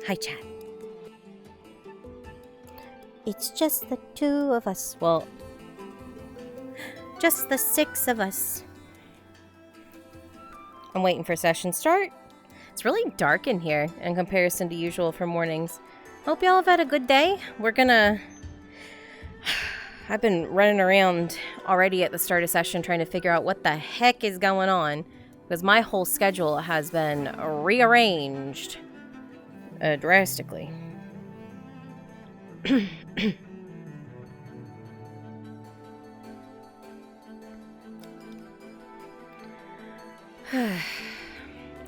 Hi, chat. It's just the two of us. Well, just the six of us. I'm waiting for session start. It's really dark in here in comparison to usual for mornings. Hope y'all have had a good day. I've been running around already at the start of session trying to figure out what the heck is going on, because my whole schedule has been rearranged drastically.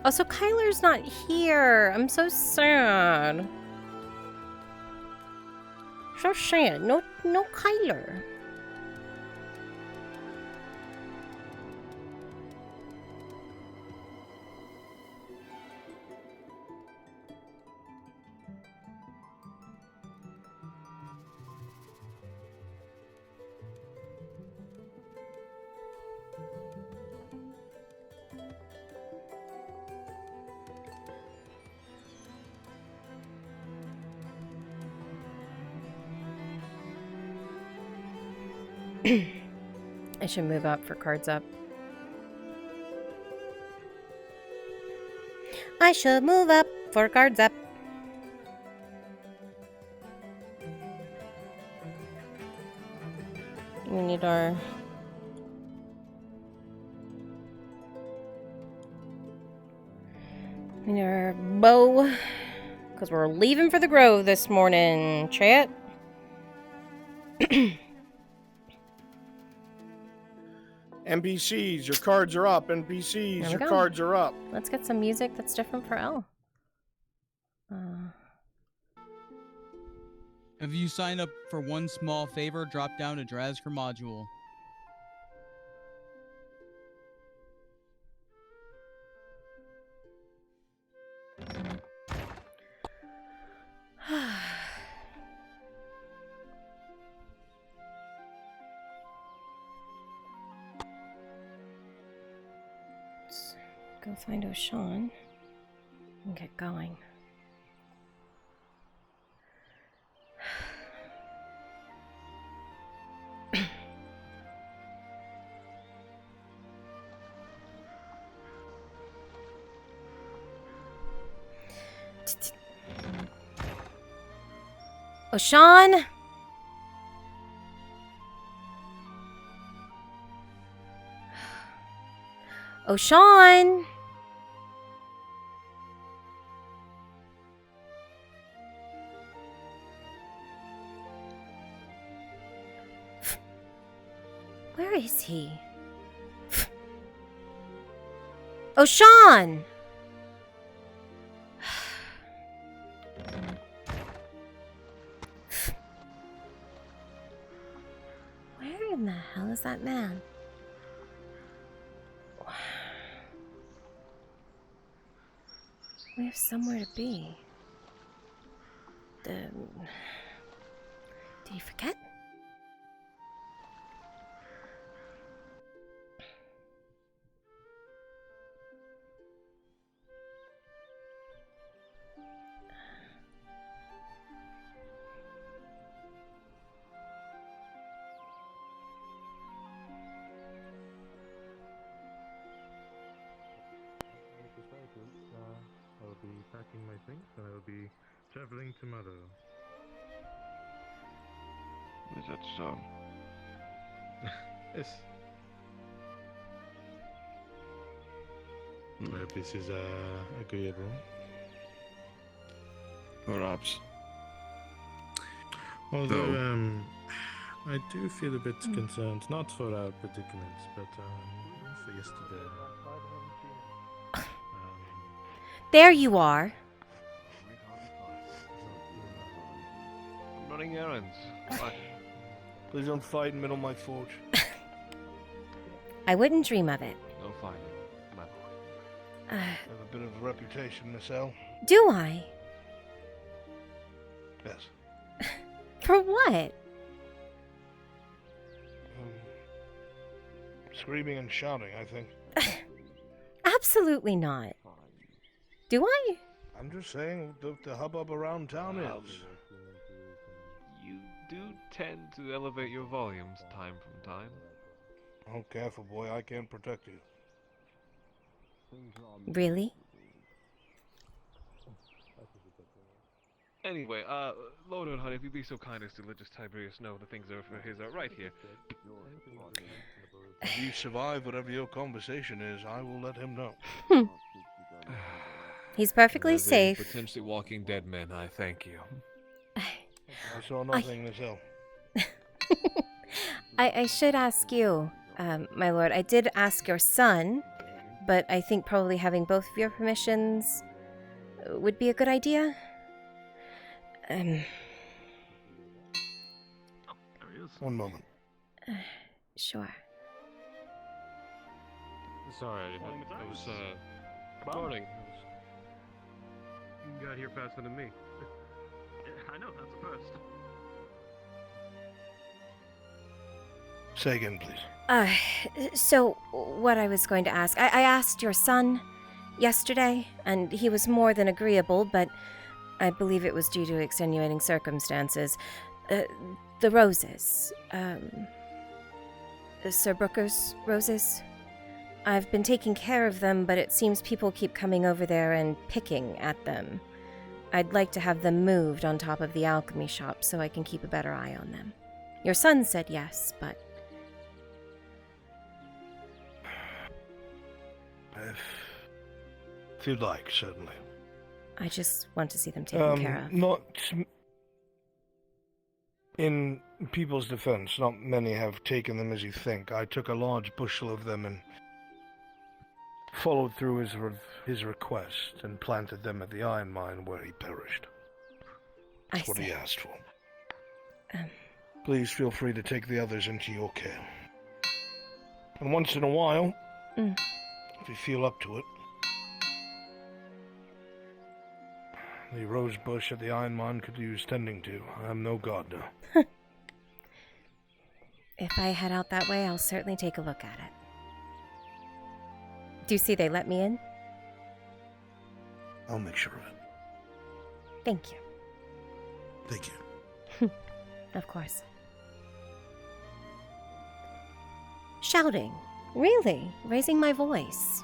Oh, so Kyler's not here. I'm so sad. So sad. No Kyler. I should move up for cards up. I should move up for cards up. We need our... bow. Because we're leaving for the Grove this morning, chat. NPCs, your cards are up. NPCs, your cards are up. Let's get some music that's different for L. If you sign up for one small favor, drop down a Drazker module. Let's go find O'Shawn and get going. O'Shawn! O'Shawn! Where is he? O'Shawn! Where in the hell is that man? We have somewhere to be. Did you forget? I will be packing my things and I will be traveling tomorrow. Is that so? Yes. I hope this is agreeable. Perhaps. Although, I do feel a bit concerned, not for our predicaments, but for yesterday. There you are. I'm running errands. Please don't fight in the middle of my forge. I wouldn't dream of it. No fighting. Come on. I have a bit of a reputation, Miss L. Do I? Yes. For what? Screaming and shouting, I think. Absolutely not. Do I? I'm just saying the hubbub around town is. You do tend to elevate your volumes time from time. Oh, careful, boy. I can't protect you. Really? Anyway, Lord Earnhardt, if you'd be so kind as to let just Tiberius know the things are for his right here. If you survive whatever your conversation is, I will let him know. He's perfectly As a safe. potentially walking dead man, I thank you. I saw nothing, Miss Hill. I should ask you, my lord. I did ask your son, but I think probably having both of your permissions would be a good idea. Oh, there he is. One moment. Sure. Sorry, I was, Morning. You got here faster than me. I know, that's a first. Say again, please. So what I was going to ask, I asked your son yesterday, and he was more than agreeable, but I believe it was due to extenuating circumstances. The roses, Sir Brooker's roses. I've been taking care of them, but it seems people keep coming over there and picking at them. I'd like to have them moved on top of the alchemy shop so I can keep a better eye on them. Your son said yes, but... If you'd like, certainly. I just want to see them taken care of. Not... In people's defense, not many have taken them as you think. I took a large bushel of them and followed through his request and planted them at the iron mine where he perished. That's what he asked for. Please feel free to take the others into your care. And once in a while, if you feel up to it, the rose bush at the iron mine could use tending to. I'm no gardener. If I head out that way, I'll certainly take a look at it. Do you see they let me in? I'll make sure of it. Thank you. Thank you. Of course. Shouting. Really? Raising my voice.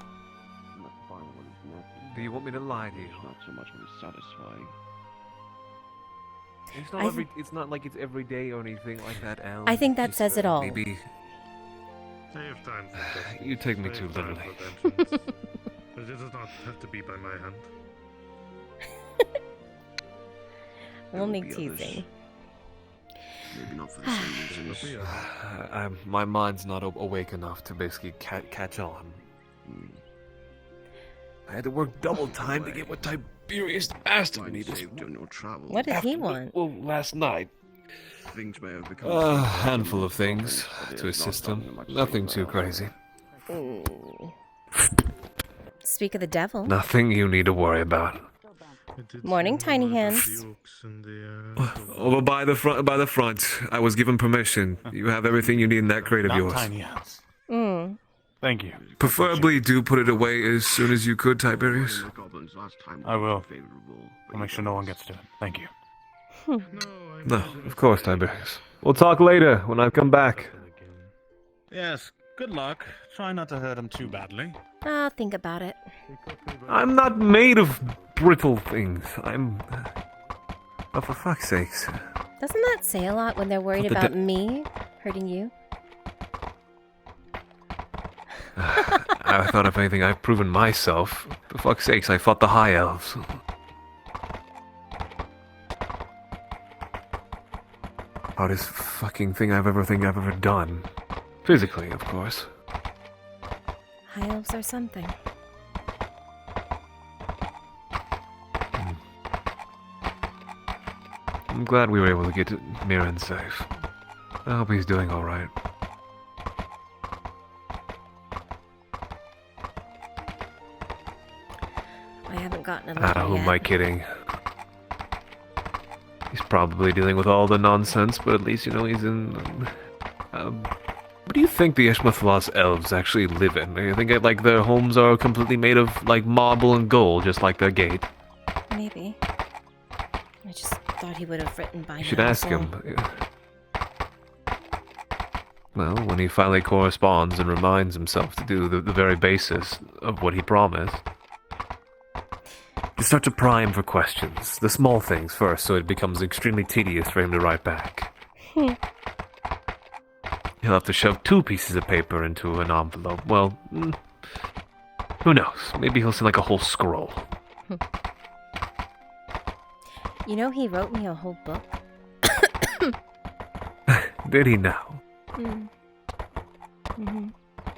Do you want me to lie to you? Not so much when it's satisfying. It's not it's not like it's every day or anything like that, Al. I think that Just, says it all. Maybe Save time for that. you take me too Save time literally. for vengeance. But it does not have to be by my hand. Only There will be others. teasing. Maybe not for the same reasons. My mind's not awake enough to basically catch on. I had to work double time to get what Tiberius asked of Might me this saved on your travels. What does he want? Well, last night. Things may have become A handful of things but it to has not assist done him. much Nothing so too far. crazy. Speak of the devil. Nothing you need to worry about. It did Morning, seem tiny more hands. the oaks and the, Over by the front. I was given permission. You have everything you need in that crate of Not yours. tiny house. Mm. Thank you. Preferably do put it away as soon as you could, Tiberius. The goblins last time I will. were favorable, but I'll make sure no one gets to it. Thank you. No, of course, Tiberius. We'll talk later when I come back. Yes, good luck. Try not to hurt him too badly. I'll think about it. I'm not made of brittle things. Oh, for fuck's sakes. Doesn't that say a lot when they're worried But the about me hurting you? I thought if anything, I've proven myself. For fuck's sakes, I fought the High Elves. Hardest fucking thing I've ever done. Physically, of course. High elves or something. I'm glad we were able to get to Mirren safe. I hope he's doing alright. I haven't gotten a letter Who yet. am I kidding? He's probably dealing with all the nonsense, but at least, you know, he's in... what do you think the Ishmathlas elves actually live in? Do you think, like, their homes are completely made of, like, marble and gold, just like their gate? thought he would have written by now. You should ask so- him. Well, when he finally corresponds and reminds himself to do the very basis of what he promised. You start to pry him for questions, the small things first, so it becomes extremely tedious for him to write back. He'll have to shove 2 pieces of paper into an envelope. Well, who knows? Maybe he'll send like a whole scroll. You know, he wrote me a whole book. Did he now? Mm-hmm.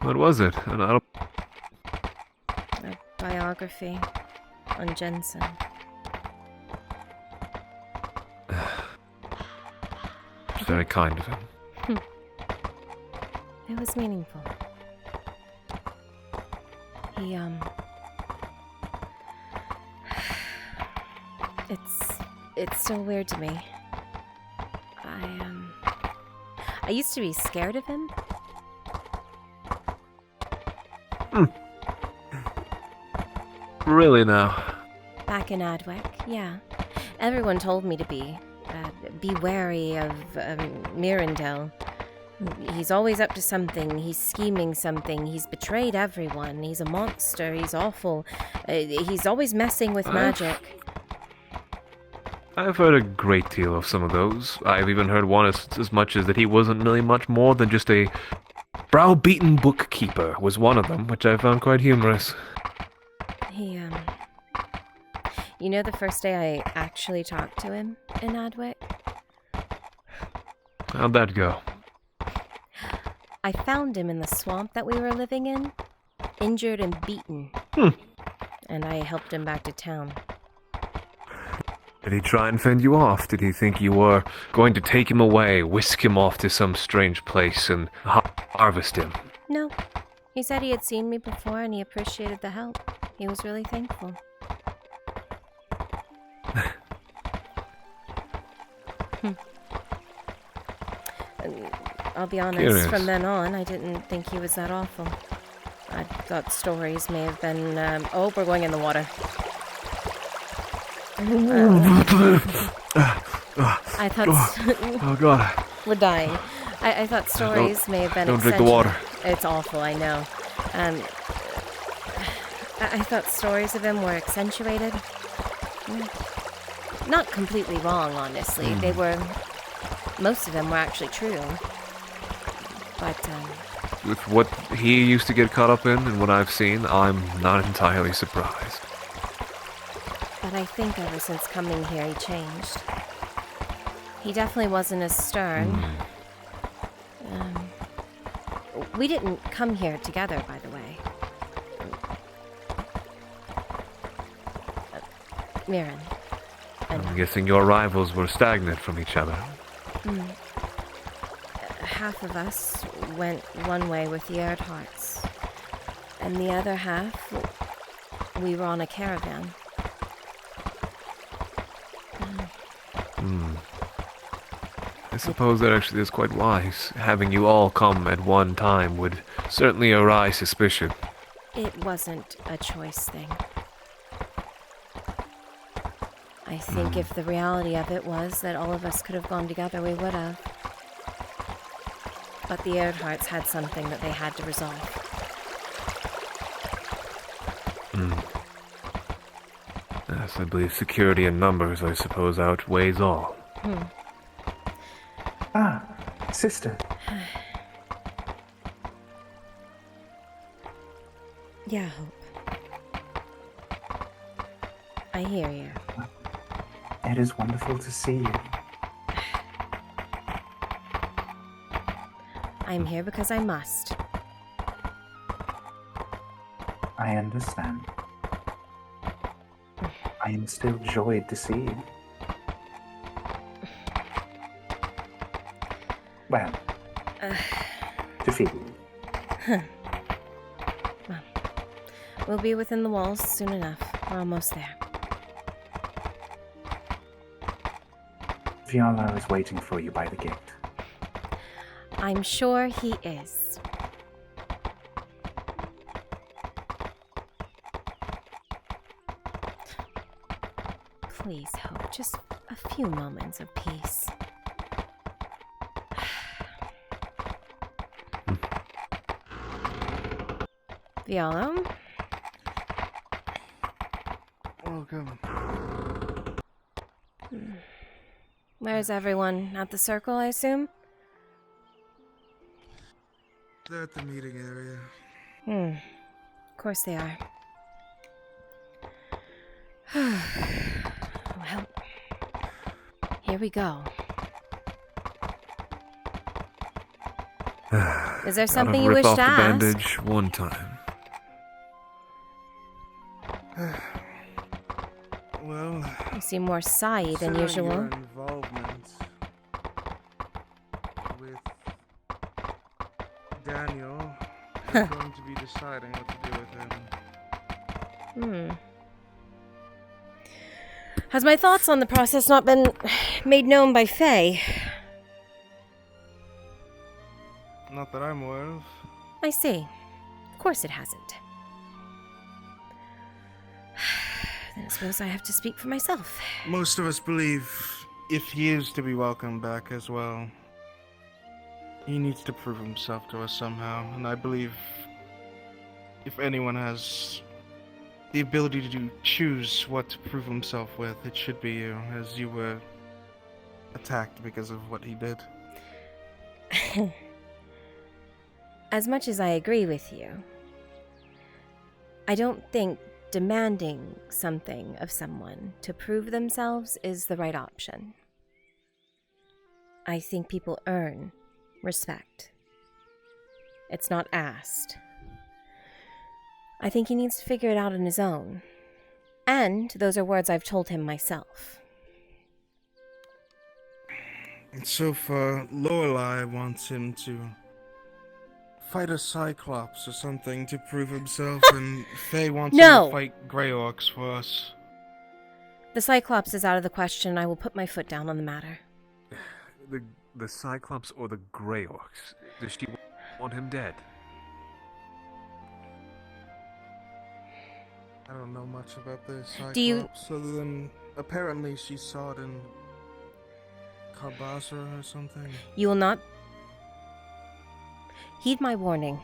What was it? A biography on Jensen. It's very kind of him. It was meaningful. He, It's still weird to me. I used to be scared of him. Really now? Back in Adwick, yeah. Everyone told me to be wary of Mirandel. He's always up to something. He's scheming something. He's betrayed everyone. He's a monster. He's awful. He's always messing with magic. I've heard a great deal of some of those. I've even heard one as much as that he wasn't really much more than just a browbeaten bookkeeper was one of them, which I found quite humorous. He, You know the first day I actually talked to him in Adwick? How'd that go? I found him in the swamp that we were living in, injured and beaten. And I helped him back to town. Did he try and fend you off? Did he think you were going to take him away, whisk him off to some strange place, and harvest him? No. He said he had seen me before and he appreciated the help. He was really thankful. I'll be honest, Curious. From then on, I didn't think he was that awful. I thought stories may have been, oh, we're going in the water. I thought... Oh god. We're dying. I thought stories may have been Don't drink the water. It's awful, I know. I thought stories of him were accentuated. Not completely wrong, honestly. They were... Most of them were actually true. But, With what he used to get caught up in and what I've seen, I'm not entirely surprised. But I think ever since coming here, he changed. He definitely wasn't as stern. We didn't come here together, by the way. Mirren. I'm guessing your rivals were stagnant from each other. Half of us went one way with the Erdharts, and the other half, we were on a caravan. I suppose that actually is quite wise. Having you all come at one time would certainly arouse suspicion. It wasn't a choice thing. I think if the reality of it was that all of us could have gone together, we would have. But the Erdharts had something that they had to resolve. Yes, I believe security in numbers, I suppose, outweighs all. Ah, sister. Yeah, Hope. I hear you. It is wonderful to see you. I'm here because I must. I understand. I am still joyed to see you. Well, to feel you. We'll be within the walls soon enough. We're almost there. Fiala is waiting for you by the gate. I'm sure he is. Please, Hope, just a A few moments of peace. Violo? Welcome. Where's everyone? At the circle, I assume? They're at the meeting area. Of course they are. Well, here we go. Is there something you Rip wish off to the ask? bandage one time. Well, You seem more sighy than considering usual. your involvement with Daniel, I'm going to be deciding what to do with him. Has my thoughts on the process not been made known by Faye? Not that I'm aware of. I see. Of course it hasn't. Then I suppose I have to speak for myself. Most of us believe if he is to be welcomed back as well, he needs to prove himself to us somehow. And I believe if anyone has the ability to choose what to prove himself with, it should be you, as you were attacked because of what he did. As much as I agree with you, I don't think demanding something of someone to prove themselves is the right option. I think people earn respect. It's not asked. I think he needs to figure it out on his own. And those are words I've told him myself. And so far, Lorelei wants him to fight a Cyclops or something to prove himself, and Faye wants him No! to fight Grey Orcs for us. The Cyclops is out of the question. I will put my foot down on the matter. The Cyclops or the Grey Orcs? Does she want him dead? I don't know much about the Cyclops, Do you- other than apparently she saw it in Carbazra or something. You will not heed my warning.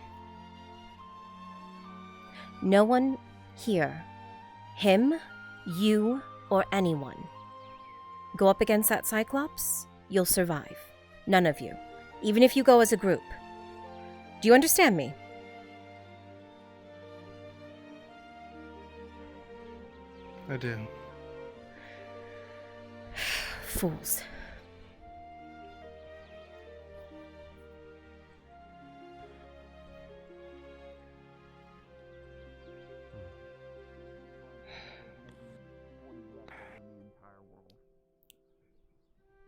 No one here, him, you, or anyone, go up against that Cyclops, you'll survive. None of you. Even if you go as a group. Do you understand me? I do. Fools.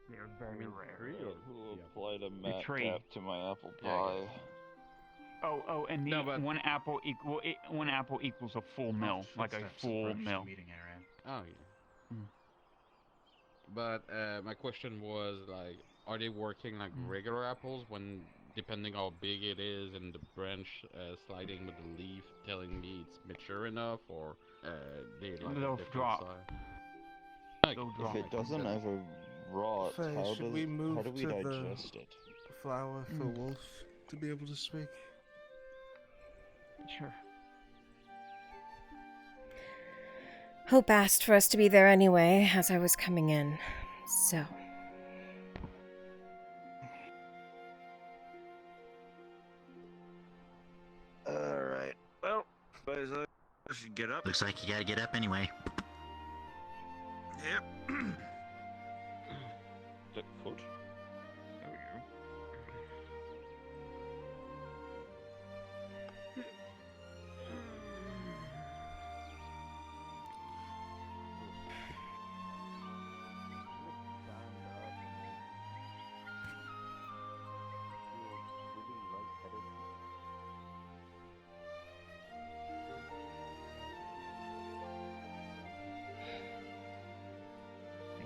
They're very rare. Who applied a mat trade. cap to my apple pie? Oh, and the one apple equals a full mill, like a full mill. Oh yeah. But my question was like, are they working like regular apples when, depending how big it is, and the branch sliding with the leaf telling me it's mature enough, or they like They'll a different drop. size? They'll If drop. it doesn't ever rot, Faye, how should we move do we to the- digest it? Flower for Wolf to be able to speak. Sure. Hope asked for us to be there anyway, as I was coming in. So. Alright. Well, suppose I should get up. Looks like you gotta get up anyway. Yep. Step foot. There we go.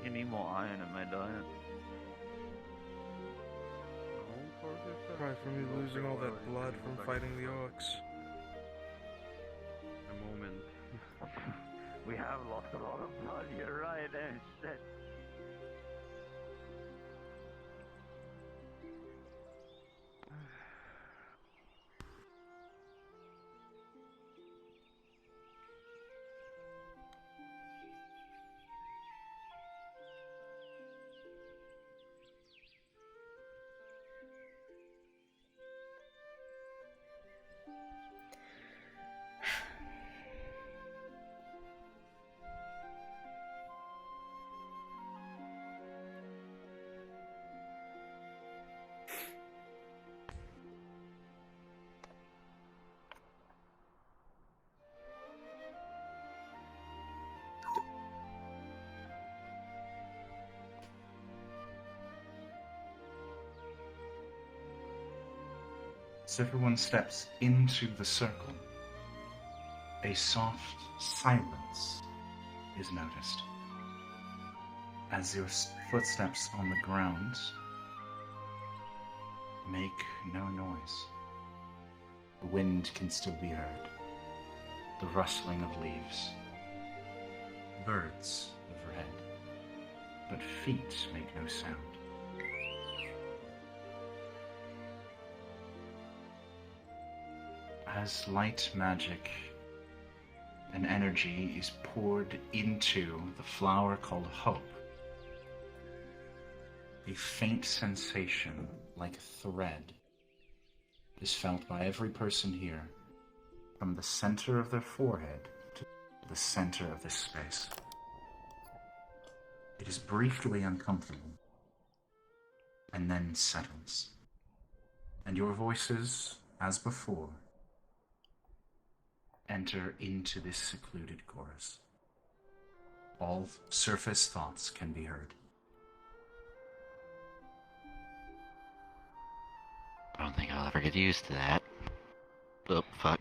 I need more iron in my diet. Cry for me losing all that blood from fighting the orcs. A moment. We have lost a lot of blood, you're right, shit. As everyone steps into the circle, a soft silence is noticed. As your footsteps on the ground make no noise, the wind can still be heard, the rustling of leaves, birds overhead, but feet make no sound. As light magic and energy is poured into the flower called hope, a faint sensation like a thread is felt by every person here, from the center of their forehead to the center of this space. It is briefly uncomfortable, and then settles, and your voices, as before, enter into this secluded chorus. All surface thoughts can be heard. I don't think I'll ever get used to that. Oh, fuck.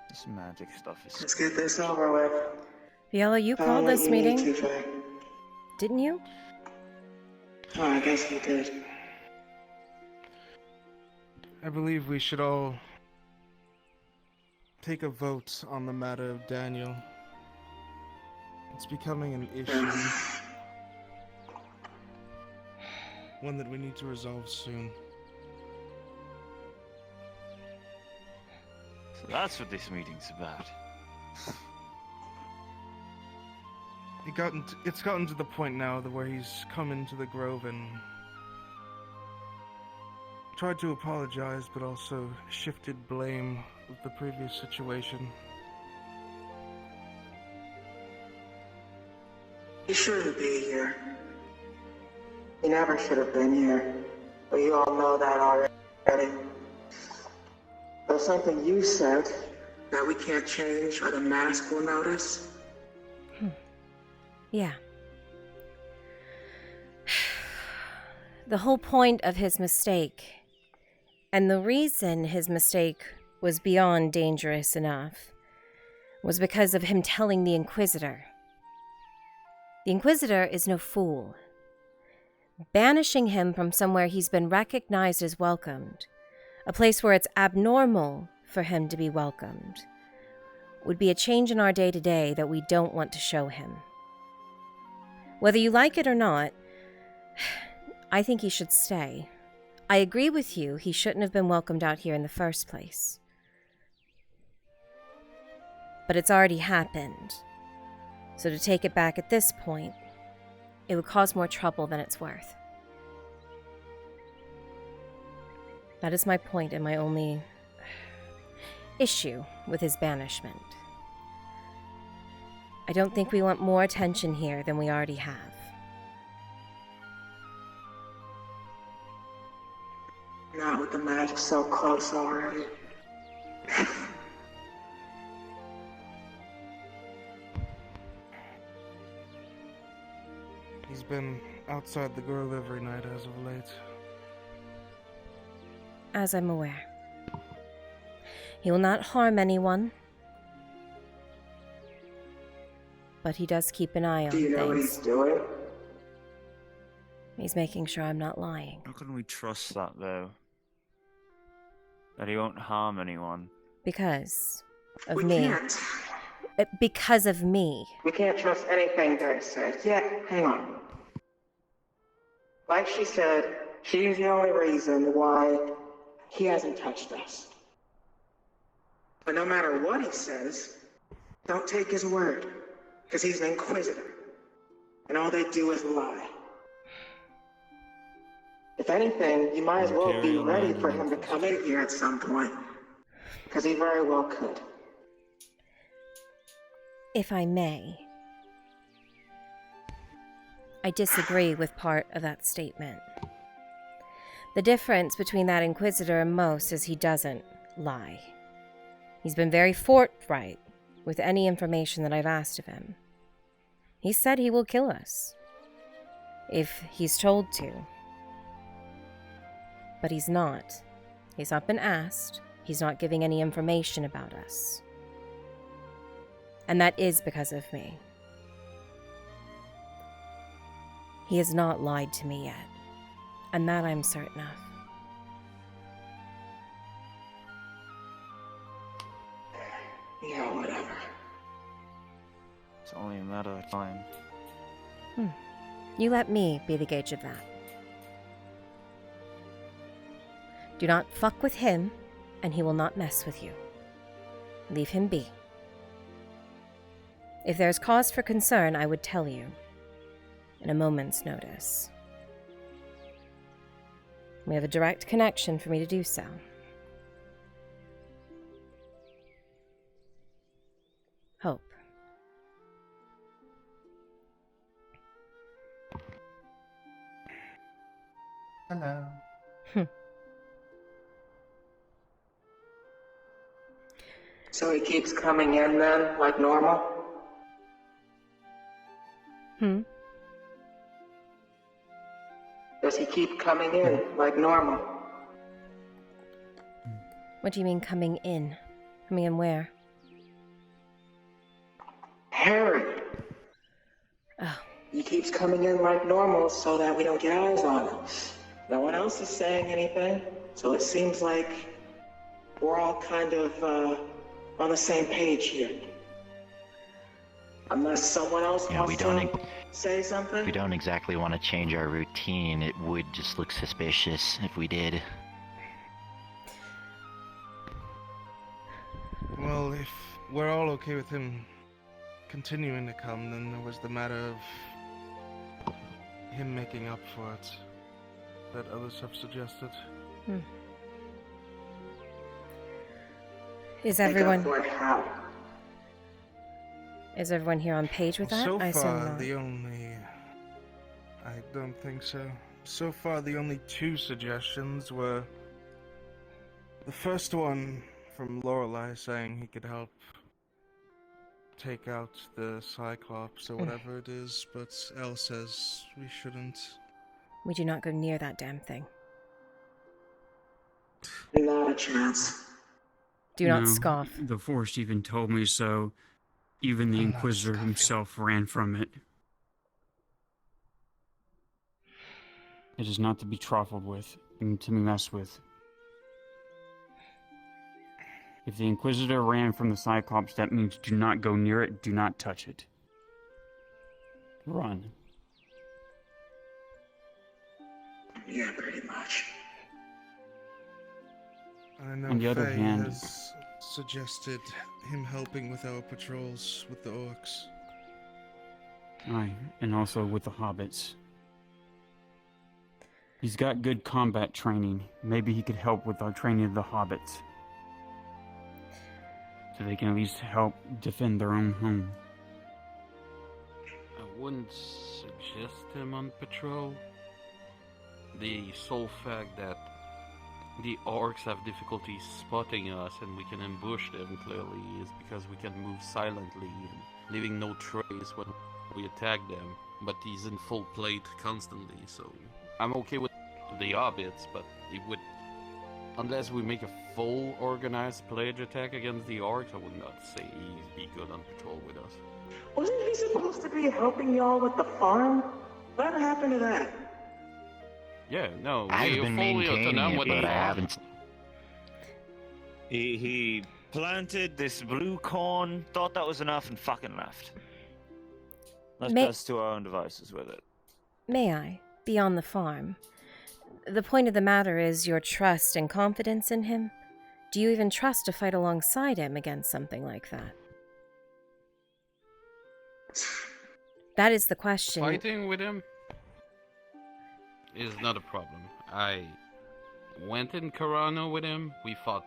This magic stuff is... Let's get this over with. Viola, you called this meeting, didn't you? Oh, I guess you did. I believe we should all take a vote on the matter of Daniel. It's becoming an issue. One that we need to resolve soon. So that's what this meeting's about. It's gotten to the point now where he's come into the grove and tried to apologize, but also shifted blame of the previous situation. He shouldn't be here. He never should have been here. But you all know that already. There's something you said that we can't change or the mask will notice. Yeah. The whole point of his mistake, and the reason his mistake was beyond dangerous enough, was because of him telling the Inquisitor. The Inquisitor is no fool. Banishing him from somewhere he's been recognized as welcomed, a place where it's abnormal for him to be welcomed, would be a change in our day-to-day that we don't want to show him. Whether you like it or not, I think he should stay. I agree with you, he shouldn't have been welcomed out here in the first place. But it's already happened. So to take it back at this point, it would cause more trouble than it's worth. That is my point and my only issue with his banishment. I don't think we want more attention here than we already have. Not with the magic so close already. He's been outside the grove every night as of late. As I'm aware. He will not harm anyone. But he does keep an eye on things. Do you know what he's doing? He's making sure I'm not lying. How can we trust that, though? That he won't harm anyone? Because of We me. can't. Because of me. We can't trust anything Dad says. Yeah, hang on. Like she said, she's the only reason why he hasn't touched us. But no matter what he says, don't take his word. Because he's an Inquisitor. And all they do is lie. If anything, you might as well be ready for him to come in here at some point. Because he very well could. If I may, I disagree with part of that statement. The difference between that Inquisitor and most is he doesn't lie. He's been very forthright with any information that I've asked of him. He said he will kill us. If he's told to. But he's not. He's not been asked. He's not giving any information about us. And that is because of me. He has not lied to me yet. And that I'm certain of. Yeah, whatever. It's only a matter of time. You let me be the gauge of that. Do not fuck with him, and he will not mess with you. Leave him be. If there's cause for concern, I would tell you. In a moment's notice. We have a direct connection for me to do so. Hope. Hello. So he keeps coming in then, like normal? Does he keep coming in, like normal? What do you mean coming in? Coming in where? Harry. Oh. He keeps coming in like normal so that we don't get eyes on him. No one else is saying anything, so it seems like we're all kind of on the same page here. Unless someone else wants to say something? We don't exactly want to change our routine. It would just look suspicious if we did. Well, if we're all okay with him continuing to come, then there was the matter of him making up for it that others have suggested. Is everyone here on page with that? So I assume far, not. I don't think so. So far, the only two suggestions were the first one from Lorelei saying he could help take out the Cyclops or whatever it is, but Elle says we shouldn't. We do not go near that damn thing. Not a chance. Do not scoff. The Force even told me so. Even the Inquisitor himself ran from it. It is not to be trifled with, and to be messed with. If the Inquisitor ran from the Cyclops, that means do not go near it, do not touch it. Run. Yeah, pretty much. I know On the other Faye hand- has suggested him helping with our patrols with the orcs. Aye, and also with the hobbits. He's got good combat training. Maybe he could help with our training of the hobbits. So they can at least help defend their own home. I wouldn't suggest him on patrol. The sole fact that the orcs have difficulty spotting us and we can ambush them clearly is because we can move silently and leaving no trace when we attack them. But he's in full plate constantly, so I'm okay with the hobbits, but it would, unless we make a full organized pledge attack against the orcs, I would not say he'd be good on patrol with us. Wasn't he supposed to be helping y'all with the farm? What happened to that? Yeah, no, I've we been fully maintaining autonomous it, with but the I farm. haven't. He planted this blue corn, thought that was enough, and fucking left. Left us to our own devices with it. May I? Beyond the farm. The point of the matter is your trust and confidence in him. Do you even trust to fight alongside him against something like that? That is the question. Fighting with him is not a problem. I went in Carano with him. We fought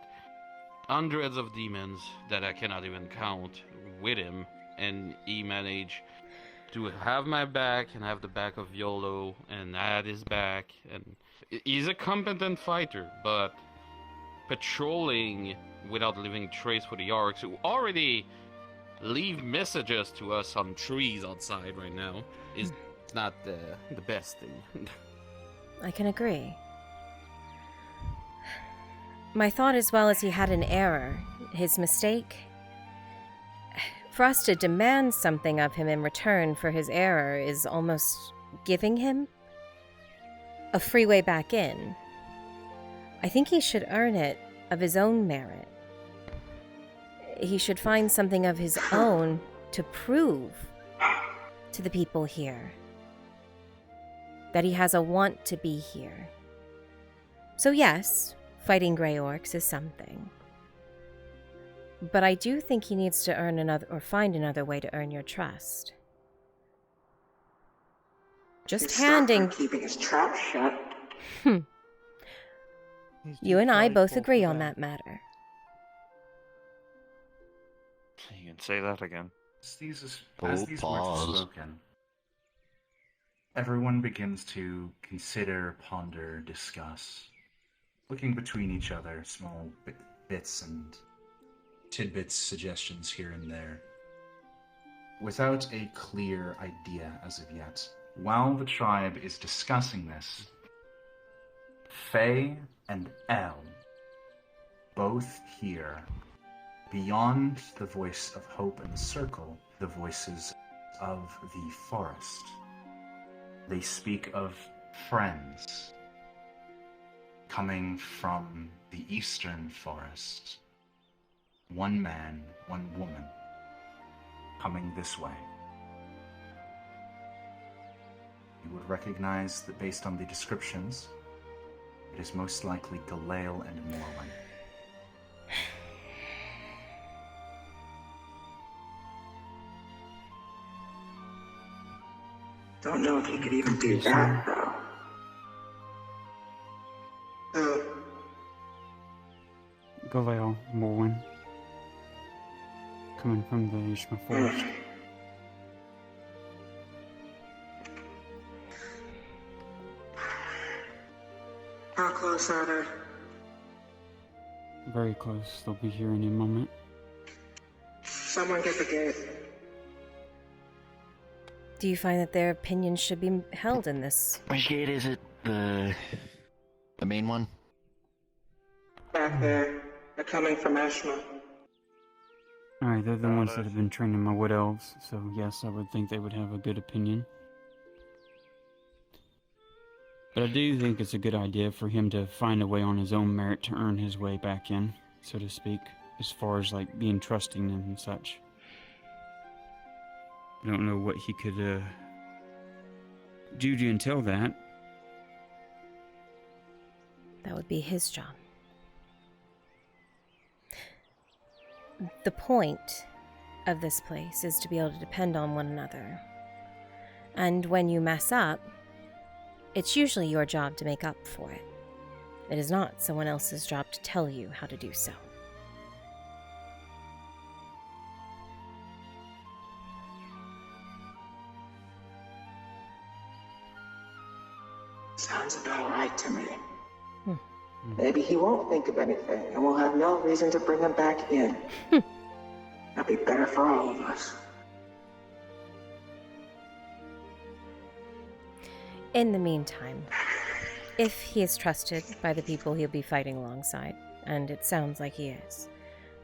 hundreds of demons that I cannot even count with him, and he managed to have my back and have the back of Yolo, and I had his back, and he's a competent fighter, but patrolling without leaving trace with the orcs, who already leave messages to us on trees outside right now, is It's not the best thing. I can agree. My thought as well is he had an error, his mistake. For us to demand something of him in return for his error is almost giving him a free way back in. I think he should earn it of his own merit. He should find something of his own to prove to the people here that he has a want to be here. So yes, fighting Grey Orcs is something. But I do think he needs to earn another, or find another way to earn your trust. Just handing... keeping his trap shut. You and I both agree on that matter. You can say that again. As these words are spoken, everyone begins to consider, ponder, discuss, looking between each other, small bits and tidbits, suggestions here and there, without a clear idea as of yet. While the tribe is discussing this, Faye and Elle both hear, beyond the voice of hope in the circle, the voices of the forest. They speak of friends coming from the eastern forest. One man, one woman, coming this way. You would recognize that based on the descriptions, it is most likely Galale and Morwen. Don't know if he could even do that, though. Galale, Morwen. Coming from the Ishma Forest. How close are they? Very close. They'll be here any moment. Someone get the gate. Do you find that their opinions should be held in this? Which gate is it? The main one? Back there. They're coming from Ashma. Alright, they're the ones that have been training my wood elves, so yes, I would think they would have a good opinion. But I do think it's a good idea for him to find a way on his own merit to earn his way back in, so to speak, as far as like being trusting and such. I don't know what he could do to entail that. That would be his job. The point of this place is to be able to depend on one another. And when you mess up, it's usually your job to make up for it. It is not someone else's job to tell you how to do so. Sounds about right to me. Maybe he won't think of anything, and we'll have no reason to bring him back in. That'd be better for all of us. In the meantime, if he is trusted by the people he'll be fighting alongside, and it sounds like he is,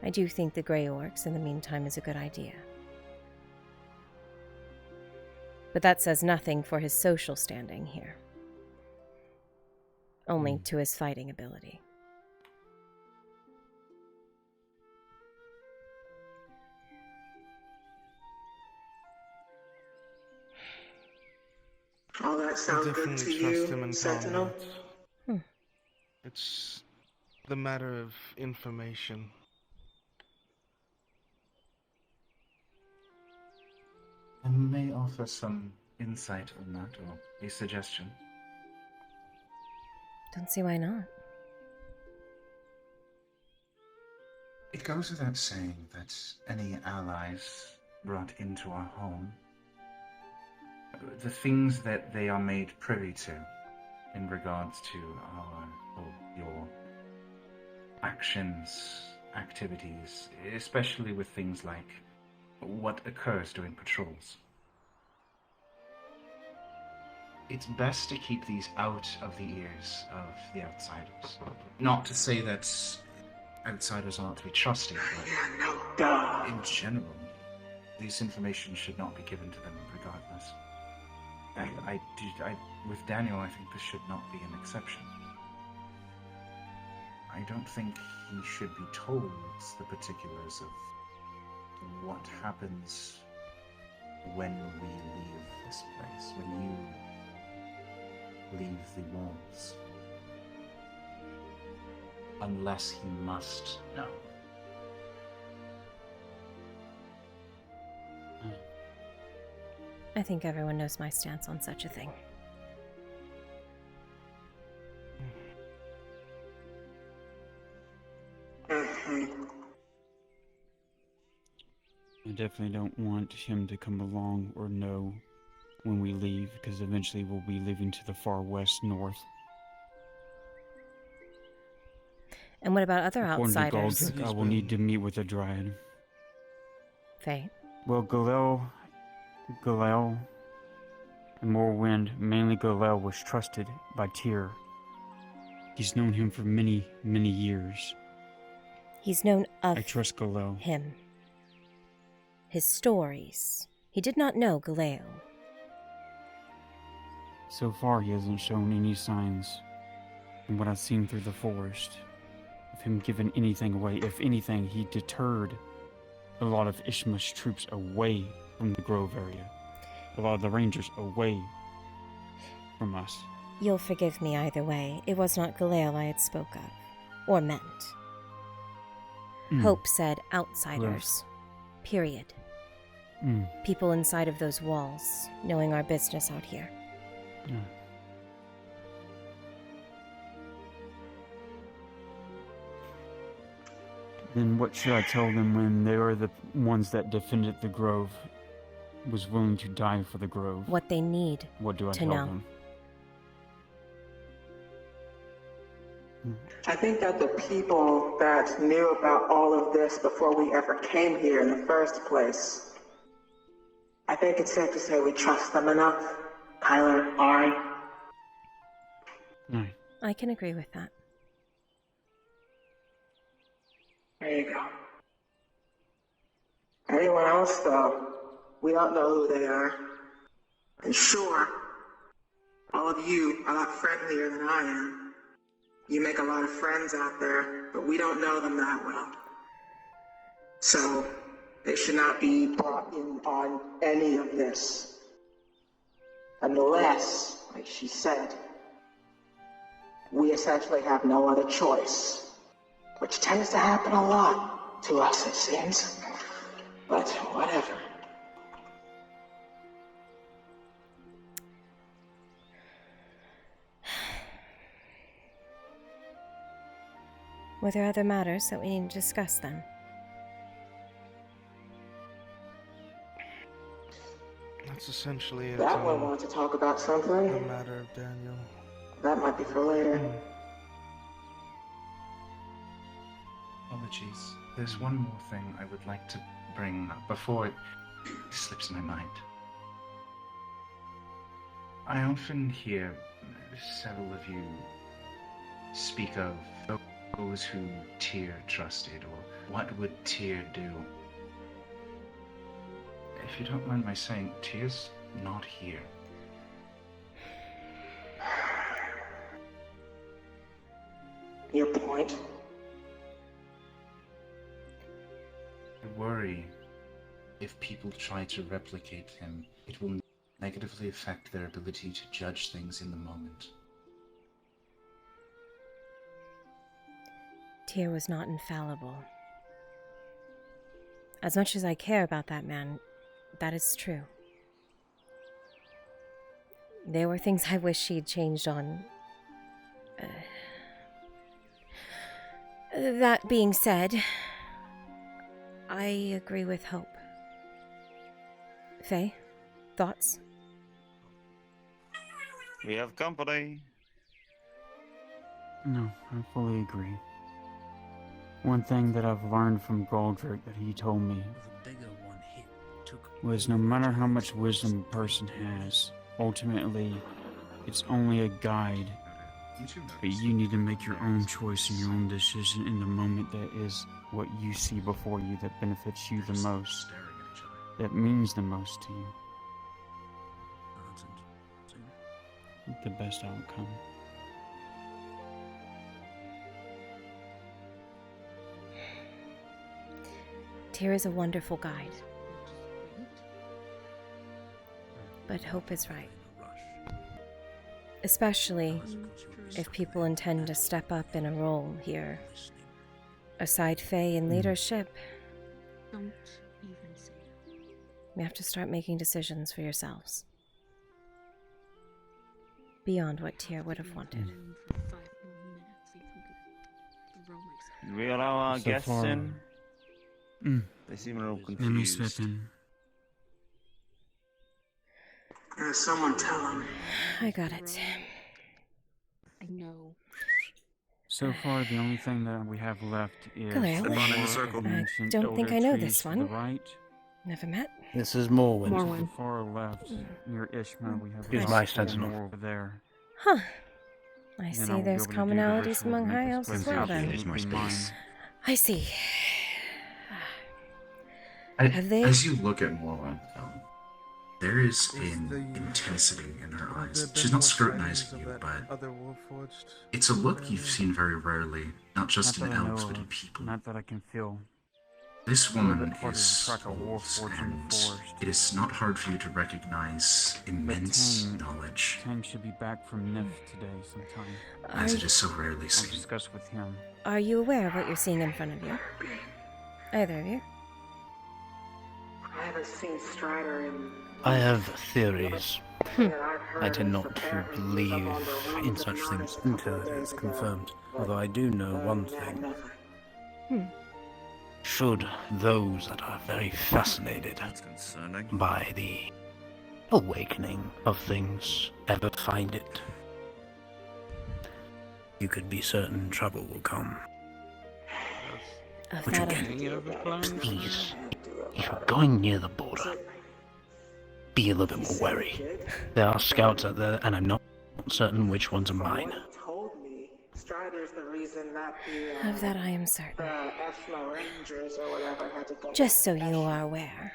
I do think the Grey Orcs in the meantime is a good idea. But that says nothing for his social standing here. Only to his fighting ability. All that sounds good to you, Sentinel? It's the matter of information. I may offer some insight on that, or a suggestion. Don't see why not. It goes without saying that any allies brought into our home, the things that they are made privy to in regards to your actions, activities, especially with things like what occurs during patrols. it's best to keep these out of the ears of the outsiders. Not to say that outsiders aren't to be trusted, but in general, this information should not be given to them regardless. With Daniel, I think this should not be an exception. I don't think he should be told the particulars of what happens when we leave this place, when you leave the walls. Unless he must know. I think everyone knows my stance on such a thing. I definitely don't want him to come along or know when we leave, because eventually we'll be leaving to the far west north. And what about other According to outsiders? Galdrick, I will need to meet with a dryad. Faye. Well, Galel, and Morrowind, mainly Galel, was trusted by Tyr. He's known him for many, many years. He's known of I trust Galel. him. His stories. He did not know Galeo. So far, he hasn't shown any signs, from what I've seen through the forest, of him giving anything away. If anything, he deterred a lot of Ishmael's troops away from the Grove area. A lot of the Rangers away from us. You'll forgive me either way. It was not Galeo I had spoke of, or meant. Hope said outsiders. Period. People inside of those walls, knowing our business out here. Then what should I tell them when they are the ones that defended the Grove, was willing to die for the Grove? What they need What do I to tell know. them? I think that the people that knew about all of this before we ever came here in the first place, I think it's safe to say we trust them enough. Kyler, Ari. I can agree with that. There you go. Anyone else, though, we don't know who they are. And sure, all of you are a lot friendlier than I am. You make a lot of friends out there, but we don't know them that well. So, they should not be brought in on any of this. Unless, like she said, we essentially have no other choice. Which tends to happen a lot to us, it seems. But whatever. Were there other matters that we need to discuss then? That's essentially it. That one wanted to talk about something. The matter of Daniel. That might be for later. Apologies. There's one more thing I would like to bring up before it slips my mind. I often hear several of you speak of those who Tyr trusted, or what would Tyr do. If you don't mind my saying, Tyr's not here. Your point? I worry if people try to replicate him, it will negatively affect their ability to judge things in the moment. Tyr was not infallible. As much as I care about that man, that is true. There were things I wish she'd changed on. That being said, I agree with Hope. Faye, thoughts? We have company. No, I fully agree. One thing that I've learned from Galdrick that he told me was no matter how much wisdom a person has, ultimately It's only a guide. But you need to make your own choice and your own decision in the moment that is what you see before you that benefits you the most. That means the most to you. The best outcome. Tyr is a wonderful guide. But Hope is right. Especially if people intend to step up in a role here. Aside Faye in leadership, Don't even say it. you have to start making decisions for yourselves. Beyond what Tyr would have wanted. We allow our So guests far- in? They seem a little Let me confused. step in. Someone tell him. I got it. I know. So far, the only thing that we have left is Galil. the Step on in the four circle. ancient I don't think elder I know trees this to one. The right. Never met. This is Morwen. To the far left, near Ishma, we have Here's a my couple sentinel. more over there. Huh. I Then see I'll be there's able to do the commonalities ritual among to make high this elves as place well happy. then. There's more space. I see. I- Have they- As you look at Morwen, there is an intensity in her eyes. She's not scrutinizing you, but Other Warforged. it's a look you've seen very rarely, not just Not in that I elves, know but in of. people. Not that I can feel. This A little woman bit harder to is track a old, Warforged in the and forest. it is not hard for you to recognize immense knowledge, Tang should be back from Nif today sometime. as it is so rarely I'll seen. discuss with him. Are you aware of what you're seeing in front of you? Either of you? I haven't seen Strider in. I have theories. And I've heard I tend is not to apparently believe up on the roof in of such Nana's things a couple until it days is ago. confirmed. Although I do know one thing. Nothing. Should those that are very fascinated by the awakening of things ever find it, you could be certain trouble will come. Of Which that, again, please, if you're going near the border, be a little bit more wary. There are scouts out there, and I'm not certain which ones are mine. Told me Strider's the reason that the Of that I am certain. the Eshma Rangers or whatever had to go. Just so you are aware.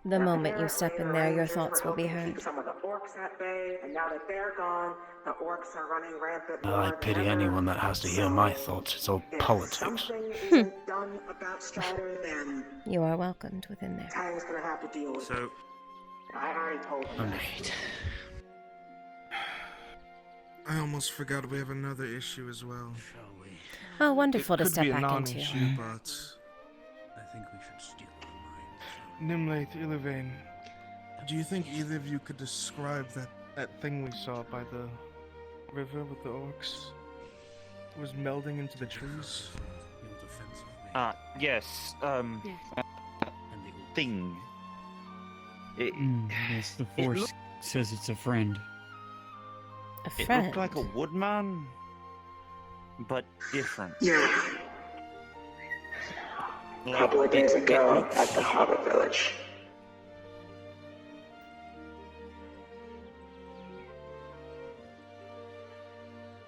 The moment you step in there, your thoughts will be heard. Keep some of the orcs at bay, and now that they're gone, the orcs are running rampant. I pity anyone that has to hear my thoughts. It's all politics. Something isn't done about Strider, then You are welcomed within there. Tang's gonna have to deal with it. I already told him. Right. I almost forgot we have another issue as well. Oh, wonderful to Could step be a back into. non-issue, but I think we should steal Nimlate, Illivain, do you think either of you could describe that thing we saw by the river with the orcs? It was melding into the trees. Yes, thing. Yes, the force says it's a friend. A It friend? looked like a woodman, but different. Yeah. A couple of days ago at the Hobbit Village.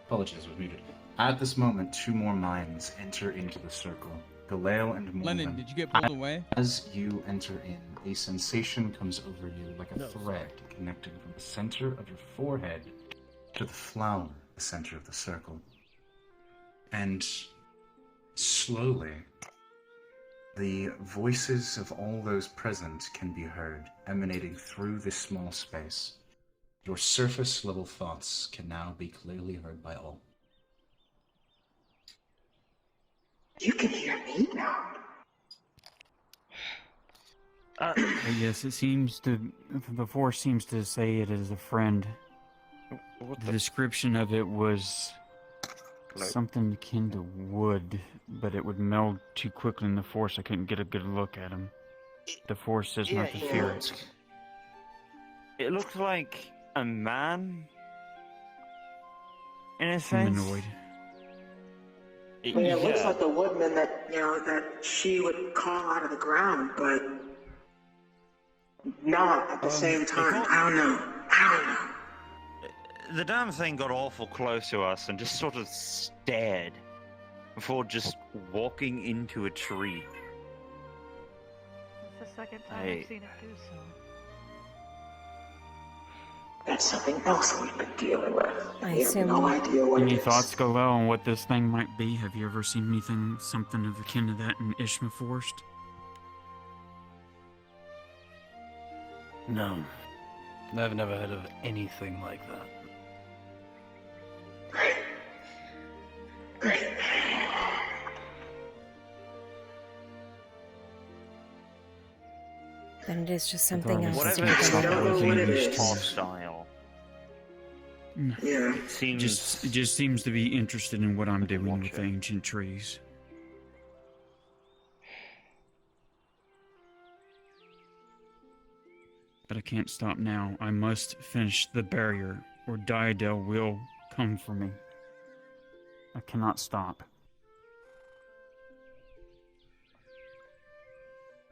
Apologies, was muted. At this moment, two more minds enter into the circle. Galale and Morven. Lennon, did you get pulled away? As you enter in, a sensation comes over you like a thread connecting from the center of your forehead to the flower, the center of the circle. And slowly, the voices of all those present can be heard, emanating through this small space. Your surface-level thoughts can now be clearly heard by all. You can hear me now. Yes, it seems the force seems to say it is a friend. The description of it was something akin to wood, but it would meld too quickly in the force. I couldn't get a good look at him. The force says not to fear it. It looked like a man, in a sense. Humanoid. I mean, it looks like the woodman that, that she would call out of the ground, but not at the same time. I don't know. The damn thing got awful close to us and just sort of stared before just walking into a tree. It's the second time I've seen it do so. That's something else we've been dealing with. I We have assume- no idea what Any it is. thoughts, Galel, on what this thing might be? Have you ever seen anything, something of akin to that in Ishma Forest? No. I've never heard of anything like that. Great. Then it is just something else. Whatever to it is, keep an eye don't on. know what it is. is. Hostile. Yeah. It seems. It just seems to be interested in what I'm doing with the ancient trees. But I can't stop now. I must finish the barrier, or Diadel will come for me. I cannot stop.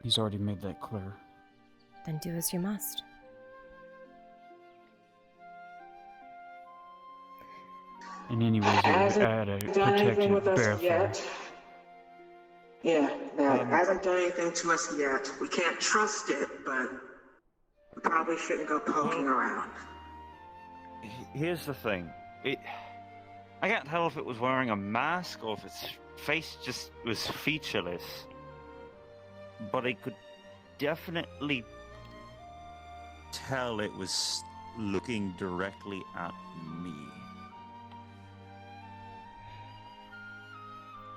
He's already made that clear. Then do as you must. And anyways, it Hasn't would add a done anything protected with us barrier. yet. Yeah, no, it hasn't done anything to us yet. We can't trust it, but we probably shouldn't go poking around. Here's the thing. I can't tell if it was wearing a mask or if its face just was featureless. But I could definitely tell it was looking directly at me.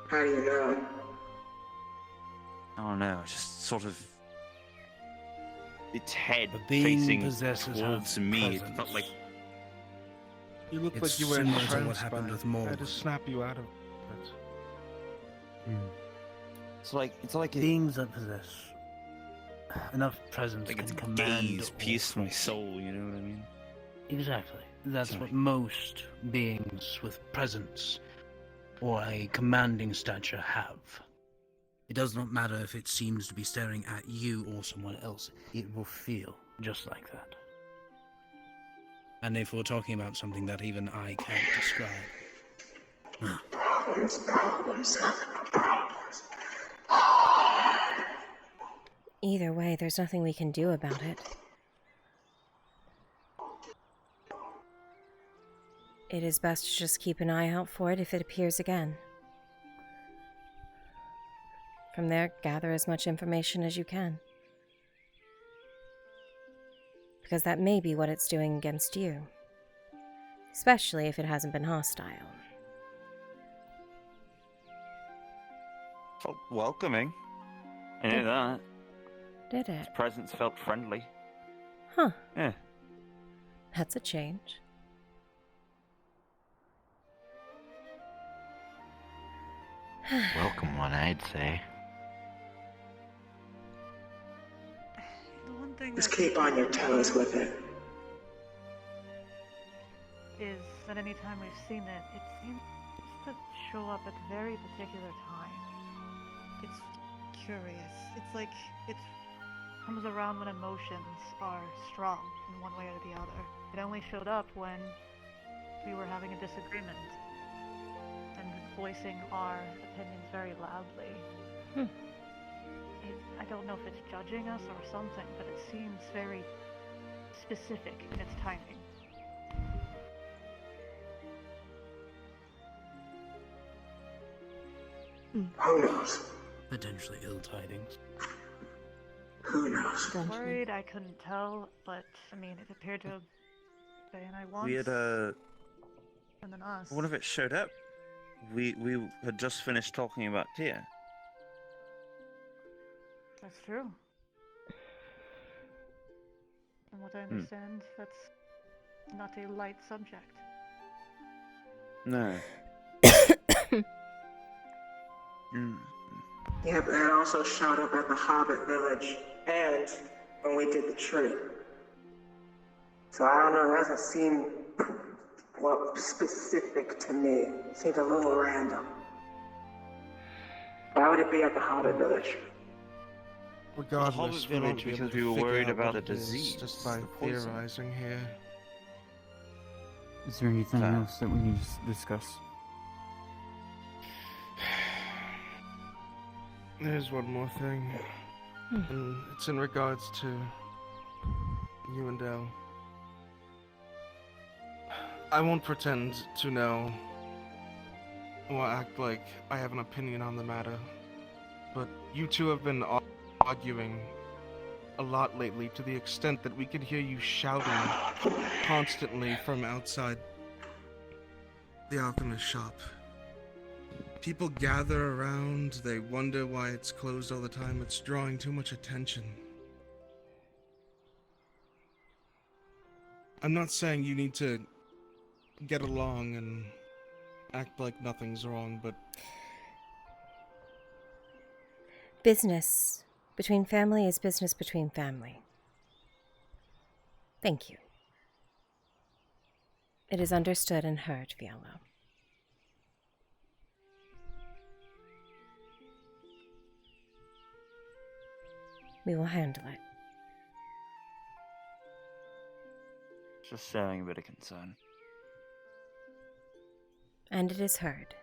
How do you know? I don't know, just sort of its head But being facing possessors towards have me. It presence. felt like You look It's like you were similar to entranced what happened by with it. I had Morgan. to snap you out of it. it's like it, Beings that possess enough presence like can its command gaze all pierced my forces. soul. You know what I mean? Exactly. That's Sorry. what most beings with presence or a commanding stature have. It does not matter if it seems to be staring at you or someone else, it will feel just like that. And if we're talking about something that even I can't describe. Problems, nothing but problems. Either way, there's nothing we can do about it. It is best to just keep an eye out for it if it appears again. From there, gather as much information as you can. Because that may be what it's doing against you. Especially if it hasn't been hostile. Felt welcoming. I knew that. Did it? Its presence felt friendly. Huh. Yeah. That's a change. Welcome one, I'd say. The one thing Just that keep on your toes with it. is that anytime we've seen it, it seems to show up at a very particular time. It's curious. It's like it comes around when emotions are strong in one way or the other. It only showed up when we were having a disagreement and voicing our opinions very loudly. I don't know if it's judging us or something, but it seems very specific in its timing. Who knows? Potentially ill tidings. Who knows? I was worried I couldn't tell, but I mean, it appeared to have been I once, We had and then us. One of it showed up. We had just finished talking about Tia. That's true. From what I understand, that's not a light subject. No. Yeah, but it also showed up at the Hobbit village and when we did the tree. So I don't know, it doesn't seem specific to me. It seems a little random. Why would it be at the Hobbit village? Regardless, we won't Village be able because to we were figure worried out about what a it is disease, just by the poison. theorizing here. Is there anything else that we need to discuss? There's one more thing, and it's in regards to you and Elle. I won't pretend to know or act like I have an opinion on the matter, but you two have been arguing a lot lately, to the extent that we could hear you shouting constantly from outside the alchemist shop. People gather around, they wonder why it's closed all the time. It's drawing too much attention. I'm not saying you need to get along and act like nothing's wrong, but Business between family is business between family. Thank you. It is understood and heard, Fiala. We will handle it. Just showing a bit of concern. And it is heard.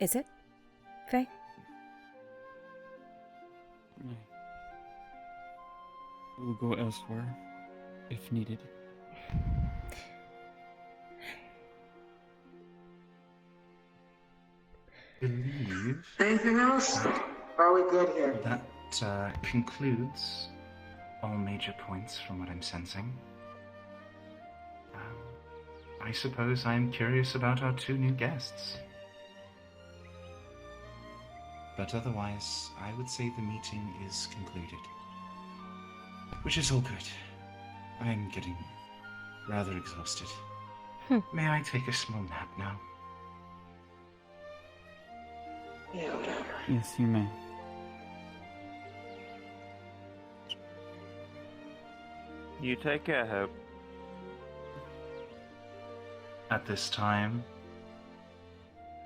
Is it, Faye? We'll go elsewhere, if needed. Believe Anything else? Or are we good here? that concludes all major points from what I'm sensing. I suppose I'm curious about our two new guests. But otherwise, I would say the meeting is concluded. Which is all good. I'm getting rather exhausted. May I take a small nap now? Yeah, whatever. Yes, you may. You take care, Hope. At this time,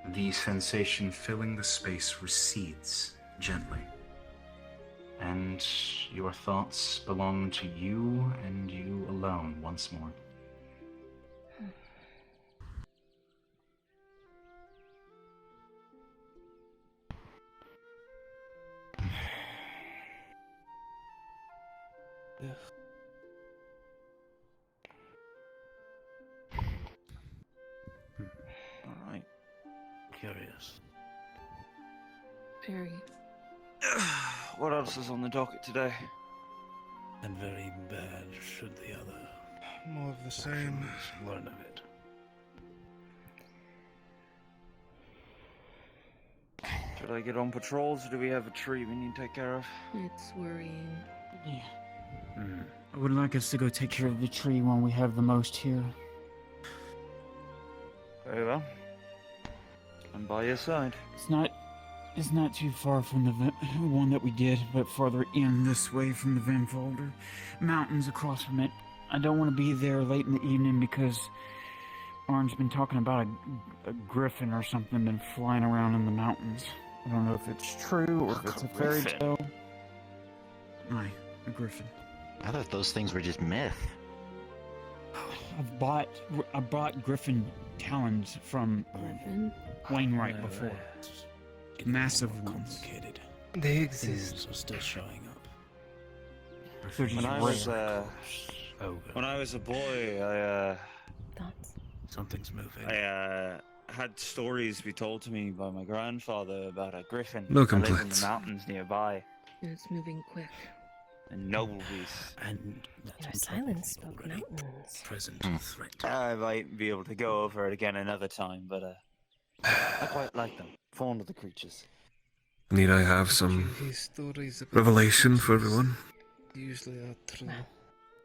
the sensation filling the space recedes gently, and your thoughts belong to you and you alone once more. Alright. Curious. Very. What else is on the docket today? And very bad should the other. More of the same. Learn of it. Should I get on patrols, or do we have a tree we need to take care of? It's worrying. Yeah. I would like us to go take care of the tree when we have the most here. Very well. I'm by your side. It's not too far from the one that we did, but farther in this way from the Van Folder Mountains across from it. I don't want to be there late in the evening because Arn's been talking about a griffin or something been flying around in the mountains. I don't know if it's true or if it's a fairy tale. Aye, a griffin. I thought those things were just myth. I bought griffin talons from Wainwright before. Massive ones. Complicated. They Things exist. are still showing up. They're just When I was a boy, Something's moving. I had stories be told to me by my grandfather about a griffin No that lived in complaints. the mountains nearby. And it's moving quick. And noble beasts. And Your silence spoke mountains. Present threat. I might be able to go over it again another time, but I quite like them. Fond of the creatures. Need I have some These stories about revelation for creatures everyone? usually are true.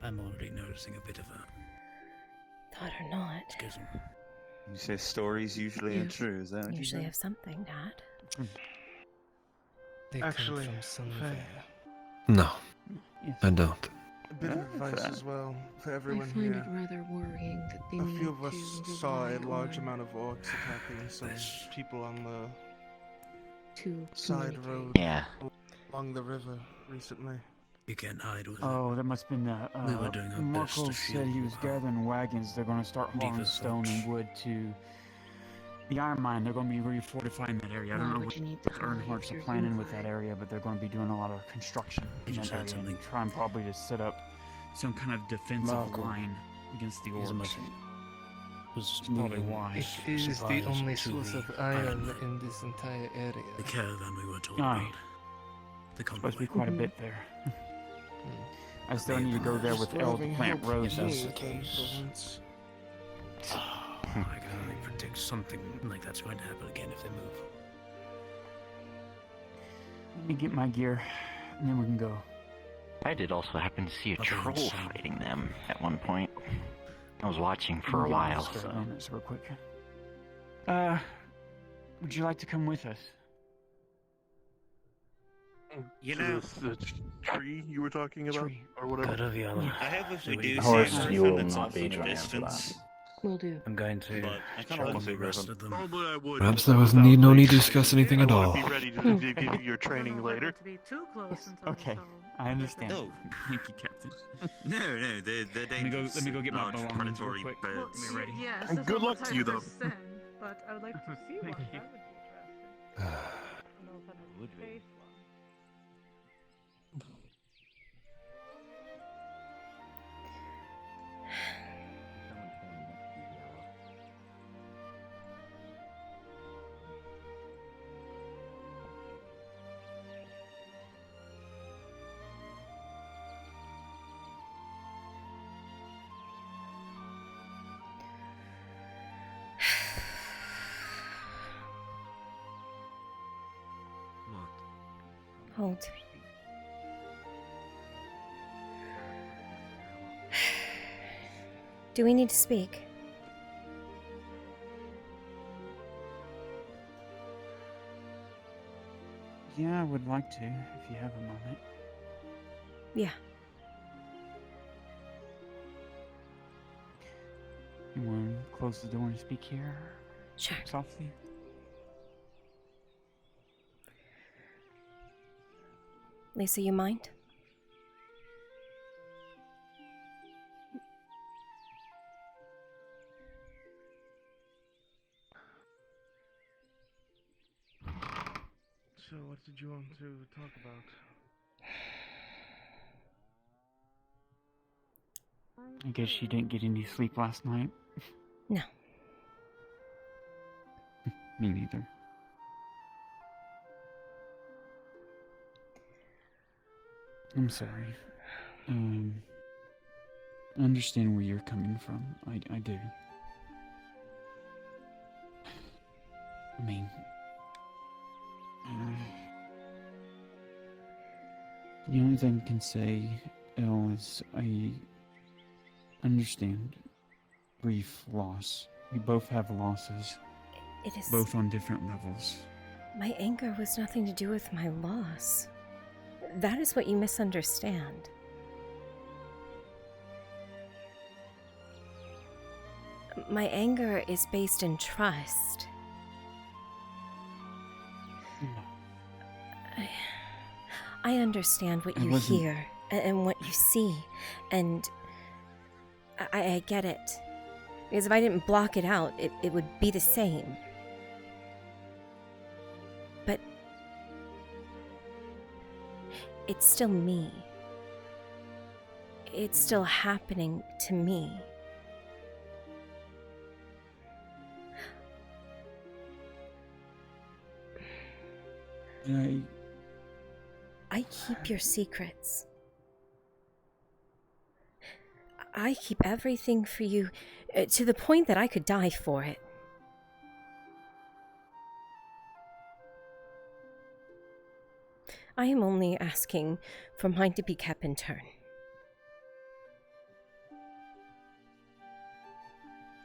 I'm already noticing a bit of a Thought or not. schism. You say stories usually are true, is that what you Usually say? have something, Dad. They Actually, come from Faye, somewhere. No, I don't. a bit of advice as well for everyone I find here. it rather worrying that they A need few of us to saw a rely large on amount of orcs attacking some people on the to side communicate. road Yeah. along the river recently. You can't hide with it. Oh, that must have been the. We were doing our best Marco to said shield he you was from gathering wagons. They're going to start hauling Diva stone and wood to the iron mine. They're going to be refortifying that area. I don't Why know would what you need to hide Earnhardt's if you're planning with that unified? area, but they're going to be doing a lot of construction in just that heard area. something. Trying probably to set up some kind of defensive Marco. line against the He's a orcs. Muslim. Was Probably moving why. It is the supplies only to source the of iron mine. in this entire area. The caravan we were told Aye. about. The Supposed to be convoy. quite a bit there. I still need to go there with Elle to plant roses. I can only predict something like that's going to happen again if they move. Let me get my gear, and then we can go. I did also happen to see a Okay, troll so- fighting them at one point. I was watching for Let a me get my while. spare So. moments real quick. Would you like to come with us? You know, the tree you were talking about, or whatever. Good of you, Alan. I hope if we So do we- see Horace, a you griffin will that's not off be in the joining us for distance, Will do. I'm going to but I kind of show want to them see a the rest griffin. of them. Oh, but I would. Perhaps there was no need to discuss anything at I all. would be ready to give you your training later. To be too close until Okay, I understand. No. Thank you, Captain. No, they're dangerous. Let me go get my large belongings predatory real quick. birds. Well, ready. yes, And this good is luck what to I you, though. understand, but I would like to see one. Thank you. That would be interesting. No kind of space one. Hold. Do we need to speak? Yeah, I would like to, if you have a moment. Yeah. You want to close the door and speak here? Sure. Softly? Lisa, you mind? So, what did you want to talk about? I guess you didn't get any sleep last night? No. Me neither. I'm sorry. I understand where you're coming from. I do. I mean, the only thing I can say, Elle, is I understand grief, loss. We both have losses, It is. both on different levels. My anger was nothing to do with my loss. That is what you misunderstand. My anger is based in trust. I understand what I you wasn't- hear and what you see, and I get it. Because if I didn't block it out, it would be the same. But it's still me. It's still happening to me. And I keep your secrets. I keep everything for you to the point that I could die for it. I am only asking for mine to be kept in turn.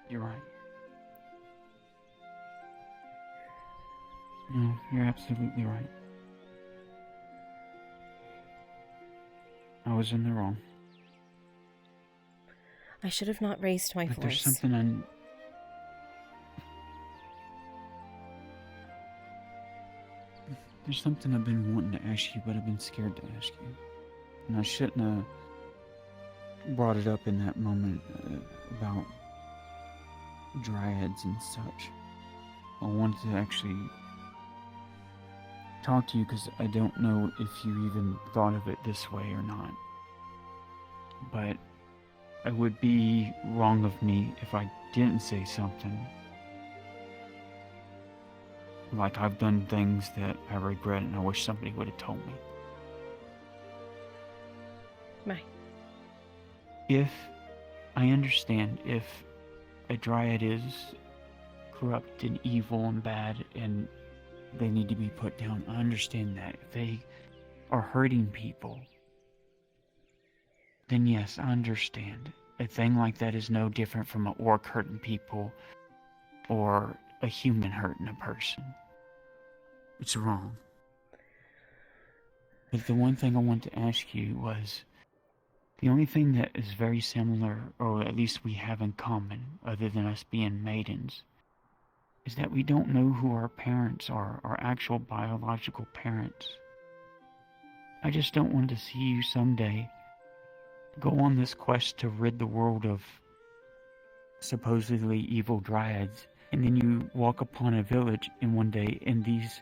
You're right. No, you're absolutely right. I was in the wrong. I should have not raised my But voice. there's something There's something I've been wanting to ask you, but I've been scared to ask you. And I shouldn't have brought it up in that moment about dryads and such. I wanted to actually talk to you because I don't know if you even thought of it this way or not. But it would be wrong of me if I didn't say something. Like I've done things that I regret and I wish somebody would have told me. Right. If I understand if a dryad is corrupt and evil and bad and they need to be put down, I understand that. If they are hurting people, then yes, I understand. A thing like that is no different from an orc hurting people or a human hurting a person. It's wrong. But the one thing I want to ask you was, the only thing that is very similar, or at least we have in common, other than us being maidens, is that we don't know who our parents are, our actual biological parents. I just don't want to see you someday go on this quest to rid the world of supposedly evil dryads, and then you walk upon a village in one day and these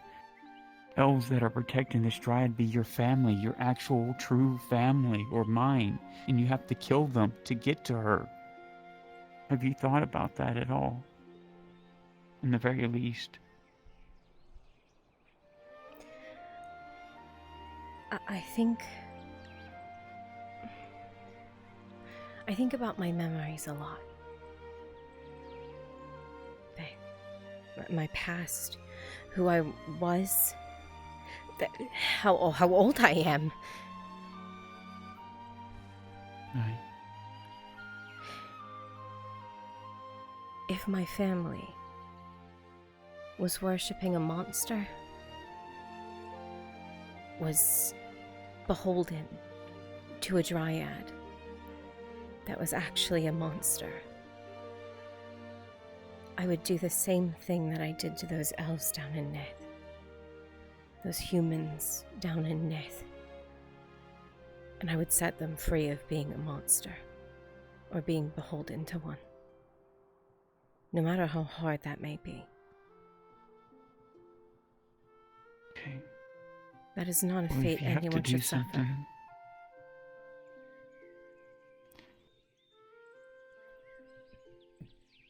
elves that are protecting this dryad be your family, your actual true family, or mine, and you have to kill them to get to her. Have you thought about that at all? In the very least. I think about my memories a lot. My past, who I was, how old I am. Right. If my family was worshipping a monster, was beholden to a dryad that was actually a monster, I would do the same thing that I did to those elves down in Neth. Those humans down in Neth. And I would set them free of being a monster, or being beholden to one. No matter how hard that may be. Okay. That is not a Well, fate if you have to anyone do should suffer. something,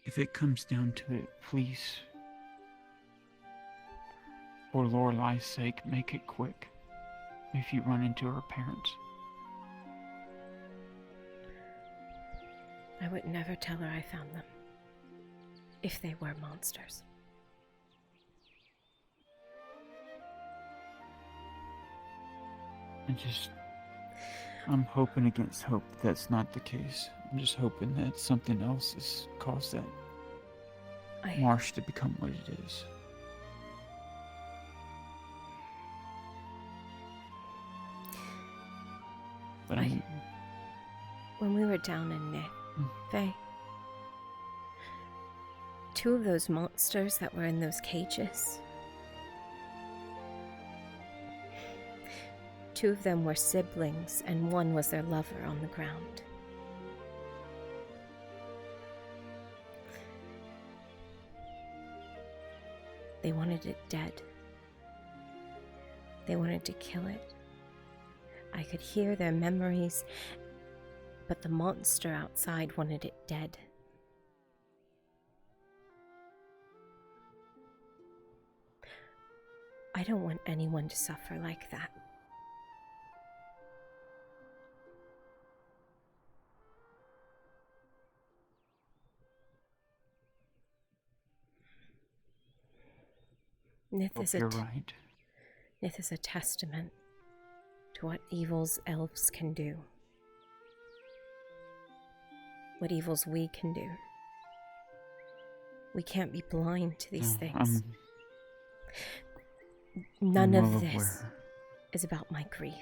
if it comes down to it, please, for Lorelai's sake, make it quick. If you run into her parents. I would never tell her I found them. If they were monsters. I'm hoping against hope that's not the case. I'm just hoping that something else has caused that marsh to become what it is. But when we were down in Nith, Faye, two of those monsters that were in those cages, two of them were siblings, and one was their lover on the ground. They wanted it dead. They wanted to kill it. I could hear their memories, but the monster outside wanted it dead. I don't want anyone to suffer like that. You're right. Nith is a testament to what evils elves can do. What evils we can do. We can't be blind to these things. None of this is about my grief.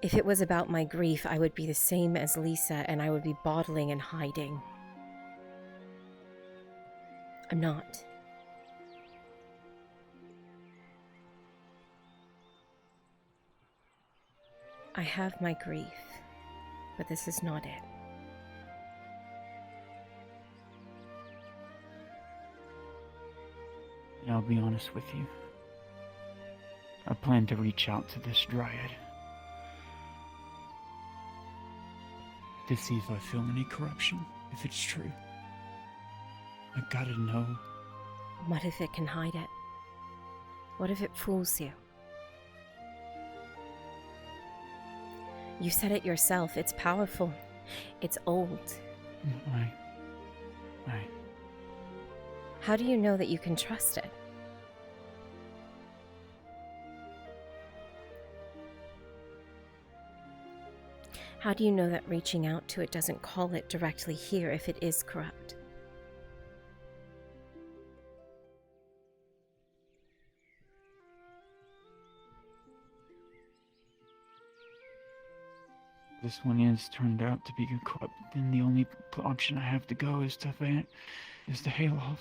If it was about my grief, I would be the same as Lisa, and I would be bottling and hiding. I'm not. I have my grief, but this is not it. And I'll be honest with you. I plan to reach out to this dryad to see if I feel any corruption, if it's true. I gotta know. What if it can hide it? What if it fools you? You said it yourself, it's powerful. It's old. Right. How do you know that you can trust it? How do you know that reaching out to it doesn't call it directly here if it is corrupt? This one is turned out to be a corrupt, then the only option I have to go is to Hayloft.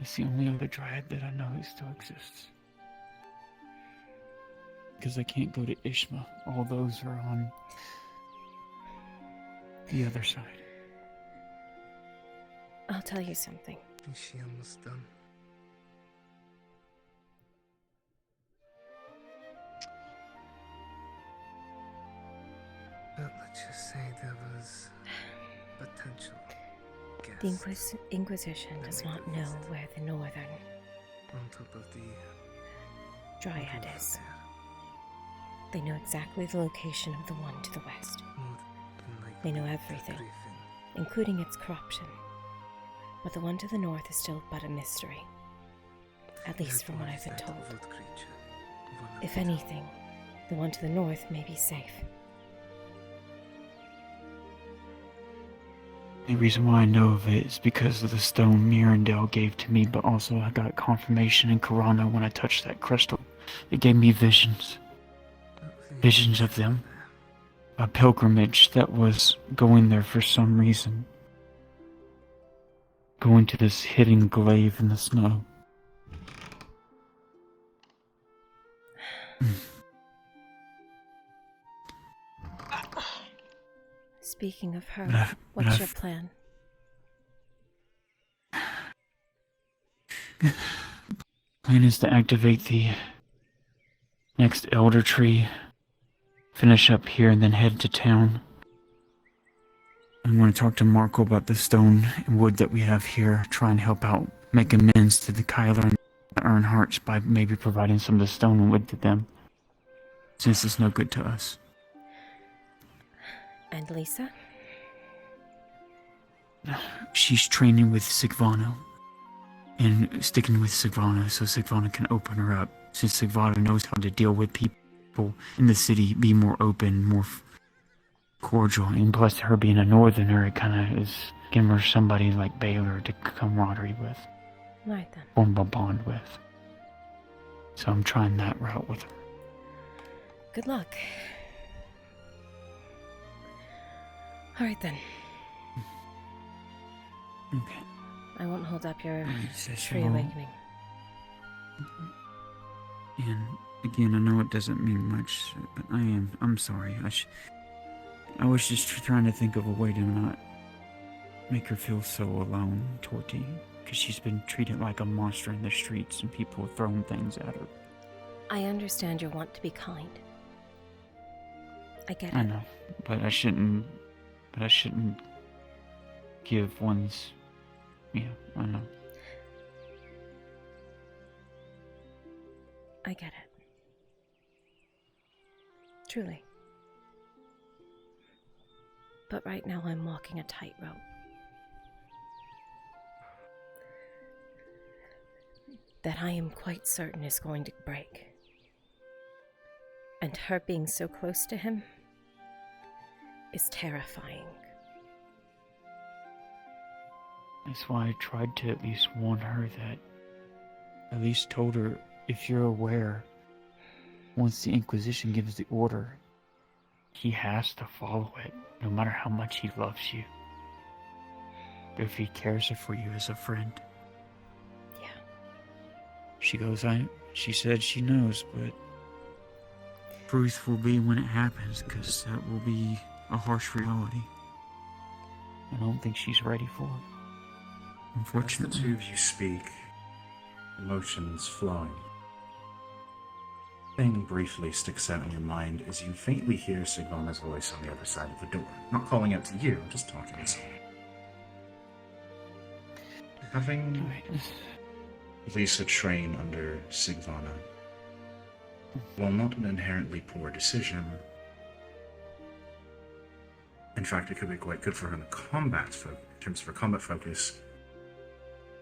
It's the only other dryad that I know who still exists. Because I can't go to Ishma. All those are on the other side. I'll tell you something. Is she almost done? But let's just say there was potential The Inquisition does not know where the northern on top of the dryad is. They know exactly the location of the one to the west. They know everything, including its corruption. But the one to the north is still but a mystery. At least from what I've been told. If anything, the one to the north may be safe. The reason why I know of it is because of the stone Mirandel gave to me, but also I got confirmation in Karana when I touched that crystal. It gave me visions. Visions of them. A pilgrimage that was going there for some reason. Going to this hidden glaive in the snow. Speaking of her, what's your plan? Plan is to activate the next elder tree, finish up here, and then head to town. I'm going to talk to Marco about the stone and wood that we have here, try and help out, make amends to the Kyler and the Earnhardts by maybe providing some of the stone and wood to them, since it's no good to us. And Lisa? She's training with Sigvano, and sticking with Sigvano so Sigvano can open her up, since Sigvano knows how to deal with people in the city, be more open, more cordial, and plus her being a northerner, it kind of is giving her somebody like Baylor to camaraderie with. Right then. Form a bond with. So I'm trying that route with her. Good luck. Alright then. Okay. I won't hold up your tree won't. awakening. And again, I know it doesn't mean much, but I'm sorry. I was just trying to think of a way to not make her feel so alone, Torty, because she's been treated like a monster in the streets and people have thrown things at her. I understand your want to be kind. I get it. I know, but I shouldn't give one's... Yeah, I know. I get it. Truly. But right now I'm walking a tightrope. That I am quite certain is going to break. And her being so close to him is terrifying. That's why I tried to at least warn her that... At least told her, if you're aware, once the Inquisition gives the order, he has to follow it, no matter how much he loves you. If he cares for you as a friend. Yeah. She goes, she said she knows, but truth will be when it happens, because that will be a harsh reality. I don't think she's ready for it. As the Unfortunately. two of you speak, emotions flowing. Thing briefly sticks out in your mind as you faintly hear Sigvana's voice on the other side of the door. Not calling out to you, just talking to someone. Having Lisa train under Sigvana, while not an inherently poor decision, in fact, it could be quite good for her in terms of her combat focus,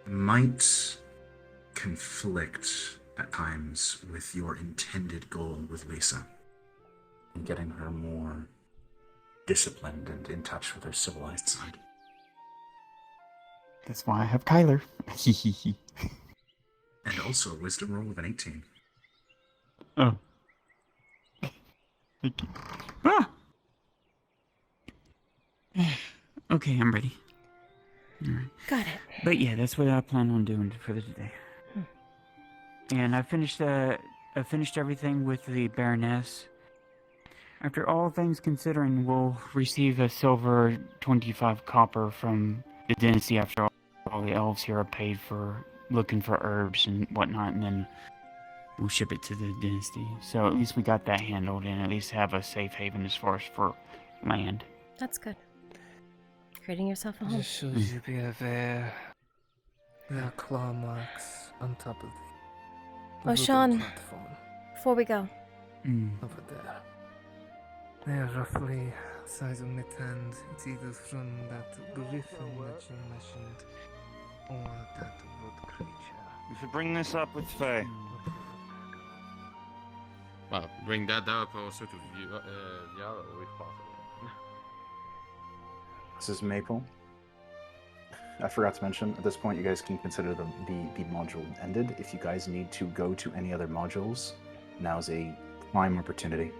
might conflict at times with your intended goal with Lisa in getting her more disciplined and in touch with her civilized side. That's why I have Kyler. And also a wisdom roll of an 18. Oh. Thank you. Ah! Okay, I'm ready. Alright. Got it. But yeah, that's what I plan on doing for the day. And I finished everything with the Baroness. After all things considering, we'll receive a silver 25 copper from the dynasty after all the elves here are paid for looking for herbs and whatnot, and then we'll ship it to the dynasty. So at least we got that handled, and at least have a safe haven as far as for land. That's good. Creating yourself a home. Just should you be aware, there are claw marks on top of the Oh, Sean, platform before we go. over there. They are roughly size of mid-hand. It's either from that griffin that you mentioned, or that wood creature. We should bring this up with Faye. Well, bring that up also to Diallo if possible. This is Maple. I forgot to mention, at this point you guys can consider the module ended. If you guys need to go to any other modules, now's a prime opportunity.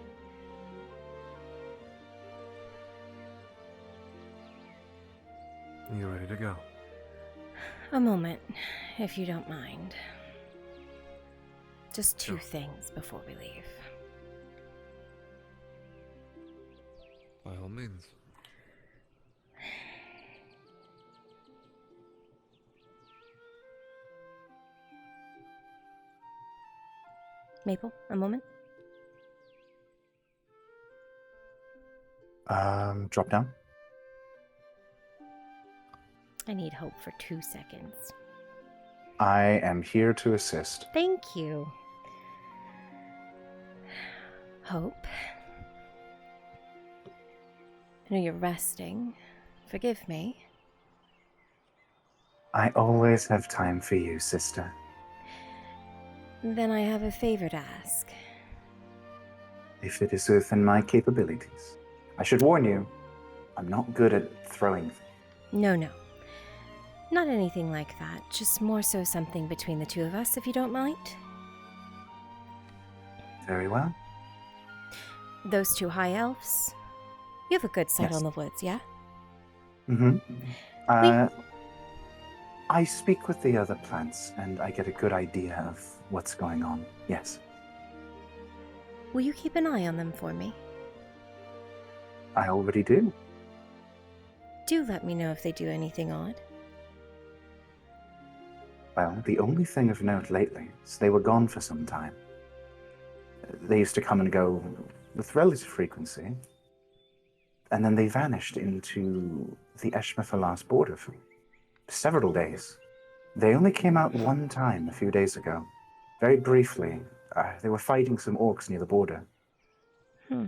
You ready to go? A moment, if you don't mind. Just two things before we leave. By all means. Maple, a moment. Drop down. I need Hope for 2 seconds. I am here to assist. Thank you. Hope. I know you're resting. Forgive me. I always have time for you, sister. Then I have a favor to ask. If it is within my capabilities. I should warn you, I'm not good at throwing things. No. Not anything like that. Just more so something between the two of us, if you don't mind. Very well. Those two high elves. You have a good sight Yes. on the woods, yeah? Mm-hmm. I speak with the other plants, and I get a good idea of what's going on. Yes. Will you keep an eye on them for me? I already do. Do let me know if they do anything odd. Well, the only thing of note lately is they were gone for some time. They used to come and go with relative frequency, and then they vanished into the Eshma-Falas border for several days. They only came out one time a few days ago, very briefly. They were fighting some orcs near the border.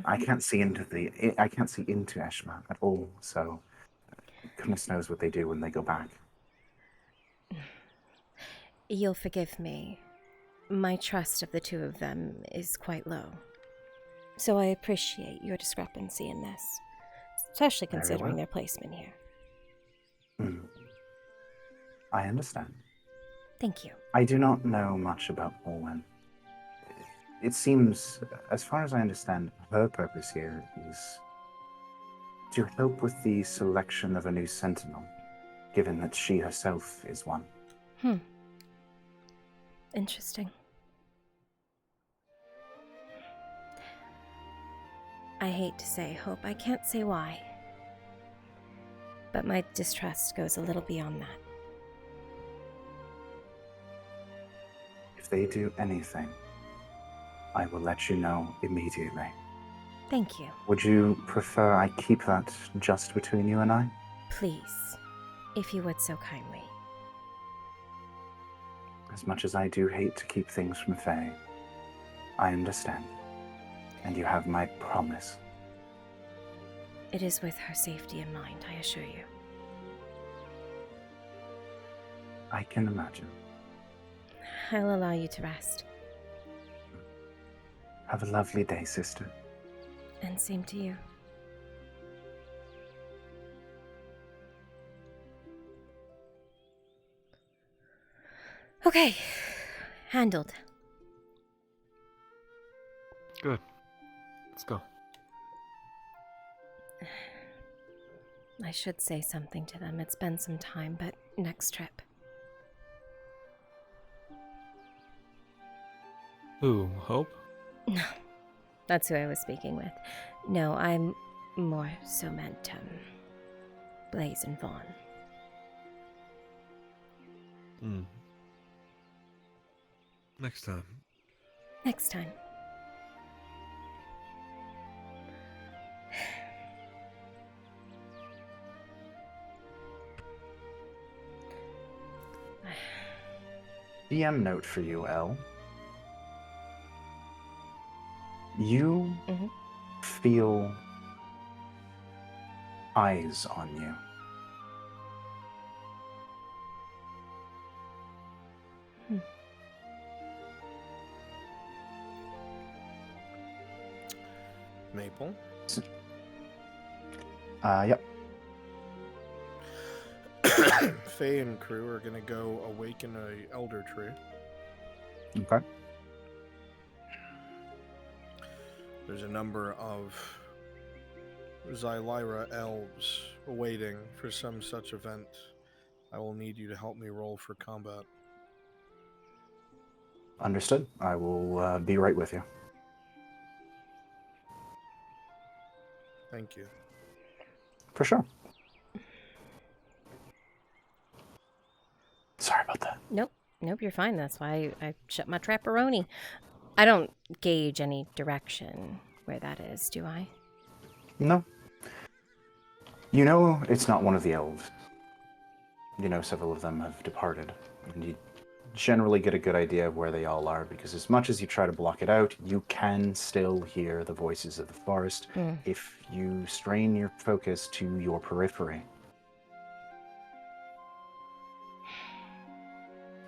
I can't see into Eshma at all, so goodness knows what they do when they go back. You'll forgive me. My trust of the two of them is quite low. So I appreciate your discrepancy in this, especially Very considering well. their placement here. I understand. Thank you. I do not know much about Orwen. It seems, as far as I understand, her purpose here is to help with the selection of a new sentinel, given that she herself is one. Interesting. I hate to say, Hope. I can't say why. But my distrust goes a little beyond that. If they do anything, I will let you know immediately. Thank you. Would you prefer I keep that just between you and I? Please, if you would so kindly. As much as I do hate to keep things from Faye, I understand. And you have my promise. It is with her safety in mind, I assure you. I can imagine. I'll allow you to rest. Have a lovely day, sister. And same to you. Okay. Handled. Good. Let's go. I should say something to them. It's been some time, but next trip. Who, Hope? No, that's who I was speaking with. No, I'm more so meant, Blaze and Vaughn. Next time. Next time. DM note for you, Elle. You feel eyes on you. Maple? Yep. Faye and crew are gonna go awaken a elder tree. Okay. There's a number of Xylyra elves waiting for some such event. I will need you to help me roll for combat. Understood. I will be right with you. Thank you. For sure. Sorry about that. Nope, you're fine. That's why I shut my trapperoni. I don't gauge any direction where that is, do I? No. You know it's not one of the elves. You know several of them have departed, and you generally get a good idea of where they all are, because as much as you try to block it out, you can still hear the voices of the forest if you strain your focus to your periphery.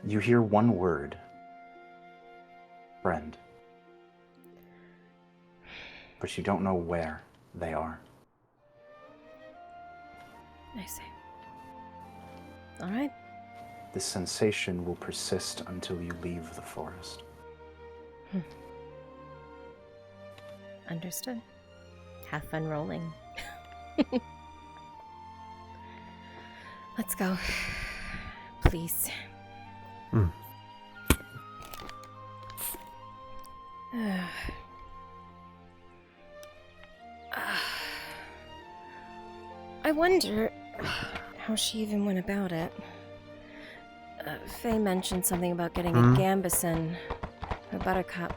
You hear one word. Friend. But you don't know where they are. I see. All right. This sensation will persist until you leave the forest. Understood. Have fun rolling. Let's go. Please. I wonder how she even went about it. Faye mentioned something about getting a Gambison, a Buttercup.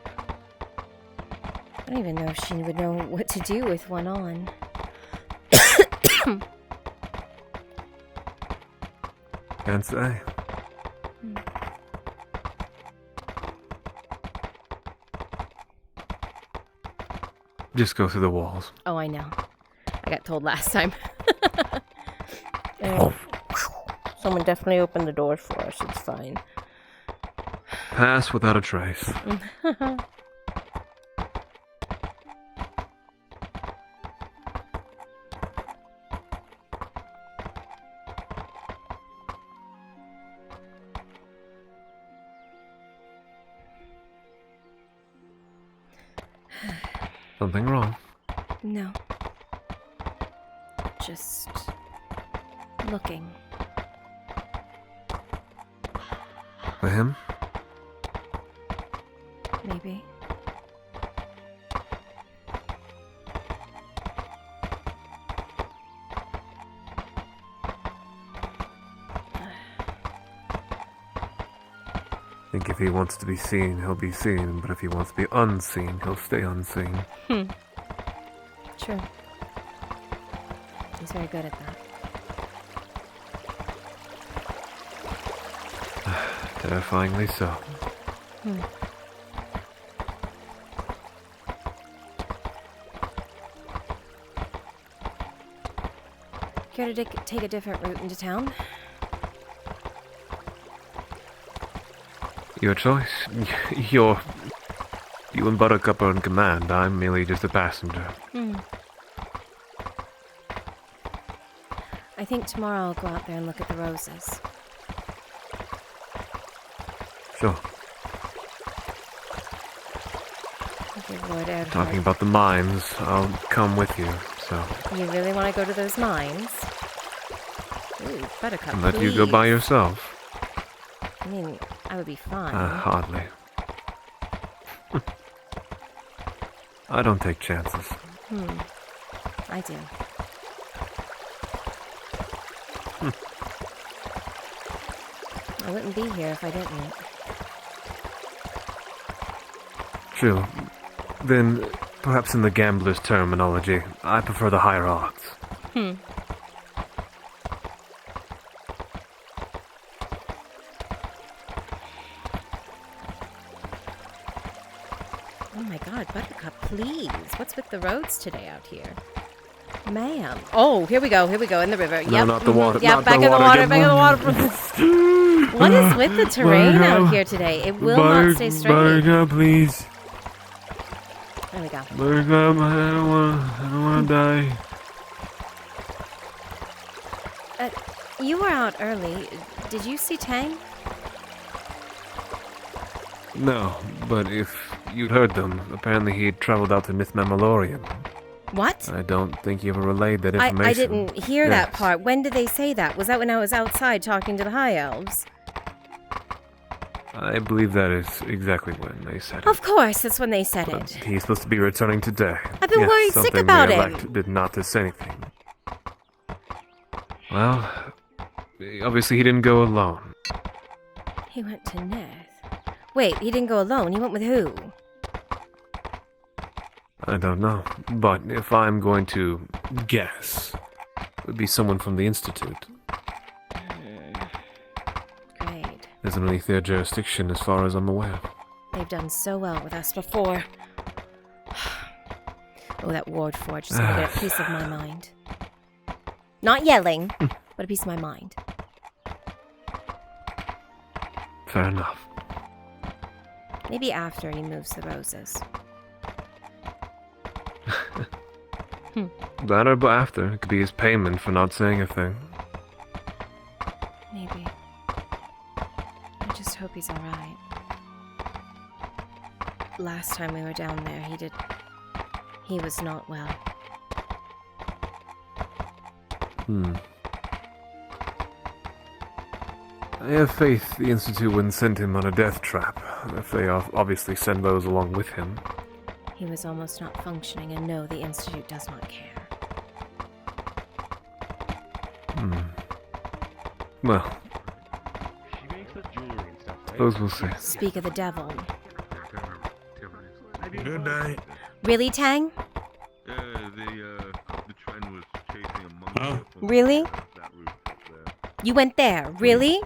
I don't even know if she would know what to do with one on. Can't say. Just go through the walls. Oh, I know. I got told last time. Someone definitely opened the doors for us. It's fine. Pass without a trace. Something wrong? No. Just looking. For him? Maybe. think if he wants to be seen, he'll be seen, but if he wants to be unseen, he'll stay unseen. True. He's very good at that. Terrifyingly so. Care to take a different route into town? Your choice. You and Buttercup are in command. I'm merely just a passenger. I think tomorrow I'll go out there and look at the roses. Sure. Dear Lord Erdhard. Talking about the mines, I'll come with you, so... You really want to go to those mines? Ooh, Buttercup, And let you go by yourself. I mean, I would be fine. Hardly. I don't take chances. I do. I wouldn't be here if I didn't. True. Then, perhaps in the gambler's terminology, I prefer the higher odds. Oh my god, Buttercup, please. What's with the roads today out here? Ma'am. Oh, here we go, in the river. No, not the water. Yeah, not back the in the water, Get back in the water. What is with the terrain out here today? It will not stay straight. Buttercup, please. There we go. Buttercup, I don't wanna die. You were out early. Did you see Tang? No, but if you'd heard them, apparently he'd traveled out to Nith Mammalorian. What? I don't think he ever relayed that information. I didn't hear that part. When did they say that? Was that when I was outside talking to the High Elves? I believe that is exactly when they said it. Of course, that's when they said But it. he's supposed to be returning today. I've been worried sick something about the him. elect did not to say anything. Well, obviously he didn't go alone. He went to Nith. Wait, he didn't go alone. He went with who? I don't know, but if I'm going to guess, it would be someone from the Institute. Great. Isn't underneath their jurisdiction as far as I'm aware. They've done so well with us before. Oh, that Ward Forge is gonna get a piece of my mind. Not yelling, but a piece of my mind. Fair enough. Maybe after he moves the roses. That or after. It could be his payment for not saying a thing. Maybe. I just hope he's alright. Last time we were down there, he was not well. I have faith the Institute wouldn't send him on a death trap, if they obviously send those along with him. He was almost not functioning, and no, the Institute does not care. Well, suppose we'll see. Speak of the devil. Good night. Really, Tang? The trend was chasing a monkey. Really? You went there? Really?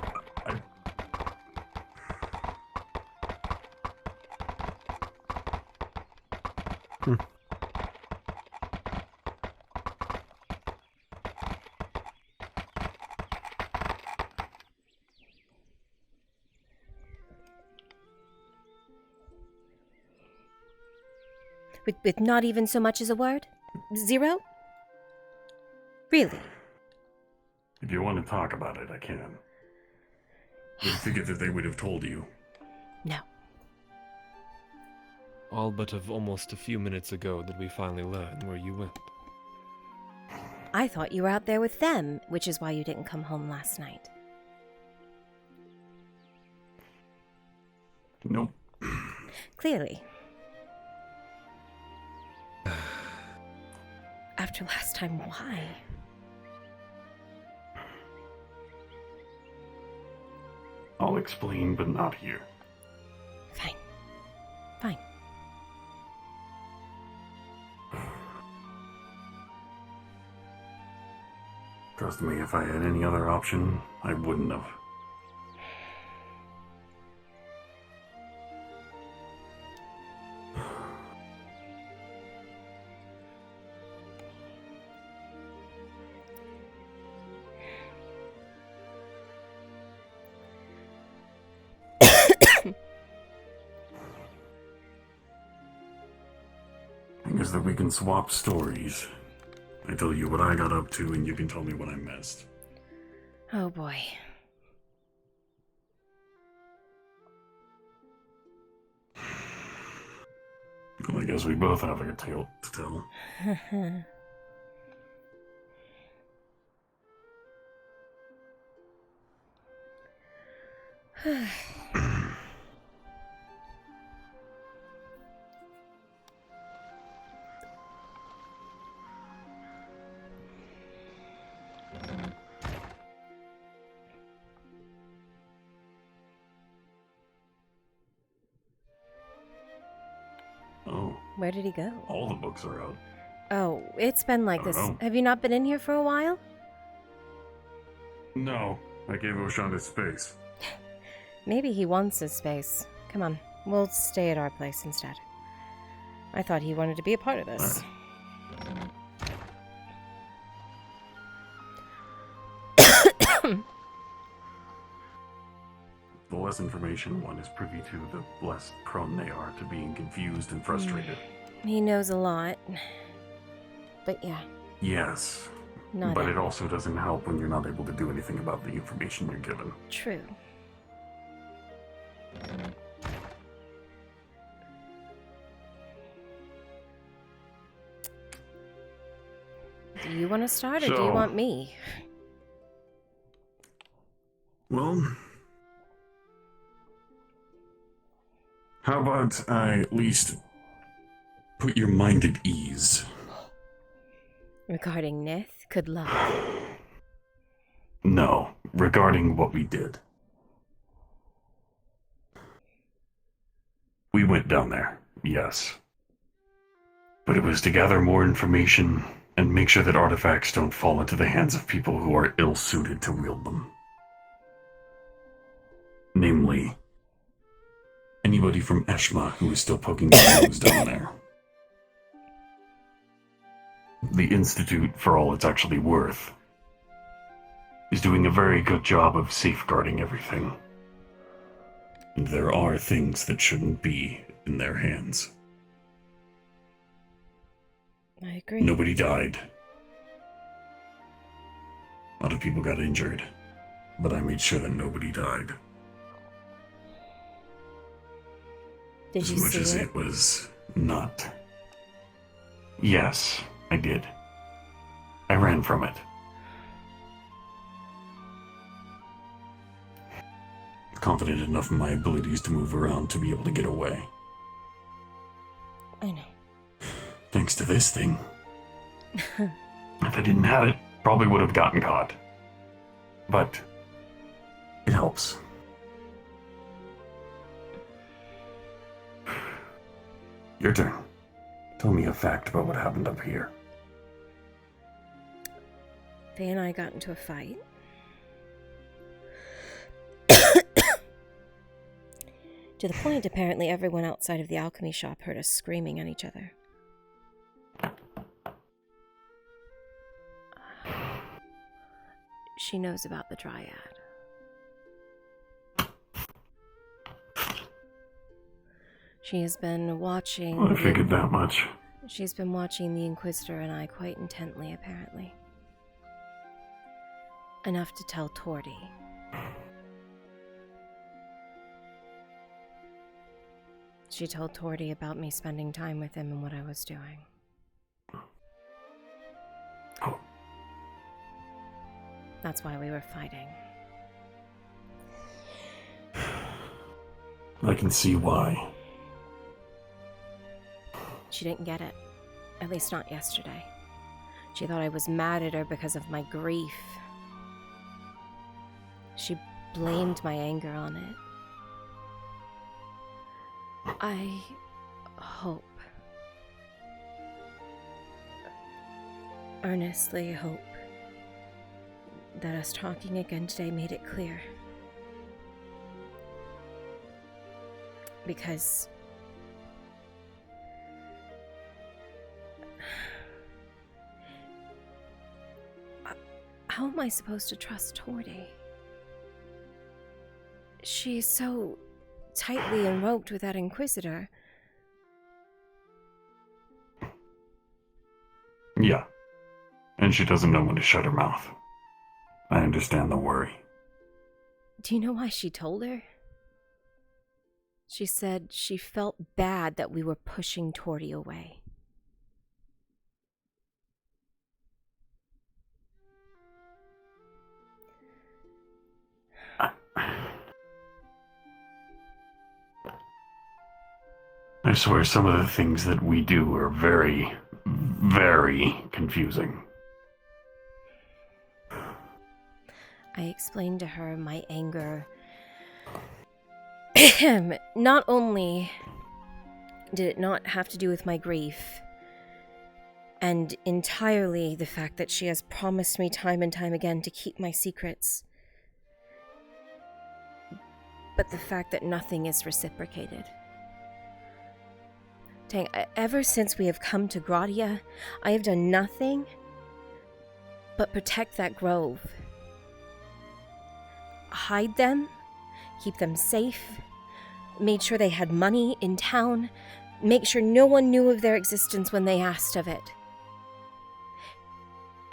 With not even so much as a word? Zero? Really? If you want to talk about it, I can. I figured that they would have told you. No. All but of almost a few minutes ago did we finally learn where you went. I thought you were out there with them, which is why you didn't come home last night. Nope. Clearly. After last time, why? I'll explain, but not here. Fine. Fine. Trust me, if I had any other option, I wouldn't have. Thing is that we can swap stories. I tell you what I got up to, and you can tell me what I missed. Oh boy. Well, I guess we both have a tale to tell. Oh, Where did he go? all the books are out. Oh, it's been like I this. don't know. Have you not been in here for a while? No, I gave Oshan his space. Maybe he wants his space. Come on, we'll stay at our place instead. I thought he wanted to be a part of this. The less information one is privy to, the less prone they are to being confused and frustrated. He knows a lot. But yeah, Yes, not but it. it also doesn't help when you're not able to do anything about the information you're given. True. Do you want to start, or do you So- want me? Well, how about I at least put your mind at ease? Regarding Nith, good luck. No, regarding what we did. We went down there, yes. But it was to gather more information and make sure that artifacts don't fall into the hands of people who are ill-suited to wield them. Namely, anybody from Eshma who is still poking their nose down there. The Institute, for all it's actually worth, is doing a very good job of safeguarding everything. And there are things that shouldn't be in their hands. I agree. Nobody died. A lot of people got injured, but I made sure that nobody died. Did As you much see as it? it was not. Yes, I did. I ran from it. Confident enough in my abilities to move around to be able to get away. I know. Thanks to this thing. If I didn't have it, probably would have gotten caught. But it helps. Your turn. Tell me a fact about what happened up here. They and I got into a fight. To the point, apparently, everyone outside of the alchemy shop heard us screaming at each other. She knows about the Dryad. She has been watching... I figured that much. She's been watching the Inquisitor and I quite intently, apparently. Enough to tell Tordy. She told Tordy about me spending time with him and what I was doing. That's why we were fighting. I can see why. She didn't get it. At least not yesterday. She thought I was mad at her because of my grief. She blamed my anger on it. I hope, earnestly hope, that us talking again today made it clear. Because how am I supposed to trust Tordy? She is so tightly enroped with that Inquisitor. Yeah. And she doesn't know when to shut her mouth. I understand the worry. Do you know why she told her? She said she felt bad that we were pushing Tordy away. I swear some of the things that we do are very, very confusing. I explained to her my anger. Not only did it not have to do with my grief, and entirely the fact that she has promised me time and time again to keep my secrets, but the fact that nothing is reciprocated. Dang, ever since we have come to Gradia, I have done nothing but protect that grove. Hide them, keep them safe, made sure they had money in town, make sure no one knew of their existence when they asked of it.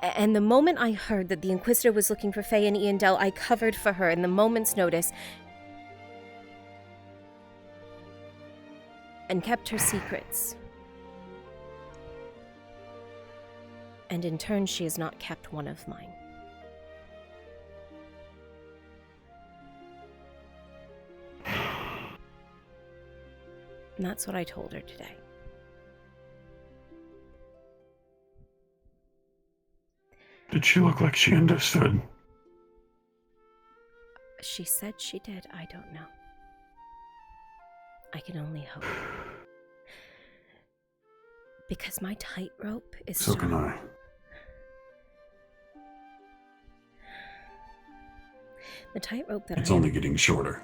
And the moment I heard that the Inquisitor was looking for Faye and Eondel, I covered for her in the moment's notice and kept her secrets. And in turn, she has not kept one of mine. And that's what I told her today. Did she look like she understood? She said she did. I don't know. I can only hope. Because my tightrope is So can I. The tightrope that It's only getting shorter.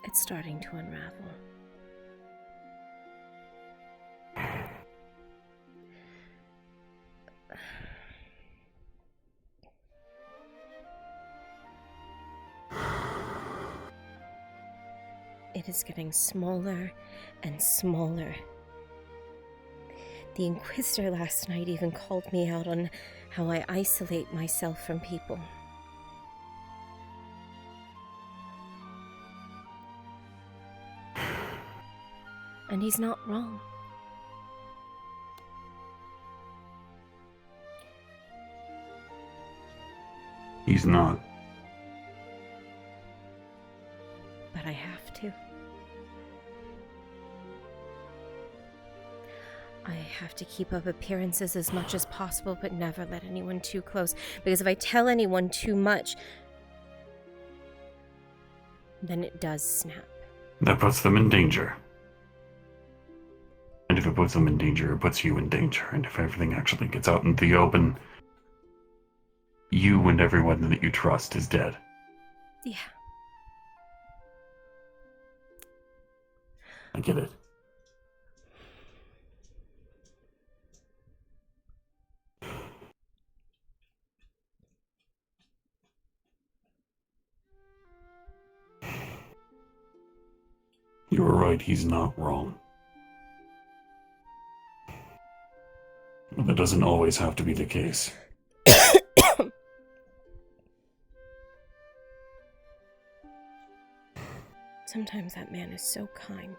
It's starting to unravel. It is getting smaller and smaller. The Inquisitor last night even called me out on how I isolate myself from people. And he's not wrong. He's not. But I have to. I have to keep up appearances as much as possible, but never let anyone too close. Because if I tell anyone too much, then it does snap. That puts them in danger. And if it puts them in danger, it puts you in danger. And if everything actually gets out into the open, you and everyone that you trust is dead. Yeah. I get it. You were right, he's not wrong. That doesn't always have to be the case. Sometimes that man is so kind.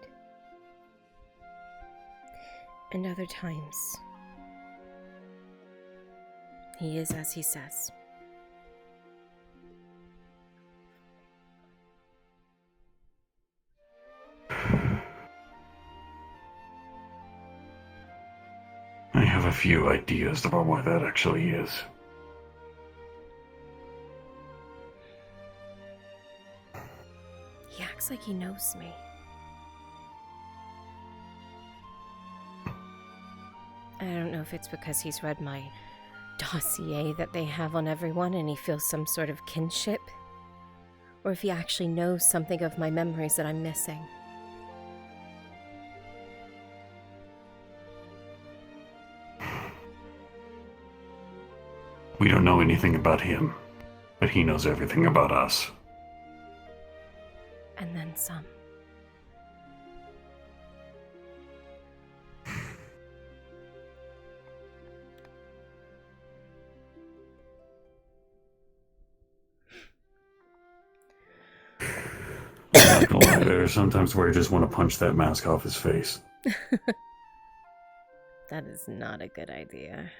And other times, he is as he says. I have a few ideas about why that actually is. He acts like he knows me. I don't know if it's because he's read my dossier that they have on everyone and he feels some sort of kinship, or if he actually knows something of my memories that I'm missing. We don't know anything about him, but he knows everything about us. And then some. There are sometimes where I just want to punch that mask off his face. That is not a good idea.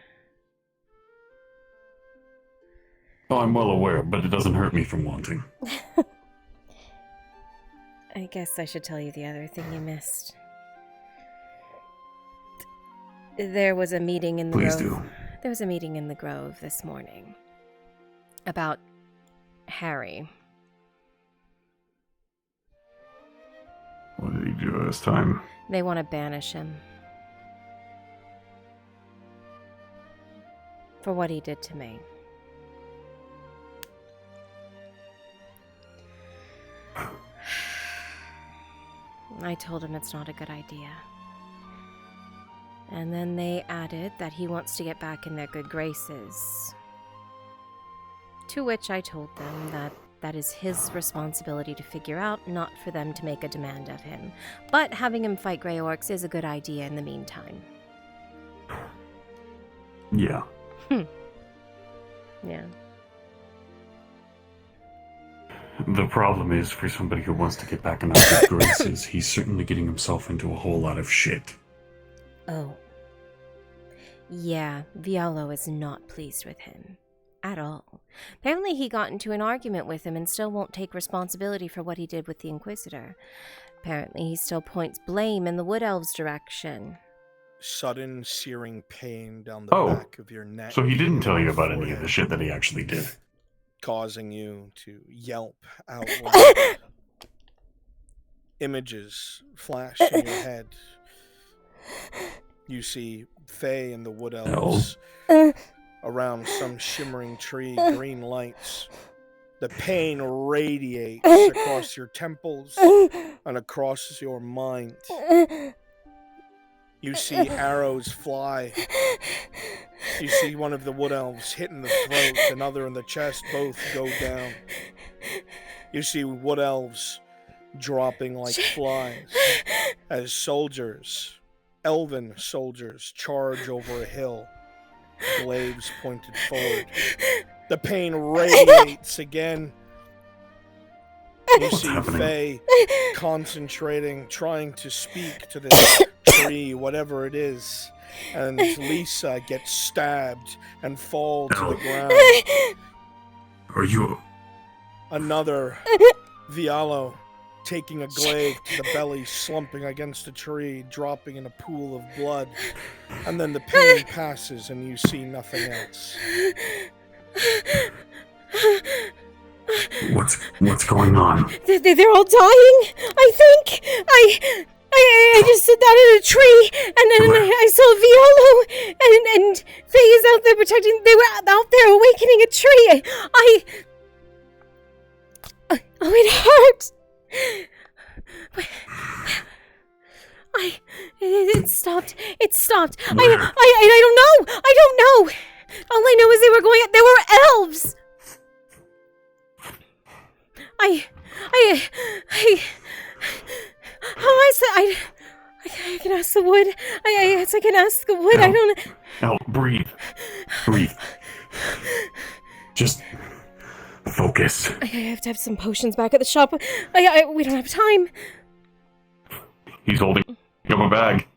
Oh, I'm well aware, but it doesn't hurt me from wanting. I guess I should tell you the other thing you missed. There was a meeting in the Please Grove. do. There was a meeting in the Grove this morning about Harry. What did he do this time? They want to banish him for what he did to me. I told him it's not a good idea. And then they added that he wants to get back in their good graces. To which I told them that that is his responsibility to figure out, not for them to make a demand of him. But having him fight Grey Orcs is a good idea in the meantime. Yeah. Yeah. The problem is, for somebody who wants to get back in our good graces, he's certainly getting himself into a whole lot of shit. Oh. Yeah, Vialo is not pleased with him. At all. Apparently he got into an argument with him and still won't take responsibility for what he did with the Inquisitor. Apparently he still points blame in the Wood Elves' direction. Sudden searing pain down the back of your neck. So he didn't tell you about any of the shit that he actually did. Causing you to yelp out loud. Images flash in your head. You see Faye and the Wood Elves around some shimmering tree, green lights. The pain radiates across your temples and across your mind. You see arrows fly. You see one of the Wood Elves hit in the throat, another in the chest, both go down. You see Wood Elves dropping like flies as soldiers, elven soldiers, charge over a hill, glaives pointed forward. The pain radiates again. You see Faye concentrating, trying to speak to this tree, whatever it is, and Lisa gets stabbed and fall to the ground. Are you... Another Vialo taking a glaive to the belly, slumping against a tree, dropping in a pool of blood. And then the pain passes and you see nothing else. What's going on? They're all dying, I think. I just sit down in a tree, and then I saw Violo, and Faye is out there protecting. They were out there awakening a tree. Oh, it hurt. It stopped. It stopped. I don't know. I don't know. All I know is they were going. There were elves. I can ask the wood. I can ask the wood. I don't. No, breathe. Breathe. Just focus. I have to have some potions back at the shop. We don't have time. He's holding up a bag.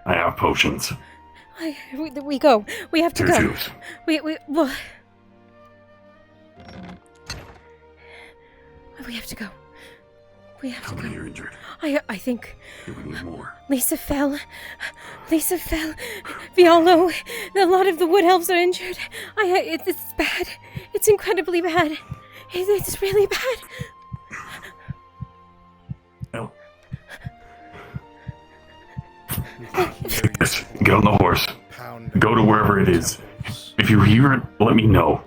I have potions. We go. We have to go. Juice. Well, we have to go. We have How to go. many are injured? I think Do we need more? Lisa fell. Violo. A lot of the wood elves are injured. It's bad. It's incredibly bad. It's really bad. No. Yes, get on the horse. Go to wherever it is. If you hear it, let me know.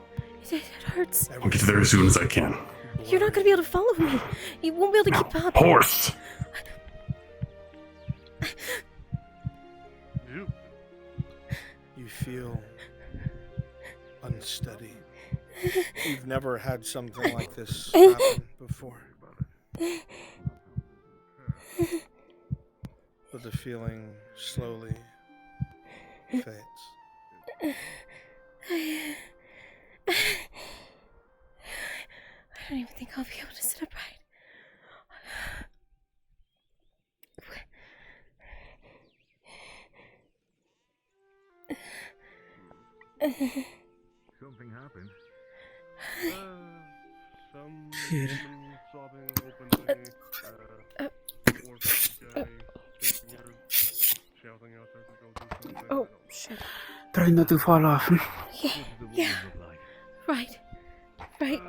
It hurts. I'll get there as soon as I can. You're not going to be able to follow me. You won't be able to keep up. Horse! You feel unsteady. You've never had something like this happen before. But the feeling slowly fades. I don't even think I'll be able to sit upright. Something happened. Kid. Oh, shit. Try not to fall off. Yeah. Right. Right.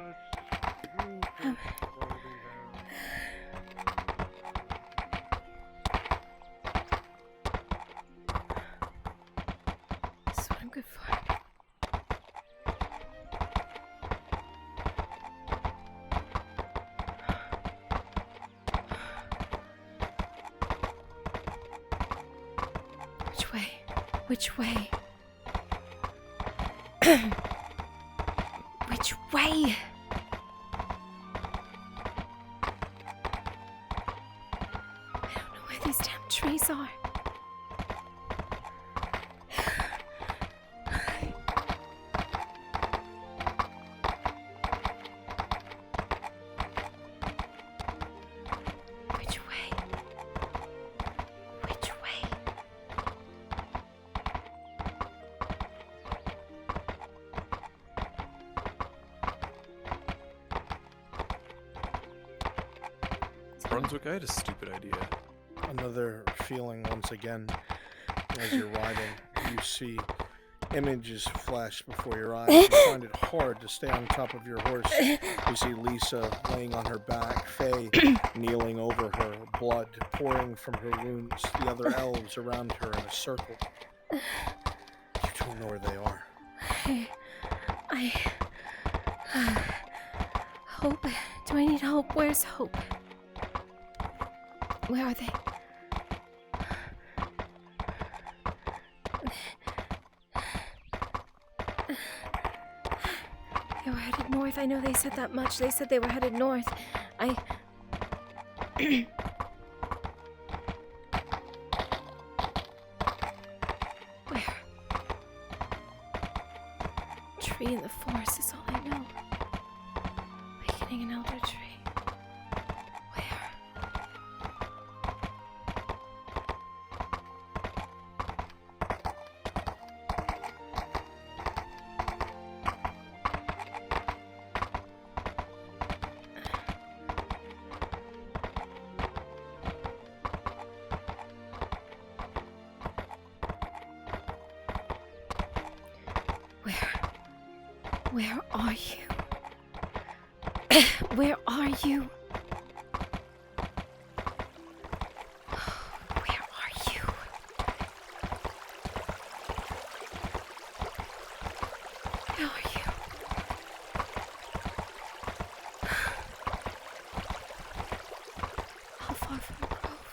That's what I'm good for. Which way? Which way? Which way? I don't know where these damn trees are. Which way? Which way? Brunswick, I had a stupid idea. Another feeling once again as you're riding. You see images flash before your eyes. You find it hard to stay on top of your horse. You see Lisa laying on her back, Faye kneeling over her, blood pouring from her wounds, the other elves around her in a circle. You don't know where they are. Hope. Do I need hope? Where's Hope? Where are they? They were headed north. I know they said that much. They said they were headed north. Where? Tree in the forest is all I know. Awakening an elder tree. Where are you? Where are you? Where are you? Where are you? How far from the grove?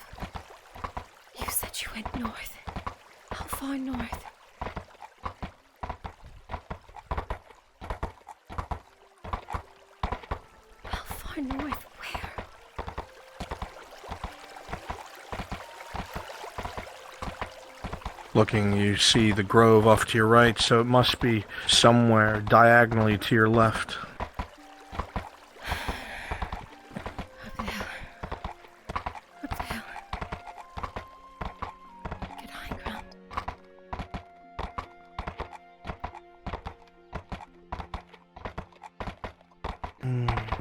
You said you went north. How far north? North where? Looking, you see the grove off to your right, so it must be somewhere diagonally to your left. Up the hill. Get high ground.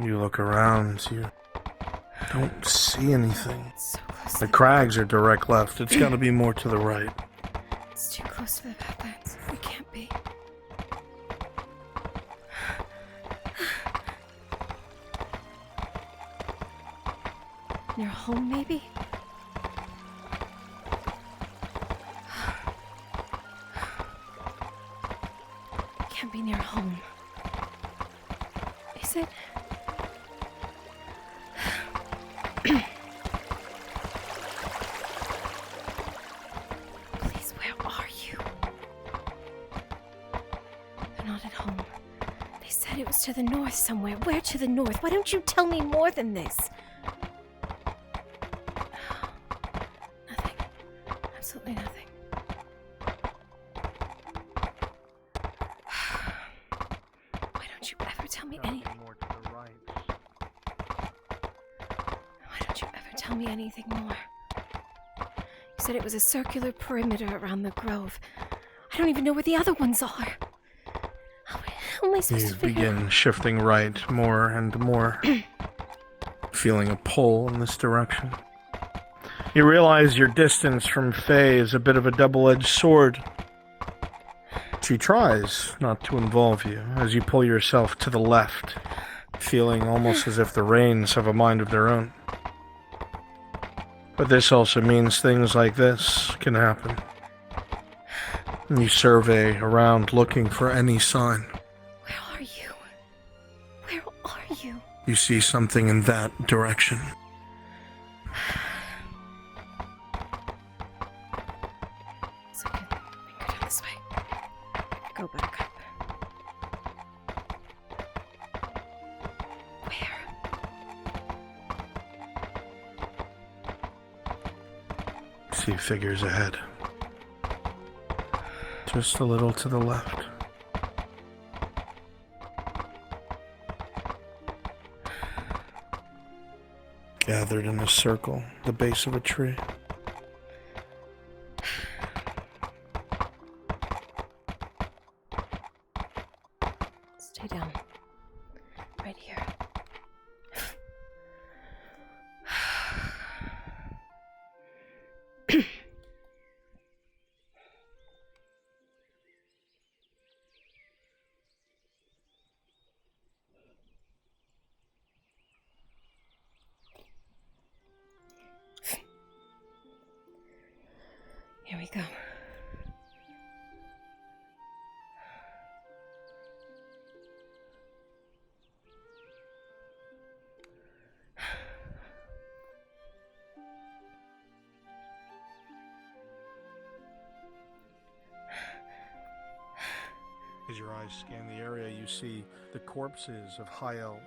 You look around, you don't see anything. So close The crags are direct left. It's got to be more to the right. It's too close to the Badlands. It can't be. Near home, maybe? can't be near home. Is it? Please, where are you? They're not at home. They said it was to the north somewhere. Where to the north? Why don't you tell me more than this? Nothing. Absolutely nothing. Why don't you ever tell me anything? More to the right. Why don't you ever tell me anything more? You said it was a circular perimeter around the grove. I don't even know where the other ones are. How am I supposed You to figure begin shifting right more and more, feeling a pull in this direction. You realize your distance from Faye is a bit of a double-edged sword. She tries not to involve you as you pull yourself to the left, feeling almost as if the reins have a mind of their own. But this also means things like this can happen. You survey around looking for any sign. Where are you? Where are you? You see something in that direction. So I can go down this way. Go back up. Where? See figures ahead. Just a little to the left. Gathered in a circle, the base of a tree. Stay down. Right here. Here we go. As your eyes scan the area, you see the corpses of high elves.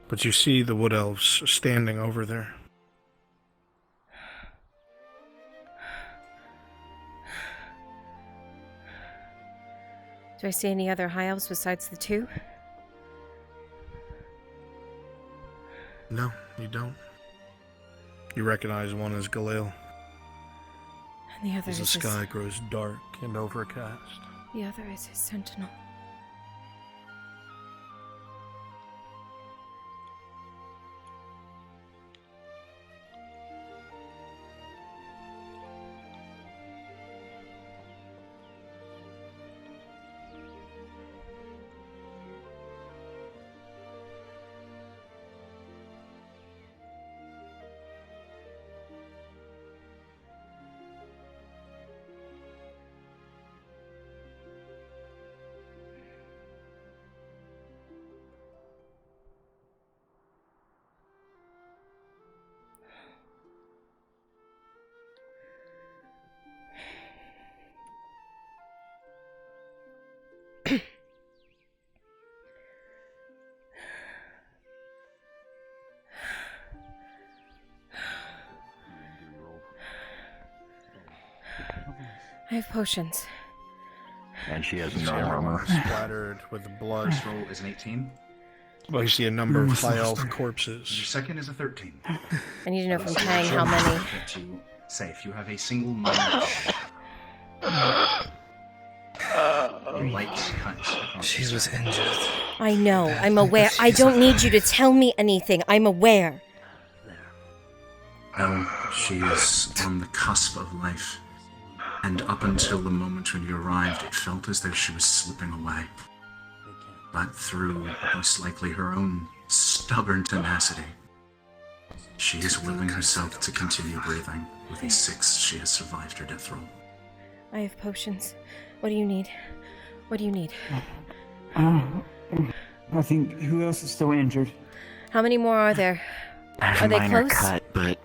But you see the wood elves standing over there. Do I see any other high elves besides the two? No, you don't. You recognize one as Galil. And the other As the is his, sky grows dark and overcast. the other is his sentinel. I have potions. And she has You see no armor. splattered with blood. First roll is an 18. Well, you see a number of high elf corpses. Your second is a 13. I need to know from So Kang show how me many. that you say if you have a single knowledge. Light cut. She was injured. I know. I'm aware. I don't need you to tell me anything. I'm aware. Oh, she is on the cusp of life. And up until the moment when you arrived, it felt as though she was slipping away. But through most likely her own stubborn tenacity, she is willing herself to continue breathing. With these 6, she has survived her death roll. I have potions. What do you need? What do you need? I think, who else is still injured? How many more are there? Are they Mine are close? cut, but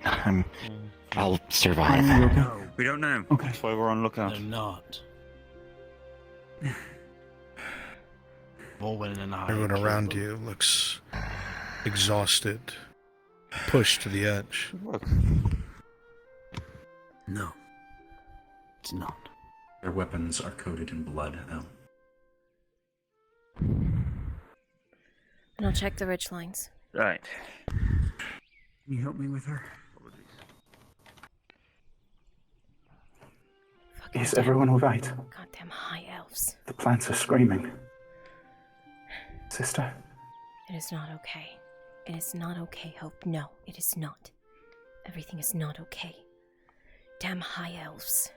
I'll survive. We don't know. Okay. That's why we're on lookout. They're not. Volwyn and I. Everyone around you looks exhausted, pushed to the edge. No. It's not. Their weapons are coated in blood, El. And I'll check the ridge lines. Right. Can you help me with her? Is everyone alright? Goddamn high elves. The plants are screaming. Sister? It is not okay. It is not okay, Hope. No, it is not. Everything is not okay. Damn high elves.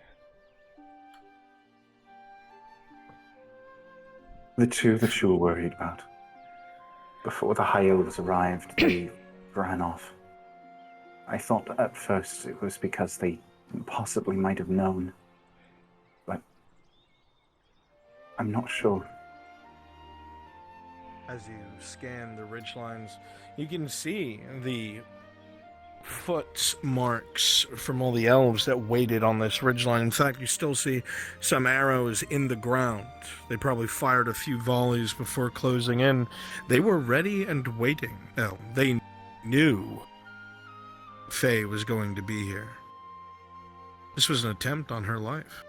The two that you were worried about. Before the high elves arrived, they ran off. I thought at first it was because they possibly might have known. But I'm not sure. As you scan the ridgelines, you can see the foot marks from all the elves that waited on this ridgeline. In fact, you still see some arrows in the ground. They probably fired a few volleys before closing in. They were ready and waiting. No, they knew Faye was going to be here. This was an attempt on her life.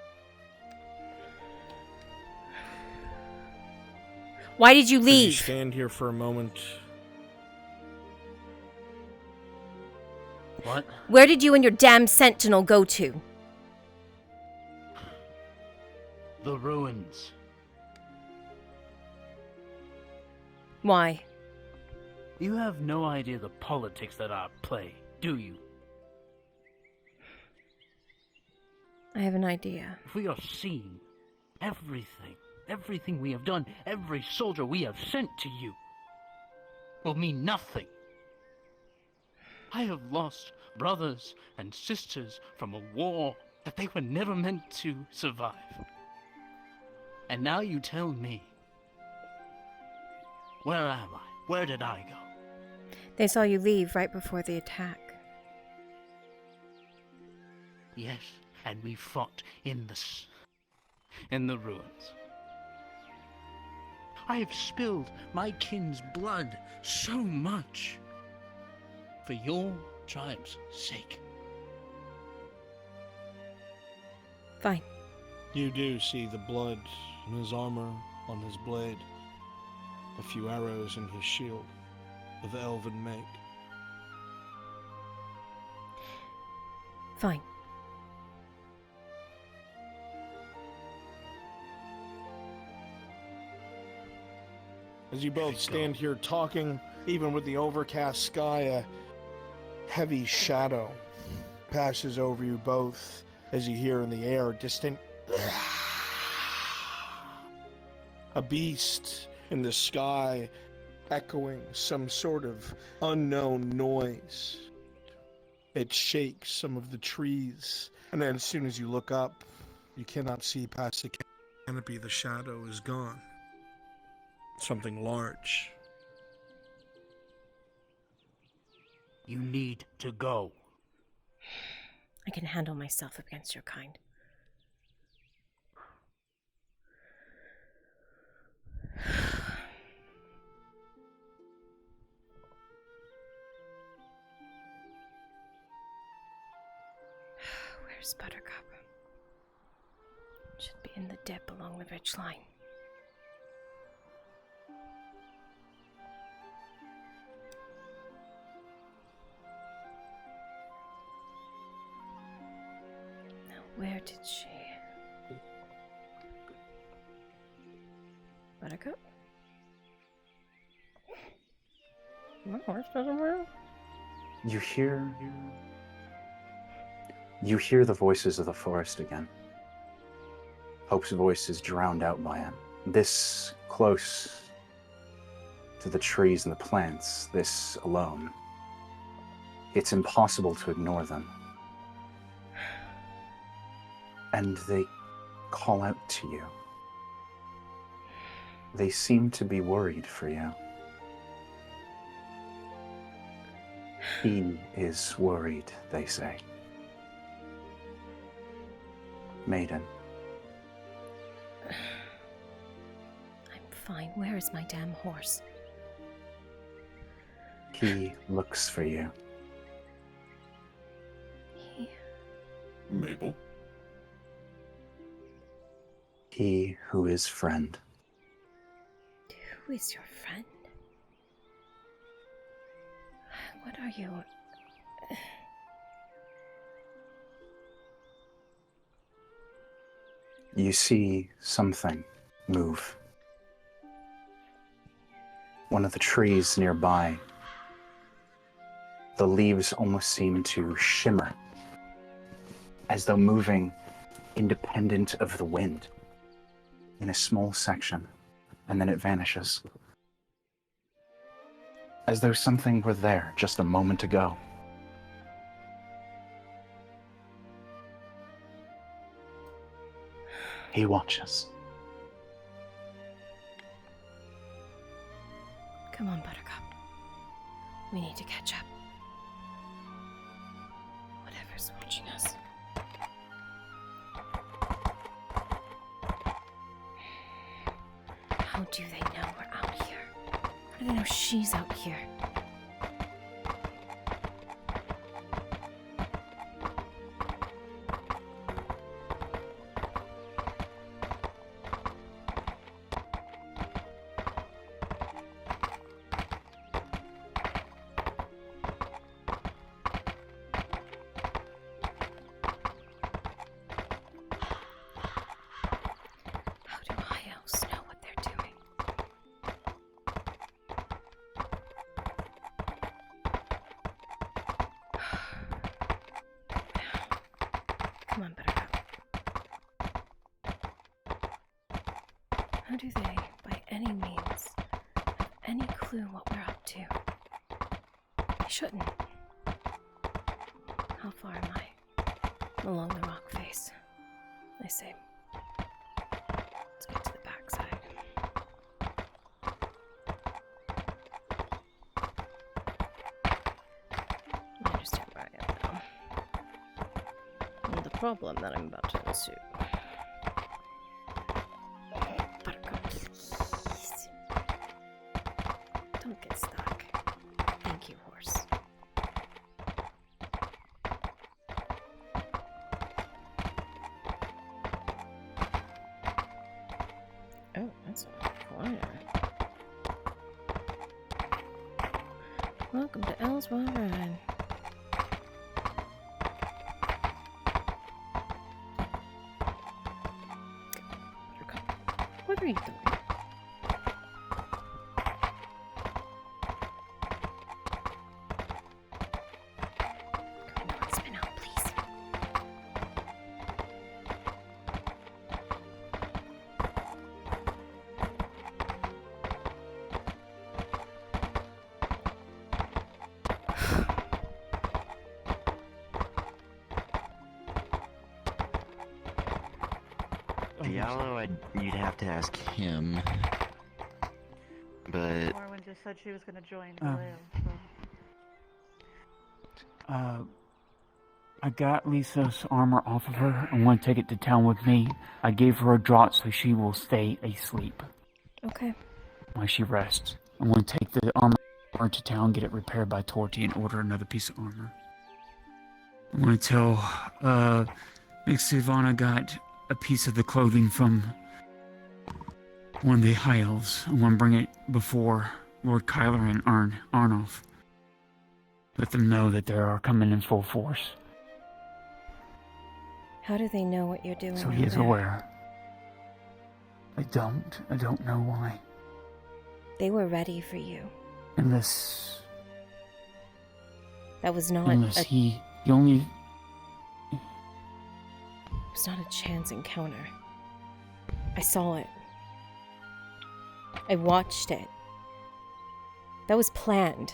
Why did you As leave? you stand here for a moment. What? Where did you and your damn sentinel go to? The ruins. Why? You have no idea the politics that are at play, do you? I have an idea. If we are seen, everything we have done, every soldier we have sent to you, will mean nothing. I have lost brothers and sisters from a war that they were never meant to survive. And now you tell me, where am I? Where did I go? They saw you leave right before the attack. Yes, and we fought in the ruins. I have spilled my kin's blood so much for your tribe's sake. Fine. You do see the blood on his armor, on his blade, a few arrows in his shield of elven make. Fine. As you both stand here talking, even with the overcast sky, a heavy shadow passes over you both as you hear in the air a distant a beast in the sky echoing some sort of unknown noise. It shakes some of the trees, and then as soon as you look up, you cannot see past the canopy. The shadow is gone. Something large. You need to go. I can handle myself against your kind. Where's Buttercup? Should be in the dip along the ridge line. Now, where did she? Buttercup? My horse doesn't move. You hear the voices of the forest again. Hope's voice is drowned out by it. This close to the trees and the plants, this alone, it's impossible to ignore them. And they call out to you. They seem to be worried for you. He is worried, they say. Maiden. I'm fine. Where is my damn horse? He looks for you. Mabel. He who is friend. Who is your friend? What are you? You see something move. One of the trees nearby, the leaves almost seem to shimmer, as though moving independent of the wind in a small section, and then it vanishes. As though something were there just a moment ago. He watches. Come on, Buttercup. We need to catch up. Whatever's watching us. How do they know we're out here? How do they know she's out here? How do I else know what they're doing? Come on, Buttercup. How do they, by any means, have any clue what we're up to? They shouldn't. How far am I? Along the rock face. I say. Let's get to the backside. I understand where I am now. And the problem that I'm about to ensue. Buttercup, please. Don't get stuck. Thank you, horse. Oh, that's a corner. Welcome to Ellsworth Ride. What are you doing? Come on, spin out, please. Diallo, you'd have to ask him. But Morwen just said she was going to join Oh. Vallejo, so. I got Lisa's armor off of her. I want to take it to town with me. I gave her a draught so she will stay asleep Okay. while she rests. I want to take the armor to town, get it repaired by Torty, and order another piece of armor. I want to tell, Miss Ivana got a piece of the clothing from one of the High Elves. I want to bring it before Lord Kyler and Arnulf. Let them know that they are coming in full force. How do they know what you're doing? So he out is there? aware. I don't know why. They were ready for you. Unless That was not he only... It was not a chance encounter. I saw it. I watched it. That was planned.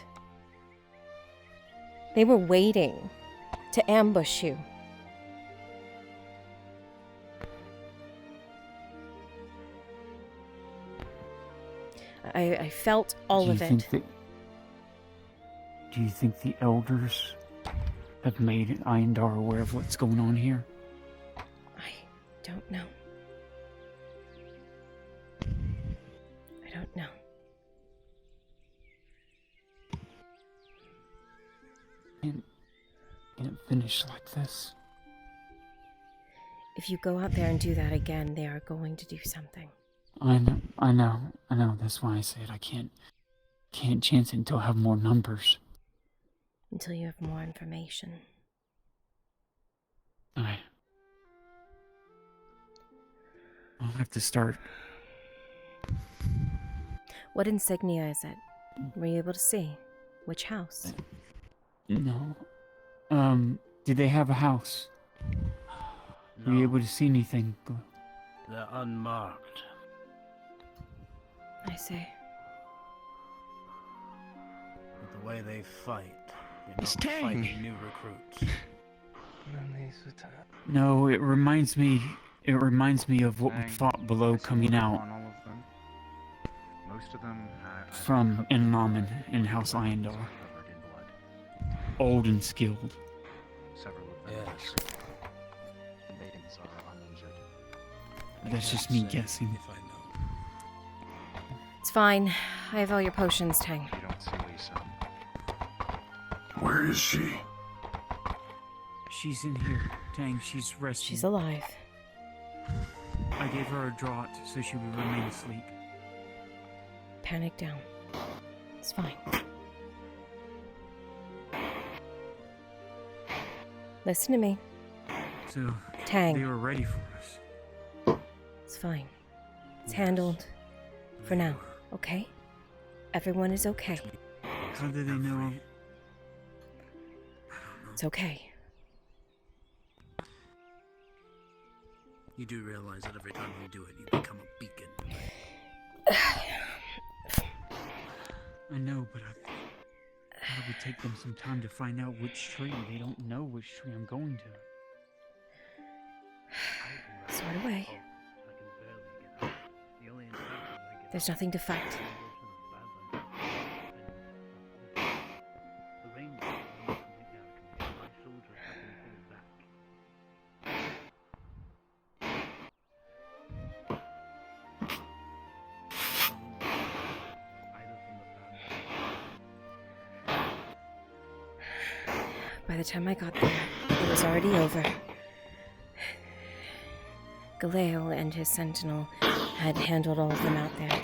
They were waiting to ambush you. I felt all of it. Do you think the elders have made Iandar aware of what's going on here? I don't know. I don't know. Can it finish like this? If you go out there and do that again, they are going to do something. I know. That's why I said I can't chance it until I have more numbers. Until you have more information. I'll have to start. What insignia is it? Were you able to see? Which house? No. Did they have a house? Were you able to see anything? They're unmarked. I see. With the way they fight, you're It's not Tang. fighting new recruits. No, it reminds me of what we fought below coming out On all of them. Most of them from Enlamen in House Iandar. covered in blood. Old and skilled. Several of them Yes. The maidens are uninjured. That's just me guessing. It's fine. I have all your potions, Tang. You don't see Lisa. Where is she? She's in here, Tang. She's resting. She's alive. I gave her a draught so she would remain asleep. Panic down. It's fine. Listen to me. So Tang. they were ready for us. It's fine. It's handled. For now, okay? Everyone is okay. How did they know? It's okay. You do realize that every time you do it, you become a beacon. I know, but I thought it would take them some time to find out which tree. They don't know which tree I'm going to. Sort away. There's nothing to fight. By the time I got there, it was already over. Galeo and his sentinel had handled all of them out there.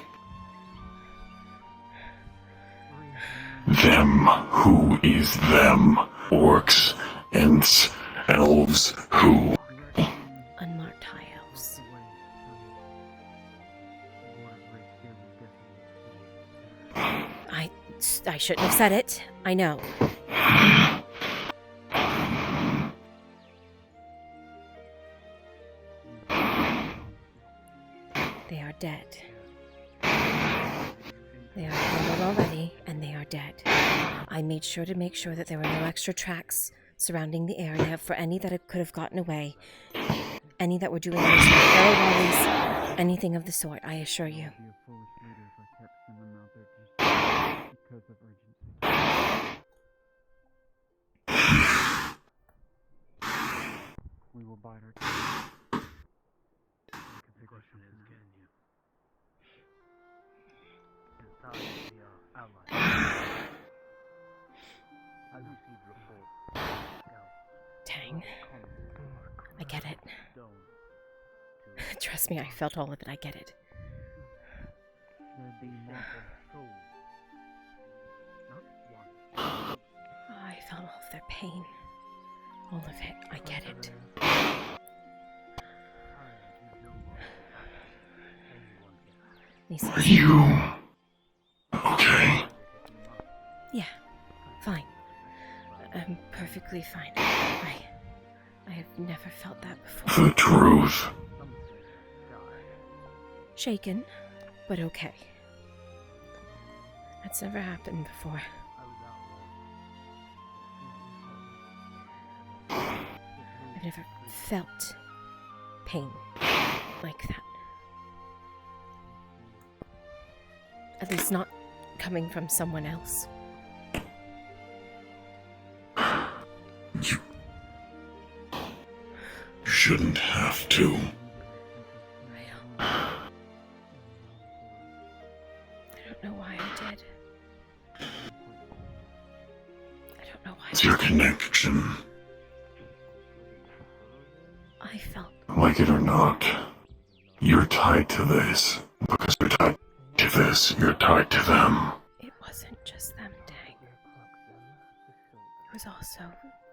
Them. Who is them? Orcs, Ents, elves, who? Unmarked high elves. I shouldn't have said it. I know. They are dead. They are handled already, and they are dead. I made sure to make sure that there were no extra tracks surrounding the area for any that could have gotten away. Any that were doing those arrow volleys, anything of the sort, I assure you. We will bide our time. The question is, can you? It's time to be our ally. I received reports. Tang. I get it. Trust me, I felt all of it. I get it. I felt all of their pain. All of it. I get it. Lisa. Are you okay? Yeah, fine. I'm perfectly fine. I have never felt that before. The truth. Shaken, but okay. That's never happened before. I've never felt pain like that. At least not coming from someone else. You shouldn't have to. I don't know why I did. I don't know why. It's your connection. I felt Like it or not, you're tied to this. Because you're tied to this, you're tied to them. it wasn't just them, Dang. It was also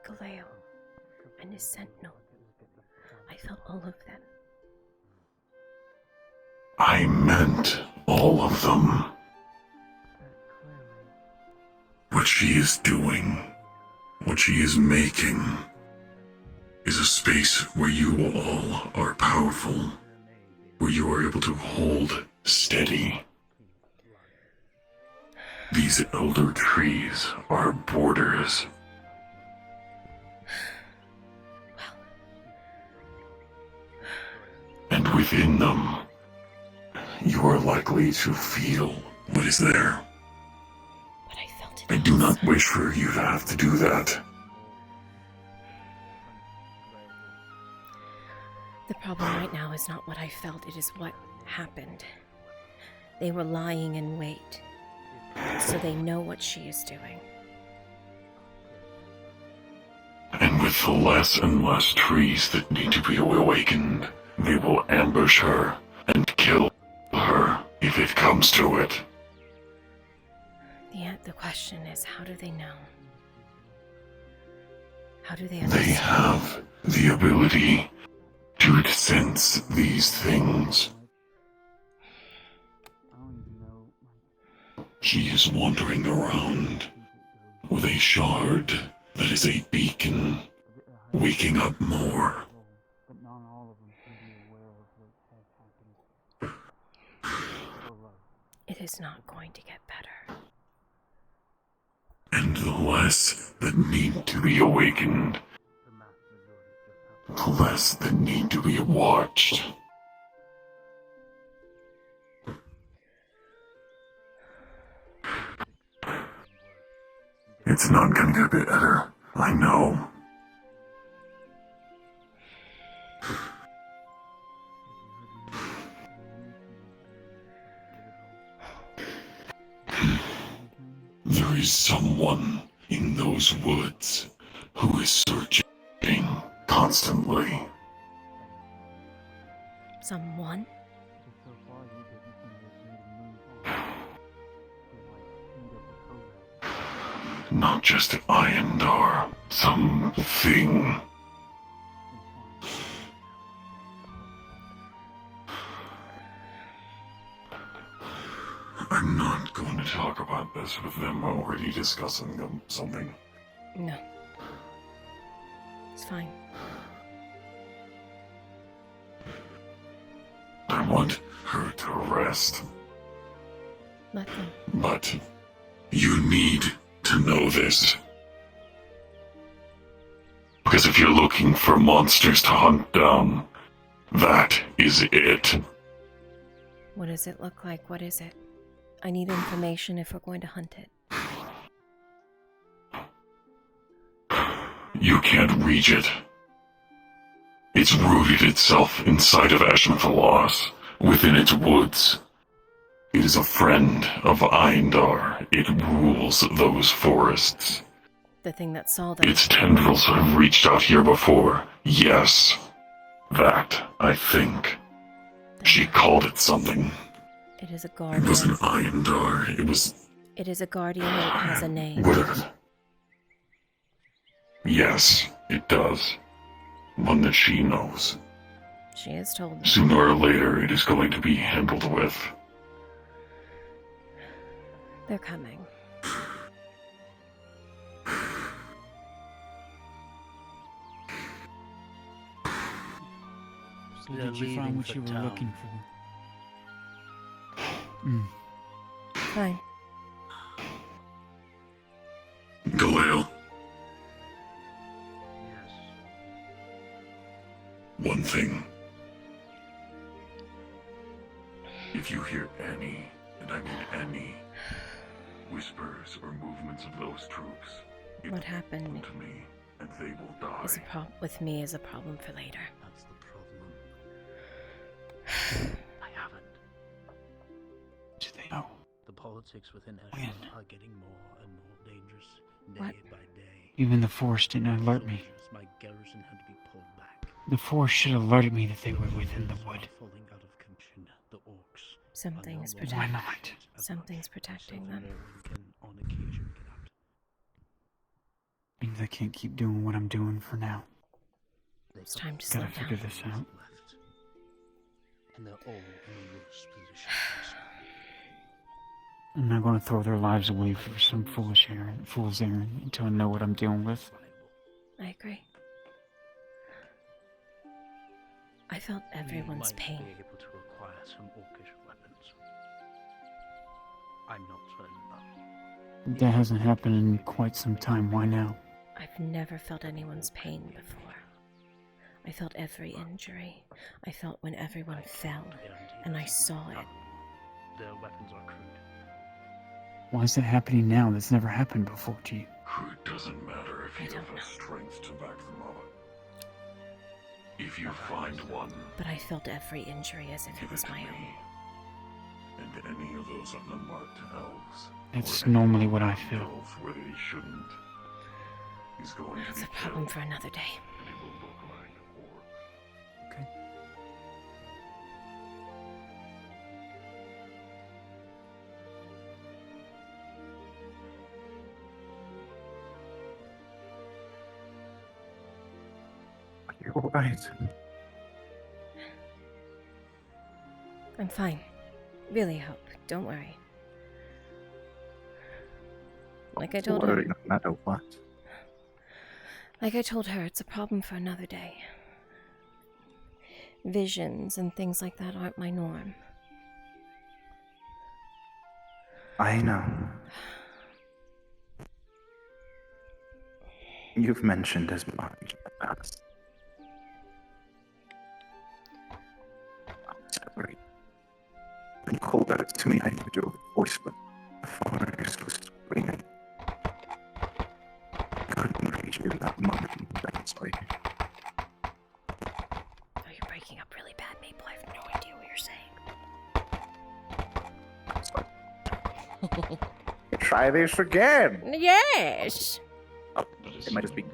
Galeo and his sentinel. I felt all of them. I meant all of them. What she is doing, what she is making, is a space where you all are powerful, where you are able to hold steady. These elder trees are borders. And within them, you are likely to feel what is there. But I felt it. I do not wish for you to have to do that. The problem right now is not what I felt, it is what happened. They were lying in wait, so they know what she is doing. And with the less and less trees that need to be awakened, they will ambush her and kill her if it comes to it. The question is, how do they know? How do they They understand? have the ability to sense these things. She is wandering around with a shard that is a beacon, waking up more. It is not going to get better. And the less that need to be awakened, the less that need to be watched. It's not gonna get better, I know. There is someone in those woods who is searching constantly. Someone? Not just Iondar, something. I'm not going to talk about this with them already discussing something. No. It's fine. I want her to rest. Let them. But you need to know this. Because if you're looking for monsters to hunt down, that is it. What does it look like? What is it? I need information if we're going to hunt it. You can't reach it. It's rooted itself inside of Ashmathalos, within its woods. It is a friend of Iondar. It rules those forests. The thing that saw them. Its tendrils have reached out here before. Yes. That, I think. She called it something. It is a It guardian. wasn't Iondar. It was... It is a guardian and it has a name. What is it? Yes, it does. One that she knows. She has told me. Sooner or later, it is going to be handled with. They're coming. So did you find what you were looking for? Fine. Galeo. One thing. If you hear any And I mean any whispers or movements of those troops. What happened To me, and they will die. with me is a problem for later. That's the problem. I haven't. Do they know? The politics within Eshma are getting more and more dangerous day What? by day. Even the Force didn't alert me. My garrison had to be pulled back. The Force should have alerted me that they were within the wood. Falling out of commission. The orcs. Something's Why protecting. not? Something's protecting them. Can on occasion get out. Means I can't keep doing what I'm doing for now. It's time to slow Gotta down. figure this out. And they're all in a worse position. I'm not going to throw their lives away for some fool's errand until I know what I'm dealing with. I agree. I felt everyone's pain. Be able to acquire some orcish weapons. I'm not certain though. That hasn't happened in quite some time. Why now? I've never felt anyone's pain before. I felt every injury. I felt when everyone fell, and I saw it. Their weapons are crude. Why is that happening now? That's never happened before to you. It doesn't matter if you have the strength to back them up. If you find one, But I felt every injury as if it was my own. and any of those unmarked elves, That's normally what I feel. elves where they shouldn't, is going to That's be a problem killed, for another day. and it will look like orcs. Okay. Are you alright? I'm fine. Really, Hope. Don't worry. Like I told Worry her. no matter what. Like I told her, it's a problem for another day. Visions and things like that aren't my norm. I know. You've mentioned as much in the past. I'm sorry. When you called out to me, I heard your voice, but the forest was screaming. I couldn't reach you that moment. I'm sorry. Oh, you're breaking up really bad, Maple. I have no idea what you're saying. Try this again. Yes. Oh, it might just be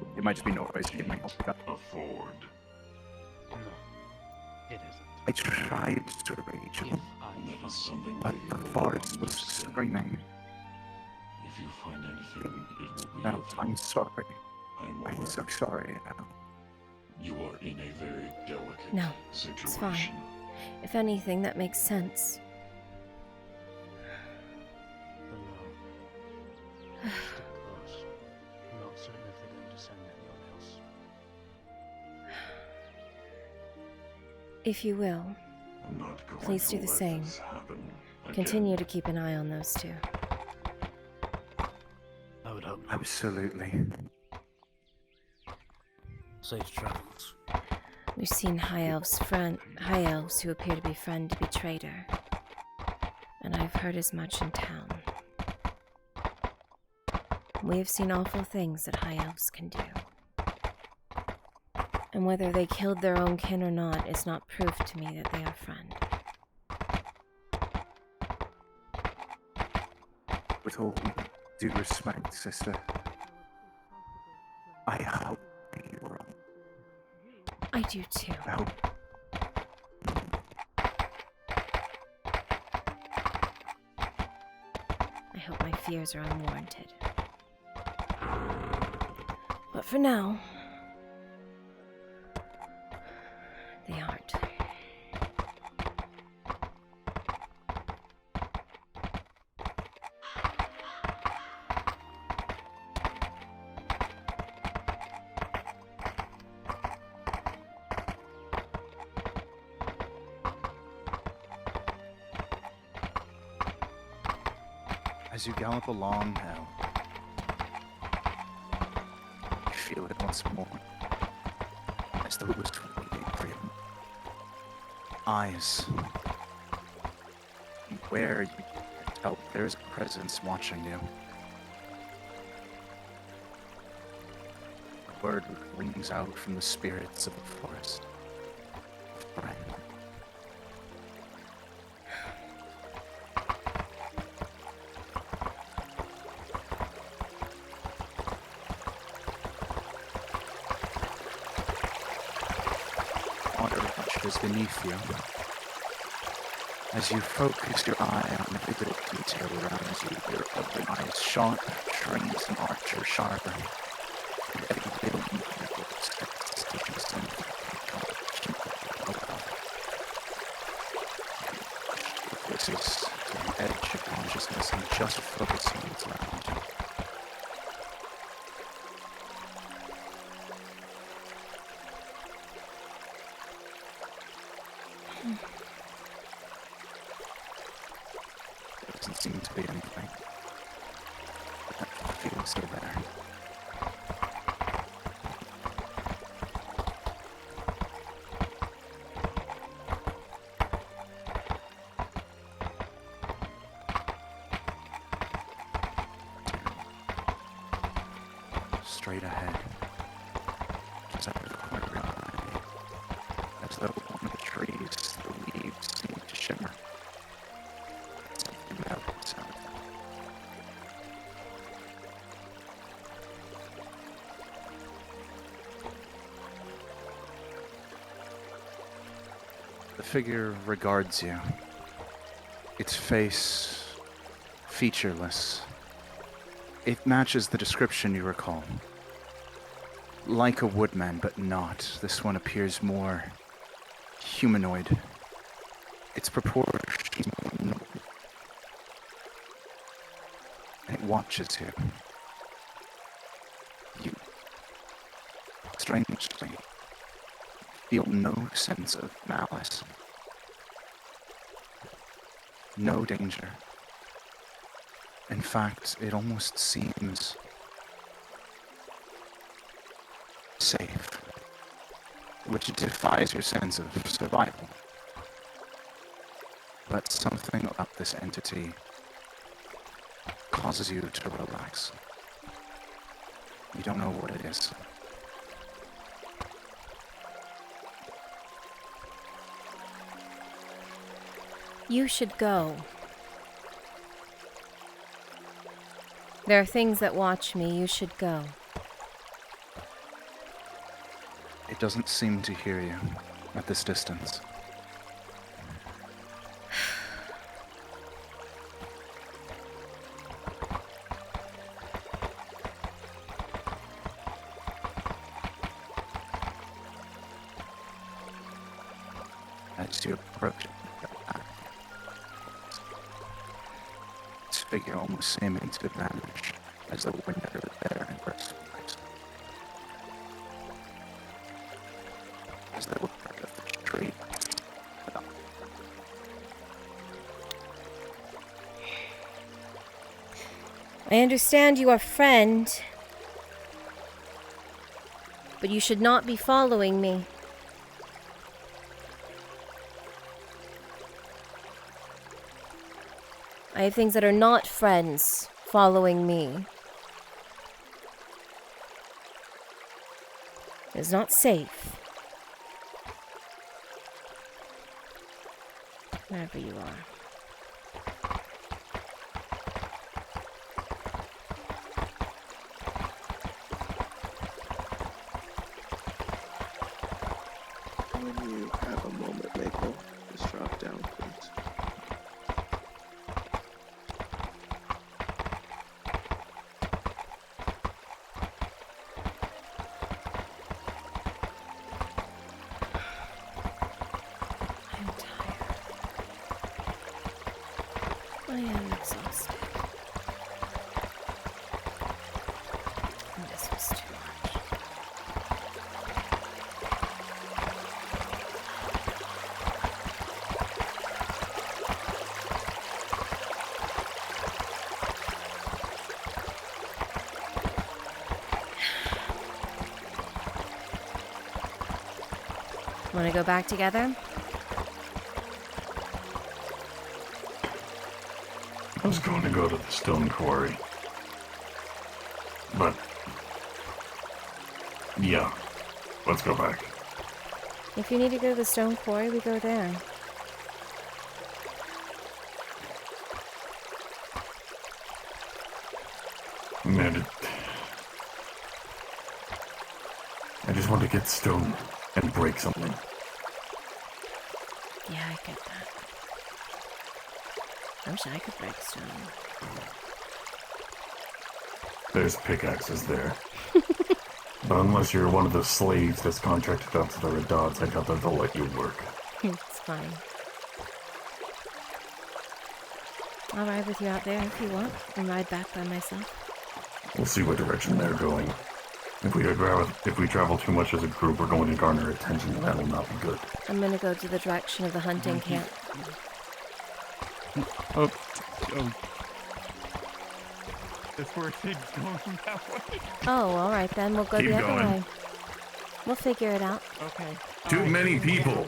noise. It might not be that. Afford. No, it isn't. I tried to reach you, but the forest was screaming. If you find anything, it will be No, I'm sorry. I'm so sorry. You are in a very delicate No, situation. it's fine. If anything, that makes sense. Stick close. I'm not certain if they're going to send anyone else. If you will, I'm not going please to do the let same. this happen again. Continue to keep an eye on those two. I would hope. Absolutely. Safe travels. We've seen high elves who appear to be friend to be traitor. And I've heard as much in town. We have seen awful things that high elves can do. And whether they killed their own kin or not is not proof to me that they are friend. With all due respect, sister, I hope you're wrong. I do too. I hope. I hope my fears are unwarranted. But for now, they aren't. As you gallop along now, I feel it once more, as though it was waiting for you. Eyes, where you Oh, there's a presence watching you. A word rings out from the spirits of the forest. Friend. Water rushes beneath you. As you focus your eye on every little detail around you, your other eyes sharp, trains and archer sharper. And every little movement expects to do something This is the edge of consciousness and just focusing what's around you. There doesn't seem to be anything. But that feels so there. Straight ahead, just out of the corner of your eye, as though one of the trees, the leaves seem to shimmer. Something melts out of them. The figure regards you, its face featureless. It matches the description you recall. Like a woodman, but not. This one appears more humanoid. Its proportions and it watches you. You strangely feel no sense of malice. No danger. In fact, it almost seems safe, which defies your sense of survival. But something about this entity causes you to relax. You don't know what it is. You should go. There are things that watch me. You should go. It doesn't seem to hear you at this distance. As you approach it, its figure almost seeming to vanish as though it were never there in the first place. As though it were part of the tree. I understand you are friend, but you should not be following me. I have things that are not friends following me. It's not safe. Wherever you are. When you have a moment, Maple, just drop down, please. I am exhausted. This was too much. Want to go back together? I was going to go to the stone quarry. But, yeah, let's go back. If you need to go to the stone quarry, we go there. Man, I just want to get stone and break something. Yeah, I get that. I wish I could break stone. There's pickaxes there. But unless you're one of the slaves that's contracted out to the Redots, I doubt that they'll let you work. It's fine. I'll ride with you out there if you want, and ride back by myself. We'll see what direction they're going. If we travel too much as a group, we're going to garner attention, and that will not be good. I'm gonna go to the direction of the hunting camp. Oh. That's where it's going that way. Oh, alright then, we'll go Keep the other going. way. We'll figure it out. Okay. Too many people!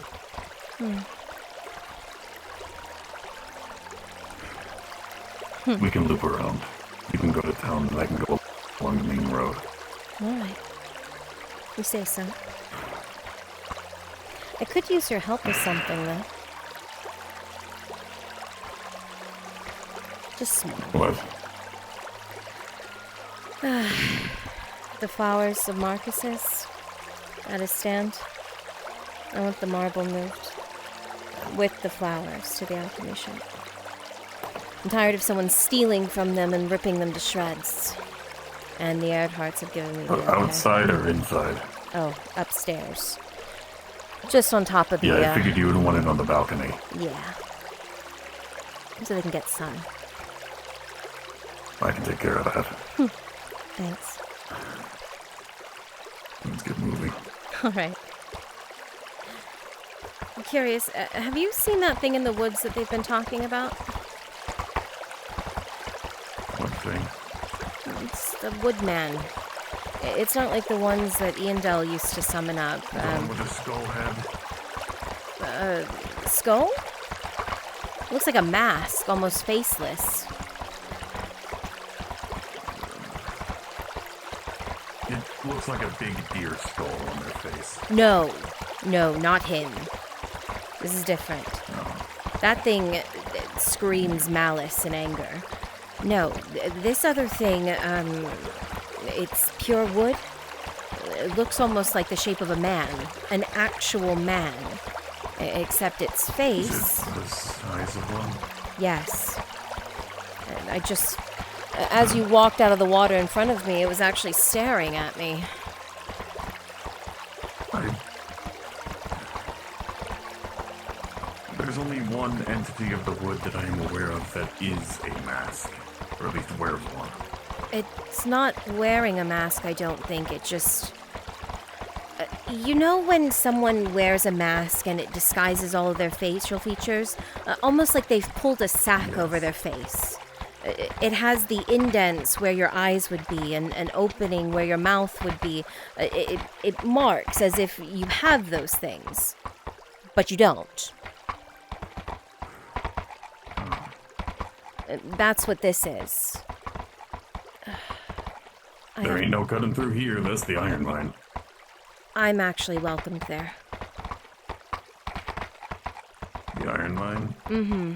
We can loop around. You can go to town, and I can go along the main road. Alright. You say so. I could use your help with something, though. Just small. What? The flowers of Marcus's at his stand. I want the marble moved with the flowers to the alchemy shop. I'm tired of someone stealing from them and ripping them to shreds. And the Erdharts have given me the okay. Outside or inside? Oh, upstairs. Just on top of the... Yeah, I figured you would want it on the balcony. Yeah. So they can get sun. I can take care of that. Thanks. Let's get moving. Alright. I'm curious, have you seen that thing in the woods that they've been talking about? What thing? It's the Woodman. It's not like the ones that Iandel used to summon up. The one with a skull head? Skull? Looks like a mask, almost faceless. It looks like a big deer skull on their face. No, not him. This is different. That thing screams malice and anger. No, this other thing, it's pure wood. It looks almost like the shape of a man. An actual man. Except its face... Is it the size of one? Yes. And I just... As you walked out of the water in front of me, it was actually staring at me. There's only one entity of the wood that I am aware of that is a mask. Or at least wears one. It's not wearing a mask, I don't think. It just... you know when someone wears a mask and it disguises all of their facial features? Almost like they've pulled a sack over their face. It has the indents where your eyes would be and an opening where your mouth would be. It marks as if you have those things. But you don't. That's what this is. There ain't no cutting through here. That's the iron mine. I'm actually welcomed there. The iron mine? Mm-hmm.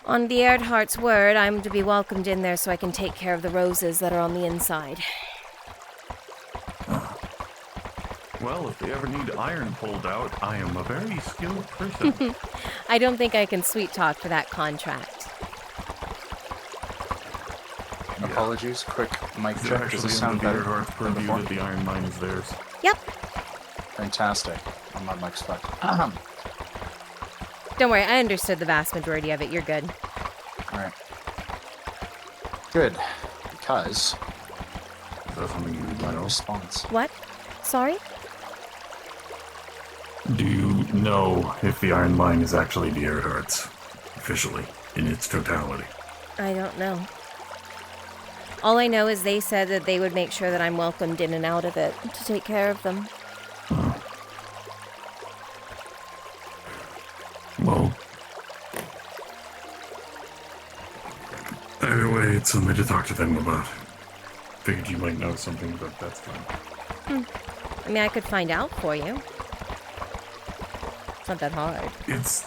On the Erdhart's word, I'm to be welcomed in there so I can take care of the roses that are on the inside. Well, if they ever need iron pulled out, I am a very skilled person. I don't think I can sweet talk for that contract. Apologies, quick mic Is it check. Does actually it sound in the better Erdhart's than purview before? that the iron mine is theirs? Yep. Fantastic. And my mic's fucked. Don't worry, I understood the vast majority of it. You're good. Alright. Good. Because... That's something you would know. Response. What? Sorry? Do you know if the iron mine is actually the Erdhart's? Officially, in its totality? I don't know. All I know is they said that they would make sure that I'm welcomed in and out of it to take care of them. Well, Either way, it's something to talk to them about. Figured you might know something, but that's fine. I mean, I could find out for you. It's not that hard. It's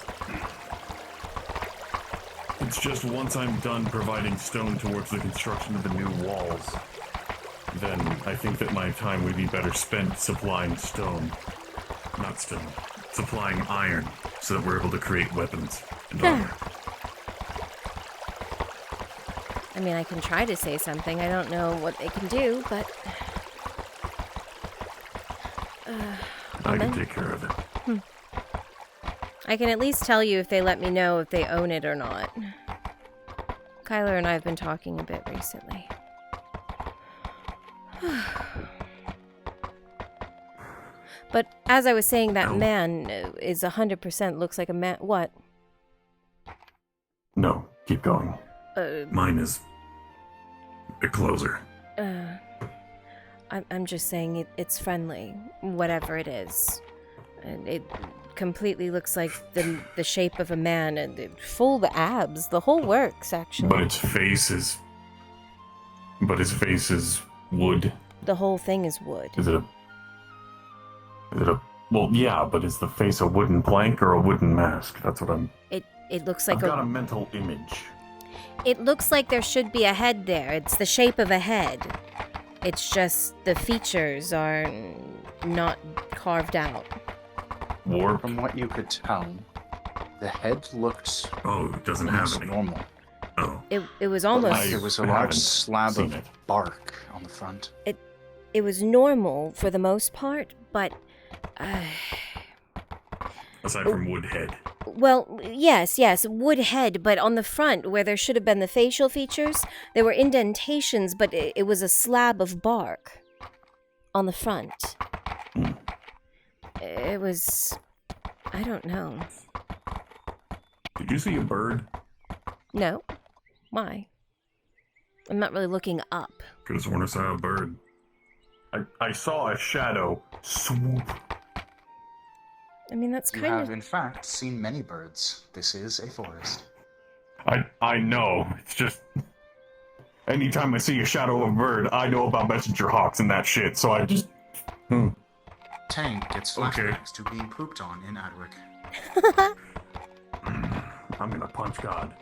just once I'm done providing stone towards the construction of the new walls, then I think that my time would be better spent supplying stone. Not stone. Supplying iron, so that we're able to create weapons and armor. I mean, I can try to say something. I don't know what they can do, but... I can take care of it. I can at least tell you if they let me know if they own it or not. Kyler and I have been talking a bit recently. But as I was saying, that man is 100% looks like a man. What? No, keep going. Mine is a closer. I'm just saying it's friendly, whatever it is. And it completely looks like the shape of a man, and full abs, the whole works, actually. But its face is... But his face is wood. The whole thing is wood. Is it a... Well, yeah, but is the face a wooden plank or a wooden mask? That's what I'm... It looks like I've got a mental image. It looks like there should be a head there. It's the shape of a head. It's just the features are not carved out. Warp? From what you could tell, the head looked... Oh, it doesn't have any. Normal. Oh. It was almost... Like there was a large slab of bark on the front. It was normal for the most part, but... Aside from wood head. Well, yes, wood head, but on the front, where there should have been the facial features, there were indentations, but it was a slab of bark on the front. It was... I don't know. Did you see a bird? No. Why? I'm not really looking up. Could have sworn I saw a bird. I saw a shadow swoop. I mean, that's You kind have, of... in fact, seen many birds. This is a forest. I know. It's just... Anytime I see a shadow of a bird, I know about messenger hawks and that shit, so I just... Tank gets flashbacks to being pooped on in Adwick. I'm gonna punch God.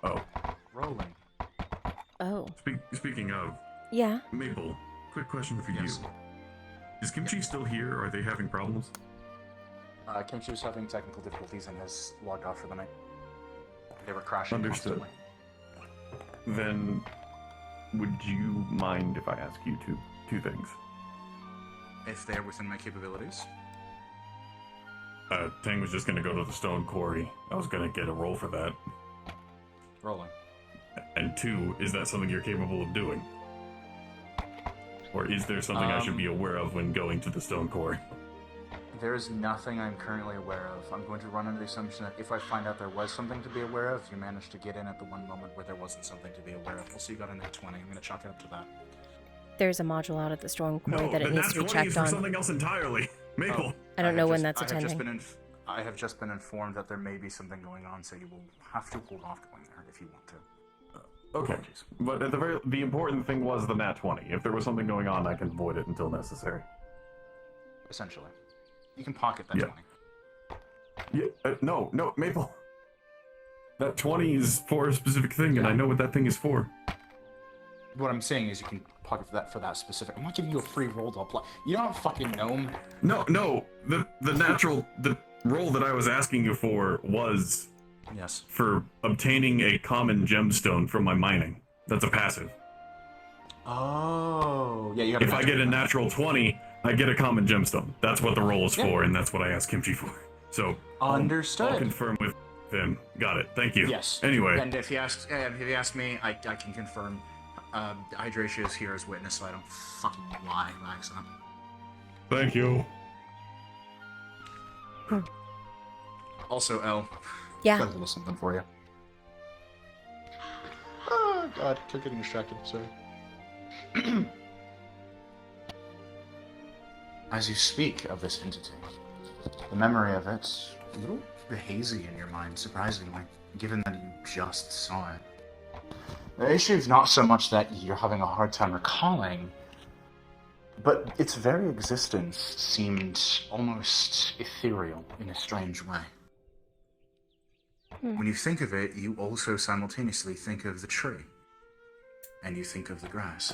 Oh. Rolling. Oh. Speaking of... Yeah? Maple, quick question for you. Is Kimchi still here, or are they having problems? Kimchi was having technical difficulties and has logged off for the night. They were crashing Understood. constantly. Then, would you mind if I ask you two things? If they're within my capabilities. Tang was just gonna go to the stone quarry. I was gonna get a roll for that. Rolling. And two, is that something you're capable of doing? Or is there something I should be aware of when going to the stone quarry? There is nothing I'm currently aware of. I'm going to run under the assumption that if I find out there was something to be aware of, you managed to get in at the one moment where there wasn't something to be aware of. We'll see you got a net 20. I'm going to chalk it up to that. There's a module out at the storm quarry that it needs to be is checked for on. something else entirely. Maple. I don't know when that's attending. I have just been informed that there may be something going on, so you will have to hold off going there if you want to. Okay, but at the important thing was the nat 20. If there was something going on, I can avoid it until necessary. Essentially. You can pocket that 20. Yeah, no, Maple. That 20 is for a specific thing, and I know what that thing is for. What I'm saying is you can pocket for that specific. I'm not giving you a free roll to apply. You don't fucking gnome. No, the roll that I was asking you for was... Yes. For obtaining a common gemstone from my mining. That's a passive. Oh, yeah. You have if I get a natural 20, I get a common gemstone. That's what the roll is for, and that's what I asked Kimchi for. So understood. I'll confirm with him. Got it. Thank you. Yes. Anyway. And if he asks me, I can confirm. Hydratia is here as witness, so I don't fucking lie by accident. Thank you. Also, Elle. Yeah. Got a little something for you. Oh, God. Keep getting distracted. Sorry. As you speak of this entity, the memory of it hazy in your mind, surprisingly, given that you just saw it. The issue is not so much that you're having a hard time recalling, but its very existence seemed almost ethereal in a strange way. When you think of it, you also simultaneously think of the tree, and you think of the grass,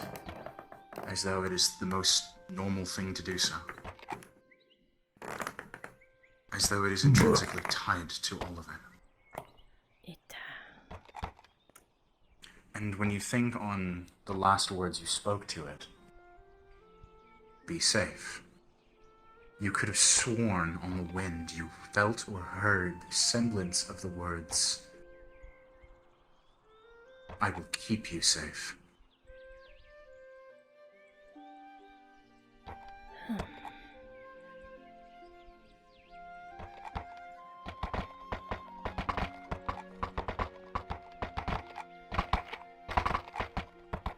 as though it is the most normal thing to do so. As though it is intrinsically tied to all of it. And when you think on the last words you spoke to it, be safe, you could have sworn on the wind you felt or heard the semblance of the words, I will keep you safe.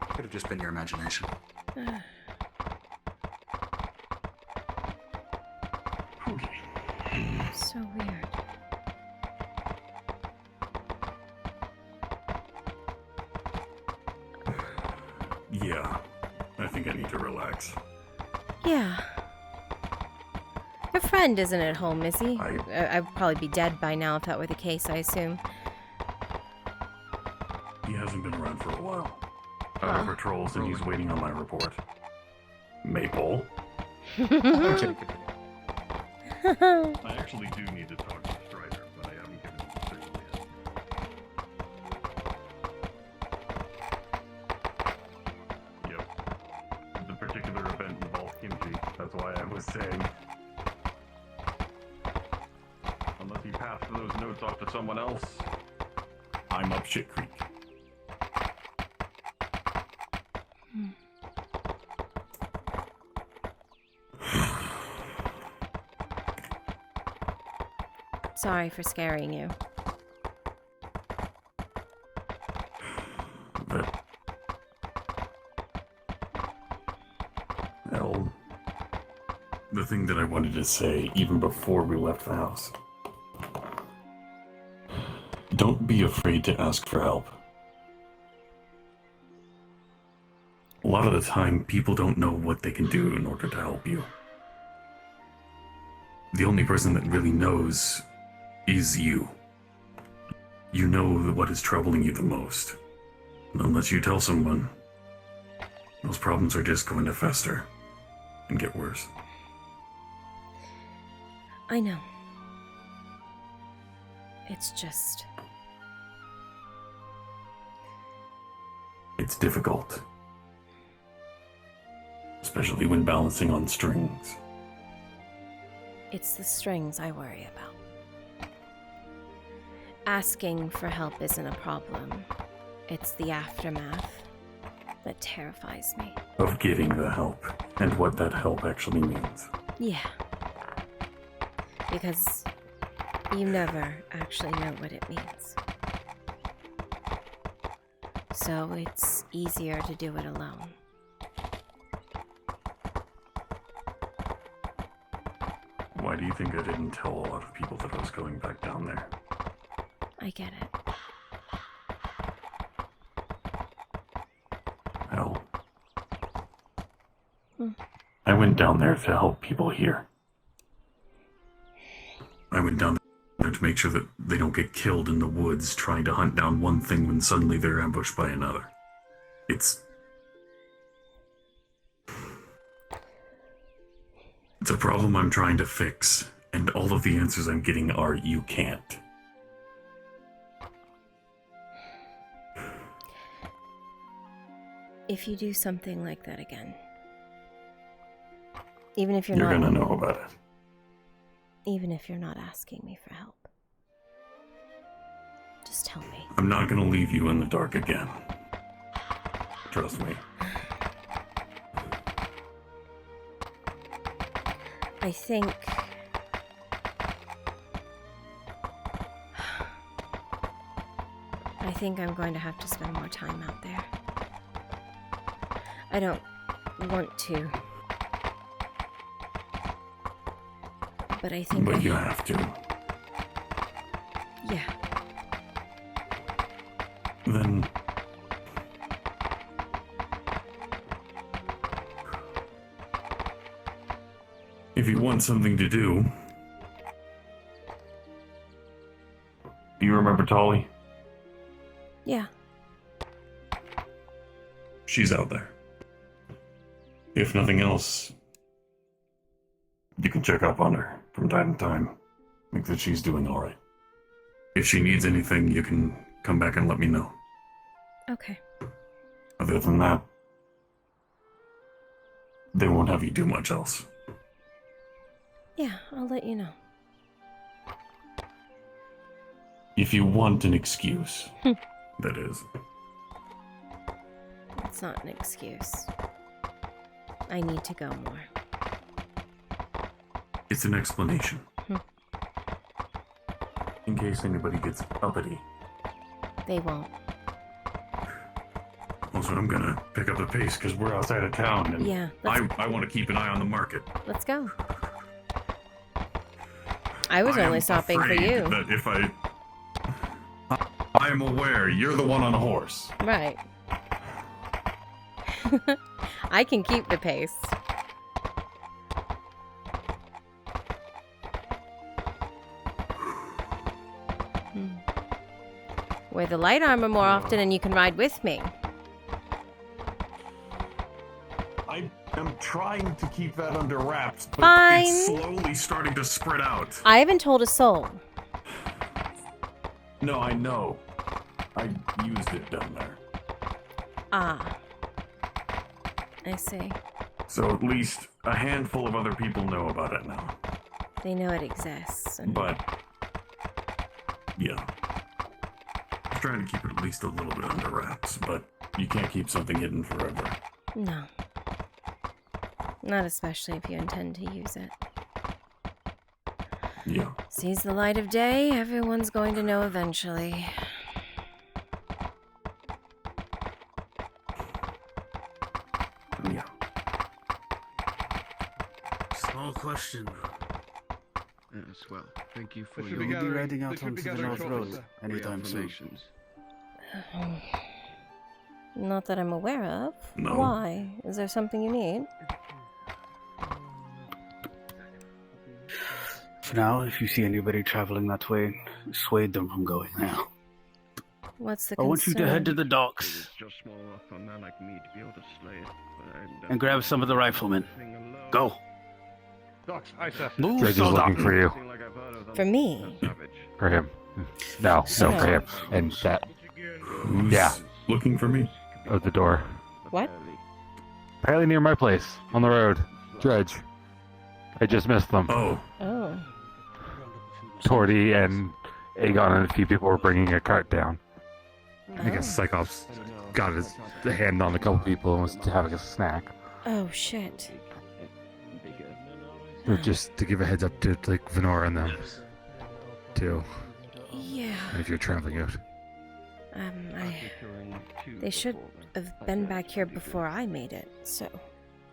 Could have just been your imagination. So weird. Yeah, I think I need to relax. Yeah. Your friend isn't at home, is he? I'd probably be dead by now if that were the case, I assume. He hasn't been around for a while. Out of patrols and he's waiting on my report. Maple? Okay. I actually do need to talk to Strider, but I haven't given him the signal yet. Yep. The particular event involved kimchi. That's why I was saying. Unless he passed those notes off to someone else, I'm up shit creek. Sorry for scaring you. But... well, the thing that I wanted to say even before we left the house. Don't be afraid to ask for help. A lot of the time, people don't know what they can do in order to help you. The only person that really knows is you. You know what is troubling you the most. And unless you tell someone, those problems are just going to fester and get worse. I know. It's just... it's difficult. Especially when balancing on strings. It's the strings I worry about. Asking for help isn't a problem. It's the aftermath that terrifies me. Of getting the help, and what that help actually means. Yeah. Because you never actually know what it means. So it's easier to do it alone. Why do you think I didn't tell a lot of people that I was going back down there? I get it. Well, I went down there to help people here. I went down there to make sure that they don't get killed in the woods trying to hunt down one thing when suddenly they're ambushed by another. It's a problem I'm trying to fix, and all of the answers I'm getting are you can't. If you do something like that again, even if you're You're not... gonna know about it. Even if you're not asking me for help. Just tell me. I'm not gonna leave you in the dark again. Trust me. I think... I think I'm going to have to spend more time out there. I don't want to. But I think But you have to. Yeah. Then if you want something to do, you remember Tolly? Yeah. She's out there. If nothing else, you can check up on her from time to time. Make that she's doing alright. If she needs anything, you can come back and let me know. Okay. Other than that, they won't have you do much else. Yeah, I'll let you know. If you want an excuse, that is. It's not an excuse. I need to go more. It's an explanation. In case anybody gets uppity. They won't. Also, I'm gonna pick up the pace because we're outside of town and Yeah, I want to keep an eye on the market. Let's go. I was am only stopping for afraid you. That if I am aware you're the one on a horse. Right. I can keep the pace. Wear the light armor more often and you can ride with me. I am trying to keep that under wraps, but Fine. it's slowly starting to spread out. I haven't told a soul. No, I know. I used it down there. Ah. I see. So at least a handful of other people know about it now. They know it exists. And But, yeah. I'm trying to keep it at least a little bit under wraps, but you can't keep something hidden forever. no. Not especially if you intend to use it. Yeah. Sees the light of day, everyone's going to know eventually. Yeah. Small question. Yes, well, thank you for Will your you be riding out they should be onto the gathering North shortly, Road sir. anytime soon? Informations. Not that I'm aware of. No. Why? Is there something you need? For now, if you see anybody traveling that way, dissuade them from going now. What's the I want you to head to concern? the docks It's just small enough for a man like me to be able to slay it. But I and grab some of the riflemen. Go. Docs, aye, sir. Move, Dredge is soldat. looking for you. For me? For him. No, for him. And that. Yeah. Looking for me? Out the door. What? Apparently near my place. On the road. Dredge. I just missed them. Oh. Oh. Torty and Aegon and a few people were bringing a cart down. I guess Oh. Cyclops got his hand on a couple people and was having a snack. Oh, shit. Just to give a heads up to like Venora and them. Too. Yeah. If you're traveling out. They should have been back here before I made it, so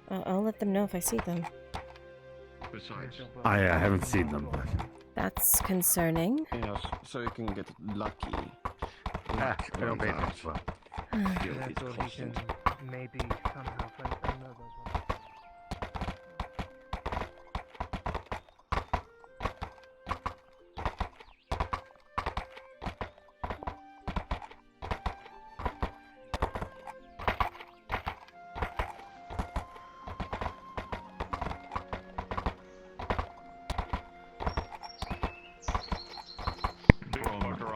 I'll let them know if I see them. I haven't seen them. But... That's concerning. Yes, so you can get lucky. I don't pay attention. Therefore, we can maybe somehow find another one.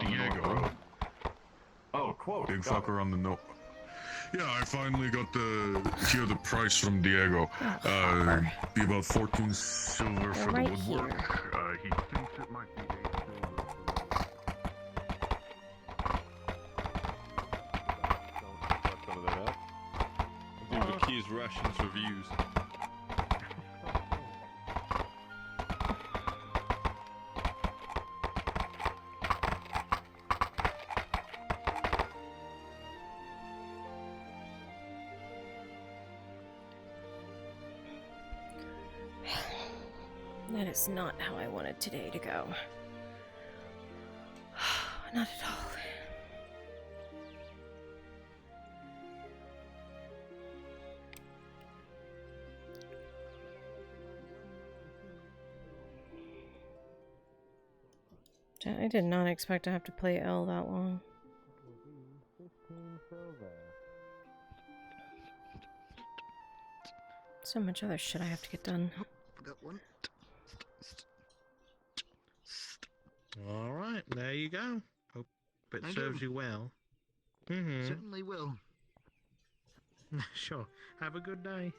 Diego. Oh, quote. Big fucker on the note. Yeah, I finally got hear the price from Diego. Be about 14 silver for right the woodwork. He thinks it might be 8 silver. Some of that up. I think the key is rations reviews. That is not how I wanted today to go. Not at all. I did not expect to have to play L that long. So much other shit I have to get done. Got one. All right, there you go. Hope it Thank serves you. you well. Mm-hmm. Certainly will. Sure. Have a good day.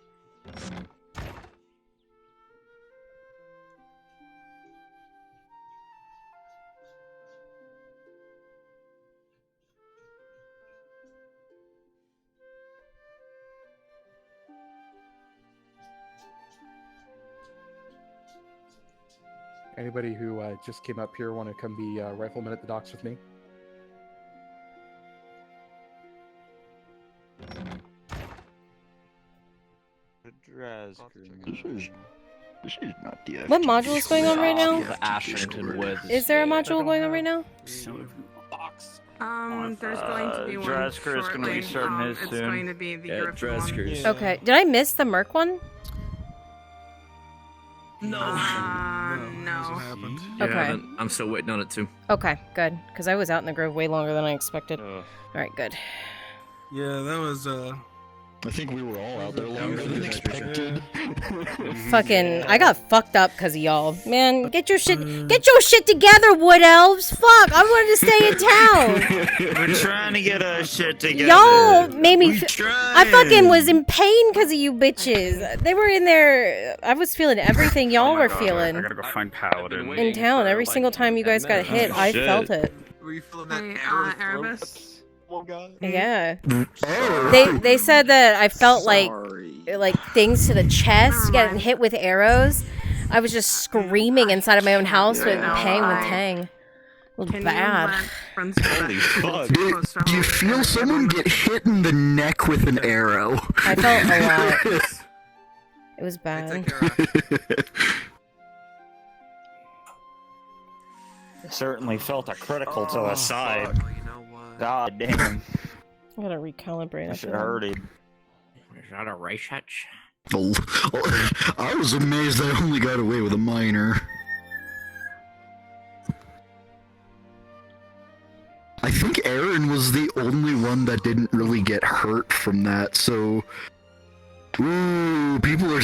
Anybody who just came up here want to come be rifleman at the docks with me? This is not the What module is going on right now? Ashington Woods. Is there a module going on right now? There's going to be one Drasker is going to be shortly. starting his It's soon. going to be the Griffin one. Okay. Did I miss the Merc one? No. No. Okay. I'm still waiting on it too. Okay, good. Because I was out in the grove way longer than I expected. Alright, good. Yeah, that was I think we were all out there longer than expected. Fucking, I got fucked up because of y'all. Man, get your shit together, Wood Elves. Fuck, I wanted to stay in town. We're trying to get our shit together. Y'all made me. I fucking was in pain because of you bitches. They were in there. I was feeling everything y'all were feeling I gotta go find Paladin. in town. Every single time you guys got hit, I felt it. Were you feeling that Erebus? Yeah. They said that I felt like things to the chest, getting hit with arrows. I was just screaming inside of my own house with pain with Tang. It was bad. Holy fuck. Do you feel someone get hit in the neck with an arrow? I felt a lot. It was bad. Certainly felt a critical to the side. God damn. I gotta recalibrate. I should have heard it. Is that a race hatch? Oh, I was amazed I only got away with a minor. I think Aaron was the only one that didn't really get hurt from that, so... Ooh, people were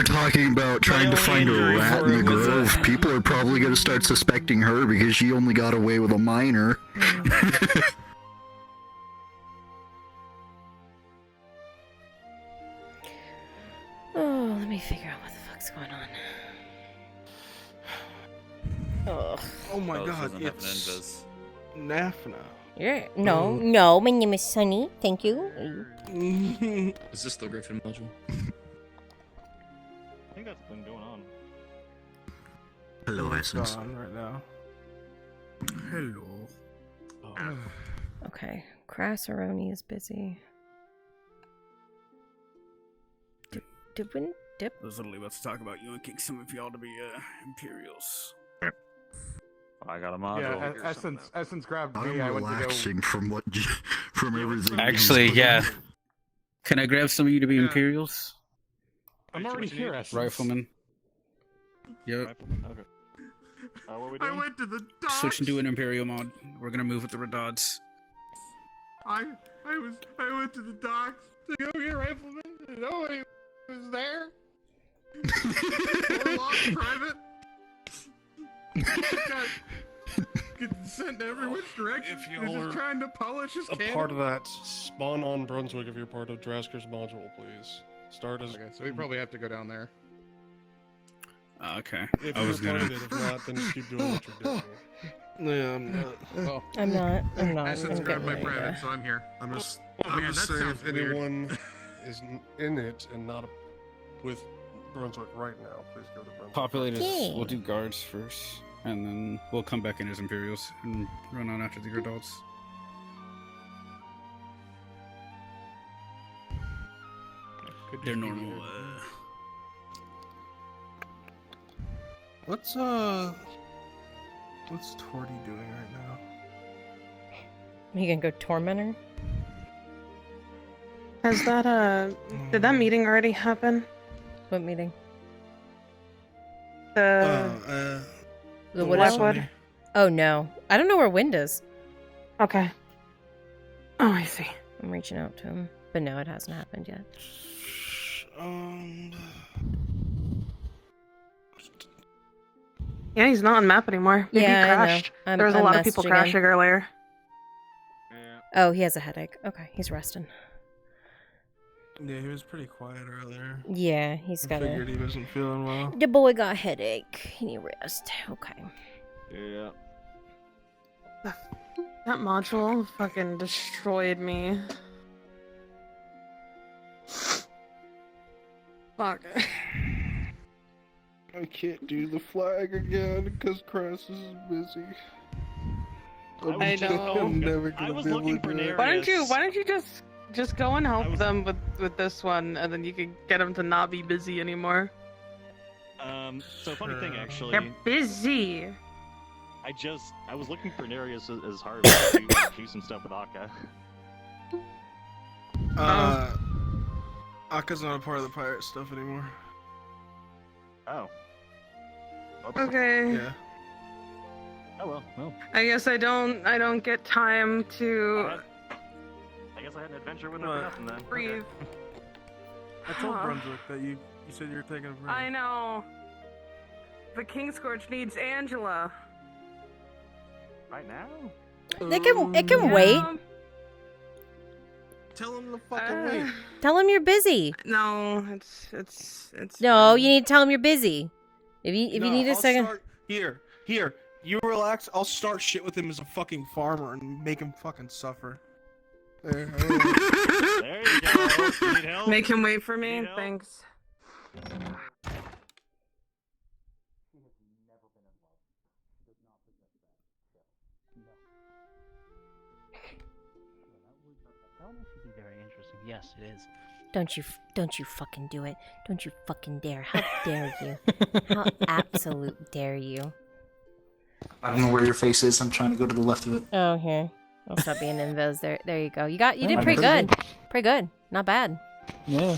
talking about trying to find a rat in the grove. People are probably going to start suspecting her because she only got away with a minor. Oh, let me figure out what the fuck's going on. Ugh. Oh my god, it's Nafna. Yeah. No, my name is Sunny. Thank you. Is this the Griffin module? I think that's been going on. Hello, Essence. On right now. Hello. Oh. Okay, Crasseroni is busy. Did we dip? I was literally about to talk about yoinking some of y'all to be Imperials. I got a module. Yeah, Essence grabbed me. I'm I went to go. relaxing from everything. Actually, yeah. Can I grab some of you to be Imperials? I'm already here, Essence. Rifleman. Yep. Okay. What are we I doing? went to the docks. Switching to an Imperial mod. We're gonna move with the Redods. I went to the docks to go get rifleman. And nobody was there. We're lost private. Got sent every which direction. If He's y'all just are trying to polish his a cannon. part of that, spawn on Brunswick if you're part of Drasker's module, please. Start as. Okay, so we probably have to go down there. Okay. If I you're was part gonna. of it, if not, then just keep doing what you're doing. Yeah, I'm not. Well, I'm not. Essence I'm grabbed my getting ready private, to- so I'm here. I'm just man, that saying sounds if weird. anyone is in it and not with Brunswick right now, please go to Brunswick. Populate us. Yay. We'll do guards first, and then we'll come back in as Imperials and run on after the Redods. They're normal. What's Torty doing right now? You can go torment her? Has that did that meeting already happen? What meeting? The The Westwood? Westwood? Oh no. I don't know where Wind is. Okay. Oh, I see. I'm reaching out to him. But no, it hasn't happened yet. Yeah, he's not on map anymore. Maybe Yeah, he I know. crashed. I'm- There was a I'm lot of people messaging crashing him. earlier. Oh, he has a headache. Okay, he's resting. Yeah, he was pretty quiet earlier. Yeah, he's I got figured a... he wasn't feeling well. The boy got a headache. He need rest. Okay. Yeah. That module fucking destroyed me. Fuck. I can't do the flag again because Crassus is busy. I know. I'm never gonna be able to do it. Why don't you just go and help them with this one, and then you can get them to not be busy anymore. So funny thing, actually. They're busy. I was looking for Nereus as hard to do some stuff with Akka. Akka's not a part of the pirate stuff anymore. Oh. Okay. Yeah. Oh well. I guess I don't get time to I guess I had an adventure with her for nothing then. breathe. I told Brunswick that you said you were taking a break. I know. The Kingscourge needs Angela. Right now? It can wait. Tell him to fucking wait. Tell him you're busy. No, it's No, you need to tell him you're busy. If you need a I'll second. start- Here. You relax. I'll start shit with him as a fucking farmer and make him fucking suffer. There. There you go. You need help? Make him wait for me. Thanks. Very interesting. Yes, it is. Don't you fucking do it. Don't you fucking dare. How dare you? How absolute dare you? I don't know where your face is. I'm trying to go to the left of it. Oh, here. I'll stop being invis. There you go. You did I'm pretty pretty good. Pretty good. Not bad. Yeah.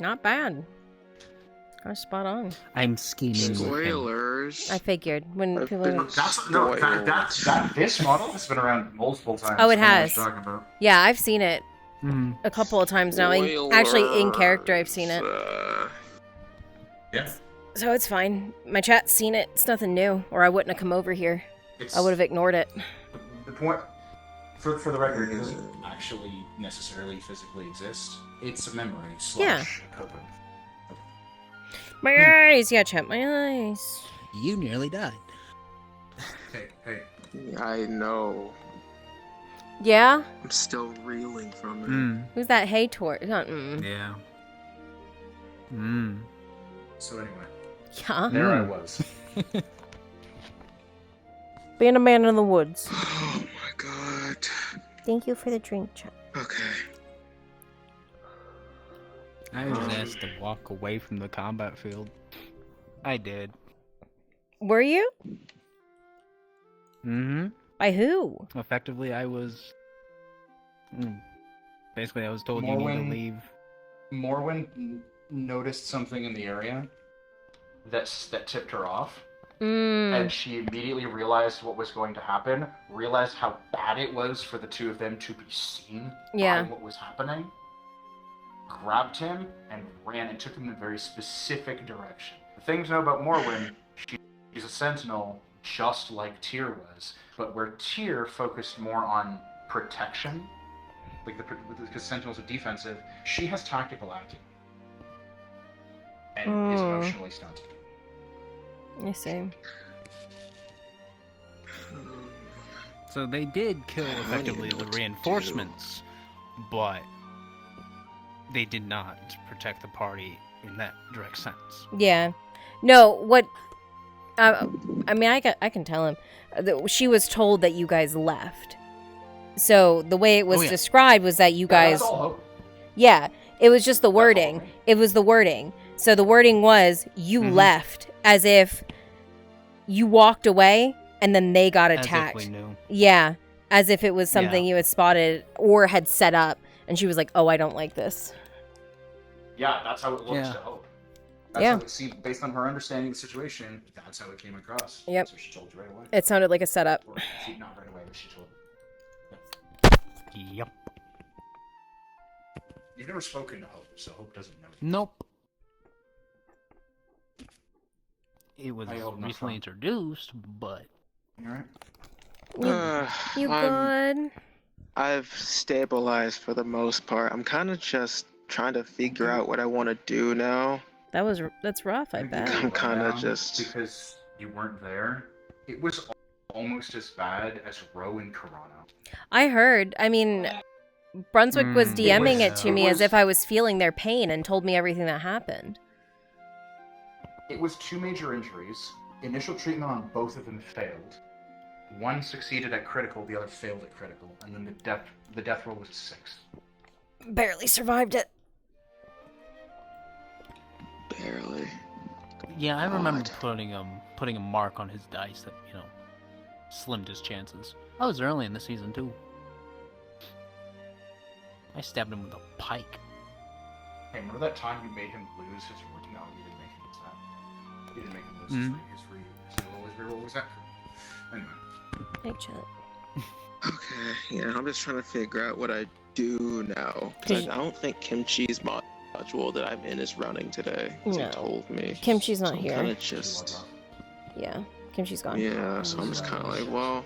Not bad. I was spot on. I'm scheming. Spoilers. I figured when people. This model has been around multiple times. Oh, it I know what has. you're talking about. Yeah, I've seen it a couple of times now. Actually, in character, I've seen it. Yeah. So it's fine. My chat's seen it. It's nothing new, or I wouldn't have come over here. I would have ignored it. The point, for the record, it doesn't actually necessarily physically exist. It's a memory. Yeah. Coping. My eyes, yeah, chat. My eyes. You nearly died. Hey. I know. Yeah. I'm still reeling from it. Who's that? Hey, Tor. Not. Yeah. So anyway. Yeah. There I was. Being a man in the woods. Oh my god. Thank you for the drink, chat. Okay. I was asked to walk away from the combat field. I did. Were you? Mm-hmm. By who? Effectively, I was... Basically, I was told you need to leave. Morwen noticed something in the area that tipped her off. Mm. And she immediately realized what was going to happen, realized how bad it was for the two of them to be seen by what was happening, grabbed him, and ran and took him in a very specific direction. The thing to know about Morwen, she's a sentinel just like Tyr was, but where Tyr focused more on protection, because sentinels are defensive, she has tactical acumen and is emotionally stunted. I see. So they did kill effectively the reinforcements, but they did not protect the party in that direct sense. Yeah. No, what... I mean, I can tell him. She was told that you guys left. So the way it was described was that you guys... That's all hope. Yeah, it was just the wording. It was the wording. So the wording was, you left, as if you walked away and then they got As if attacked. we knew. Yeah, as if it was something Yeah. you had spotted or had set up, and she was like, "Oh, I don't like this." Yeah, that's how it looks Yeah. to Hope. That's Yeah. how it seemed, based on her understanding of the situation, that's how it came across. Yep. So she told you right away. It sounded like a setup. Or, not right away, but she told you. Yep. You've never spoken to Hope, so Hope doesn't know. Nope. It was Are you old enough, recently huh? introduced, but Alright. You good? I've stabilized for the most part. I'm kind of just trying to figure out what I want to do now. That's rough. I bet. I'm kind of Down just. because you weren't there. It was almost as bad as Roe and Corona. I heard. I mean, Brunswick was DMing it to me as if I was feeling their pain and told me everything that happened. It was 2 major injuries. Initial treatment on both of them failed. One succeeded at critical, the other failed at critical, and then the death roll was 6. Barely survived it. Barely. yeah, I remember putting a mark on his dice that slimmed his chances. I was early in the season too. I stabbed him with a pike. Hey, remember that time you made him lose his roll? No, you didn't make him lose that. You didn't make him lose his reroll was that? Anyway. Hey, chat. Okay, yeah, I'm just trying to figure out what I do now. 'Cause I don't think Kimchi's module that I'm in is running today. As No. he told me. Kimchi's not So I'm here. kind of just. Yeah, Kimchi's gone. Yeah, so I'm just kind of like, well.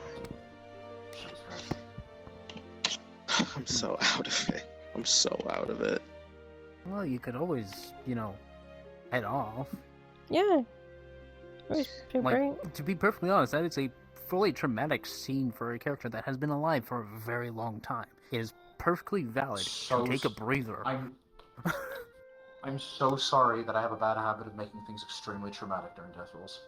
I'm so out of it. I'm so out of it. Well, you could always, head off. Yeah. Always take a break. Like, to be perfectly honest, that is a fully traumatic scene for a character that has been alive for a very long time. It is perfectly valid to take a breather. I'm so sorry that I have a bad habit of making things extremely traumatic during death rolls.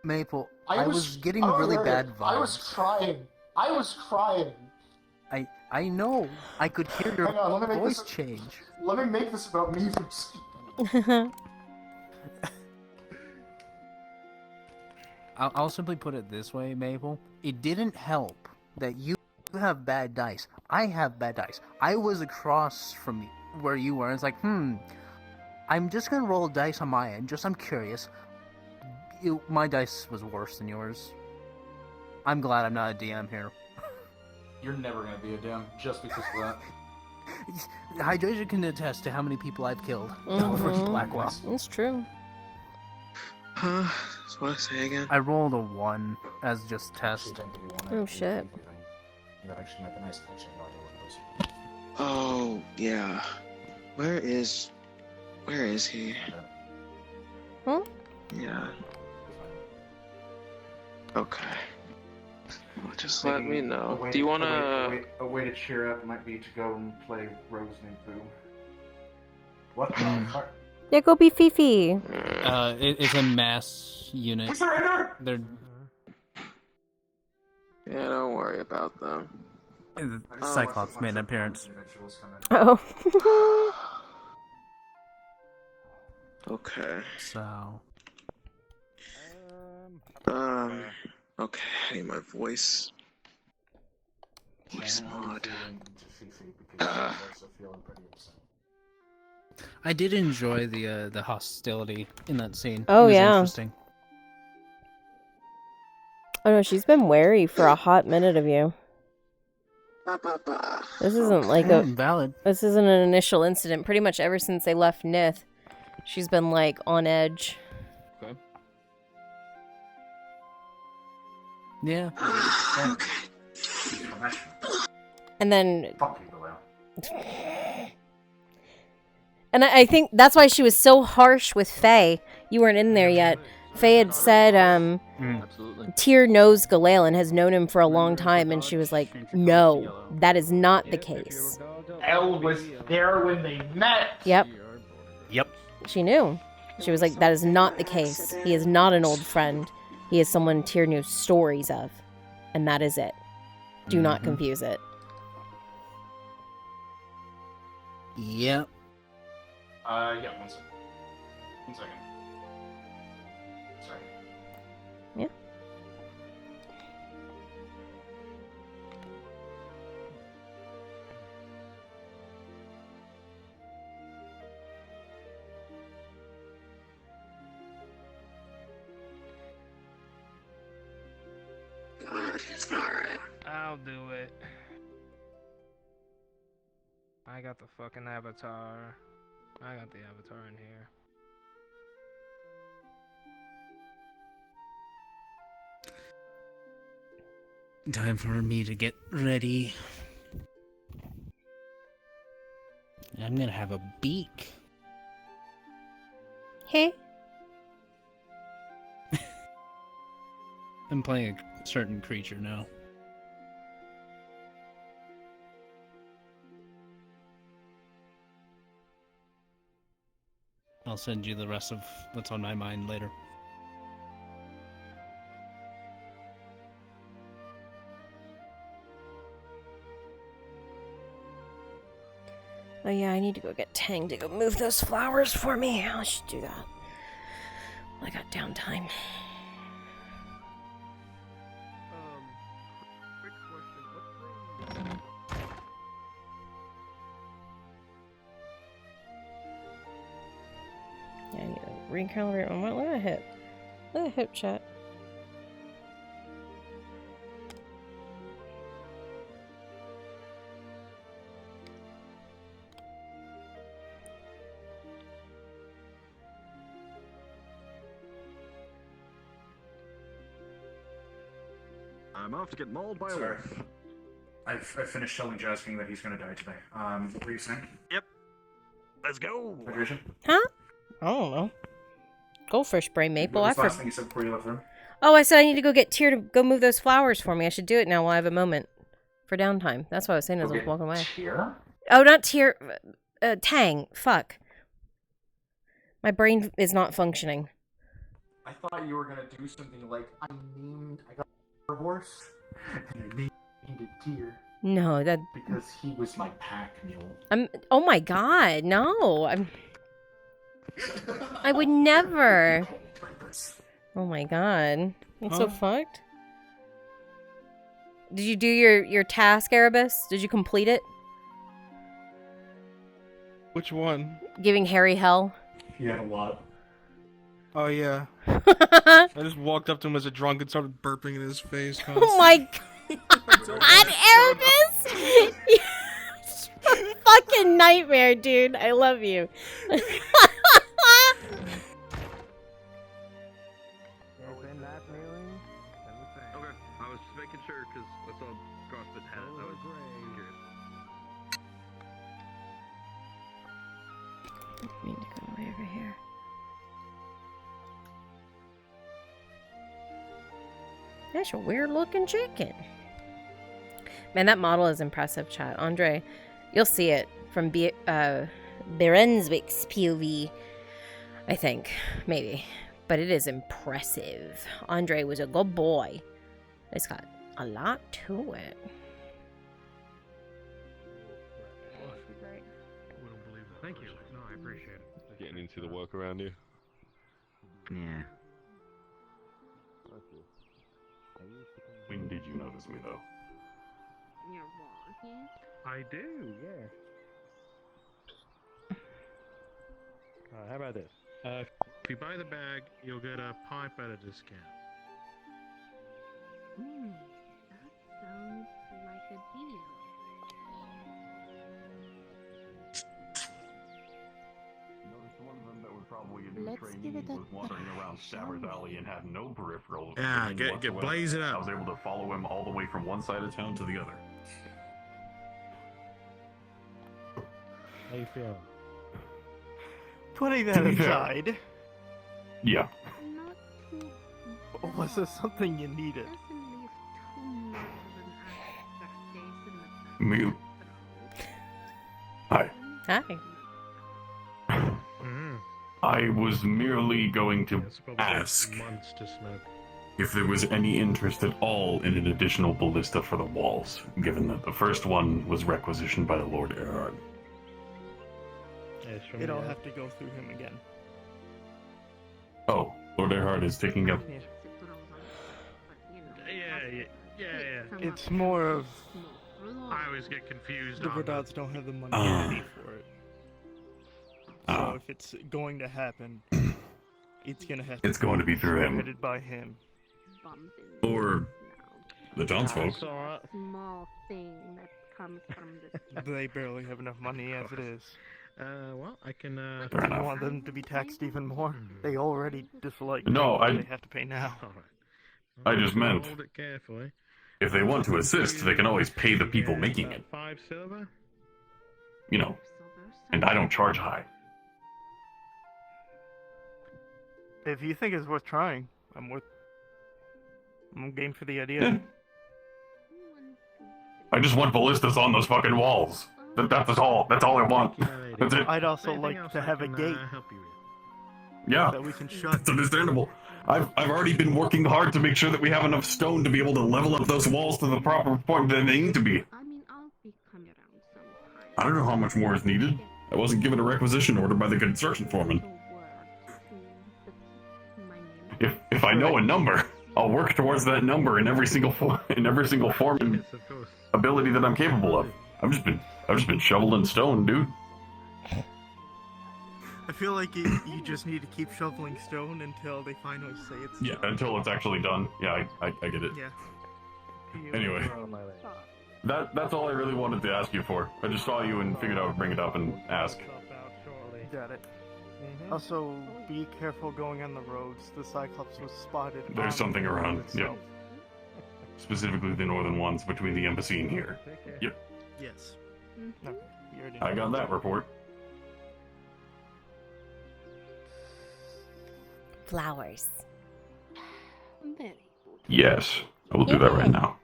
Maple, I was getting really bad vibes. I was crying. I was crying. I know. I could hear your Hang on, let me make voice this- change. Let me make this about me from speaking. I'll simply put it this way, Maple. It didn't help that you have bad dice. I have bad dice. I was across from where you were, and it's like, I'm just gonna roll a dice on my end, I'm curious. My dice was worse than yours. I'm glad I'm not a DM here. You're never gonna be a DM just because of that. Hydration can attest to how many people I've killed over Blackwell. It's true. Huh? That's what I say again. I rolled a 1 as just test. Oh shit. Oh yeah. Where is he? Huh? Yeah. Okay. Well, just let me know. Do you wanna? A way to cheer up might be to go and play Rose named Boo. What the fuck? Yeah, go be Fifi. It's a mass unit. They're Yeah, don't worry about them. Cyclops made an appearance. Oh. Okay. So. Okay, I need my voice. Voice mod. I did enjoy the hostility in that scene. Oh, It was yeah. Interesting. Oh no, she's been wary for a hot minute of you. This isn't like a valid. This isn't an initial incident. Pretty much ever since they left Nith, she's been like on edge. Okay. Yeah. And then And I think that's why she was so harsh with Faye. You weren't in there yet. Faye had said, Tyr knows Galale and has known him for a long time, and she was like, no, that is not the case. Elle was there when they met. Yep. Yep. She knew. She was like, that is not the case. He is not an old friend. He is someone Tyr knew stories of. And that is it. Do not confuse it. Yep. Yeah, one second. Sorry. Alright. I'll do it. I got the fucking avatar. I got the avatar in here. Time for me to get ready. I'm gonna have a beak. Hey. I'm playing a certain creature now. I'll send you the rest of what's on my mind later. Oh yeah, I need to go get Tang to go move those flowers for me. I should do that. I got downtime. Quick question. Yeah, I need to recalibrate my mind. Look at that hip. Look at that hip, chat. I'm off to get mauled by a Sorry. wolf. I've finished telling Jazz King that he's gonna die today. What were you saying? Yep. Let's go. Hydration? Huh? I don't know. Go for spray maple. What was I the last for... thing you said before you left the room? Oh, I said I need to go get Tyr to go move those flowers for me. I should do it now while I have a moment for downtime. That's what I was saying as I was walking away. Tyr? Oh, not Tyr. Tang. Fuck. My brain is not functioning. I thought you were gonna do something like I got a horse and I named it Tyr No, that. because he was my pack mule. Oh my god, no. I would never. Oh my god. That's so Huh? fucked. Did you do your task, Erebus? Did you complete it? Which one? Giving Harry hell? He had a lot. Oh yeah. I just walked up to him as a drunk and started burping in his face. Oh my god, Erebus! You're a fucking nightmare, dude. I love you. Okay, I was just making sure because I saw CrossFit hat. I was curious. I need to go way over here. That's a weird looking chicken. Man, that model is impressive, chat. Andre, you'll see it from Berenswick's POV, I think. Maybe. But it is impressive. Andre was a good boy. It's got a lot to it. Wouldn't believe that. Thank you. No, I appreciate it. Getting into the work around you. Yeah. When did you notice me, though? You're walking? I do, yeah. How about this? If you buy the bag, you'll get a pipe at a discount. That sounds like a deal. Noticed one of them that was probably a new Let's trainee give it a was wandering around Stabbers Alley and had no peripherals. Yeah, vision get whatsoever. blaze it I up. was able to follow him all the way from one side of town to the other. How you feeling? Putting To that be fair. aside, Yeah. was this something you needed? Me. Hi. Hi. I was merely going to Probably ask months to smoke. if there was any interest at all in an additional ballista for the walls, given that the first one was requisitioned by the Lord Erhard. Yes, from It'll the- have to go through him again. Oh, Lord Erhard is taking up. Yeah. It's more of I always get confused the on that. Verdots don't have the money Ah. ready for it. So Ah. if it's going to happen, it's gonna have. It's going to be through him. Headed by him. Or the townsfolk. It's alright. Small thing that comes from this. They barely have enough money as it is. Well, I can, Do you want them to be taxed even more? They already dislike No, what I- they have to pay now. I just meant, Hold it carefully. if they want to assist, they can always pay the people making it. 5 silver? You know, and I don't charge high. If you think it's worth trying, I'm game for the idea. I just want ballistas on those fucking walls. That's all. That's all I want. That's it. I'd also like to have a gate Yeah, that we can shut. that's understandable. I've already been working hard to make sure that we have enough stone to be able to level up those walls to the proper point that they need to be. I mean, I'll be coming around sometime. I don't know how much more is needed. I wasn't given a requisition order by the construction foreman. If I know a number, I'll work towards that number in every single form and ability that I'm capable of. I've just been shoveling stone, dude. I feel like you just need to keep shoveling stone until they finally say it's Yeah, until it's actually done. Yeah, I get it. Yeah. Anyway, that's all I really wanted to ask you for. I just saw you and figured I would bring it up and ask. Got it. Also, be careful going on the roads. The Cyclops was spotted. on There's something the road around. itself. Yep. Specifically the northern ones between the embassy and here. Yep. Yes. No, you already I know. got that report. Flowers. Very Yes, I will do that right now.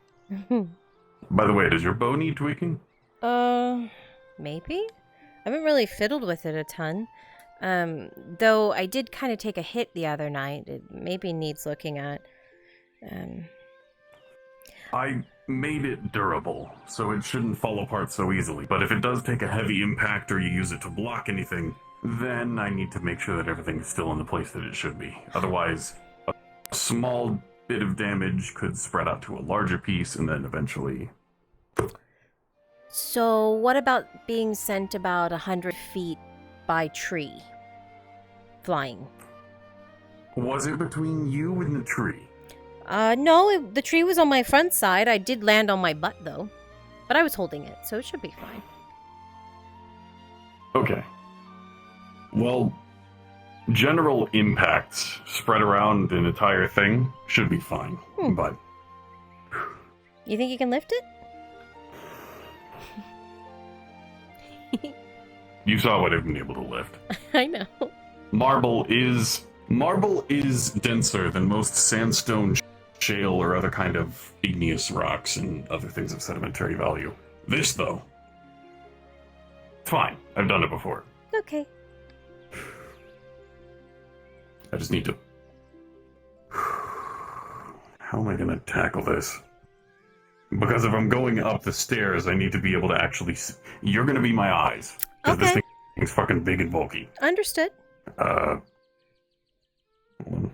By the way, does your bow need tweaking? Maybe? I haven't really fiddled with it a ton. Though I did kind of take a hit the other night. It maybe needs looking at. I made it durable, so it shouldn't fall apart so easily. But if it does take a heavy impact or you use it to block anything, then I need to make sure that everything is still in the place that it should be. Otherwise, a small bit of damage could spread out to a larger piece and then eventually... So, what about being sent about 100 feet by tree? Flying. Was it between you and the tree? No, the tree was on my front side. I did land on my butt, though. But I was holding it, so it should be fine. Okay. Well, general impacts spread around an entire thing should be fine, but... You think you can lift it? You saw what I've been able to lift. I know. Marble is denser than most sandstone, shale, or other kind of igneous rocks and other things of sedimentary value. This, though, fine. I've done it before. Okay. I just need to... How am I going to tackle this? Because if I'm going up the stairs, I need to be able to actually... You're going to be my eyes. Because this thing's fucking big and bulky. Understood. Hold on.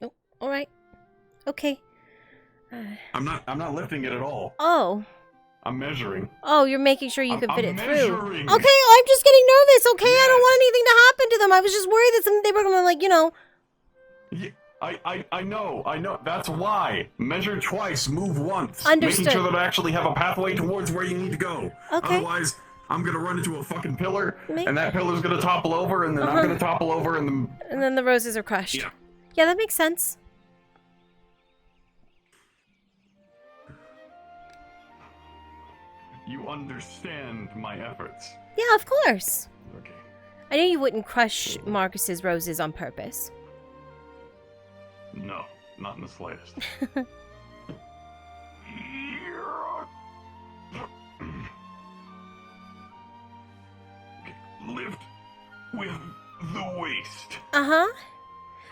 Oh, all right. Okay. I'm not lifting it at all. Oh. I'm measuring. Oh, you're making sure you I'm- can fit I'm it measuring. through. Okay, I'm just getting nervous, okay? I don't want anything to happen to them. I was just worried that they were going to, like, you know... Yeah, I know. That's why. Measure twice, move once. Understood. Making sure that I actually have a pathway towards where you need to go. Okay. Otherwise, I'm gonna run into a fucking pillar, Make- and that pillar's gonna topple over, and then I'm Uh-huh. gonna topple over, and then... And then the roses are crushed. Yeah. Yeah, that makes sense. You understand my efforts. Yeah, of course. Okay. I knew you wouldn't crush Marcus's roses on purpose. No, not in the slightest. Lift with the waist. Uh-huh.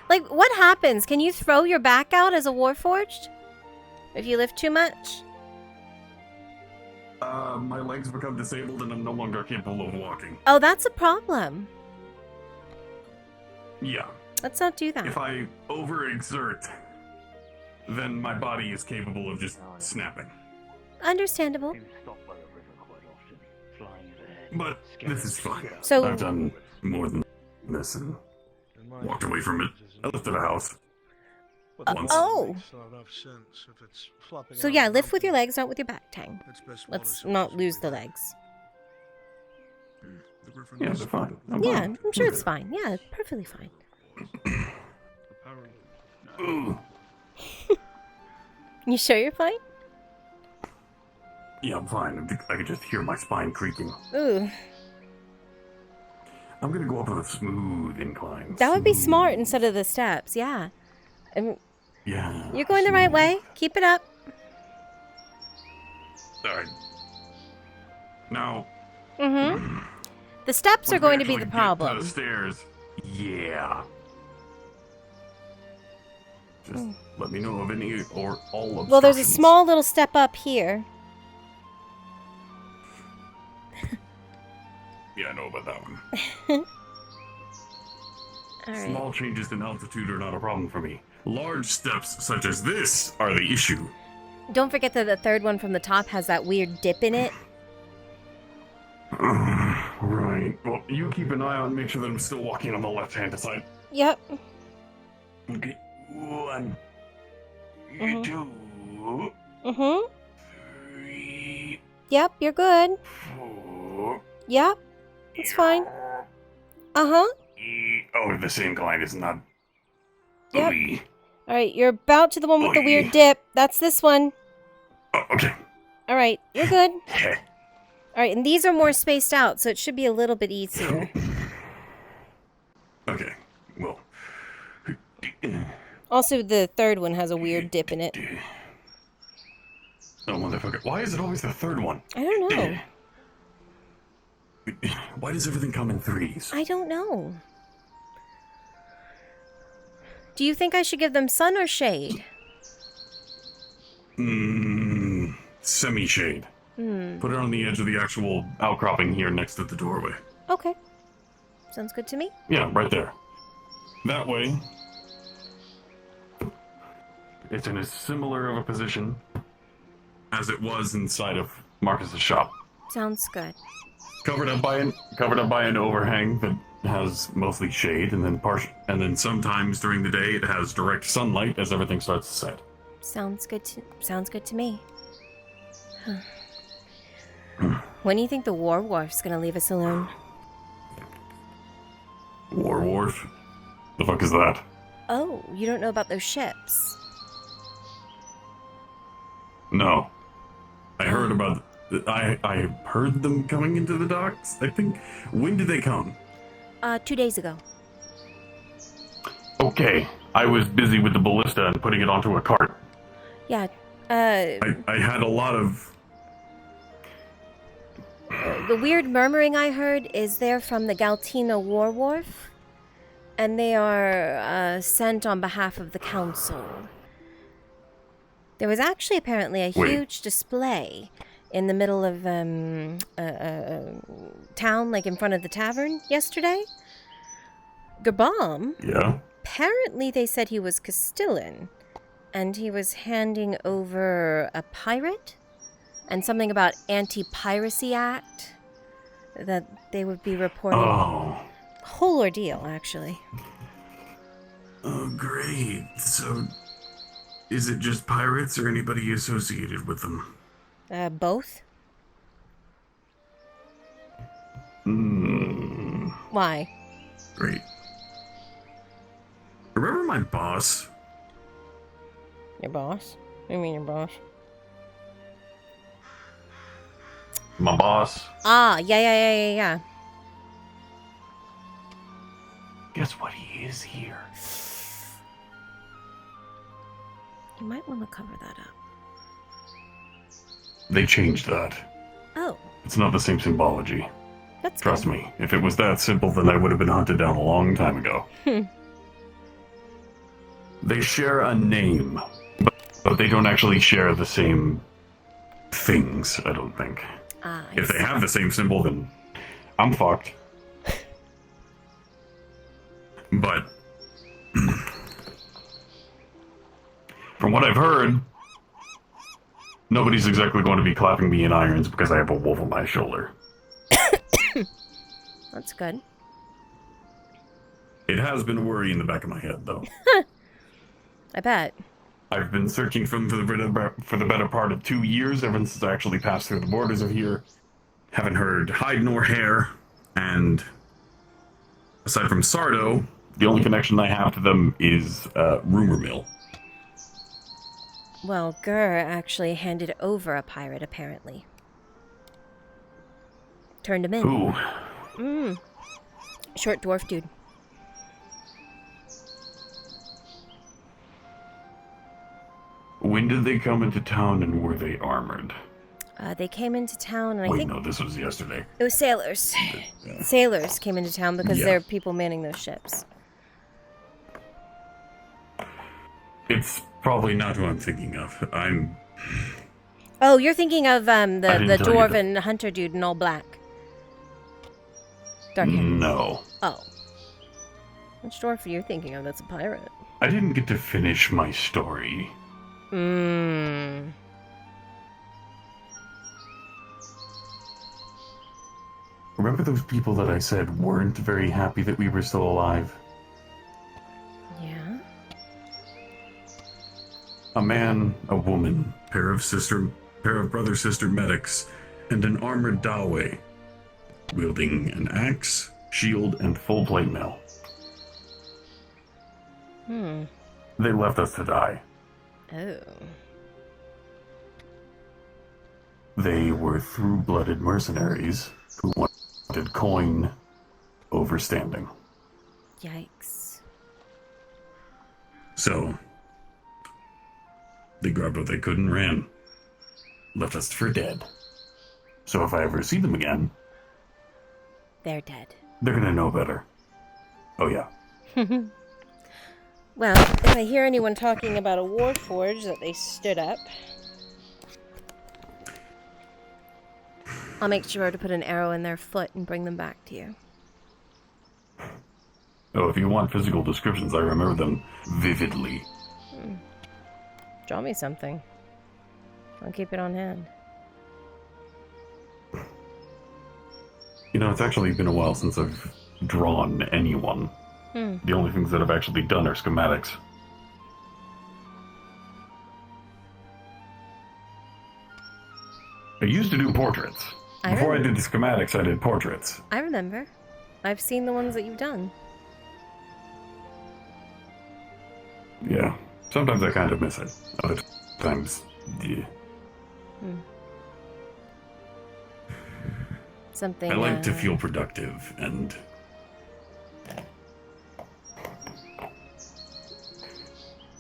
Like, what happens? Can you throw your back out as a Warforged? If you lift too much? My legs become disabled and I'm no longer capable of walking. Oh, that's a problem. Yeah. Let's not do that. If I overexert, then my body is capable of just snapping. Understandable. But this is fine. So- I've done more than this and walked away from it. I lived at a house. Once. Oh. Still have enough sense if it's flopping So around yeah, the lift with mountain. your legs, not with your back, Tang. It's best Let's water not lose the legs. Yeah, they're fine. Yeah, I'm sure it's fine. Yeah, perfectly fine. Ooh. You sure you're fine? Yeah, I'm fine. I can just hear my spine creaking. Ooh, I'm gonna go up on a smooth incline. that would be smart instead of the steps. Yeah. Yeah. You're going the right way. Keep it up. Alright. Now, Mm-hmm. The steps are when we going to be actually the get to problem. the stairs. Yeah. Just let me know of any or all obstructions. Well, there's a small little step up here. Yeah, I know about that one. All right. Small changes in altitude are not a problem for me. Large steps such as this are the issue. Don't forget that the third one from the top has that weird dip in it. Right. Well, you keep an eye out and make sure that I'm still walking on the left-hand side. Yep. Okay. 1, Mhm. 2, Mm-hmm. 3, Yep, you're good. 4. Yep. It's fine. Uh-huh. Oh, this incline is not. Yep. Ooey. All right, you're about to the one with the weird dip. That's this one. Oh, okay. All right, you're good. All right, and these are more spaced out, so it should be a little bit easier. Okay. Well. Also, the third one has a weird dip in it. Oh, motherfucker. Why is it always the third one? I don't know. Why does everything come in threes? I don't know. Do you think I should give them sun or shade? Semi-shade. Hmm. Put it on the edge of the actual outcropping here next to the doorway. Okay. Sounds good to me. Yeah, right there. That way, it's in as similar of a position as it was inside of Marcus's shop. Sounds good. Covered up by an overhang that has mostly shade, and then sometimes during the day it has direct sunlight as everything starts to set. Sounds good to me. When do you think the War Wharf's gonna leave us alone? War Wharf? The fuck is that? Oh, you don't know about those ships? No. I heard about. I heard them coming into the docks, I think. When did they come? 2 days ago. Okay. I was busy with the ballista and putting it onto a cart. Yeah, I had a lot of. the weird murmuring I heard is they're from the Galtina War Wharf, and they are sent on behalf of the council. There was actually apparently a Wait. huge display in the middle of town, like in front of the tavern yesterday. Gabam. Yeah? Apparently they said he was Castellan, and he was handing over a pirate, and something about Anti-Piracy Act that they would be reporting. Oh. Whole ordeal, actually. Oh, great. So, is it just pirates or anybody associated with them? Both? Why? Great. Remember my boss? Your boss? What do you mean your boss? My boss? Ah, yeah. Guess what he is here? You might want to cover that up. They changed that. Oh, It's not the same symbology. that's Trust good. me, if it was that simple, then I would have been hunted down a long time ago. They share a name, but they don't actually share the same things, I don't think. Ah, I If they see. have the same symbol, then I'm fucked. But from what I've heard, nobody's exactly going to be clapping me in irons because I have a wolf on my shoulder. That's good. It has been a worry in the back of my head, though. I bet. I've been searching for them for the better part of 2 years, ever since I actually passed through the borders of here. Haven't heard hide nor hair, and aside from Sardo, the only connection I have to them is rumor mill. Well, Gur actually handed over a pirate, apparently. Turned him in. Who? Short dwarf dude. When did they come into town, and were they armored? They came into town, and I Wait, think no, this was yesterday. it was sailors. Sailors came into town because Yeah. there are people manning those ships. It's probably not who I'm thinking of. Oh, you're thinking of the didn't tell you dwarven hunter dude in all black. Dark hair. No. Oh. Which dwarf are you thinking of that's a pirate? I didn't get to finish my story. Remember those people that I said weren't very happy that we were still alive? Yeah? A man, a woman, pair of brother-sister medics, and an armored Dawe, wielding an axe, shield, and full plate mail. They left us to die. Oh. They were true-blooded mercenaries who wanted coin over standing. Yikes. So, they grabbed what they could and ran. Left us for dead. So if I ever see them again, They're dead. they're gonna know better. Oh yeah. Well, if I hear anyone talking about a warforge that they stood up, I'll make sure to put an arrow in their foot and bring them back to you. Oh, if you want physical descriptions, I remember them vividly. Draw me something. I'll keep it on hand. You know, it's actually been a while since I've drawn anyone. The only things that I've actually done are schematics. I used to do portraits. Before I did the schematics, I did portraits. I remember. I've seen the ones that you've done. Yeah. Sometimes I kind of miss it. Other times, yeah. Something. I like to feel productive, and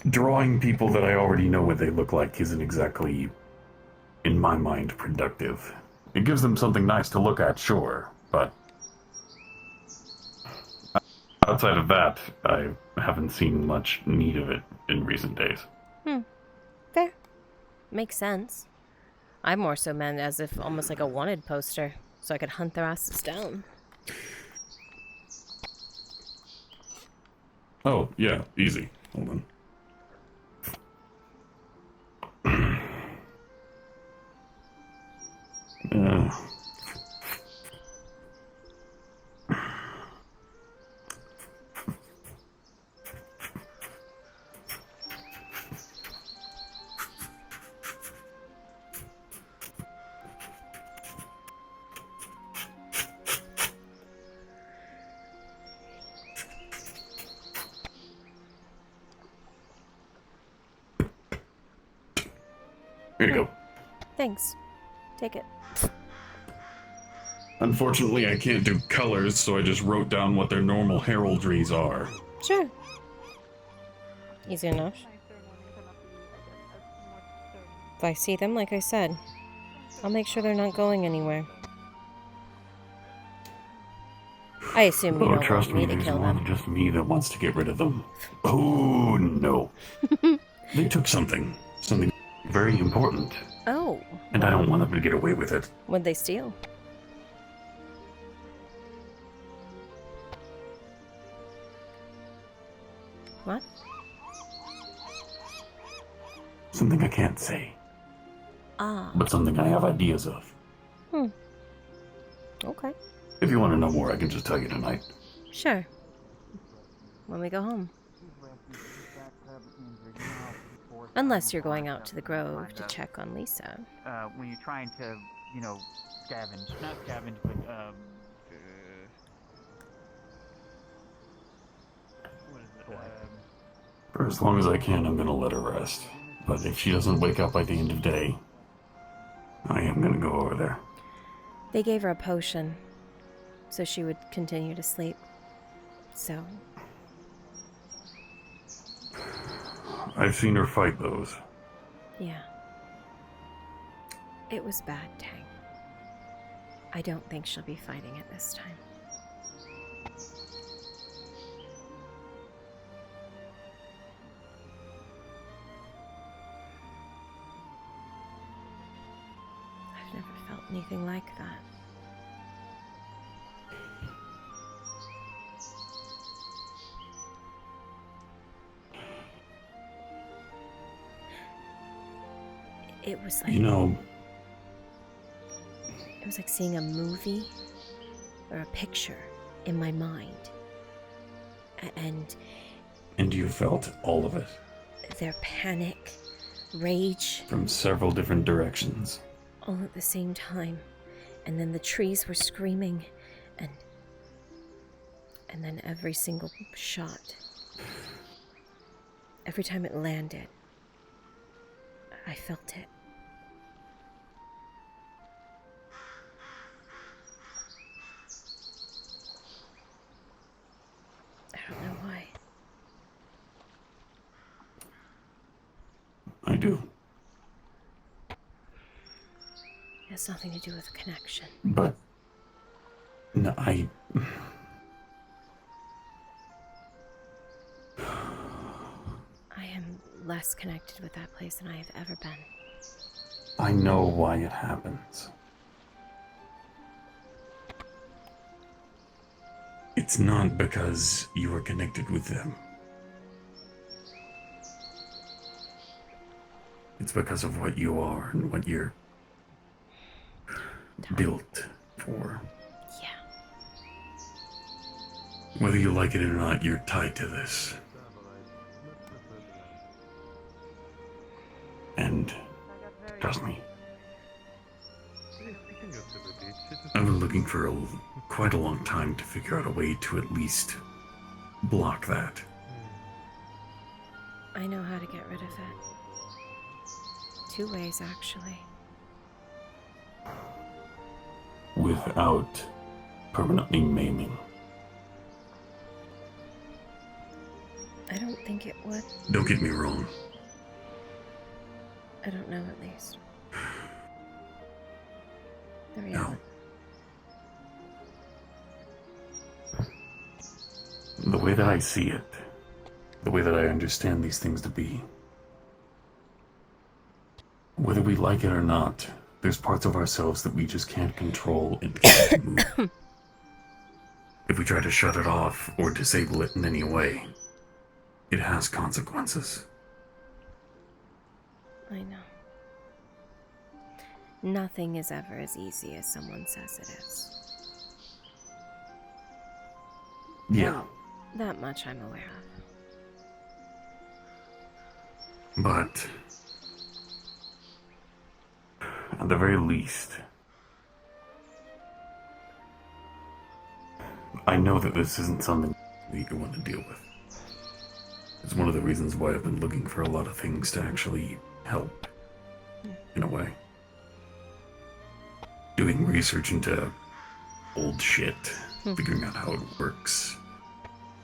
drawing people that I already know what they look like isn't exactly, in my mind, productive. It gives them something nice to look at, sure, but outside of that, I haven't seen much need of it in recent days. Fair. Makes sense. I more so meant as if almost like a wanted poster, so I could hunt their asses down. Oh, yeah, easy. Hold on. Here you go. Thanks. Take it. Unfortunately, I can't do colors, so I just wrote down what their normal heraldries are. Sure. Easy enough. If I see them, like I said, I'll make sure they're not going anywhere. I assume you Oh, don't trust want me me, to there's kill more them. than just me that wants to get rid of them. Oh, no. They took something. Something very important. Oh. And I don't want them to get away with it. What'd they steal? What? Something I can't say. Ah. But something I have ideas of. Okay. If you want to know more, I can just tell you tonight. Sure. When we go home. Unless you're going out to the Grove to check on Lisa. When you're trying to, you know, scavenge. Not scavenge, but, what is it? For as long as I can, I'm gonna let her rest. But if she doesn't wake up by the end of the day, I am gonna go over there. They gave her a potion, so she would continue to sleep. So... I've seen her fight those. yeah. It was bad, Tang. I don't think she'll be fighting it this time. I've never felt anything like that. It was like... You know... it was like seeing a movie or a picture in my mind. And you felt all of it. Their panic, rage... from several different directions. all at the same time. And then the trees were screaming, and then every single shot, every time it landed, I felt it. I don't know why. I do. It has nothing to do with connection. But... no, I am less connected with that place than I have ever been. I know why it happens. It's not because you are connected with them. It's because of what you are and what you're built for. Yeah. Whether you like it or not, you're tied to this. And trust me, I've been looking for quite a long time to figure out a way to at least block that. I know how to get rid of it. 2 ways, actually. Without permanently maiming. I don't think it would. Don't get me wrong. I don't know, at least. The reality. The way that I see it, the way that I understand these things to be, whether we like it or not, there's parts of ourselves that we just can't control and can't move. If we try to shut it off or disable it in any way, it has consequences. I know. Nothing is ever as easy as someone says it is. Yeah. That much I'm aware of. But at the very least, I know that this isn't something that you want to deal with. It's one of the reasons why I've been looking for a lot of things to actually help, in a way. Doing research into old shit, figuring out how it works,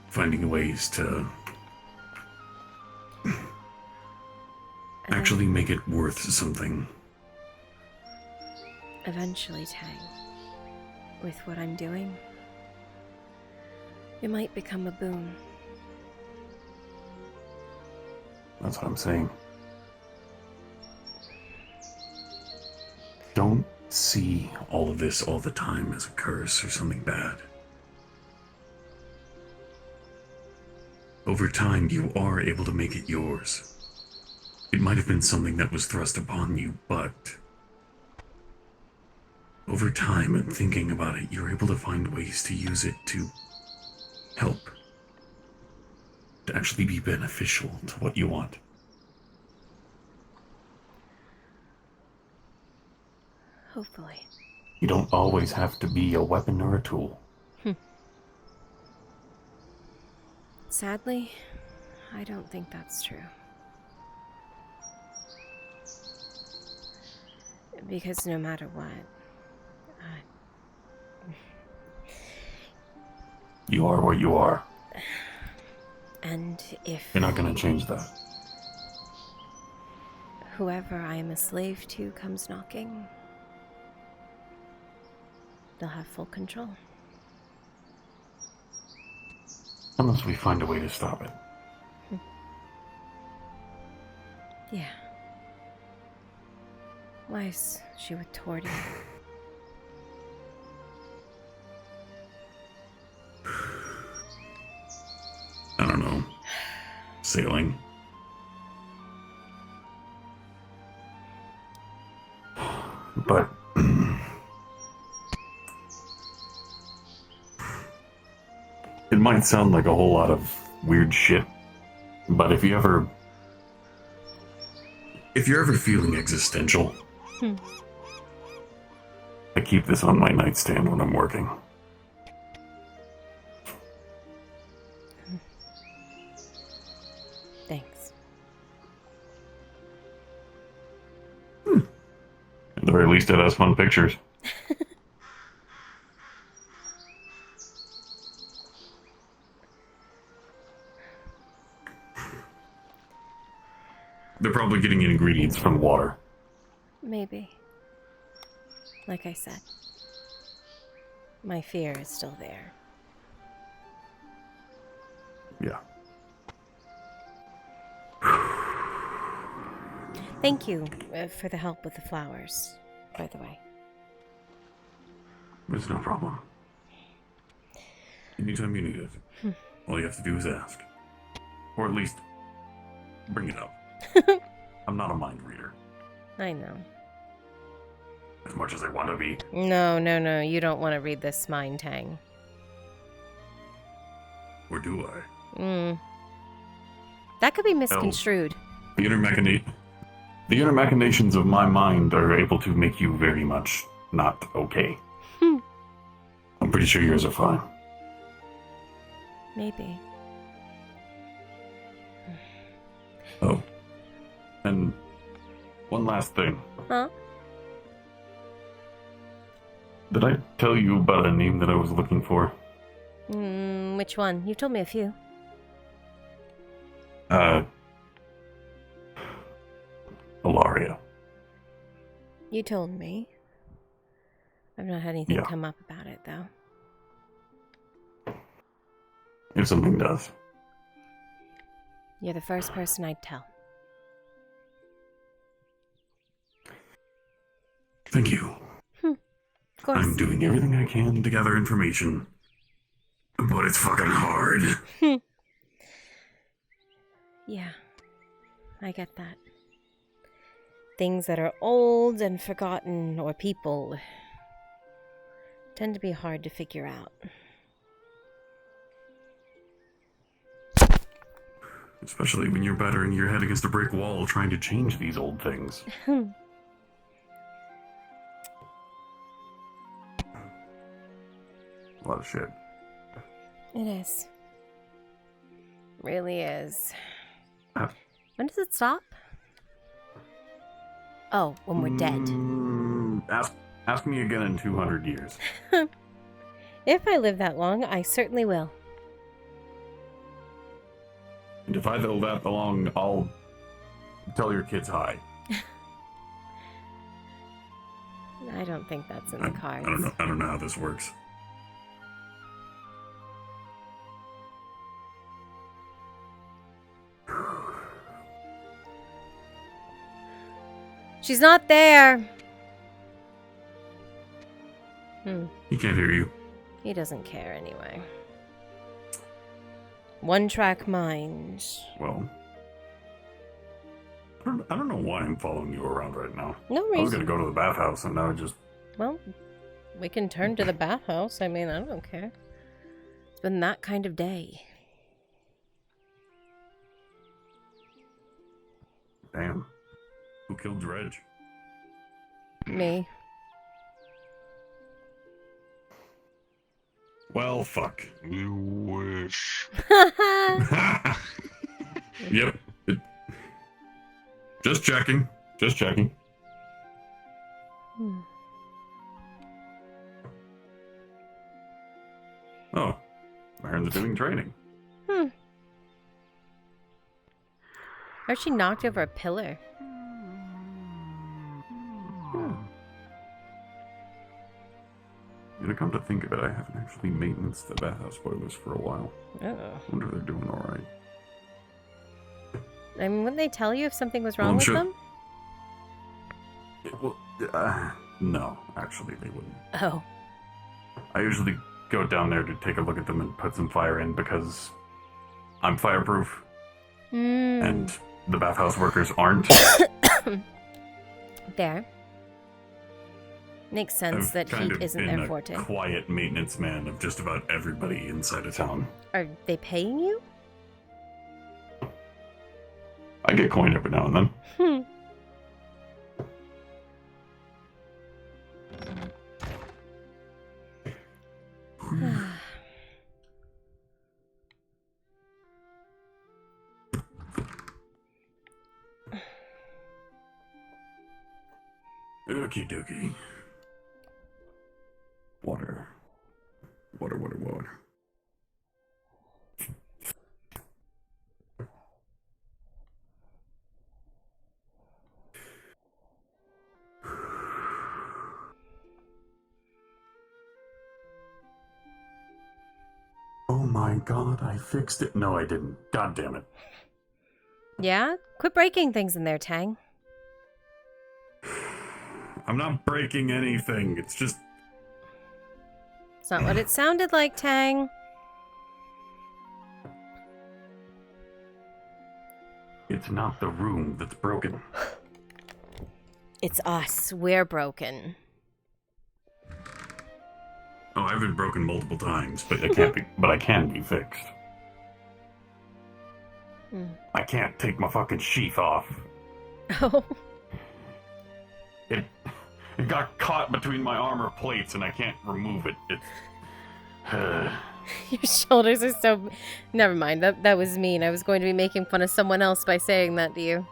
finding ways to actually make it worth something. Eventually, Tang, with what I'm doing, it might become a boon. That's what I'm saying. Don't see all of this all the time as a curse or something bad. Over time, you are able to make it yours. It might have been something that was thrust upon you, but over time and thinking about it, you're able to find ways to use it to help. To actually be beneficial to what you want. Hopefully. You don't always have to be a weapon or a tool. Sadly, I don't think that's true. Because no matter what, You are what you are. and if You're not gonna change that. whoever I am a slave to comes knocking, they'll have full control. Unless we find a way to stop it. Yeah. Why is she with Tordy? I don't know. Sailing. But it might sound like a whole lot of weird shit, but if you're ever feeling existential, I keep this on my nightstand when I'm working. Thanks. At the very least, it has fun pictures. They're probably getting ingredients from water. Maybe. Like I said, my fear is still there. Yeah. Thank you for the help with the flowers, by the way. It's no problem. Anytime you need it, all you have to do is ask. Or at least, bring it up. I'm not a mind reader, I know. as much as I want to be. No, you don't want to read this mind tang. Or do I? That could be misconstrued. The inner machinations of my mind are able to make you very much not okay. I'm pretty sure yours are fine. Maybe. Oh. And one last thing. Huh? Did I tell you about a name that I was looking for? Which one? You told me a few. Ilaria. You told me. I've not had anything Yeah. come up about it, though. If something does. You're the first person I'd tell. Thank you. Of course. I'm doing everything I can to gather information. But it's fucking hard. Yeah, I get that. Things that are old and forgotten, or people, tend to be hard to figure out. Especially when you're battering your head against a brick wall trying to change these old things. A lot of shit. It is. Really is. When does it stop? Oh, when we're dead. Ask me again in 200 years. If I live that long, I certainly will. And if I live that long, I'll tell your kids hi. I don't think that's in the cards. I don't know how this works. She's not there. He can't hear you. He doesn't care anyway. One-track mind. Well, I don't know why I'm following you around right now. No I was reason. gonna go to the bathhouse and now I just... Well, We can turn to the bathhouse. I mean, I don't care. It's been that kind of day. Damn. Who killed Dredge? Me. Well, fuck. You wish. Yep. Just checking. Just checking. Oh. Baron's doing training. Or she knocked over a pillar. You know, come to think of it, I haven't actually maintenance the bathhouse boilers for a while. Oh. Wonder if they're doing alright. I mean, wouldn't they tell you if something was Well, wrong I'm with sure- them? Well, no, actually they wouldn't. Oh. I usually go down there to take a look at them and put some fire in because I'm fireproof and the bathhouse workers aren't. There. Makes sense I've that kind heat of isn't been their a forte. quiet maintenance man of just about everybody inside of town. Are they paying you? I get coin every now and then. Okie dokie. Water. Water, water, water. Oh my god, I fixed it. No, I didn't. God damn it. Yeah? Quit breaking things in there, Tang. I'm not breaking anything. It's just... It's not what it sounded like, Tang. It's not the room that's broken. It's us. We're broken. Oh, I've been broken multiple times, but it can't be. But I can be fixed. I can't take my fucking sheath off. Oh. It got caught between my armor plates, and I can't remove it. Your shoulders are so... Never mind. That was mean. I was going to be making fun of someone else by saying that to you.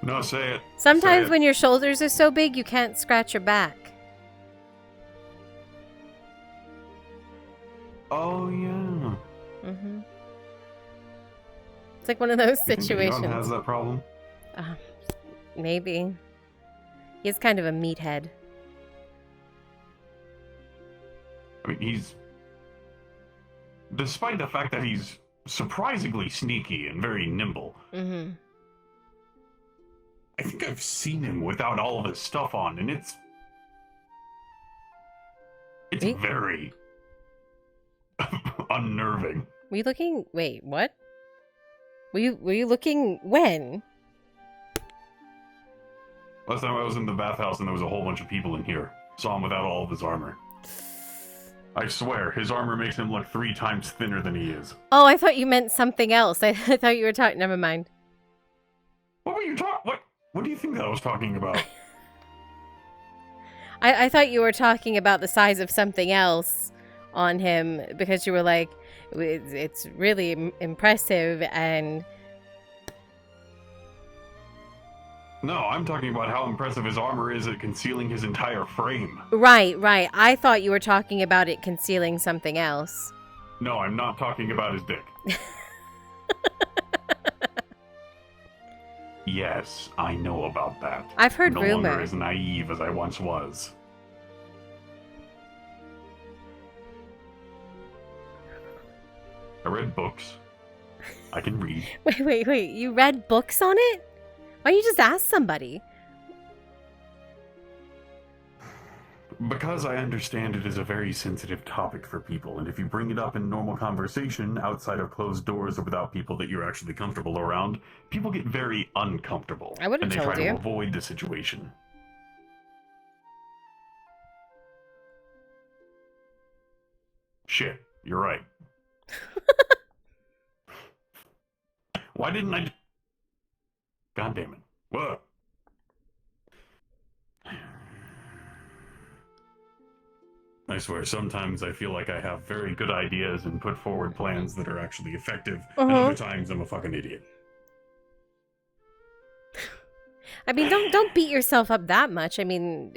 No, say it. Sometimes Say it. when your shoulders are so big, you can't scratch your back. Oh, yeah. Mm-hmm. It's like one of those You think situations. Leon has that problem? Maybe. He's kind of a meathead. I mean, he's... Despite the fact that he's surprisingly sneaky and very nimble, Mm-hmm. I think I've seen him without all of his stuff on, and it's very unnerving. Were you looking... Wait, what? Were you looking when? Last time I was in the bathhouse and there was a whole bunch of people in here. Saw him without all of his armor. I swear, his armor makes him look 3 times thinner than he is. Oh, I thought you meant something else. I thought you were talking... Never mind. What were you talking... What do you think that I was talking about? I thought you were talking about the size of something else on him because you were like, it's really impressive and... No, I'm talking about how impressive his armor is at concealing his entire frame. Right. I thought you were talking about it concealing something else. No, I'm not talking about his dick. Yes, I know about that. I've heard I'm no rumor. longer as naive as I once was. I read books. I can read. Wait. You read books on it? Why don't you just ask somebody? Because I understand it is a very sensitive topic for people, and if you bring it up in normal conversation outside of closed doors or without people that you're actually comfortable around, people get very uncomfortable. I would have and they told try you. to avoid the situation. Shit, you're right. Why didn't I... God damn it. What? I swear, sometimes I feel like I have very good ideas and put forward plans that are actually effective, and other times I'm a fucking idiot. I mean, don't beat yourself up that much. I mean,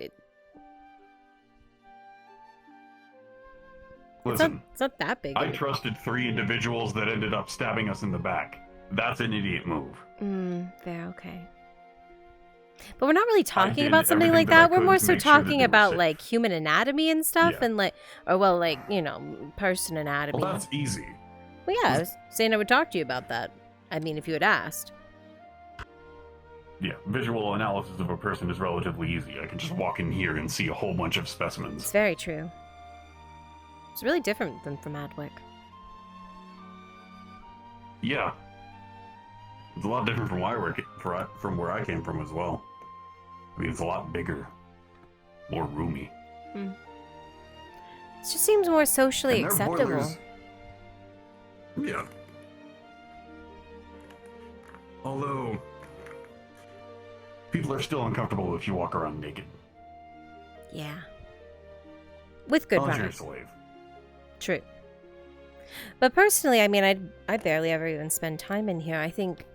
Listen, it's not that big. I trusted 3 individuals that ended up stabbing us in the back. That's an idiot move. Fair, okay. But we're not really talking did about something everything like that I that. We're could more to so make sure that talking they were about safe. like human anatomy and stuff, Yeah. and like, or well, like, you know, person anatomy. Well, that's easy. Well, yeah, I was saying I would talk to you about that. I mean, if you had asked. Yeah, visual analysis of a person is relatively easy. I can just walk in here and see a whole bunch of It's specimens. very true. It's really different than from Adwick. Yeah. It's a lot different from where I came from as well. I mean, it's a lot bigger. More roomy. It just seems more socially And their acceptable. boilers- Yeah. Although, people are still uncomfortable if you walk around naked. Yeah. With good Unless you're a pride. slave. True. But personally, I mean, I barely ever even spend time in here. I think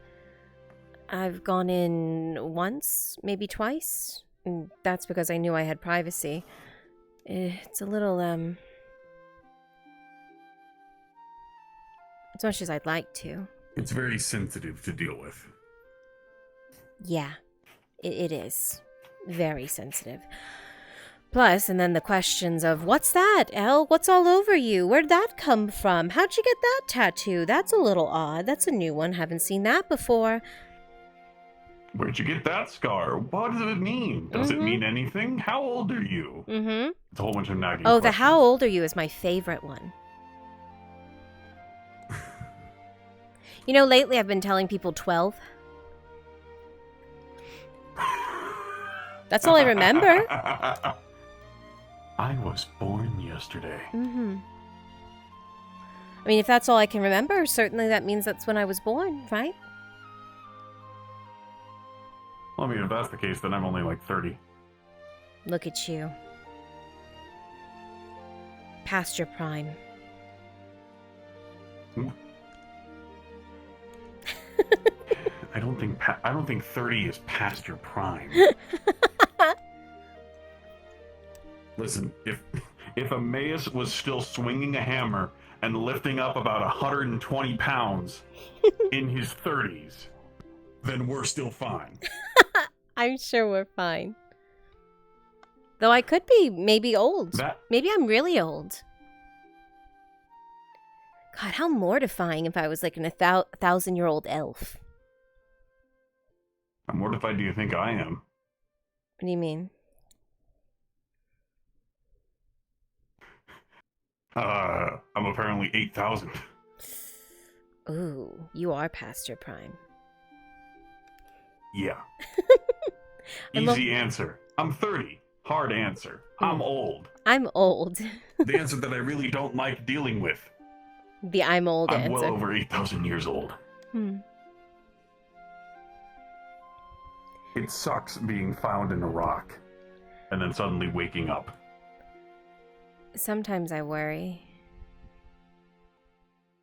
I've gone in once, maybe twice. And that's because I knew I had privacy. It's a little, as much as I'd like to. It's very sensitive to deal with. Yeah, it is. Very sensitive. Plus, and then the questions of, what's that, Elle? What's all over you? Where'd that come from? How'd you get that tattoo? That's a little odd. That's a new one. Haven't seen that before. Where'd you get that scar? What does it mean? Does it mean anything? How old are you? Mm-hmm. It's a whole bunch of nagging Oh, the questions. how old are you is my favorite one. You know, lately I've been telling people 12. That's all I remember. I was born yesterday. Mm-hmm. I mean, if that's all I can remember, certainly that means that's when I was born, right? Well, I mean, if that's the case, then I'm only like 30. Look at you. Past your prime. I don't think 30 is past your prime. Listen, if Emmaus was still swinging a hammer and lifting up about 120 pounds in his 30s, then we're still fine. I'm sure we're fine. Though I could be maybe old. Maybe I'm really old. God, how mortifying if I was like an 1,000-year-old elf. How mortified do you think I am? What do you mean? I'm apparently 8,000. Ooh, you are past your prime. Yeah. I'm Easy answer. I'm 30. Hard answer. I'm old. I'm old. The answer that I really don't like dealing with. The I'm old I'm answer. well over 8,000 years old. It sucks being found in a rock and then suddenly waking up. Sometimes I worry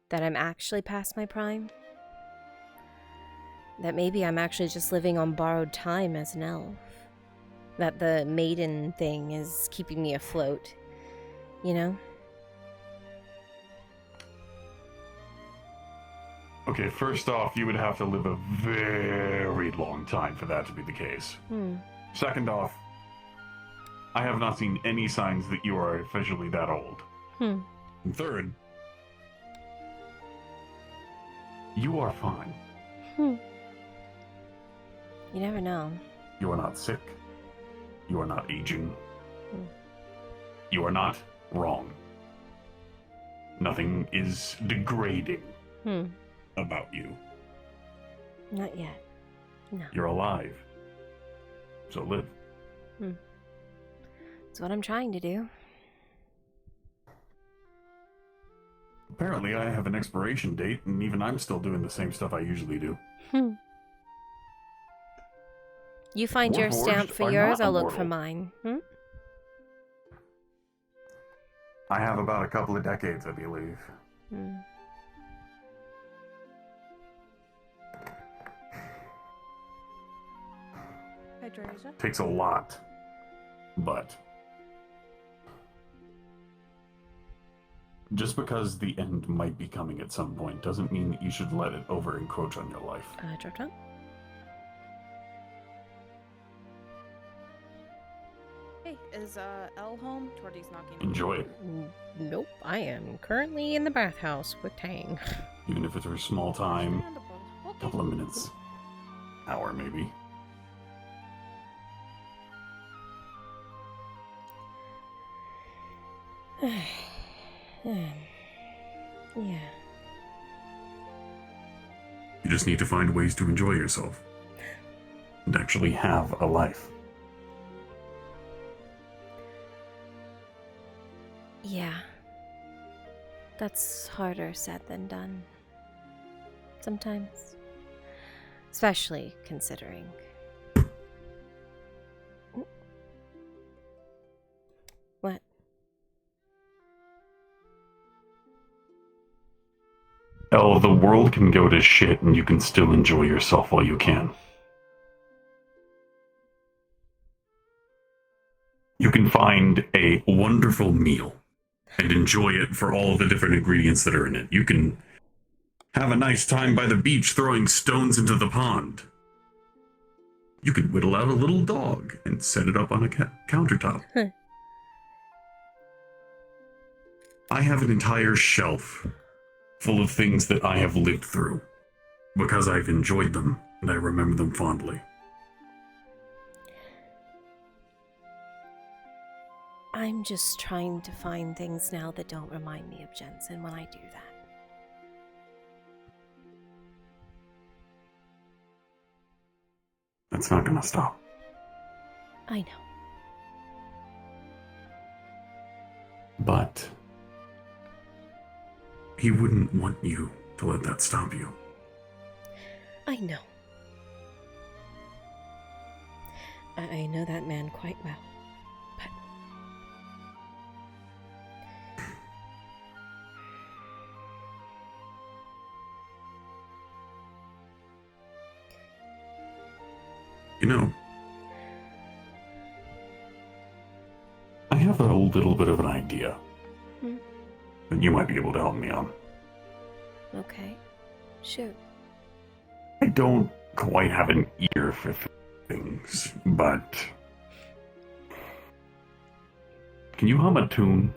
that I'm actually past my prime. That maybe I'm actually just living on borrowed time as an elf. That the maiden thing is keeping me afloat. You know? Okay, first off, you would have to live a very long time for that to be the case. Second off, I have not seen any signs that you are officially that old. And third, you are fine. You never know. You are not sick. You are not aging. You are not wrong. Nothing is degrading about you. Not yet. No. You're alive. So live. That's what I'm trying to do. Apparently, I have an expiration date, and even I'm still doing the same stuff I usually do. You find your Warforged stamp for are yours, not I'll look for immortal. mine. I have about a couple of decades, I believe. Takes a lot, but just because the end might be coming at some point doesn't mean that you should let it over encroach on your life. Drop down. Hey, is Elle home? Torty's knocking. Enjoy it, Nope, I am currently in the bathhouse with Tang. even if it's for a small time, couple of minutes, hour maybe. Yeah. You just need to find ways to enjoy yourself and actually have a life. Yeah. That's harder said than done. Sometimes. Especially considering. What? Oh, the world can go to shit and you can still enjoy yourself while you can. You can find a wonderful meal and enjoy it for all of the different ingredients that are in it. You can have a nice time by the beach throwing stones into the pond. You could whittle out a little dog and set it up on a countertop. I have an entire shelf full of things that I have lived through because I've enjoyed them and I remember them fondly. I'm just trying to find things now that don't remind me of Jensen when I do that. That's not gonna stop. I know. But he wouldn't want you to let that stop you. I know. I know that man quite well. But you know, I have a little bit of an idea that you might be able to help me on. okay. Shoot. I don't quite have an ear for things, but can you hum a tune?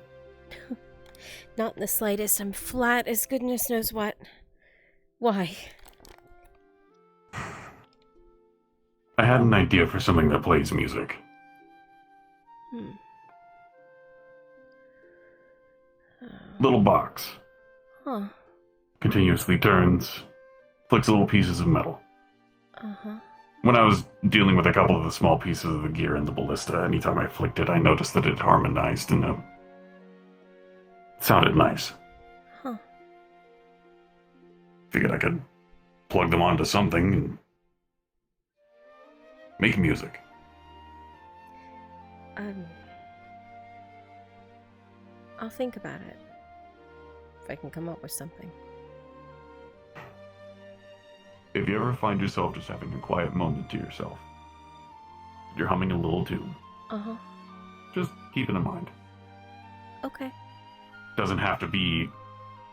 Not in the slightest. I'm flat as goodness knows what. Why? I had an idea for something that plays music. Little box. Huh. Continuously turns, flicks little pieces of metal. Uh-huh. When I was dealing with a couple of the small pieces of the gear in the ballista, anytime I flicked it, I noticed that it harmonized and it sounded nice. Huh. Figured I could plug them onto something and make music. I'll think about it. If I can come up with something. If you ever find yourself just having a quiet moment to yourself, you're humming a little tune, Uh-huh. just keep it in mind. Okay. Doesn't have to be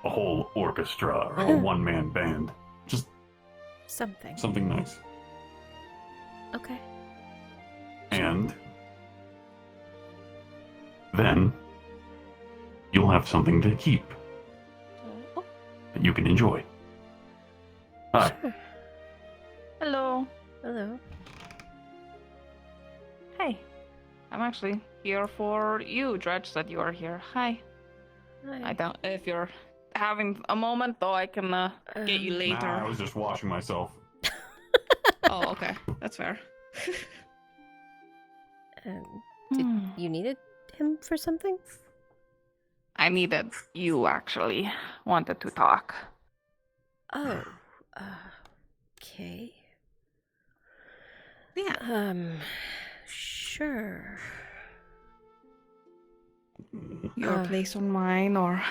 a whole orchestra or a one-man band. Just Something. something nice. Okay. And then you'll have something to keep that you can enjoy. Hi. Hello. Hello. Hey. I'm actually here for you. Dredge said you are here. Hi. Hi. I don't. If you're having a moment, though, I can get you later. Nah, I was just washing myself. Oh, okay. That's fair. Did you needed him for something? I needed you, actually. Wanted to talk. Oh. Okay. Yeah. Sure. Your place or mine, or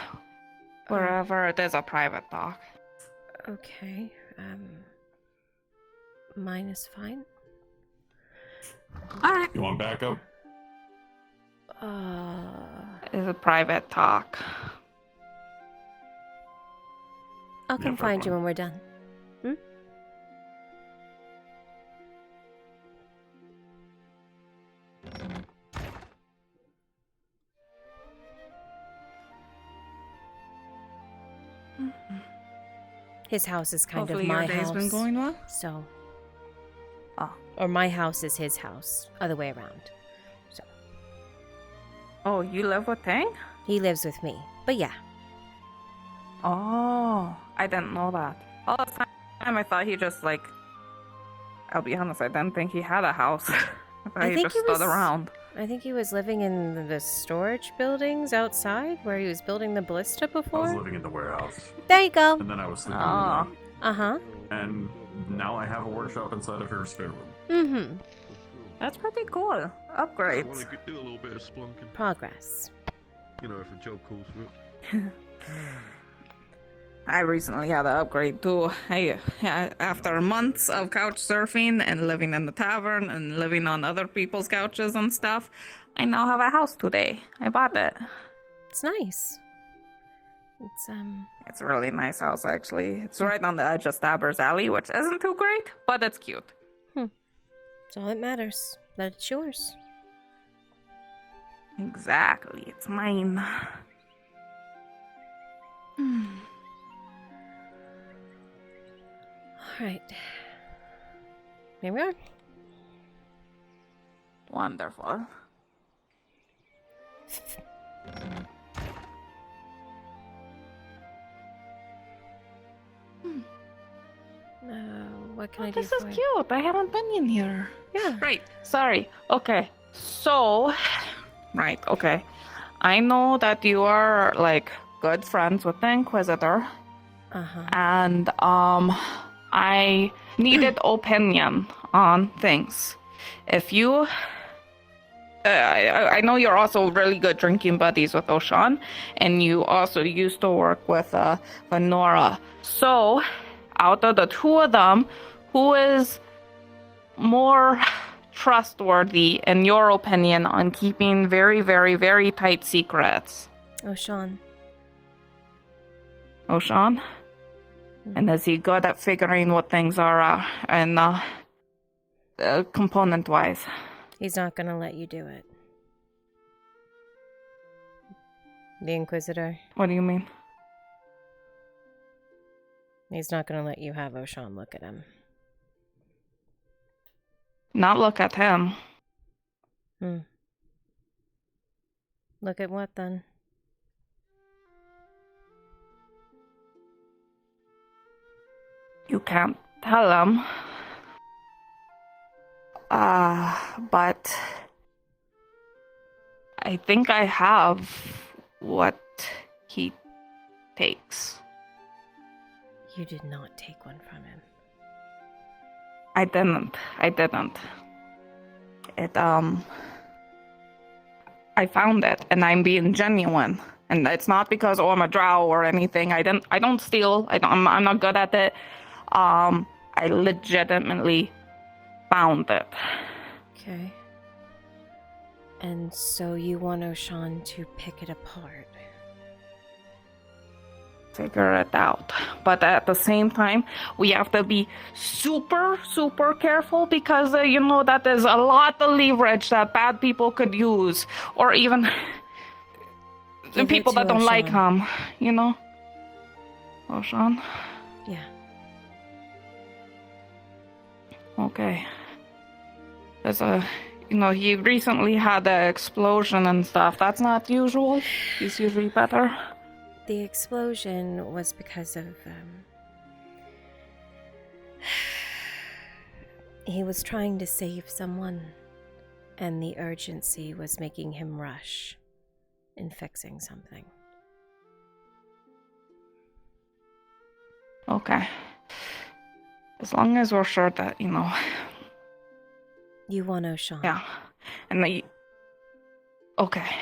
wherever it is a private talk. Okay. Mine is fine. Alright. You want backup? It's a private talk. I'll come find you when we're done. His house is kind Hopefully of my your day's house. been going well? So. Oh. Or my house is his house. Other way around. So. Oh, you live with Tang? He lives with me. But yeah. Oh, I didn't know that. All the time I thought he just, like... I'll be honest, I didn't think he had a house. I thought he just stood around. I think he was living in the storage buildings outside where he was building the ballista I was before. living in the warehouse. There you go. And then I was sleeping Oh. in Uh-huh. the And now I have a workshop inside of her spare room. Mm-hmm. That's pretty cool. Upgrades. Want to do a little bit of splunking. Progress. You know, if a joke calls for it. I recently had an upgrade too. After months of couch surfing and living in the tavern and living on other people's couches and stuff, I now have a house today. I bought it. It's nice. It's a really nice house, actually. It's right on the edge of Stabber's Alley, which isn't too great, but it's cute. That's all that matters. That it's yours. Exactly. It's mine. Alright. Here we are. Wonderful. What can I do This for is you? cute. I haven't been in here. Yeah. Right. Sorry. Okay. So, right. Okay. I know that you are like good friends with the Inquisitor. Uh-huh. And I needed opinion on things. If you I know you're also really good drinking buddies with Oshan, and you also used to work with Venora. So, out of the two of them, who is more trustworthy, in your opinion, on keeping very, very, very tight secrets? Oshan. Oshan? And is he good at figuring what things are and component-wise? He's not gonna let you do it. The Inquisitor. What do you mean? He's not gonna let you have Oshan look at him. Not look at him. Look at what then? You can't tell him. But I think I have what he takes. You did not take one from him. I didn't. I found it, and I'm being genuine. And it's not because I'm a drow or anything. I don't steal. I'm not good at it. I legitimately found it. Okay. And so you want Oshan to pick it apart? Figure it out. But at the same time, we have to be super, super careful because, that there's a lot of leverage that bad people could use. Or even the people that don't like him, Oshan? Yeah. Okay. you know, he recently had an explosion and stuff. That's not usual. He's usually better. The explosion was because of, he was trying to save someone, and the urgency was making him rush in fixing something. Okay. As long as we're sure that, you know... You want O'Shawn? Yeah. And okay,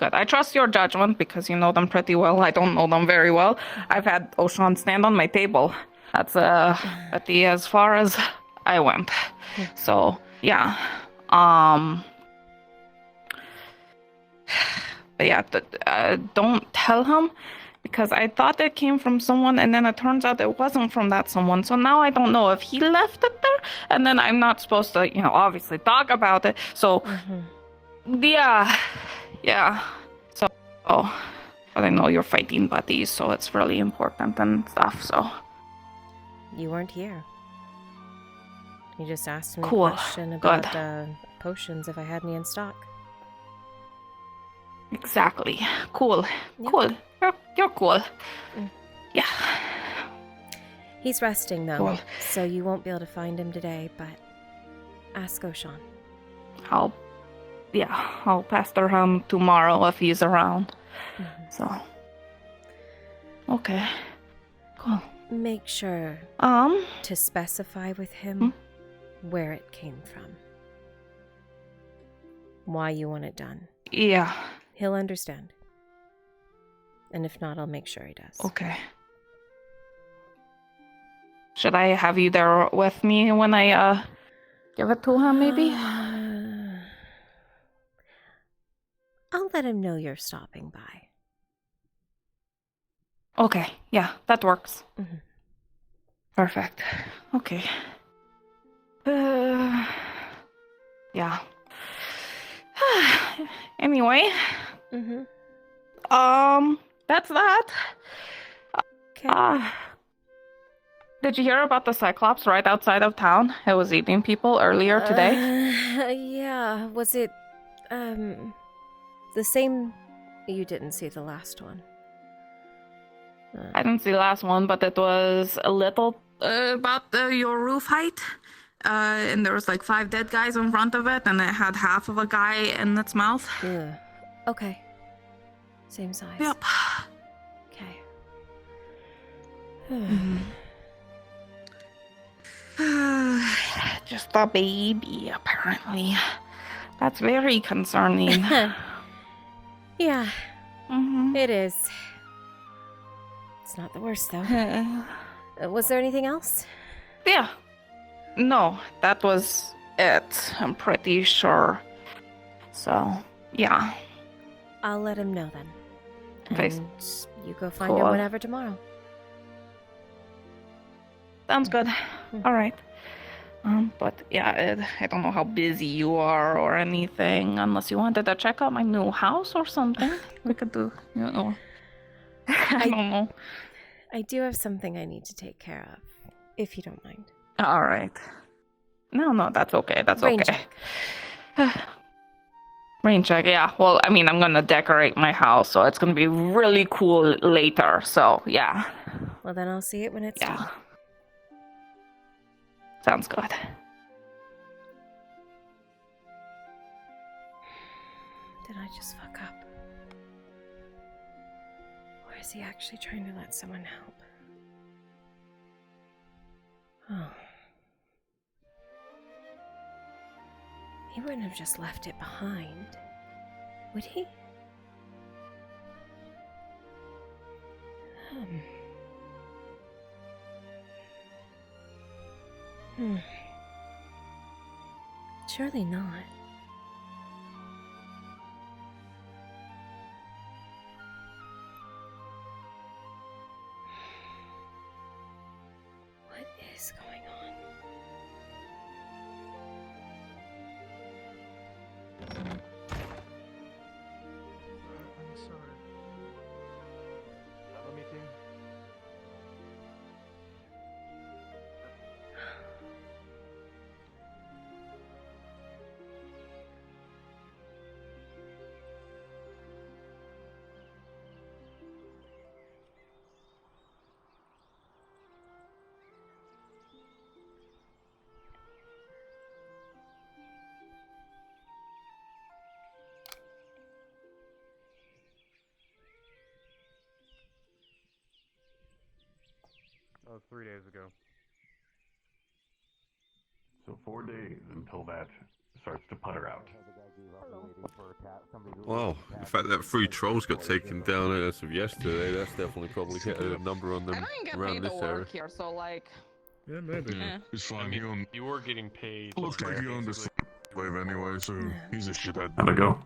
good. I trust your judgment because you know them pretty well. I don't know them very well. I've had O'Shawn stand on my table. That's as far as I went. So, yeah. But yeah, don't tell him, because I thought it came from someone, and then it turns out it wasn't from that someone. So now I don't know if he left it there, and then I'm not supposed to, you know, obviously talk about it. So, yeah. So, but I know you're fighting buddies, so it's really important and stuff, so. You weren't here. You just asked me Cool. a question about potions, if I had any in stock. Exactly. Cool. Yep. Cool. You're cool. Yeah. He's resting, though, Cool. so you won't be able to find him today, but ask O'Shawn. I'll pester him tomorrow if he's around. So. Okay. Cool. Make sure to specify with him where it came from. Why you want it done. Yeah. He'll understand. And if not, I'll make sure he does. Okay. Should I have you there with me when I give it to him, maybe? I'll let him know you're stopping by. Okay, yeah, that works. Perfect. Okay. Yeah. Anyway. That's that. Okay. Did you hear about the Cyclops right outside of town? It was eating people earlier today. Yeah. Was it, the same? You didn't see the last one. I didn't see the last one, but it was a little about your roof height. And there was like 5 dead guys in front of it, and it had half of a guy in its mouth. Yeah. Okay. Same size. Yep. Okay. Just a baby, apparently. That's very concerning. Yeah. It is. It's not the worst, though. Was there anything else? Yeah. No, that was it. I'm pretty sure. So, yeah. I'll let him know then. Okay. And you go find him whenever tomorrow. Sounds good. All right. But yeah, I don't know how busy you are or anything. Unless you wanted to check out my new house or something, we could do. You know. I don't know. I do have something I need to take care of, if you don't mind. All right. No, that's okay. That's Rain okay. Rain check, yeah. Well, I mean, I'm gonna decorate my house, so it's gonna be really cool later. So, yeah. Well, then I'll see it when it's done. Sounds good. Did I just fuck up? Or is he actually trying to let someone help? Oh. He wouldn't have just left it behind, would he? Surely not. What is going on? I'm sorry. Have a meeting. 3 days ago. So 4 days until that starts to putter out. Well, the fact that 3 trolls got taken down as of yesterday, that's definitely probably hit a number on them I didn't get around paid this to area. work here, so like. Yeah, maybe. Eh. It's fine. He on. You were getting paid. Looks like he owned this slave anyway, so he's a shithead. How'd it go?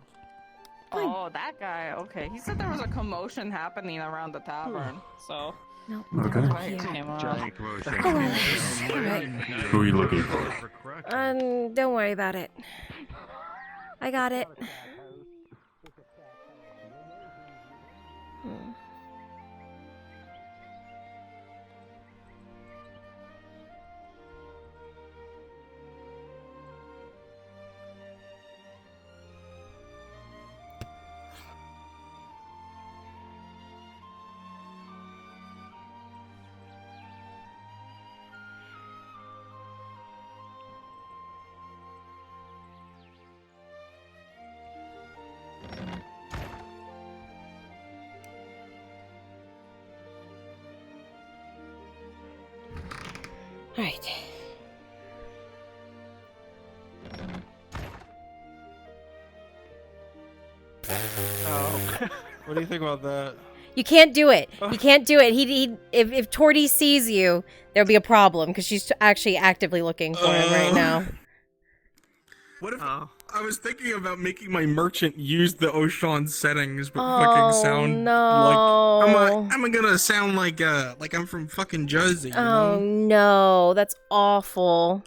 Oh, that guy. Okay, he said there was a commotion happening around the tavern, so. No. Okay. That's why he came on. Alright. Who are you looking for? Don't worry about it. I got it. Alright. Oh. What do you think about that? You can't do it. You can't do it. If Torty sees you, there'll be a problem because she's actually actively looking for him right now. What if I was thinking about making my merchant use the Oshan settings, but fucking sound like I'm gonna sound like I'm from fucking Jersey. You Oh know? no, that's awful.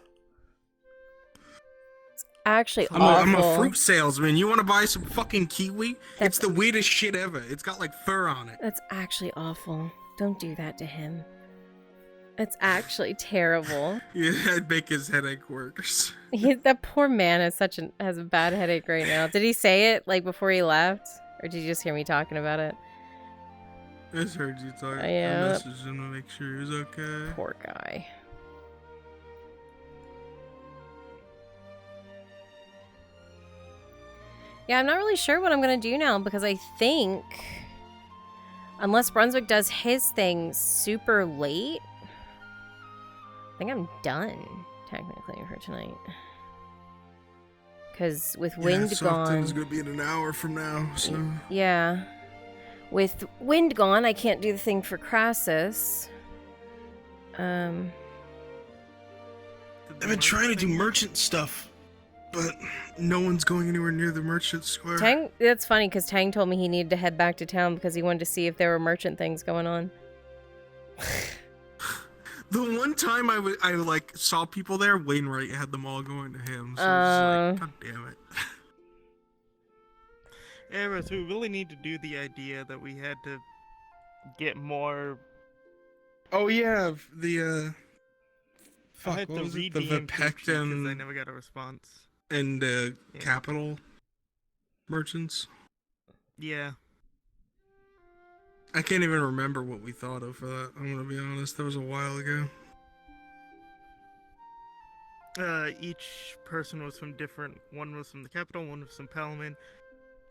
It's actually awful. I'm a fruit salesman. You want to buy some fucking kiwi? It's the weirdest shit ever. It's got like fur on it. That's actually awful. Don't do that to him. It's actually terrible. Yeah, I'd make his headache worse. That poor man has a bad headache right now. Did he say it like before he left, or did you just hear me talking about it? I just heard you talking. Yeah. I messaged him to make sure he was okay. Poor guy. Yeah, I'm not really sure what I'm gonna do now because I think, unless Brunswick does his thing super late, I think I'm done technically for tonight. Because with wind gone, is gonna be in an hour from now. So yeah, with wind gone, I can't do the thing for Crassus. I've been trying to do merchant stuff, but no one's going anywhere near the merchant square. Tang, that's funny because Tang told me he needed to head back to town because he wanted to see if there were merchant things going on. The one time I like saw people there, Wainwright had them all going to him. So I was like, God damn it. Yeah, so we really need to do the idea that we had to get more. Oh yeah, the I fuck, had what to was it? read The the MP Vipect because I and never got a response. Capital merchants. Yeah. I can't even remember what we thought of for that. I'm gonna be honest. That was a while ago. Each person was from different. One was from the capital, one was from Palman.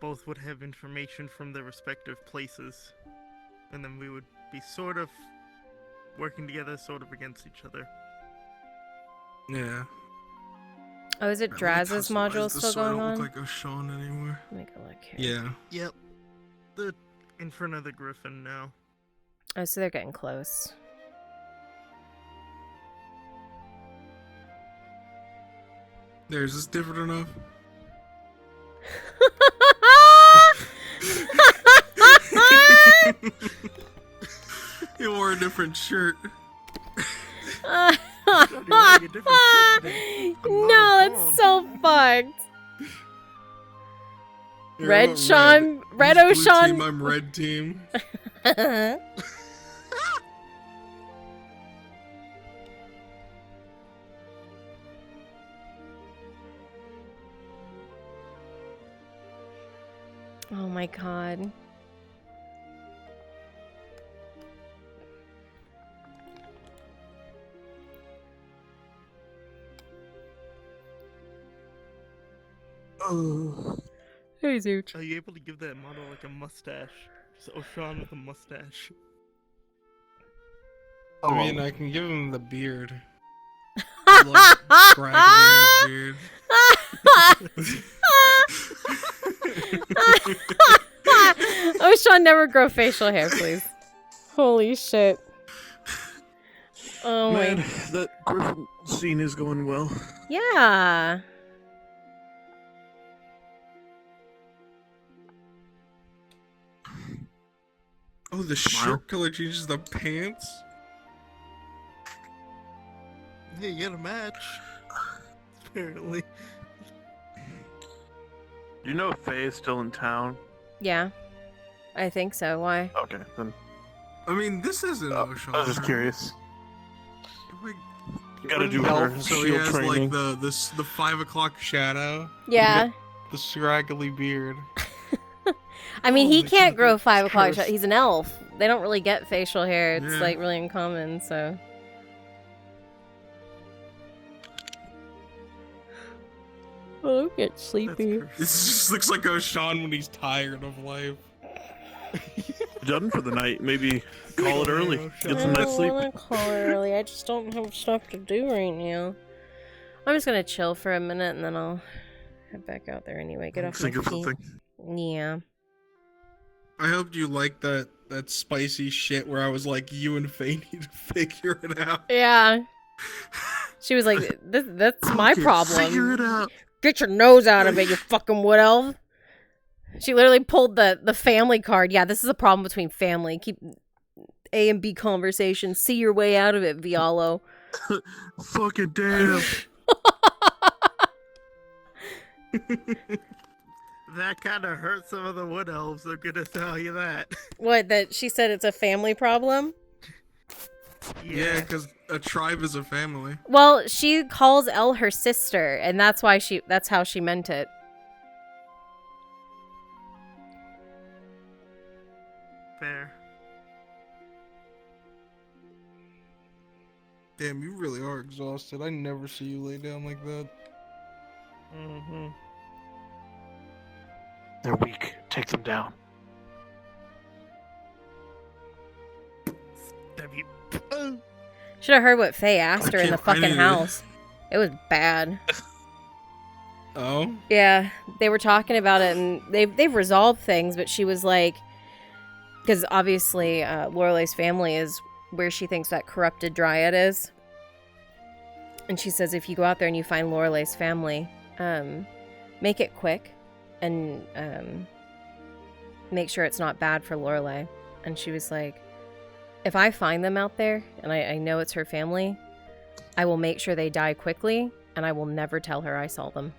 Both would have information from their respective places, and then we would be sort of working together, sort of against each other. Yeah. Oh, is it Draz's module still going on? Doesn't look like Oshan anymore. Make a look here. Yeah. Yep. The in front of the Griffin now. Oh, so they're getting close. There's this different enough. You wore a different shirt. No, that's so fucked. You're Red not Sean, Red He's blue O'Shawn. team, I'm red team. Oh my god. Hey, Zooch. Are you able to give that model like a mustache? Just O'Shawn with a mustache. I mean, I can give him the beard. Like, scraggly ass beard. Oh, Sean, never grow facial hair, please. Holy shit. Oh Man, my. that Griffin scene is going well. Yeah. Oh, the shirt color changes the pants? Hey, you got a match. Apparently. Do you know if Faye is still in town? Yeah. I think so. Why? Okay, then. I mean, this isn't Oshon. I was just curious. Like, You gotta do Elf, her so he shield has training. like the 5 o'clock shadow. Yeah. The scraggly beard. I mean, he can't grow 5 o'clock. cursed. He's an elf. They don't really get facial hair. It's Yeah. like really uncommon, so. Oh, I get sleepy. This just looks like Oshon when he's tired of life. Done for the night. Maybe call it early. Get some I nice sleep. don't want to call it early. I just don't have stuff to do right now. I'm just gonna chill for a minute and then I'll head back out there anyway. Get off my Think of feet. something. Yeah. I hoped you liked that spicy shit where I was like, you and Faye need to figure it out. Yeah. She was like, that's my Okay, problem. figure it out. Get your nose out of it, you fucking wood elf. She literally pulled the family card. Yeah, this is a problem between family. Keep A and B conversations. See your way out of it, Vialo. Fucking damn. That kind of hurt some of the wood elves, I'm gonna tell you that. What, that she said it's a family problem? Yeah, because a tribe is a family. Well, she calls Elle her sister, and that's how she meant it. Fair. Damn, you really are exhausted. I never see you lay down like that. Mm-hmm. They're weak. Take them down. Should have heard what Faye asked her in the can't find fucking it. house. It was bad. Oh? Yeah, they were talking about it, and they've resolved things, but she was like, because obviously Lorelei's family is where she thinks that corrupted dryad is. And she says if you go out there and you find Lorelei's family, make it quick and make sure it's not bad for Lorelei. And she was like, if I find them out there and I know it's her family, I will make sure they die quickly, and I will never tell her I saw them.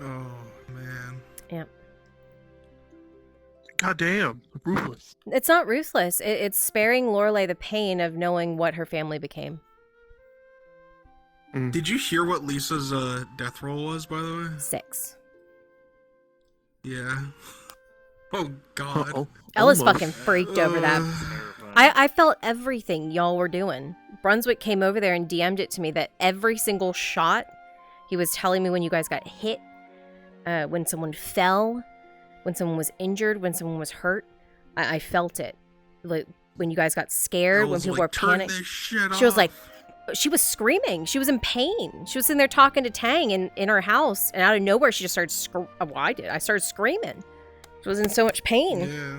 Oh, man. Yeah. Goddamn, ruthless. It's not ruthless. It's sparing Lorelei the pain of knowing what her family became. Did you hear what Lisa's death roll was, by the way? 6. Yeah. Oh, God. Ella's fucking freaked over that. I felt everything y'all were doing. Brunswick came over there and DM'd it to me that every single shot, he was telling me when you guys got hit, when someone fell, when someone was injured, when someone was hurt. I felt it. Like when you guys got scared, when people were panicked. She was like, she was screaming. She was in pain. She was sitting there talking to Tang in her house, and out of nowhere, she just started I started screaming. She was in so much pain. Yeah.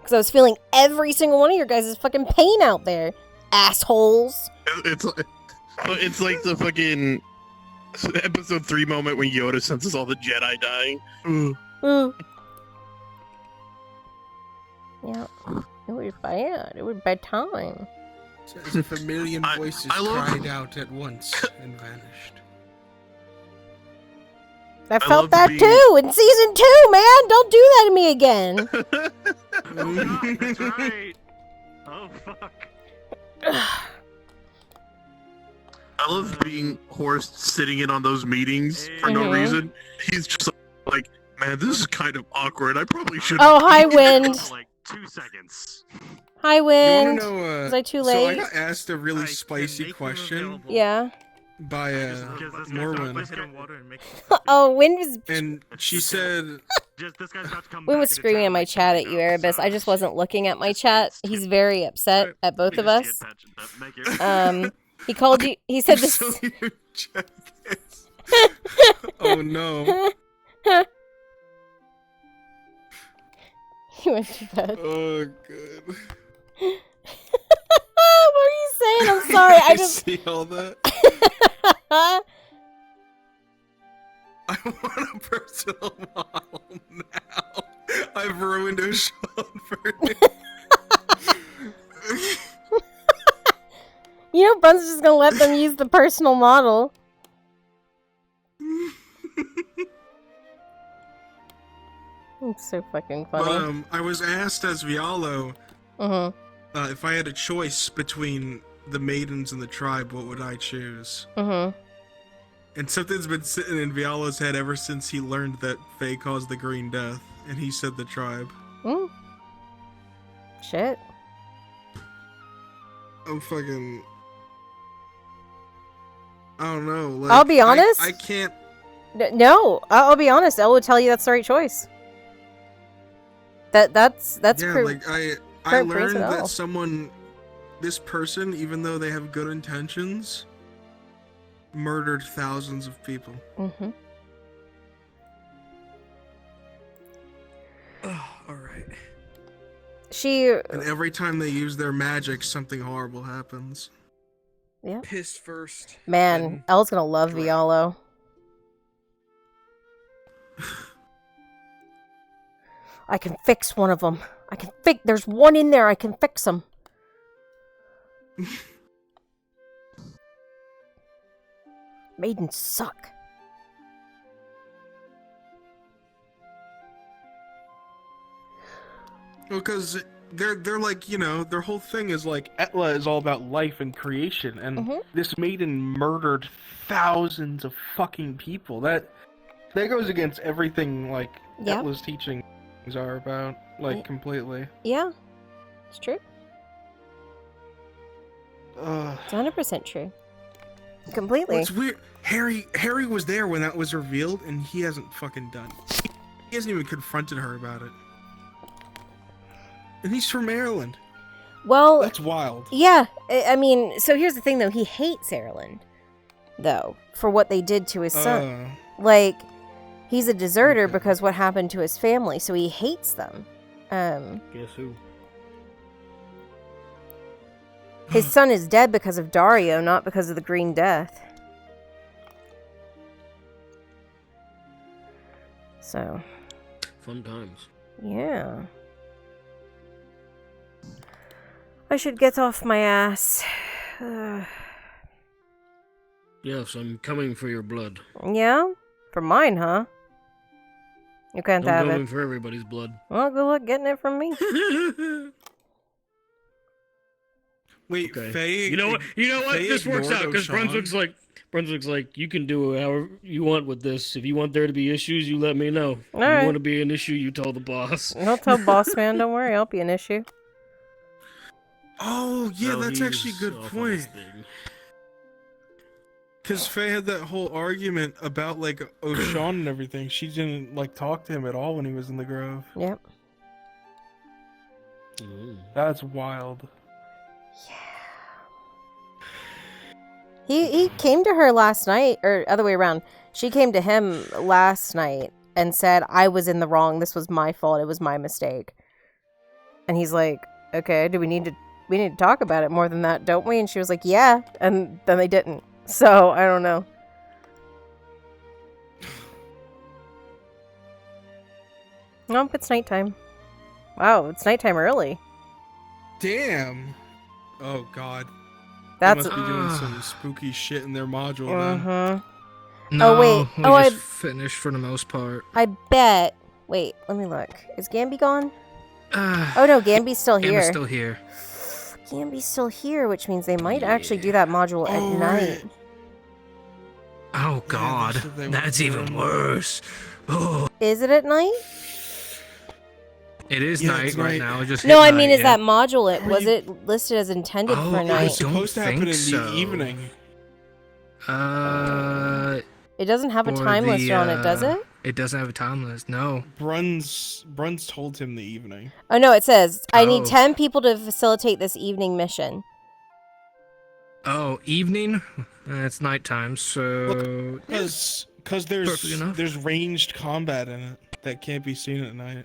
Because I was feeling every single one of your guys' fucking pain out there. Assholes. It's like the fucking episode 3 moment when Yoda senses all the Jedi dying. Yeah. It was bad. It was bad time. As if a million voices cried out at once and vanished. I felt that too in season 2, man. Don't do that to me again. That's right. Oh fuck. I love being Horst sitting in on those meetings for no Mhm. reason. He's just like, man, this is kind of awkward. I probably should. Oh, hi, Wind. Like 2 seconds. Hi, You Wind. wanna know, Was I too So I late? got asked a really spicy question Yeah. by Morwen. Oh, Wind was. And she said, Just this guy's about to come We back was into screaming town in my like chat you at you, know, Erebus. I just wasn't looking at my chat. He's very upset at both of us. Thank you. He called you. He said this. So your chat is- oh no. He went to bed. Oh, good. What are you saying? I'm sorry. I just see all that. I want a personal model now. I've ruined O'Shawn for him. You know, Bun's just gonna let them use the personal model. It's so fucking funny. I was asked as Vialo if I had a choice between the maidens and the tribe, what would I choose? And something's been sitting in Vialo's head ever since he learned that Faye caused the Green Death, and he said the tribe. Shit. I'm fucking... I don't know. Like, I'll be honest. I can't... No, I'll be honest. Elle would tell you that's the right choice. That's yeah, proof. like I current learned praise at that all. someone, this person, even though they have good intentions, murdered thousands of people. Oh, all right. And every time they use their magic, something horrible happens. Yeah. Piss first. Man, Elle's gonna love Vialo. I can fix one of them. There's one in there. I can fix them. Maidens suck. Well, because they're like, you know, their whole thing is like, Etla is all about life and creation, and this maiden murdered thousands of fucking people. That goes against everything, like, Yeah. Etla's teachings are about, like, completely. Yeah, it's true. Ugh. It's 100% true. Completely. What's weird, Harry was there when that was revealed, and he hasn't fucking done it. He hasn't even confronted her about it. And he's from Maryland. Well, That's wild. Yeah, I mean, so here's the thing, though. He hates Ireland, though, for what they did to his son. Like, he's a deserter because what happened to his family, so he hates them. Guess who? His son is dead because of Dario, not because of the Green Death. So. Fun times. Yeah. I should get off my ass. Yes, I'm coming for your blood. Yeah? For mine, huh? You can't I'm have going it. for everybody's blood. Well, good luck getting it from me. Wait, Okay. Faye... You know what? Faye This works ignored out because O'Shawn? Brunswick's like you can do however you want with this. If you want there to be issues, you let me know. If Alright. you want to be an issue, you tell the boss. I'll tell Boss Man, don't worry, I'll be an issue. Oh, yeah, No, that's actually a he's good off on his point. thing. Because Faye had that whole argument about, like, O'Shawn and everything. She didn't, like, talk to him at all when he was in the Grove. Yep. That's wild. He came to her last night, or other way around. She came to him last night and said, I was in the wrong. This was my fault. It was my mistake. And he's like, okay, we need to talk about it more than that, don't we? And she was like, yeah. And then they didn't. So, I don't know. Nope, it's nighttime. Wow, it's nighttime early. Damn. Oh, God. That's- They must be doing some spooky shit in their module, then. Uh-huh. No, Oh, wait. we Oh, just finished for the most part. I bet. Wait, let me look. Is Gamby gone? Oh no, Gamby's still here. Gamma's still here. Gamby's still here, which means they might actually do that module at night. Oh God, that's even worse. Oh, Is it at night? it is Yeah, night it's right night. now. It just No, hit I mean, night, is yeah. that module was it listed as intended Oh, for I night? It's supposed to happen in think so. the evening. It doesn't have a or time listed on it, does it? It doesn't have a time list. No. Bruns told him the evening. Oh no, it says I need Oh. 10 people to facilitate this evening mission. Oh, evening? It's nighttime, so Because Perfect enough. there's ranged combat in it that can't be seen at night.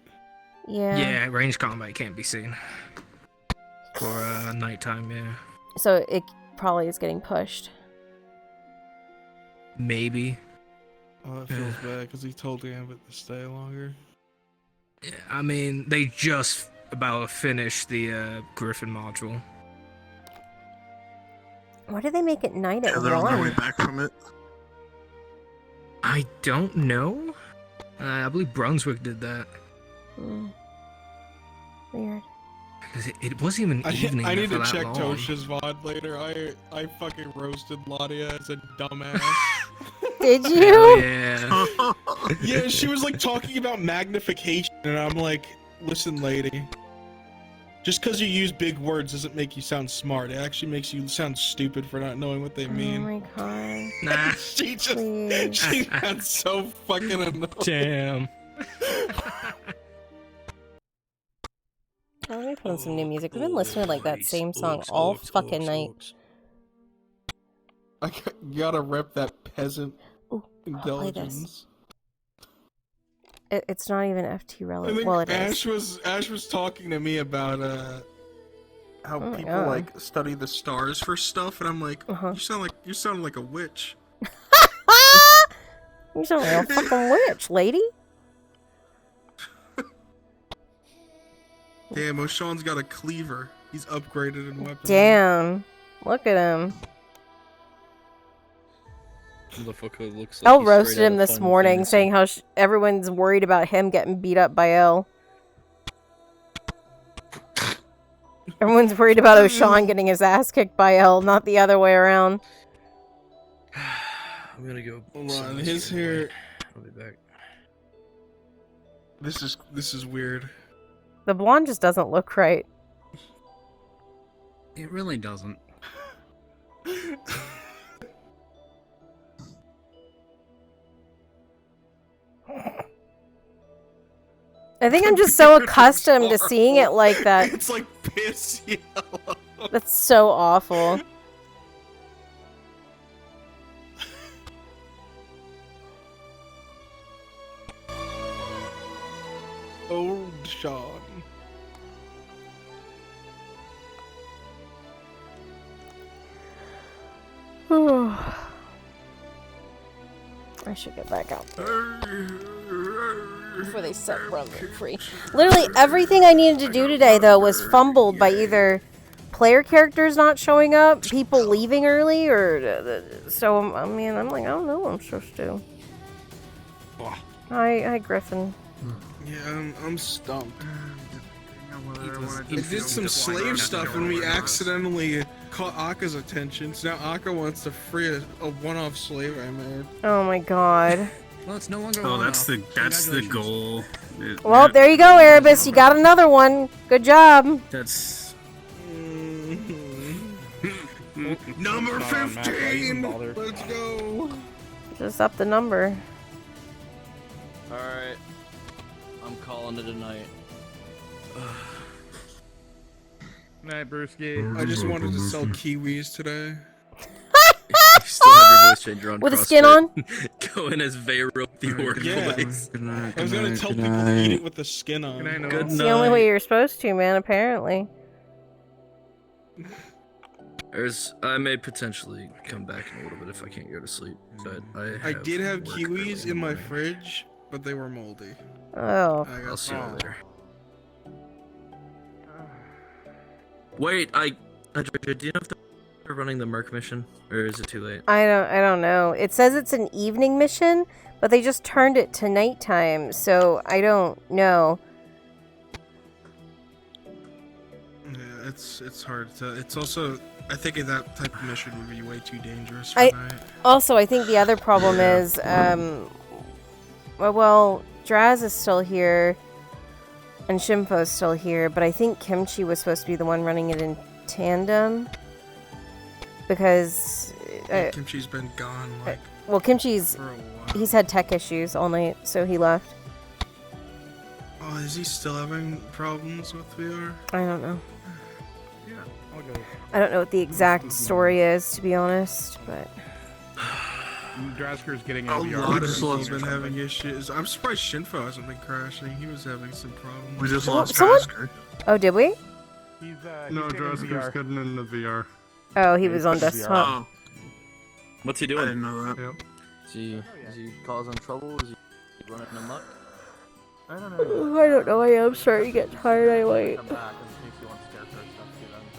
Yeah. ranged combat can't be seen for nighttime. Yeah, So it probably is getting pushed. maybe. Oh, it feels bad because he told Gambit to stay longer. Yeah, I mean, they just about finished the Griffin module. Why do they make it night at They're on their way 1? back from it. I don't know. I believe Brunswick did that. Weird. 'Cause it wasn't even evening. I need for to that check long. Tosha's VOD later. I fucking roasted Ladia as a dumbass. Did Hell you? yeah. Yeah, she was like talking about magnification, and I'm like, listen, lady. Just because you use big words doesn't make you sound smart. It actually makes you sound stupid for not knowing what they mean. Oh my god. Nah. she Please. got so fucking annoyed. Damn. Oh, let me put on some new music. We've been listening to like that same song all fucking night. Gotta rep that peasant play intelligence. It's not even FT I relevant. think Well, it Ash is. was talking to me about how Oh my people God. like study the stars for stuff, and I'm like, you sound like a witch. You sound like a fucking witch, lady. Damn, O'Shawn's got a cleaver. He's upgraded in weapons. Damn. Look at him. Motherfucker looks like Elle he's roasted straight out him of this Final morning, Fantasy. saying how everyone's worried about him getting beat up by Elle. Everyone's worried about O'Shawn getting his ass kicked by Elle, not the other way around. I'm gonna go. Hold send on, this his your way. hair. I'll be back. This is weird. The blonde just doesn't look right. It really doesn't. I think I'm just so accustomed to seeing it like that. It's like piss yellow. That's so awful. Old Sean. I should get back out there before they set Brumman free. Literally everything I needed to do today, though, was fumbled by either player characters not showing up, people leaving early, or so. I mean, I'm like, I don't know what I'm supposed to do. Hi, Griffin. Yeah, I'm stumped. I did some slave stuff and we accidentally caught Akka's attention, so now Akka wants to free a one-off slave I made. Oh my god. Well, it's no longer. Oh, that's the goal. Well, there you go, Erebus. You got another one. Good job. That's Number Come on, Matt, why you even 15. bother? Let's go. Just up the number. Alright. I'm calling it a night. Night, Brewski. I just wanted to sell kiwis today. You still have your voice changer on. With a skin on? Going as Veyro the orc Yeah. voice. I was gonna tell people to eat it with the skin on. Good It's the only way you're supposed to, man, apparently. I may potentially come back in a little bit if I can't go to sleep, but I did have work kiwis early in my morning. fridge, but they were moldy. Oh. I'll see you later. Wait, do you know if they're running the Merc mission, or is it too late? I don't know. It says it's an evening mission, but they just turned it to nighttime, so I don't know. Yeah, it's hard to. It's also, I think that type of mission would be way too dangerous for night. Also, I think the other problem is, well, Draz is still here, and Shimpo's still here, but I think Kimchi was supposed to be the one running it in tandem, because Kimchi's been gone like Well, Kimchi's he's had tech issues all night, so he left. Oh, is he still having problems with VR? I don't know. Yeah, I'll go. I don't know what the exact story is, to be honest, but Drasker's getting A VR. lot of people have been having issues. I'm surprised Shinfo hasn't been crashing. He was having some problems. We just Someone- lost someone- Drasker. Oh, did we? No, Drasker's getting into VR. Oh, he was on desktop. What's he doing? I didn't know that. Yep. Is he causing trouble? Is he running amok? I don't know. I am starting to get tired. I wait.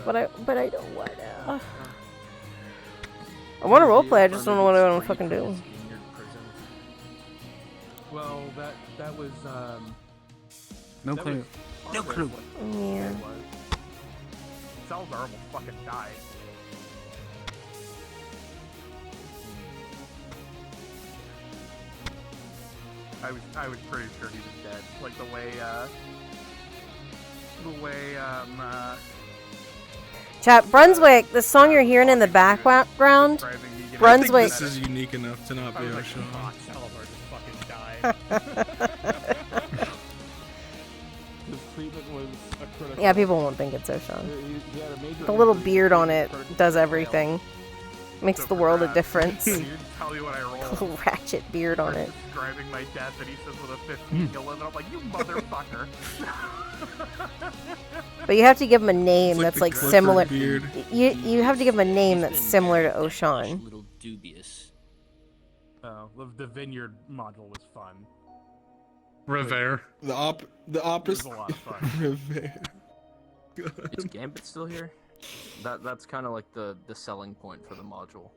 But I don't wanna. I want to roleplay. I just don't know what I want to fucking do. Well, that was No that clue. was- No clue. Yeah. Salzar almost fucking died. I was pretty sure he was dead. Like the way Chat, Brunswick, the song you're hearing in the background, I think Brunswick. this is unique enough to not be I was our like, show. fuck, Salazar just fucking died. His treatment was a critical. Yeah, people won't think it's Oshan. He had a major The little injury. beard on it does everything. Makes the world a difference. Dude, tell me what I rolled. Little ratchet beard on it. Describing my death, and he says with a 15 kill limit. I'm like, you motherfucker. But you have to give him a name It's like that's the like Clifford similar. beard. You have to give him a name that's similar to Oshan. little dubious. Oh, the vineyard module was fun. Revere. The opposite. It was a lot of fun. Revere. Is Gambit still here? That's kind of like the selling point for the module.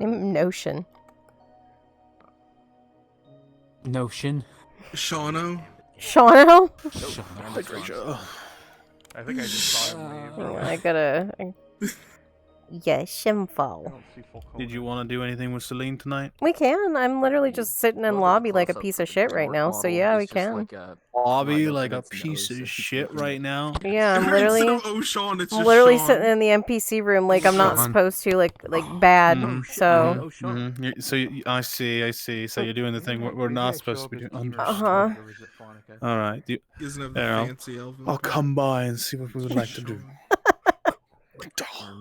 Notion. Notion. Shauno. Shauno? I think I just saw him leave. I gotta. Yeah, Shimfo. Did you want to do anything with Celine tonight? We can. I'm literally just sitting in lobby like a piece of shit right now. So yeah, we can. Lobby like a piece of shit right now. Yeah, I'm literally. Sean, it's I'm just literally Sean. sitting in the NPC room like I'm not Sean. supposed to, like bad. So. So I see. So you're doing the thing we're not supposed to be doing. Uh-huh. All right. He doesn't have the There, fancy elven I'll come by and see what we would like to do.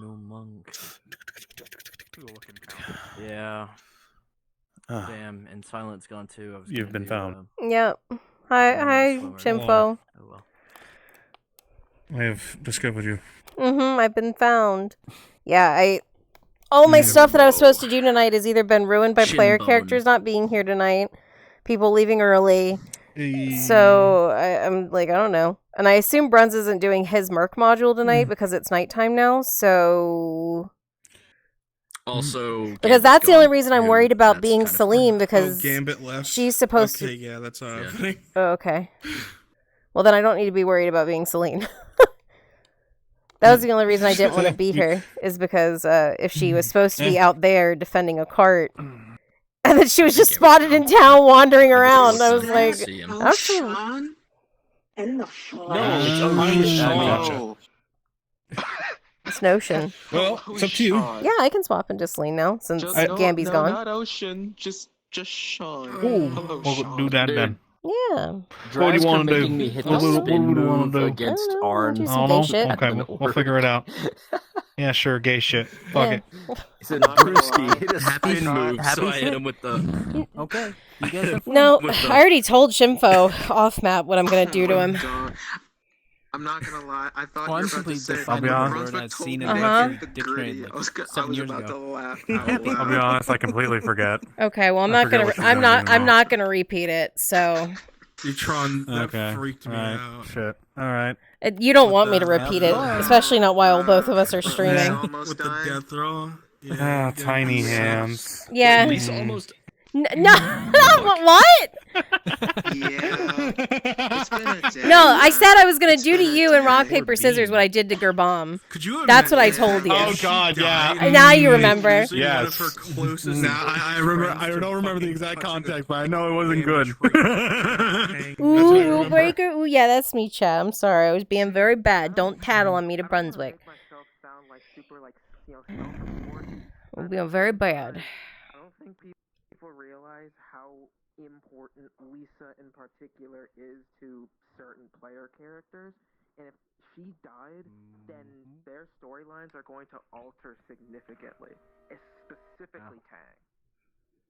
No monk. Yeah. Ah. Damn, and Silent's gone too. I was You've gonna been do, found. Yep. Hi, Shimfo. Oh well. I have discovered you. I've been found. Yeah, all my stuff that I was supposed to do tonight has either been ruined by player Shinbone. characters not being here tonight, people leaving early. So I'm like, I don't know. And I assume Bruns isn't doing his Merc module tonight because it's nighttime now, so... Also, Because that's the only reason I'm worried about being Celine, because Gambit left. she's supposed Okay, to... yeah, that's happening. Oh, okay. Well, then I don't need to be worried about being Celine. That was the only reason I didn't want to be here, is because if she was supposed to be out there defending a cart, and then she was just spotted in town wandering around, I was like, okay. And the It's Notion. Well, it's up to you. Yeah, I can swap into Celine now, since Gamby's gone. Not Ocean, just Sean. Ooh, we'll do that then. Yeah. What do you want to do? Me hit What the do spin we want move to do? against do Arn. some gay shit. Okay, we'll figure it out. Yeah, sure, gay shit. Fuck it. He said Brewski hit a Happy spin move, move, so I hit him with the. Okay. You guys have fun. No, With the- I already told Shimfo off map what I'm gonna do to him. I'm not gonna lie. I thought Well, you I'm were about simply to say I'll defining be the honest. word I've seen in Uh-huh. the dictionary like I 7 was years about ago. to laugh. I'll be honest, I completely forget. Okay, well I'm I not forget gonna. what you're I'm gonna not. do I'm now. not gonna repeat it. So Utron, that Okay. freaked me Alright. out. Shit. Alright. you don't want me to repeat it, especially not while both of us are Yeah, streaming. with the death roll. Yeah, Ah, yeah, tiny that hands. Yeah. Lisa almost. No, what? It's been a day. No, I said I was gonna do to you in rock paper scissors what I did to Gerbomb. Could you That's what I imagine- told you. Oh god, yeah. Now you remember. Usually one of Yes. her closest Now I remember. friends I to don't remember the fucking exact touching context, but I know it wasn't good. Ooh, breaker. Ooh, yeah, that's me, Chad. I'm sorry. I was being very bad. Don't tattle on me to Brunswick. It'll be very bad. I don't think people realize how important Lisa in particular is to certain player characters, and if she died, then their storylines are going to alter significantly, specifically Tang.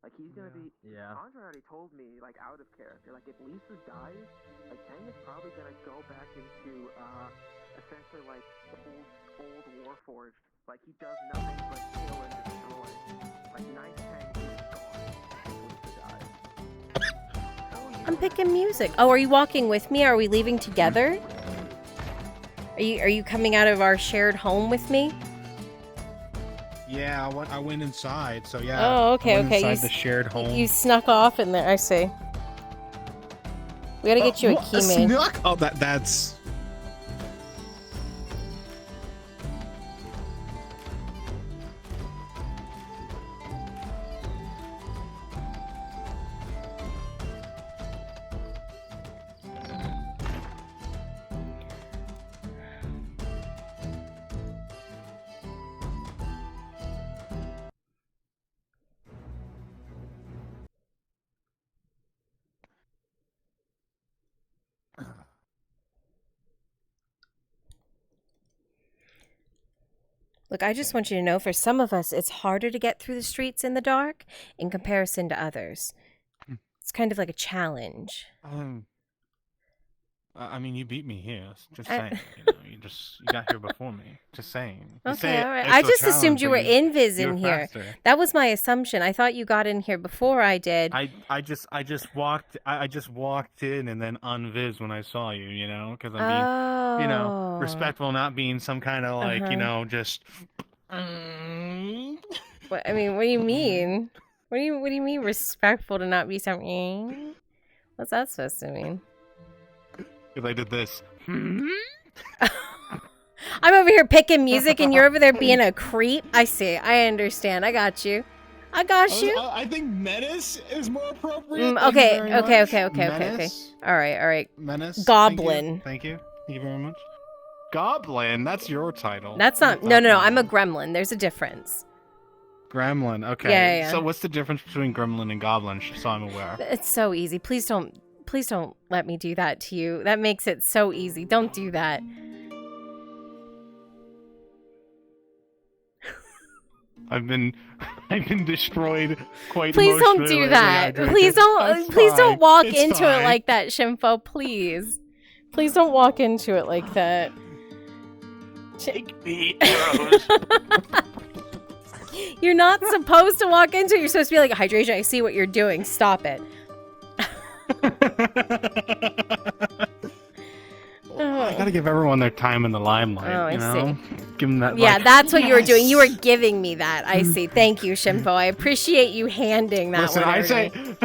Like, he's gonna be. Yeah. Andre already told me, like, out of character. Like, if Lisa dies, like, Tang is probably gonna go back into, essentially, like, old Warforged. Like, he does nothing but kill and destroy. Like, nice Tang is gone if Lisa dies. I'm picking music. Oh, are you walking with me? Are we leaving together? Are you coming out of our shared home with me? Yeah, I went inside, so yeah. Oh, okay, I went okay. Inside the shared home. You snuck off in there. I see. We gotta get you a What? key man. Snuck? Oh, that's. Look, I just want you to know, for some of us, it's harder to get through the streets in the dark in comparison to others. It's kind of like a challenge. I mean, you beat me here. Just saying. You got here before me. Just saying. You say Okay, all right. it's I a just assumed challenge, you but were you invis were in here. faster. That was my assumption. I thought you got in here before I did. I just walked in and then unvis when I saw you, you know, because I'm being, Oh. respectful, not being some kind of like, just. What, I mean, what do you mean? What do you mean respectful to not be something? What's that supposed to mean? Because I did this. I'm over here picking music and you're over there being a creep. I see. I understand. I got you. I got you. I think menace is more appropriate. Okay. All right. Menace. Goblin. Thank you. Thank you very much. Goblin. That's your title. That's not. No. I'm a gremlin. There's a difference. Gremlin. Okay. Yeah. So what's the difference between gremlin and goblin? So I'm aware. It's so easy. Please don't let me do that to you. That makes it so easy. Don't do that. I've been destroyed quite. Please don't do that. Please don't walk into it like that, Shimpo. Please don't walk into it like that. Take me, You're not supposed to walk into it. You're supposed to be like, Hydration, I see what you're doing. Stop it. I gotta give everyone their time in the limelight. Oh, I see. Give them that. Yeah, like, that's what you were doing. yes. You were giving me that. I see. Thank you, Shimpo. I appreciate you handing that Listen, one. I over say. to me.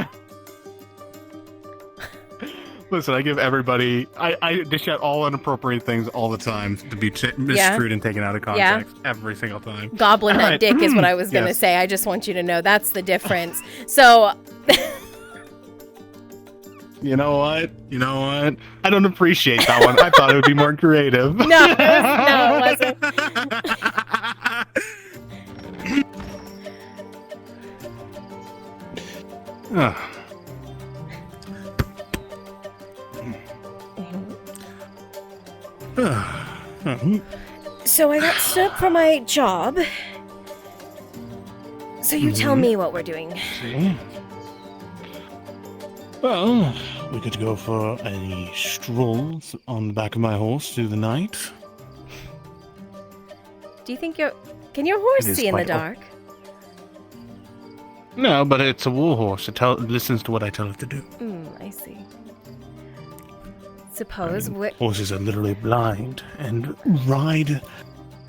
Listen, I give everybody. I dish out all inappropriate things all the time to be misconstrued and taken out of context every single time. Goblin All that right. dick is what I was gonna Yes. say. I just want you to know that's the difference. So. You know what? I don't appreciate that one. I thought it would be more creative. No, it wasn't. So I got stood up for my job. So you tell me what we're doing. Well, we could go for a stroll on the back of my horse through the night. Do you think can your horse It is see in the quite dark? No, but it's a war horse. It listens to what I tell it to do. I see. Suppose we Horses are literally blind and ride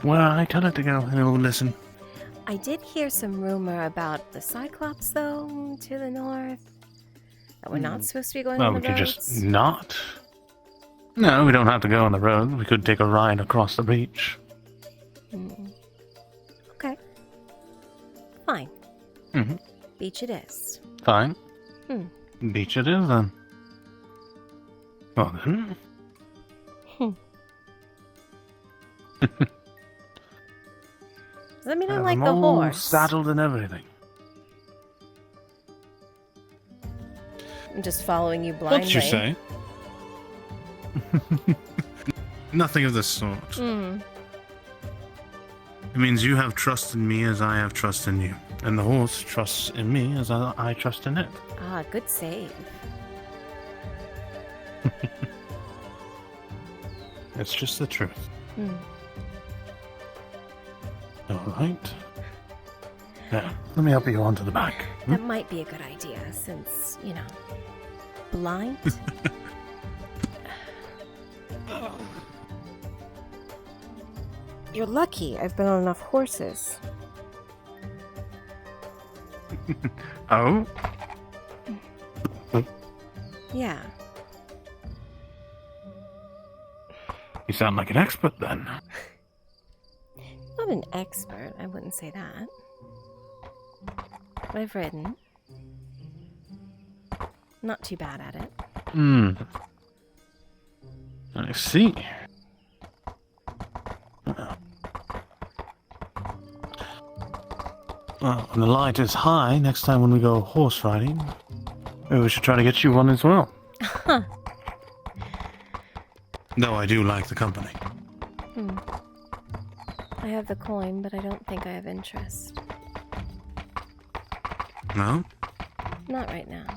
where I tell it to go, and it will listen. I did hear some rumor about the Cyclops, though, to the north. That we're not supposed to be going Well, on we the could roads. just not. No, we don't have to go on the road. We could take a ride across the beach. Okay. Fine. Mm-hmm. Beach it is. Fine. Hmm. Beach it is then. Well then. Does that mean I Have like them the all horse? saddled and everything. I'm just following you blindly. What did you say? Nothing of the sort. Mm. It means you have trust in me as I have trust in you. And the horse trusts in me as I trust in it. Ah, good save. It's just the truth. Hmm. Alright. Yeah, let me help you onto the back. That might be a good idea since, you know, blind? You're lucky I've been on enough horses. Oh? Yeah. You sound like an expert then. Not an expert, I wouldn't say that. But I've ridden. Not too bad at it. Hmm. I see. Well, when the light is high, next time when we go horse riding, maybe we should try to get you one as well. Huh. Though I do like the company. Hmm. I have the coin, but I don't think I have interest. No? Not right now.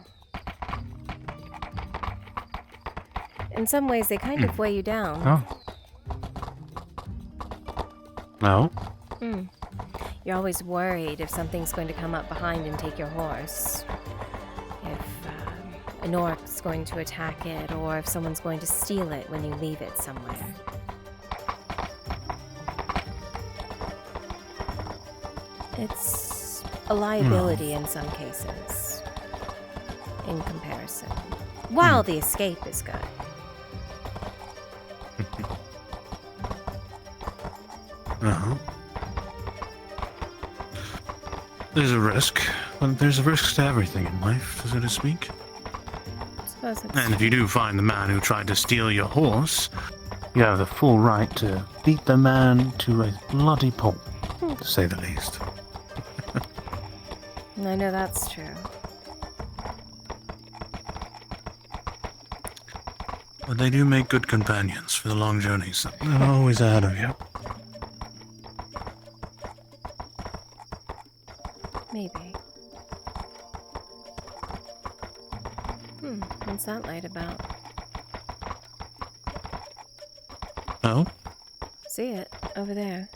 In some ways, they kind of weigh you down. No? Hmm. You're always worried if something's going to come up behind and take your horse. If an orc's going to attack it, or if someone's going to steal it when you leave it somewhere. It's a liability in some cases, in comparison. While the escape is good. Uh-huh. There's a risk, but there's a risk to everything in life, so to speak. Suppose it's And if you do find the man who tried to steal your horse, you have the full right to beat the man to a bloody pulp, to say the least. I know that's true. But they do make good companions for the long journeys. They're always ahead of you. Maybe. What's that light about? Oh? See it, over there,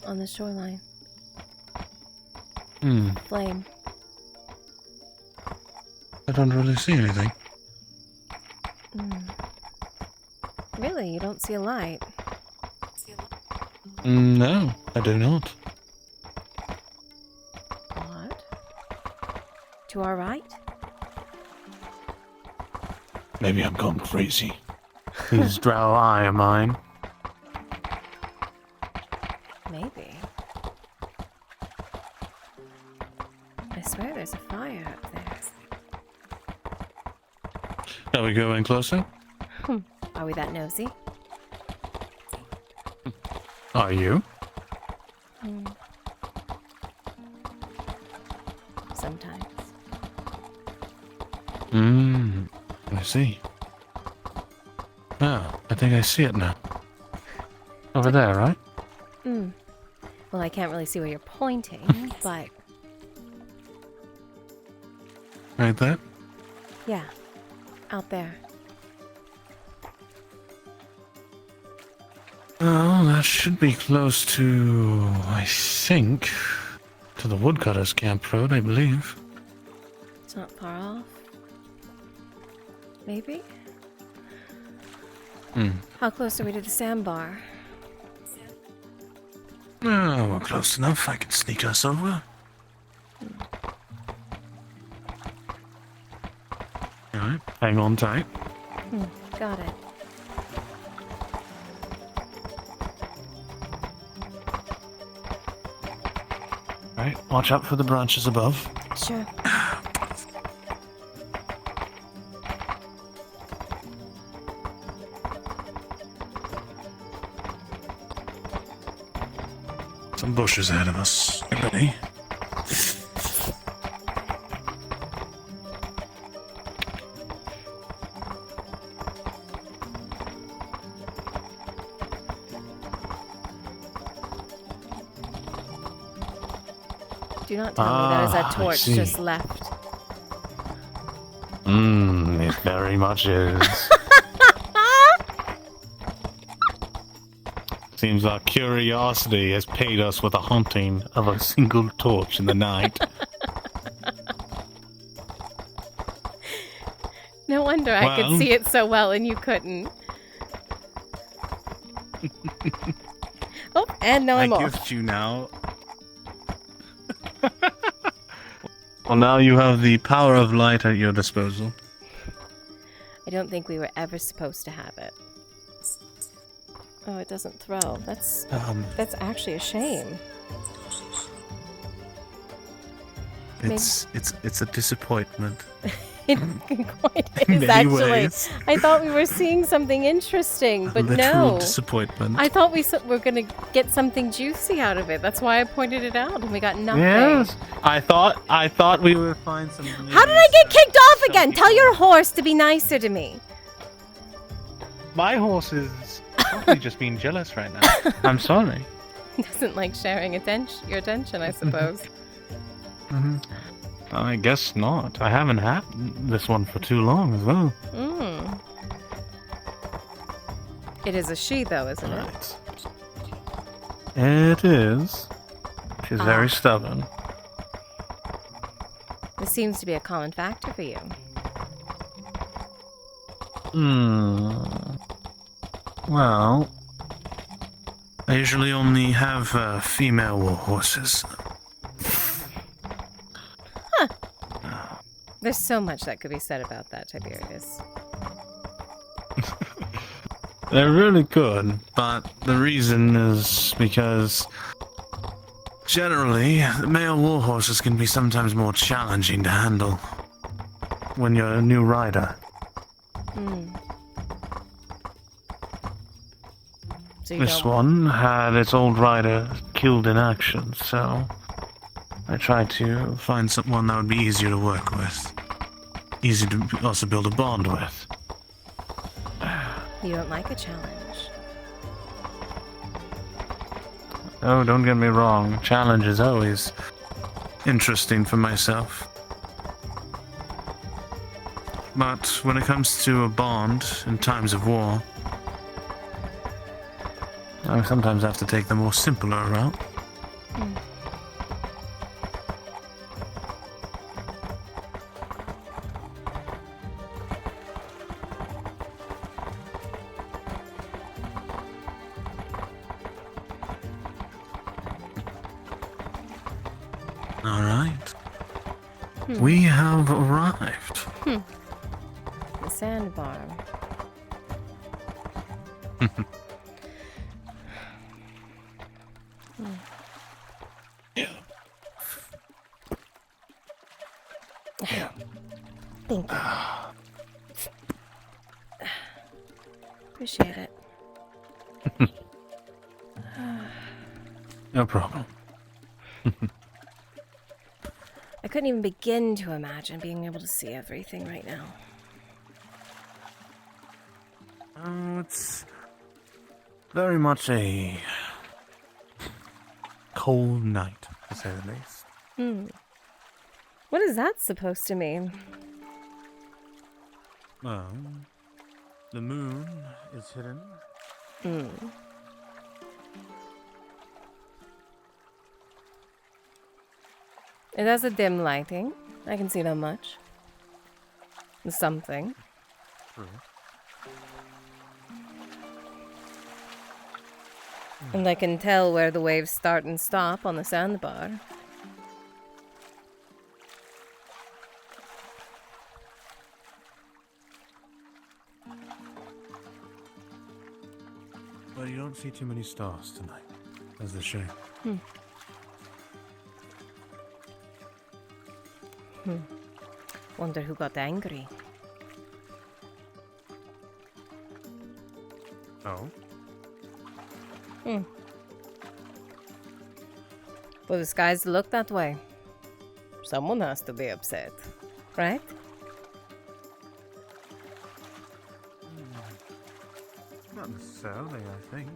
on the shoreline. Flame. I don't really see anything. Really, you don't see a light? No, I do not. What? To our right? Maybe I'm gone crazy. These drow eye of mine. Maybe. I swear there's a fire up there. Shall we go in closer? Are we that nosy? Are you? Sometimes. I see. Ah, I think I see it now. Over there, right? Well, I can't really see where you're pointing, but Right there? yeah, out there. Oh, that should be close to, I think, to the woodcutter's camp road, I believe. It's not far off. Maybe? How close are we to the sandbar? Oh, we're close enough. I can sneak us over. Alright, hang on tight. Got it. Alright, watch out for the branches above. Sure. some bushes ahead of us. Get ready. Do not tell me that is I a torch see. just left. It very much is. Seems our curiosity has paid us with a haunting of a single torch in the night. No wonder I could Well. see it so well and you couldn't. Oh, and now I'm I off. gift you now. Well, now you have the power of light at your disposal. I don't think we were ever supposed to have it. Oh, it doesn't throw. That's actually a shame. It's a disappointment. It quite In is many actually. ways. I thought we were seeing something interesting, but Literal no. disappointment. I thought we were gonna get something juicy out of it. That's why I pointed it out, and we got nothing. Yes, I thought we would find some. How did I get kicked off again? Tell your horse to be nicer to me. My horse is probably just being jealous right now. I'm sorry. Doesn't like sharing your attention, I suppose. I guess not. I haven't had this one for too long as well. Mm. It is a she, though, isn't it? It is. She's Ah. very stubborn. This seems to be a common factor for you. Well, I usually only have female war horses. There's so much that could be said about that, Tiberius. They're really good, but the reason is because generally, the male war horses can be sometimes more challenging to handle when you're a new rider. So you This don't- one had its old rider killed in action, so I tried to find someone that would be easier to work with. Easy to also build a bond with. You don't like a challenge. Oh, don't get me wrong, challenge is always interesting for myself. But when it comes to a bond in times of war, I sometimes have to take the more simpler route. All right. We have arrived. The sandbar. Thank you. Appreciate it. No problem. I couldn't even begin to imagine being able to see everything right now. Oh, it's very much a cold night, to say the least. What is that supposed to mean? Well, the moon is hidden. It has a dim lighting. I can see that much. Something. True. And I can tell where the waves start and stop on the sandbar. But you don't see too many stars tonight. That's the shame. Wonder who got angry. Oh? Well, the skies look that way. Someone has to be upset, right? Not necessarily, I think.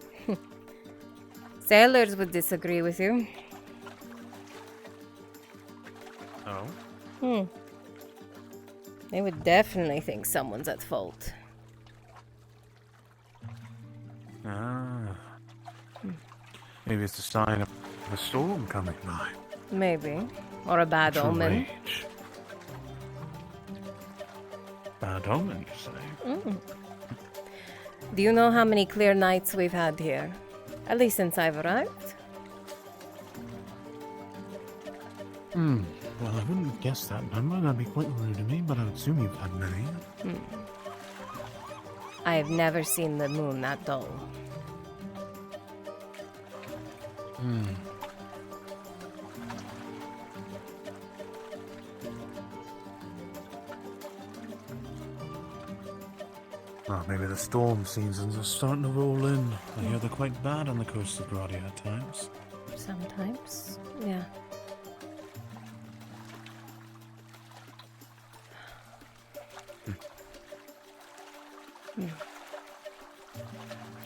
Sailors would disagree with you. Oh? They would definitely think someone's at fault. Ah. Maybe it's a sign of a storm coming by. Maybe. Or a bad True omen. rage. Bad omen, you say? Do you know how many clear nights we've had here? At least since I've arrived? Well, I wouldn't guess that number. That'd be quite rude of me, but I would assume you've had many. I have never seen the moon that dull. Well, maybe the storm seasons are starting to roll in. I hear they're quite bad on the coast of Gradia at times. Sometimes, yeah.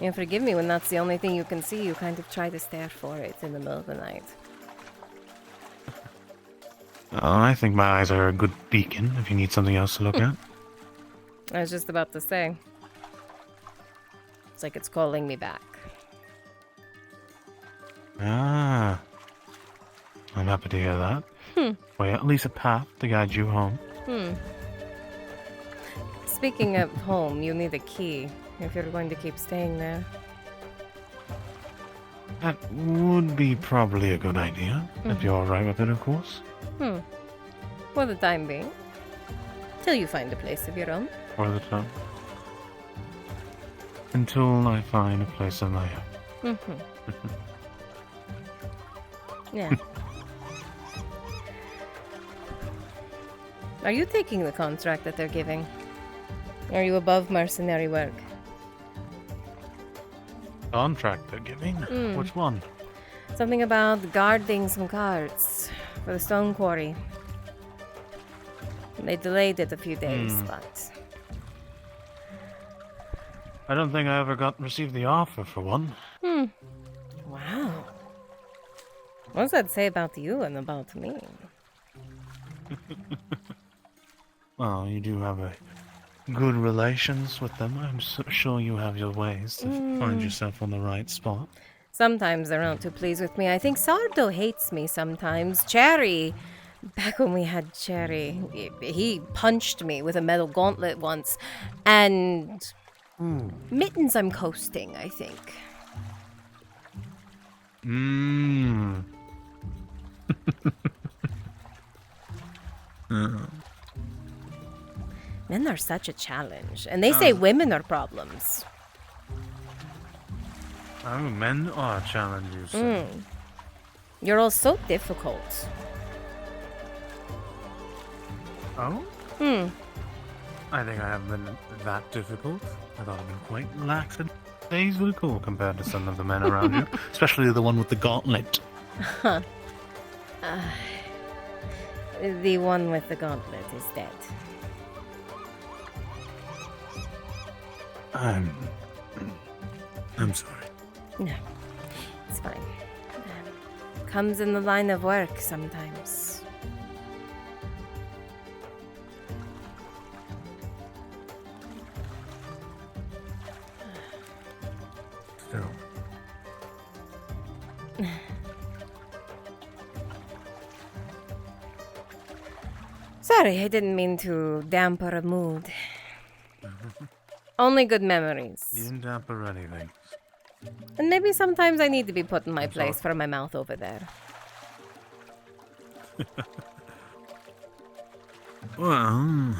And forgive me when that's the only thing you can see. You kind of try to stare for it in the middle of the night. I think my eyes are a good beacon if you need something else to look at. I was just about to say. It's like it's calling me back. Ah. I'm happy to hear that. Well, at least a path to guide you home. Speaking of home, you need a key if you're going to keep staying there. That would be probably a good idea, if you're alright with it, of course. For the time being. Till you find a place of your own. For the time. Until I find a place of my own. Yeah. Are you taking the contract that they're giving? Are you above mercenary work? Contract they're giving? Which one? Something about guarding some carts for the stone quarry. They delayed it a few days, but... I don't think I ever received the offer for one. Wow. What does that say about you and about me? Well, you do have a good relations with them. I'm sure you have your ways to find yourself on the right spot. Sometimes they're not too pleased with me. I think Sardo hates me sometimes. Cherry, back when we had Cherry, he punched me with a metal gauntlet once. And Mittens, I'm coasting, I think. Men are such a challenge. And they say women are problems. Oh, men are challenges. You're all so difficult. Oh? I think I haven't been that difficult. I thought I've been quite lax and laissez-faire compared to some of the men around you. Especially the one with the gauntlet. The one with the gauntlet is dead. I'm sorry. No, it's fine. Comes in the line of work sometimes. Still. Sorry, I didn't mean to damper a mood. Only good memories. You didn't damper anything. And maybe sometimes I need to be put in my place for my mouth over there. Well,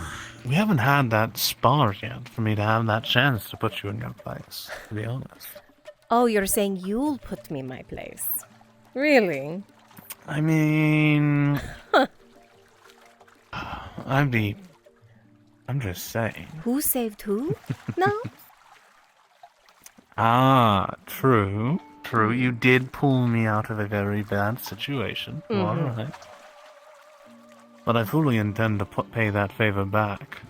we haven't had that spar yet for me to have that chance to put you in your place, to be honest. Oh, you're saying you'll put me in my place? Really? I mean... I'm just saying. Who saved who? No? Ah, true. True, you did pull me out of a very bad situation. Mhm. Alright. But I fully intend to pay that favor back.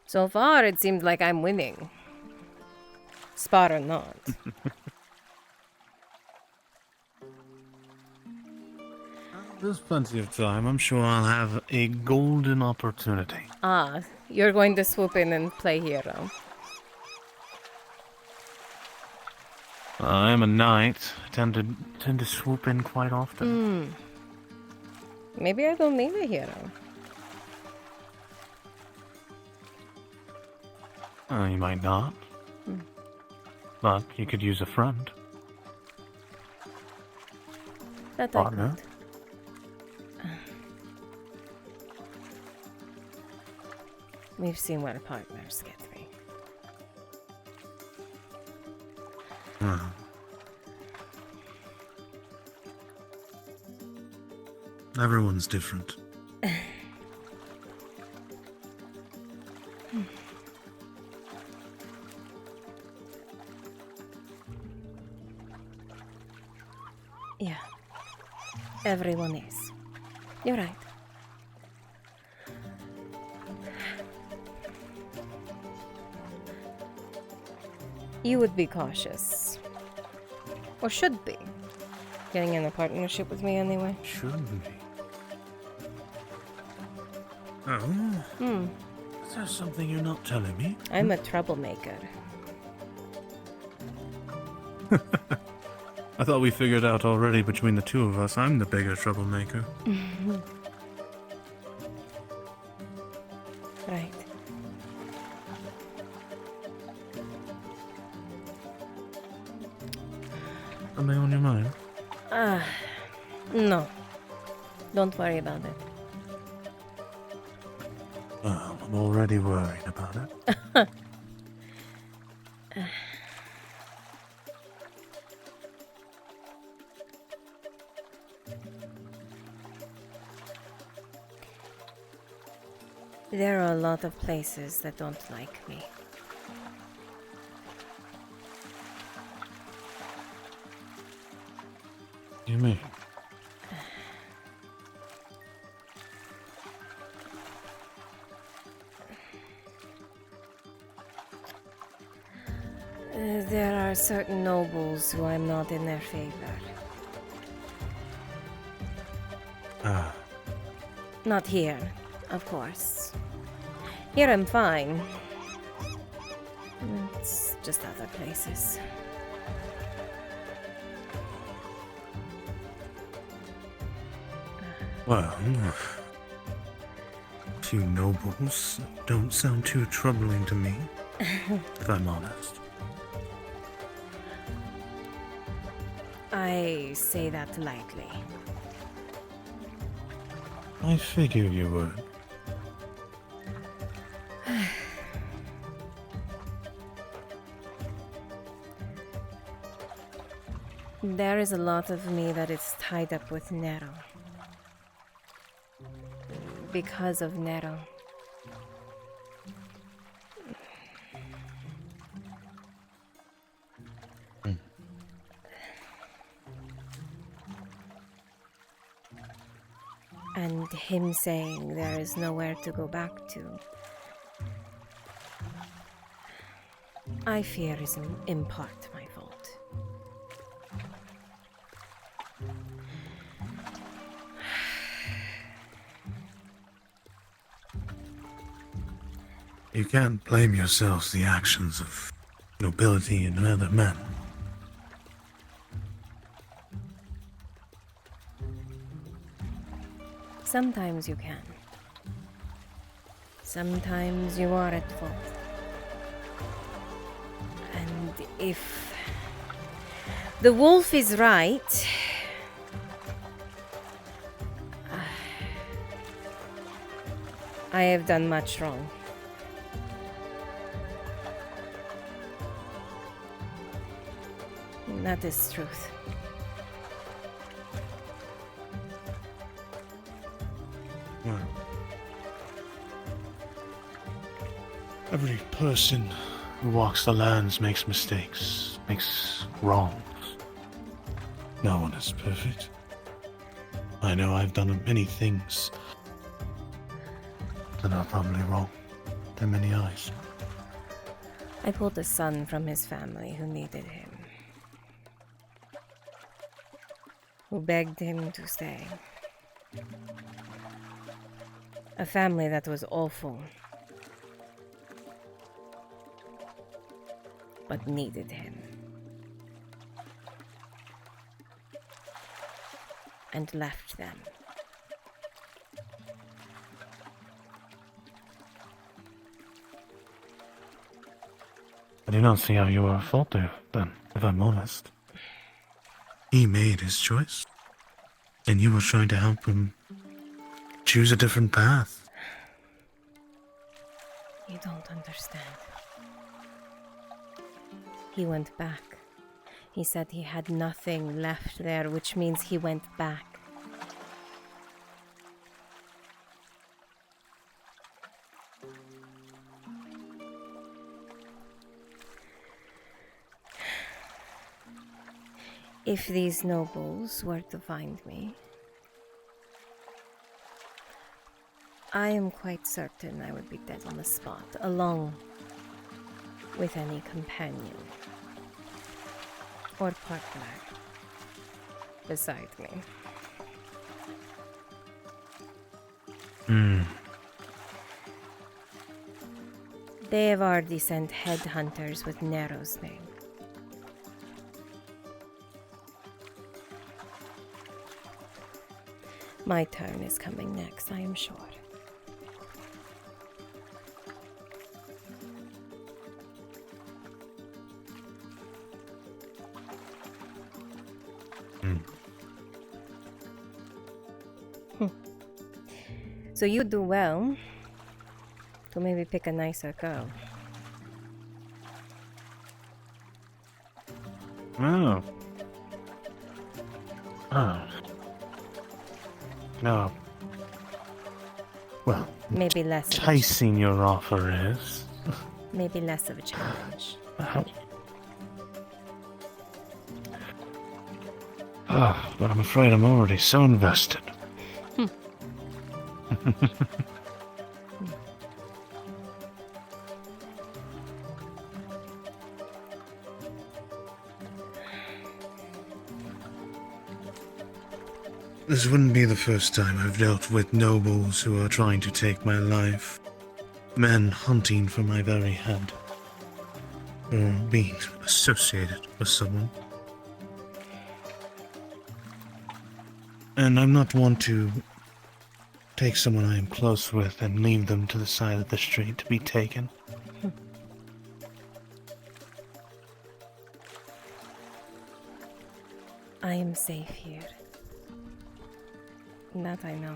So far, it seems like I'm winning. Spot or not. There's plenty of time. I'm sure I'll have a golden opportunity. Ah, you're going to swoop in and play hero. I am a knight. I tend to swoop in quite often. Hmm. Maybe I don't need a hero. You might not. Hmm. But you could use a friend. That I Partner. could. We've seen what partners get me. Hmm. Everyone's different. Yeah. Everyone is. You're right. You would be cautious. Or should be. Getting in a partnership with me anyway. Shouldn't be. Oh? Hmm. Is there something you're not telling me? I'm a troublemaker. I thought we figured out already between the two of us. I'm the bigger troublemaker. Right. Am I on your mind? No. Don't worry about it. Well, I'm already worried about it. There are a lot of places that don't like me. You mean? There are certain nobles who I'm not in their favor. Ah. Not here, of course. Here I'm fine. It's just other places. Well, a few nobles don't sound too troubling to me, if I'm honest. I say that lightly. I figure you would. There is a lot of me that is tied up with Nero. Because of Nero. And him saying there is nowhere to go back to. I fear is in part my fault. You can't blame yourselves the actions of nobility and other men. Sometimes you can. Sometimes you are at fault. And if the wolf is right, I have done much wrong. That is truth. Well, every person who walks the lands makes mistakes. makes wrongs. No one is perfect. I know I've done many things that are probably wrong in many eyes. I pulled a son from his family who needed him. Who begged him to stay. A family that was awful. But needed him. And left them. I do not see how you are at fault there, then, if I'm honest. He made his choice. And you were trying to help him choose a different path. You don't understand. He went back. He said he had nothing left there, which means he went back. If these nobles were to find me, I am quite certain I would be dead on the spot, along with any companion or partner beside me. They have already sent headhunters with Nero's name. My turn is coming next, I am sure. So you do well to maybe pick a nicer girl. Oh. Oh. No. Well, Maybe less of a enticing your offer is. maybe less of a challenge. But I'm afraid I'm already so invested. This wouldn't be the first time I've dealt with nobles who are trying to take my life. Men hunting for my very head. Or being associated with someone. And I'm not one to take someone I am close with and leave them to the side of the street to be taken. I am safe here. That I know.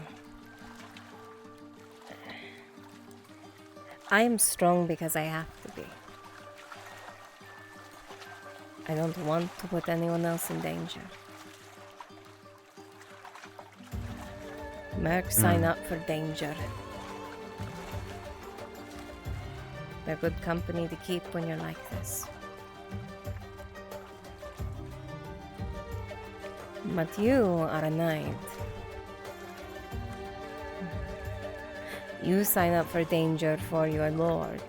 I am strong because I have to be. I don't want to put anyone else in danger. Mercs sign up for danger. They're good company to keep when you're like this. But you are a knight. You sign up for danger for your lord.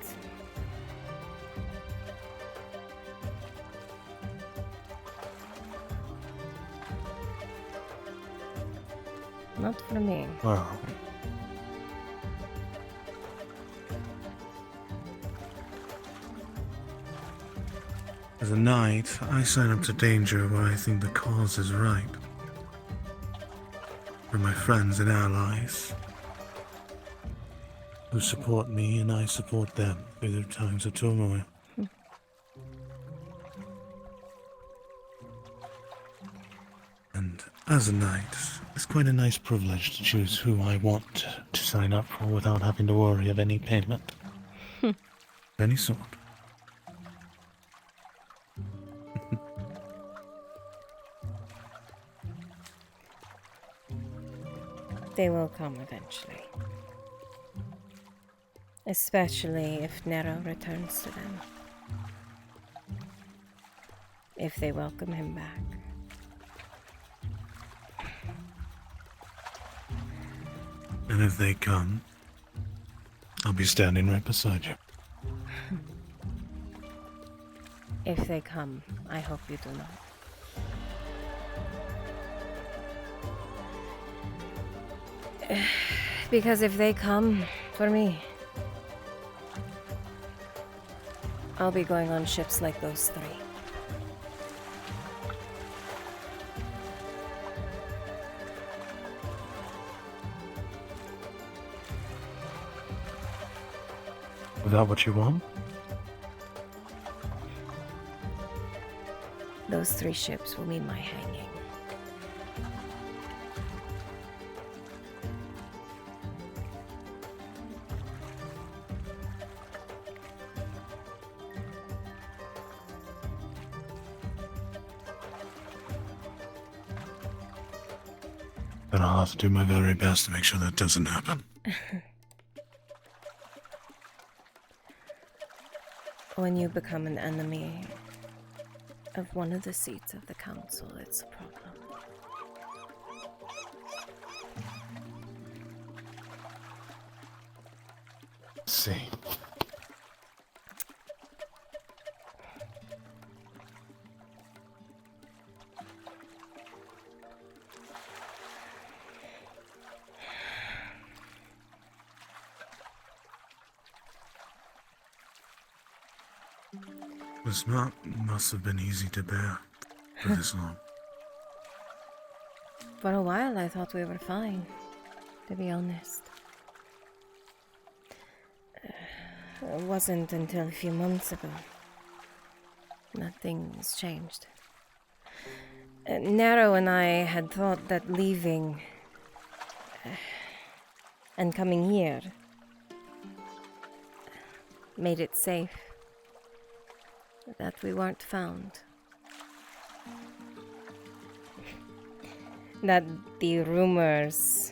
Not for me. Well. As a knight, I sign up to danger where I think the cause is right. For my friends and allies who support me and I support them through their times of turmoil. And as a knight, it's quite a nice privilege to choose who I want to sign up for without having to worry of any payment. Of any sort. They will come eventually. Especially if Nero returns to them. if they welcome him back. And if they come, I'll be standing right beside you. If they come, I hope you do not. Because if they come for me, I'll be going on ships like those three. Is that what you want? Those three ships will mean my hanging. Then I'll have to do my very best to make sure that doesn't happen. When you become an enemy of one of the seats of the council, it's a problem. See. This must have been easy to bear for this long. For a while, I thought we were fine, to be honest. It wasn't until a few months ago that things changed. Nero and I had thought that leaving and coming here made it safe. That we weren't found. That the rumors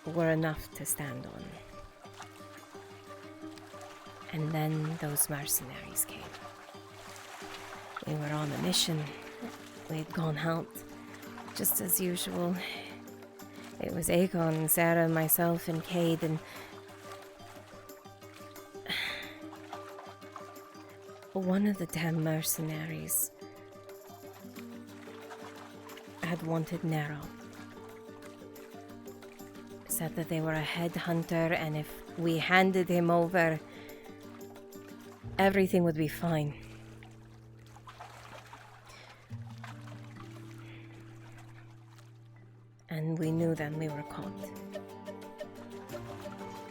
were enough to stand on. And then those mercenaries came. We were on a mission. We had gone out, just as usual. It was Aegon, Sarah, myself, and Cade, and one of the damn mercenaries had wanted Nero. Said that they were a headhunter, and if we handed him over, everything would be fine. And we knew then we were caught.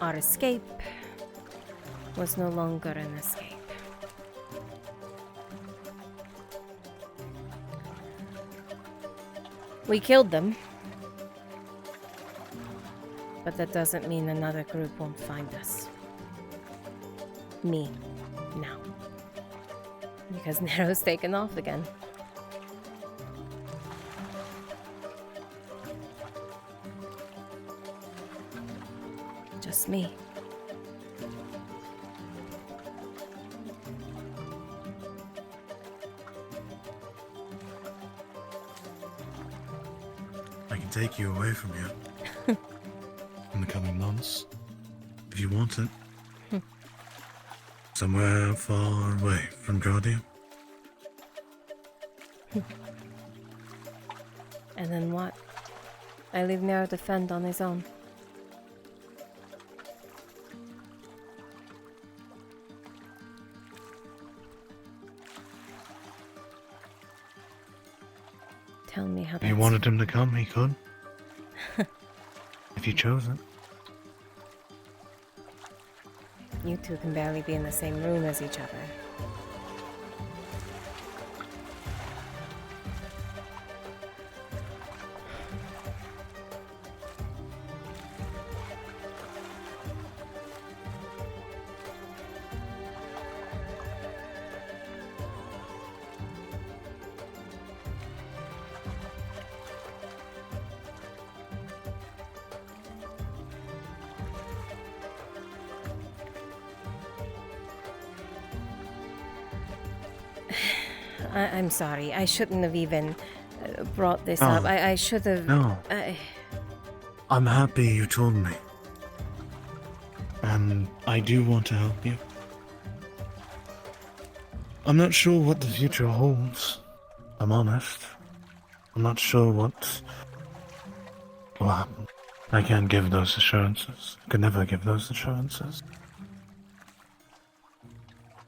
Our escape was no longer an escape. We killed them, but that doesn't mean another group won't find us. Me, now. Because Nero's taken off again. Just me. I can take you away from you in the coming months, if you want it. Somewhere far away from Guardian. And then what? I leave Nero to fend on his own. Tell me how If you wanted him to come, he could. If you chose it. You two can barely be in the same room as each other. I'm sorry. I shouldn't have even brought this No. up. I should have. No. I'm happy you told me. And I do want to help you. I'm not sure what the future holds. I'm honest. I'm not sure what will happen. I can't give those assurances. I could never give those assurances.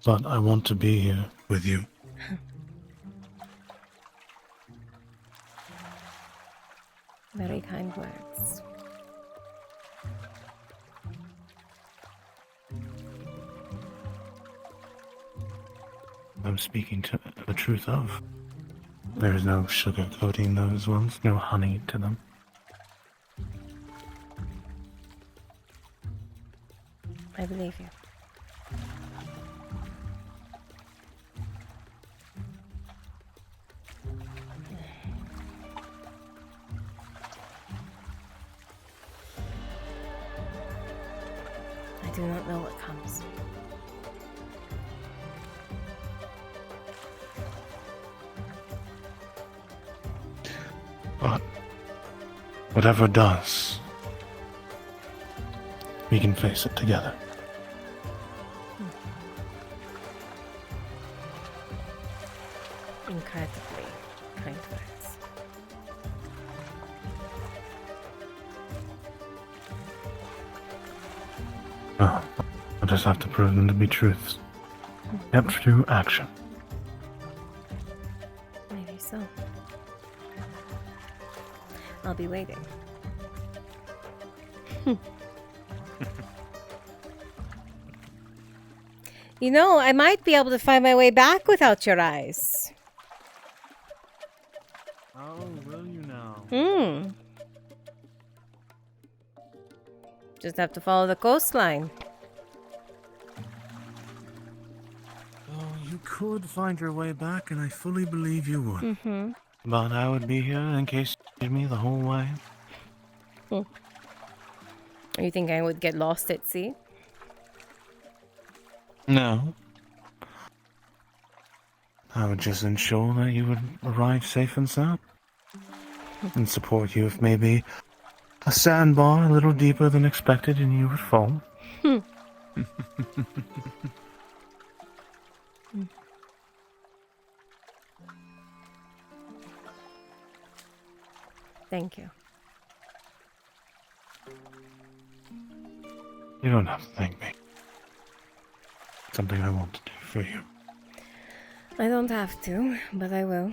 But I want to be here with you. Very kind words. I'm speaking to the truth of. There is no sugarcoating those ones, no honey to them. I believe you. I do not know what comes. But whatever does, we can face it together. Incredibly kind words. Oh, I just have to prove them to be truths. Kept through action. Maybe so. I'll be waiting. You know, I might be able to find my way back without your eyes. Oh, will you now? Just have to follow the coastline. Oh, you could find your way back, and I fully believe you would. Mm-hmm. But I would be here in case you need me the whole way. You think I would get lost at sea? No. I would just ensure that you would arrive safe and sound. And support you if maybe a sandbar a little deeper than expected and you would fall. Thank you. You don't have to thank me. It's something I want to do for you. I don't have to, but I will.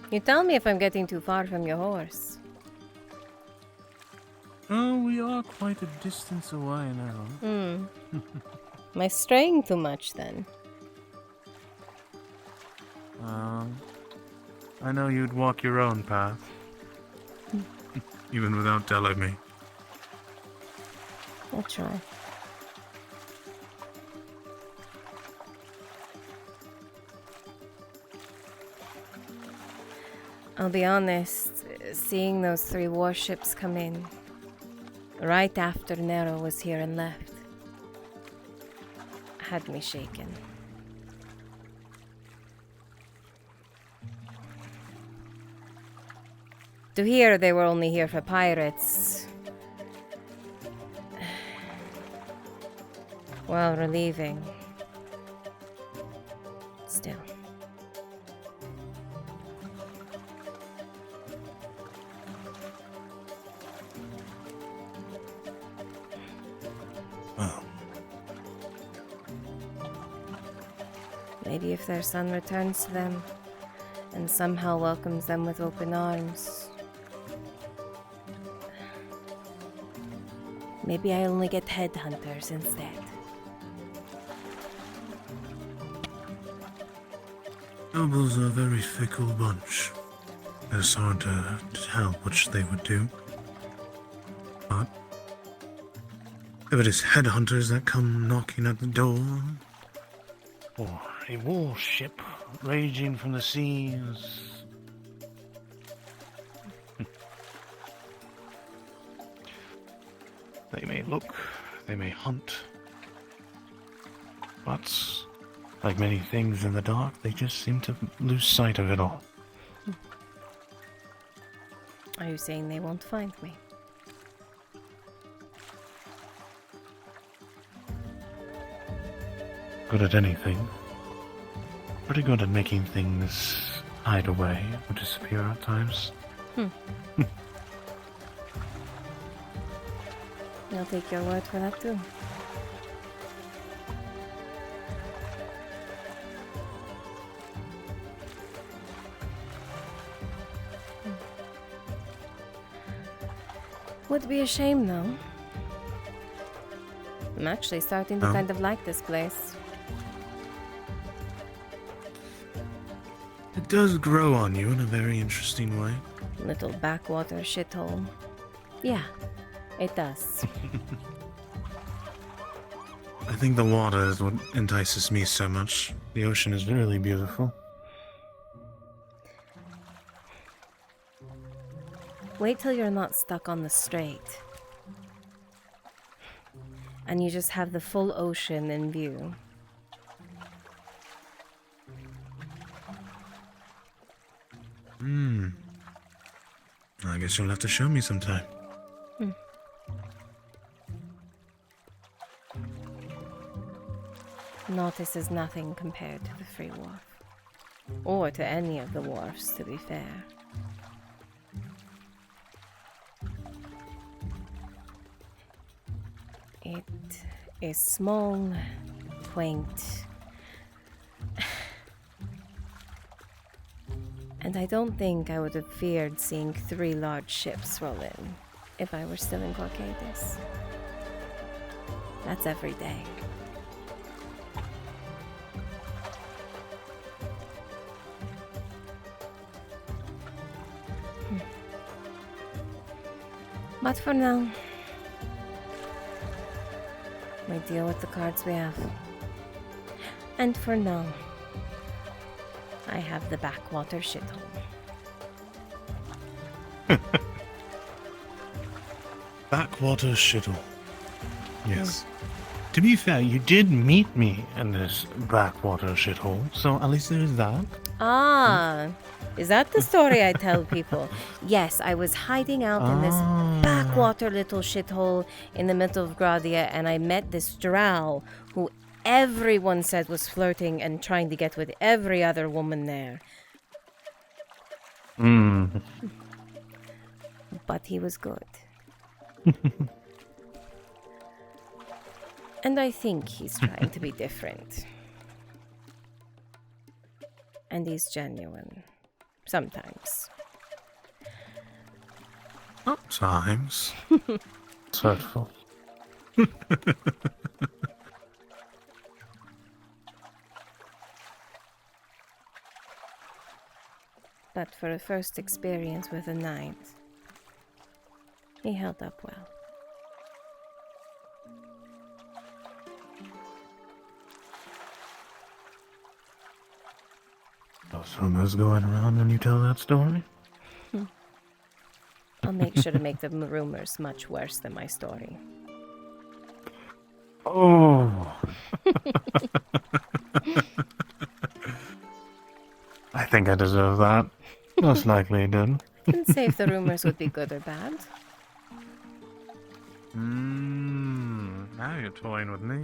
You tell me if I'm getting too far from your horse. Oh, we are quite a distance away now. Am I straying too much then? I know you'd walk your own path. Even without telling me. I'll try. I'll be honest, seeing those 3 warships come in, right after Nero was here and left, had me shaken. To hear they were only here for pirates, while relieving, still. Well, maybe if their son returns to them and somehow welcomes them with open arms, maybe I only get headhunters instead. Nobles are a very fickle bunch. It's hard to tell which they would do. But if it is headhunters that come knocking at the door, or a warship raging from the seas, They may look, they may hunt, but like many things in the dark, they just seem to lose sight of it all. Are you saying they won't find me? Good at anything. Pretty good at making things hide away or disappear at times. I'll take your word for that too. Would be a shame though. I'm actually starting to kind of like this place. It does grow on you in a very interesting way. Little backwater shithole. Yeah, it does. I think the water is what entices me so much. The ocean is really beautiful. Wait till you're not stuck on the strait. And you just have the full ocean in view. I guess you'll have to show me sometime. Nautis is nothing compared to the Free Wharf. Or to any of the wharfs, to be fair. It is small, quaint, and I don't think I would have feared seeing 3 large ships roll in if I were still in Gorkadis. That's every day. But for now, we deal with the cards we have. And for now, I have the backwater shithole. Backwater shittle. Yes. To be fair, you did meet me in this backwater shithole, so at least there is that. Ah, is that the story I tell people? Yes, I was hiding out in this backwater little shithole in the middle of Gradia, and I met this drow who everyone said was flirting and trying to get with every other woman there. But he was good. And I think he's trying to be different. And he's genuine. Sometimes. Sometimes. It's hurtful. But for a first experience with a knight, he held up well. Those rumors going around when you tell that story? I'll make sure to make the rumors much worse than my story. Oh. I think I deserve that. Most likely I did. Didn't say if the rumors would be good or bad. Now you're toying with me.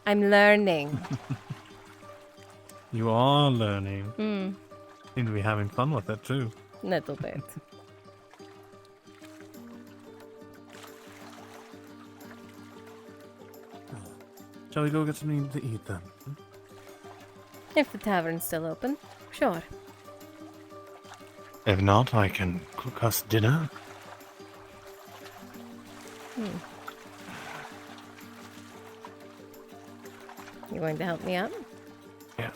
I'm learning. You are learning. Hmm. Seem to be having fun with it too. Little bit. Shall we go get something to eat then? If the tavern's still open, sure. If not, I can cook us dinner. You going to help me out? Yeah.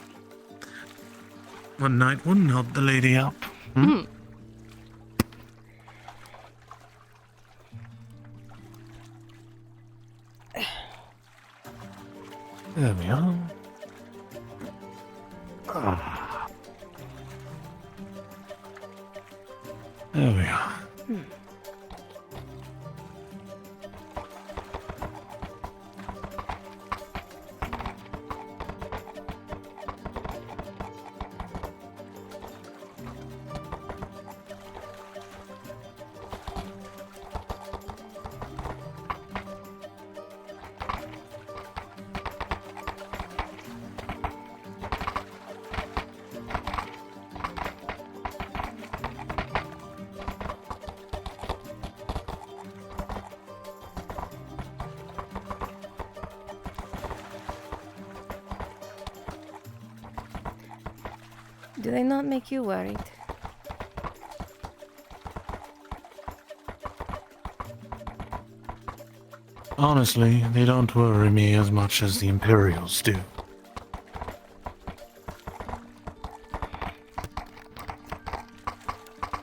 One night wouldn't help the lady up. There we are. There we are. Do they not make you worried? Honestly, they don't worry me as much as the Imperials do.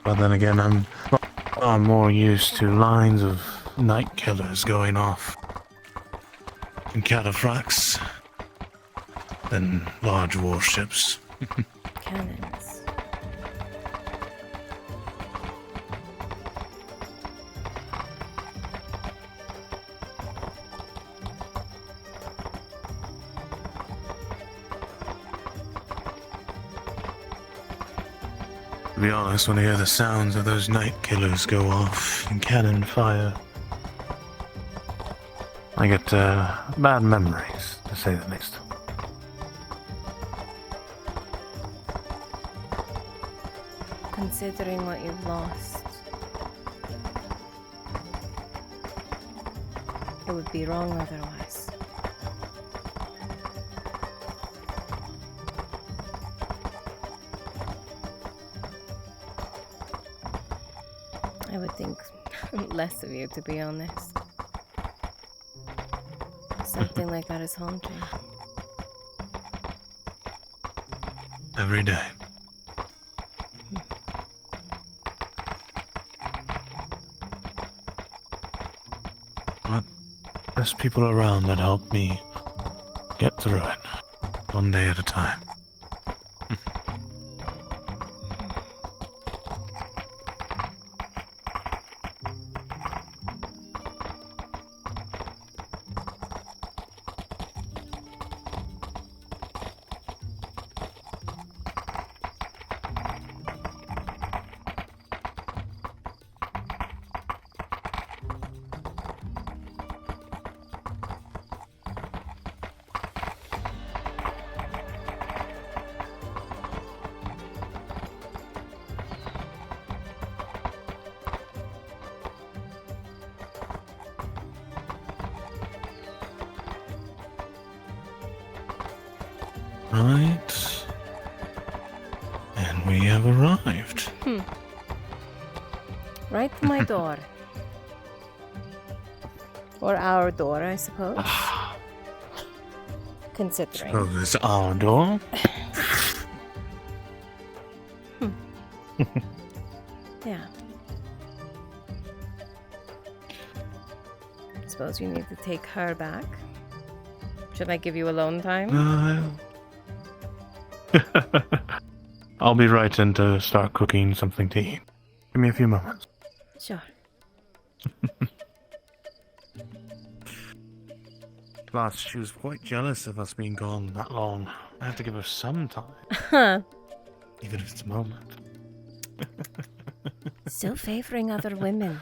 But then again, I'm far more used to lines of night killers going off in cataphracts than large warships. Cannons. To be honest, when I hear the sounds of those night killers go off in cannon fire, I get bad memories, to say the least. Considering what you've lost, it would be wrong otherwise. I would think less of you, to be honest. Something like that is haunting. Every day. But there's people around that help me get through it, one day at a time. Right. And we have arrived. Right to my door. Or our door, I suppose. Considering. Oh, it's our door. Yeah. Suppose you need to take her back. Should I give you alone time? I'll be right in to start cooking something to eat. Give me a few moments. Sure. Plus, she was quite jealous of us being gone that long. I have to give her some time. Even if it's a moment. Still favoring other women.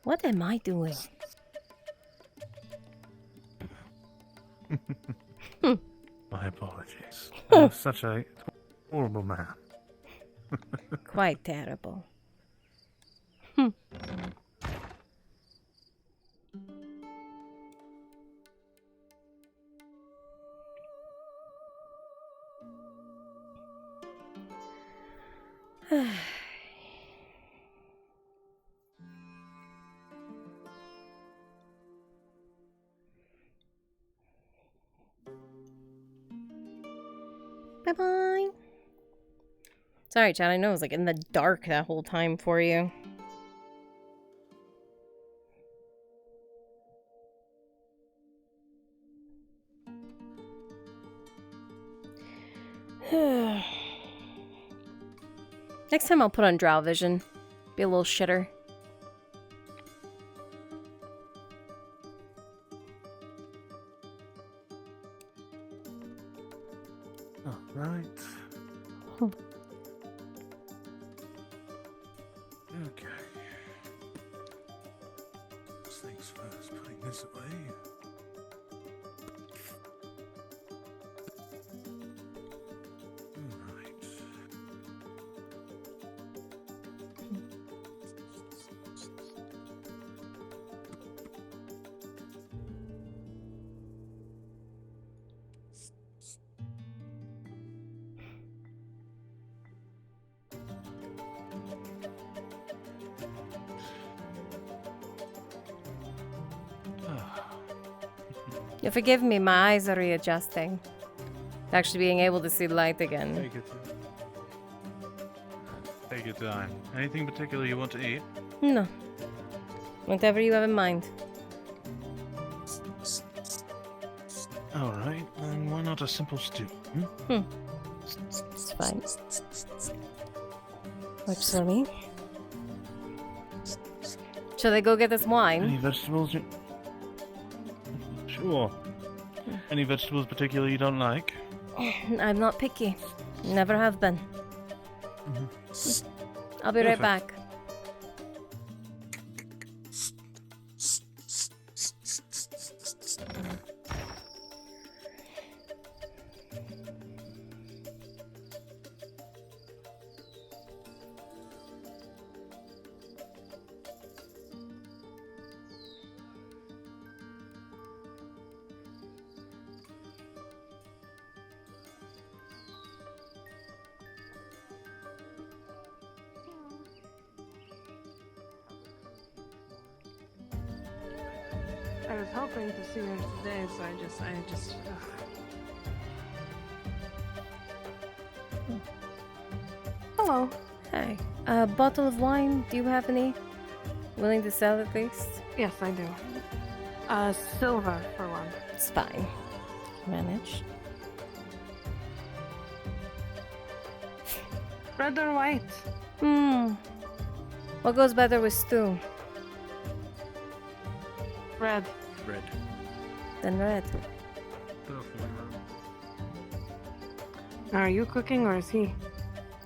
What am I doing? My apologies. I'm such a horrible man. Quite terrible. Bye-bye. Sorry, Chad. I know it was like in the dark that whole time for you. Next time I'll put on Drow Vision. Be a little shitter. Oh, right. Okay. First things first, putting this away. Alright. You forgive me, my eyes are readjusting. Actually being able to see light again. Take it. Take your time. Anything particular you want to eat? No. Whatever you have in mind. Alright, then why not a simple stew? It's fine. Works for me. Shall I go get this Any wine? vegetables? Sure. Any vegetables particular you don't like? I'm not picky. Never have been. I'll be right Perfect. back. I was hoping to see her today, so I just. Hello. Hey, a bottle of wine. Do you have any? Willing to sell at least? Yes, I do. Silver for one. It's fine. Manage. Red or white? What goes better with stew? Red. Red. Then red. Are you cooking or is he?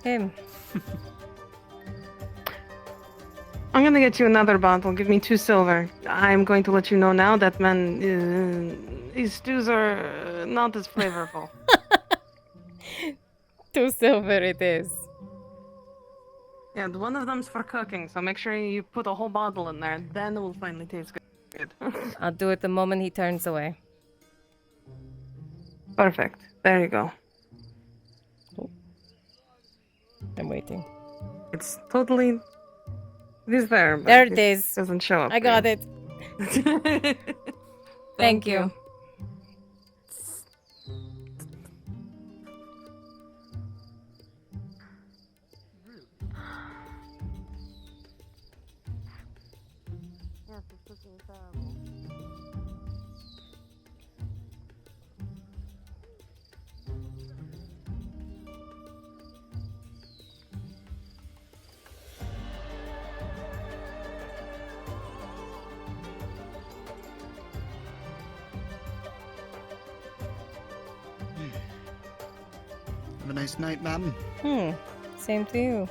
Him. I'm gonna get you another bottle. Give me 2 silver. I'm going to let you know now that these stews are not as flavorful. 2 silver it is. Yeah, one of them's for cooking, so make sure you put a whole bottle in there. Then it will finally taste good. I'll do it the moment he turns away. Perfect. There you go. I'm waiting. It's totally. It is there. But There it is. Doesn't show up. I got here. it. Thank you. Yes, it's cooking terrible. Have a nice night, ma'am. Same to you.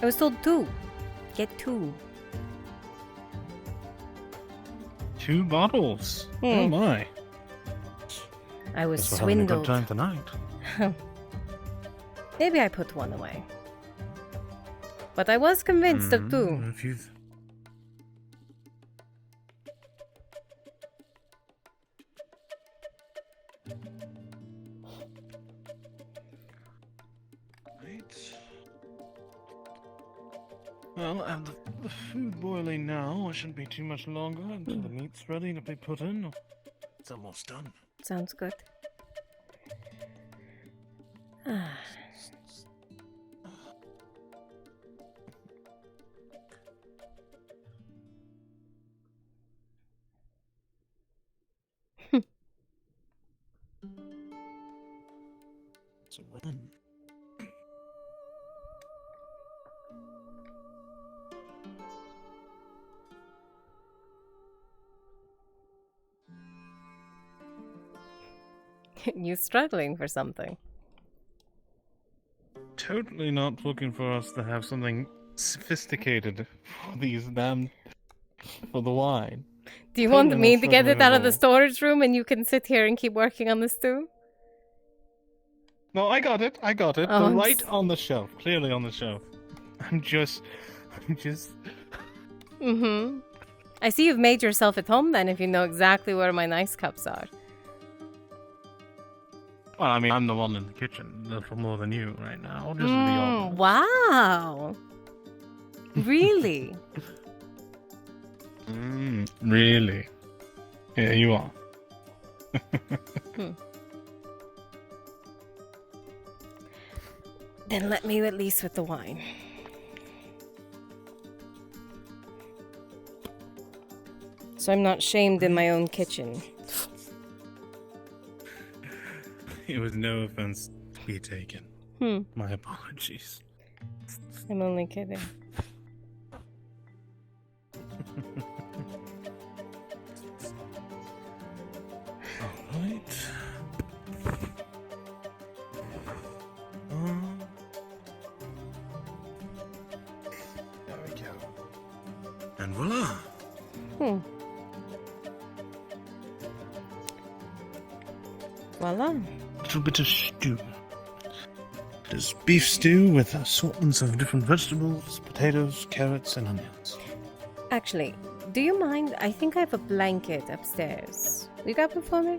I was told 2. Get 2. 2 bottles. Oh my. I was Guess we're having a good swindled. time tonight. Maybe I put 1 away. But I was convinced of 2. If you've... Well, I have the food boiling now. It shouldn't be too much longer until the meat's ready to be put in. It's almost done. Sounds good. It's a run. You struggling for something? Totally not looking for us to have something sophisticated for these damn... for the wine. Do you want Totally me not to get it struggling out at of the all. storage room and you can sit here and keep working on this too? No, I got it. Oh, The I'm right on the shelf. Clearly on the shelf. I'm just... Mm-hmm. I see you've made yourself at home then, if you know exactly where my nice cups are. Well, I mean, I'm the one in the kitchen, a little more than you right now. Just to be honest. Wow. Really? Really? Yeah, you are. Then let me at least with the wine. So I'm not shamed in my own kitchen. It was no offense to be taken. My apologies. I'm only kidding. Alright. There we go. And voila! Voila. A little bit of stew. It is beef stew with assortments of different vegetables, potatoes, carrots, and onions. Actually, do you mind? I think I have a blanket upstairs. Will you grab it for me?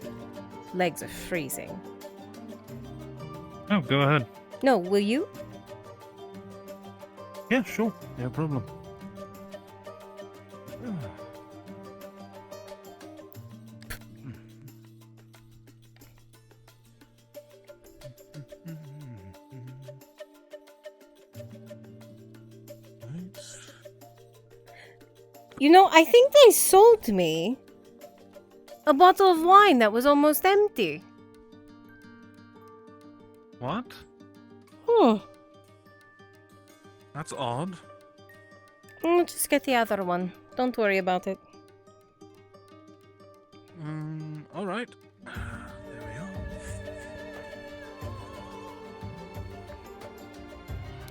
Legs are freezing. Oh, go ahead. No, will you? Yeah, sure. No problem. You know, I think they sold me a bottle of wine that was almost empty. What? That's odd. I'll just get the other one. Don't worry about it. Alright.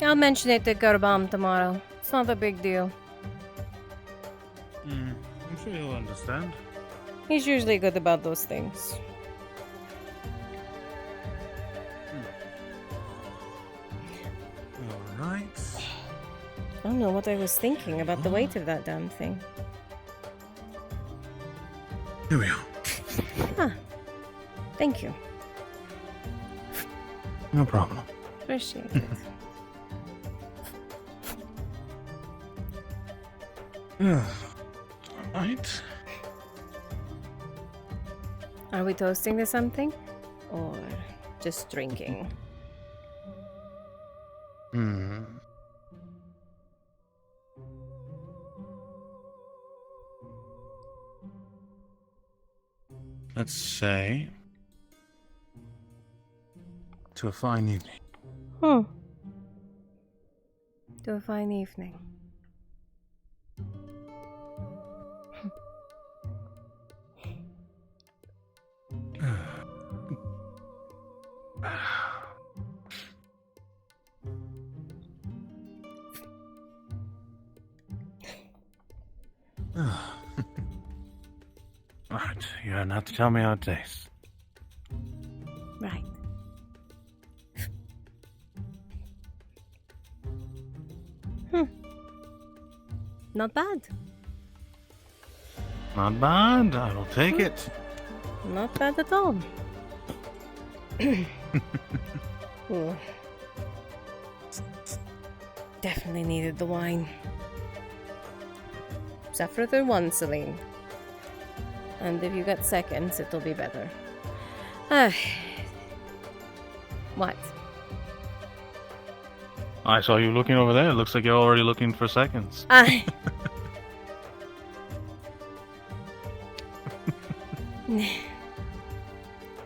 I'll mention it to Gurbam tomorrow. It's not a big deal. I'm sure he'll understand. He's usually good about those things. Alright. I don't know what I was thinking about the weight of that damn thing. Here we are. Huh. Thank you. No problem. Appreciate it. Alright. Are we toasting to something? Or just drinking? Let's say to a fine evening. To a fine evening. Alright, you don't have to tell me how it tastes. Right. Not bad. Not bad, I will take it. Not bad at all. Ooh. Definitely needed the wine. Suffer through one, Celine. And if you get seconds, it'll be better. What? I saw you looking over there. It looks like you're already looking for seconds.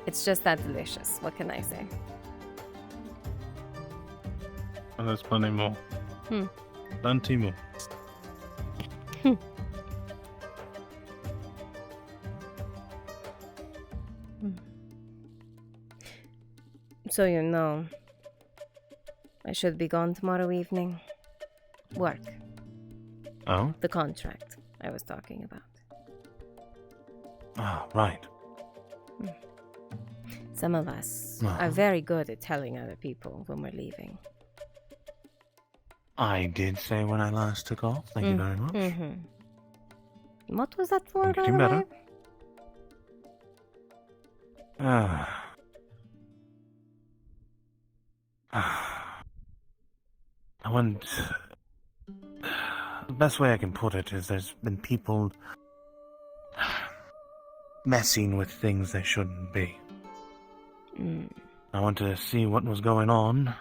It's just that delicious. What can I say? Oh, there's plenty more. Plenty more. So you know, I should be gone tomorrow evening. Work. Oh? The contract I was talking about. Ah, right. Some of us are very good at telling other people when we're leaving. I did say when I last took off. Thank you very much. What was that for, by Getting the better. way? I want. The best way I can put it is there's been people messing with things they shouldn't be. I want to see what was going on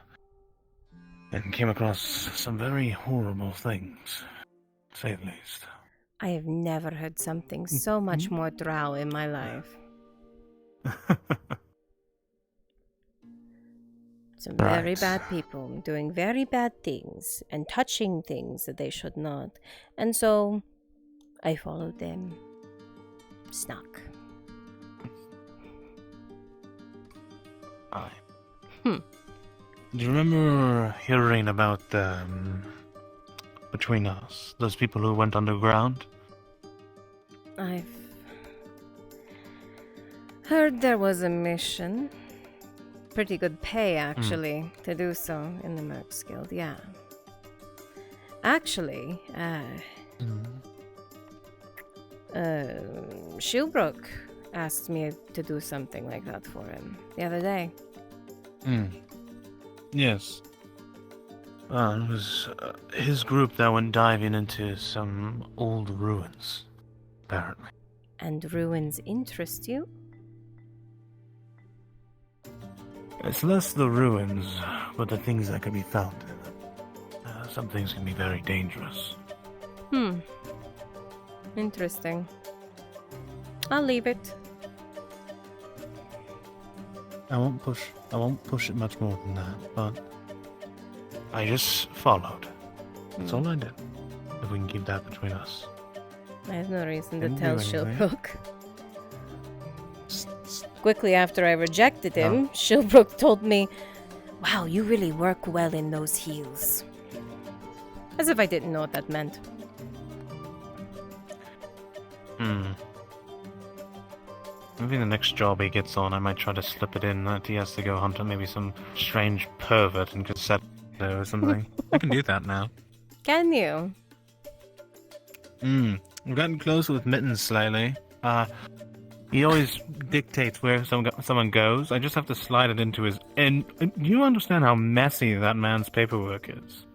and came across some very horrible things, to say the least. I have never heard something so much more drow in my life. Some very Right. bad people doing very bad things and touching things that they should not. And so I followed them. Snuck. Aye. Do you remember hearing about between us, those people who went underground? I've heard there was a mission. Pretty good pay, actually, to do so in the Mercs Guild, yeah. Actually, Shilbrook asked me to do something like that for him the other day. Yes. It was his group that went diving into some old ruins, apparently. And ruins interest you? It's less the ruins, but the things that can be found in them. Some things can be very dangerous. Interesting. I'll leave it. I won't push it much more than that, but I just followed. That's all I did. If we can keep that between us. I have no reason to Didn't tell do anything. Shilbrook. Quickly after I rejected him, Shilbrook told me, "Wow, you really work well in those heels." As if I didn't know what that meant. Maybe the next job he gets on, I might try to slip it in that he has to go hunt maybe some strange pervert in Cassette or something. I can do that now. Can you? I've gotten close with Mittens slightly. He always dictates where someone goes. I just have to slide it into his... And you understand how messy that man's paperwork is?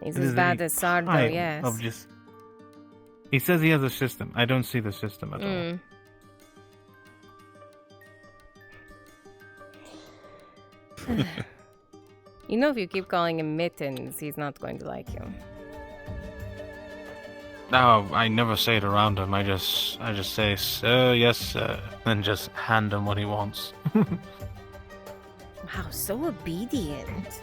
He's It as is bad a as Sardo, type yes. Of just... He says he has a system. I don't see the system at all. You know, if you keep calling him Mittens, he's not going to like you. No, I never say it around him. I just say, "Sir, yes, sir," and just hand him what he wants. Wow, so obedient.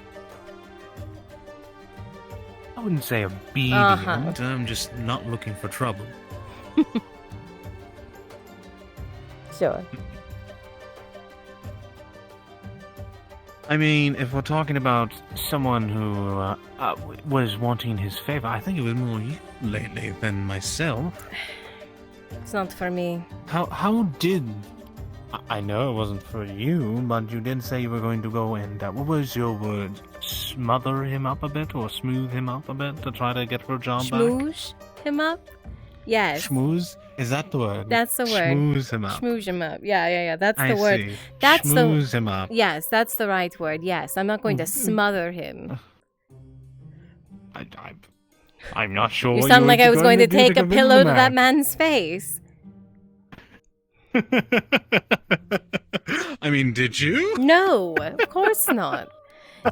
I wouldn't say obedient. I'm just not looking for trouble. Sure. I mean, if we're talking about someone who was wanting his favor, I think it was more you lately than myself. It's not for me. How did... I know it wasn't for you, but you did say you were going to go and... what was your word? Smother him up a bit or smooth him up a bit to try to get her job back? Schmooze him up? Yes. Schmooze? Is that the word? That's the word. Schmooze him up. Schmooze him up. Yeah. That's I the word. see. That's Schmooze him up. Yes, that's the right word. Yes, I'm not going to smother him. I'm not sure. You what sound like I were was going to do take a convince pillow the to that man. man's face. I mean, did you? No, of course not.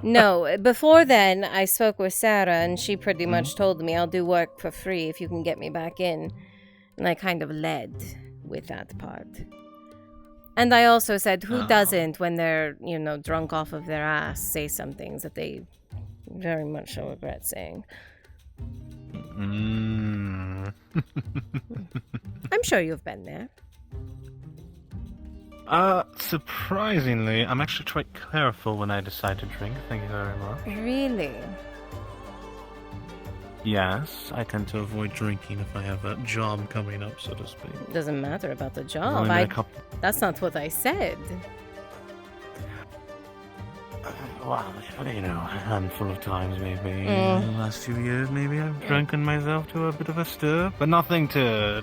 No, before then, I spoke with Sarah, and she pretty much told me I'll do work for free if you can get me back in. And I kind of led with that part. And I also said, who doesn't, when they're, drunk off of their ass, say some things that they very much so regret saying. I'm sure you've been there. Surprisingly, I'm actually quite careful when I decide to drink. Thank you very much. Really? Yes, I tend to avoid drinking if I have a job coming up, so to speak. Doesn't matter about the There's job. only been a couple- That's not what I said. Well, a handful of times maybe in the last few years, maybe I've drunken myself to a bit of a stir, but nothing to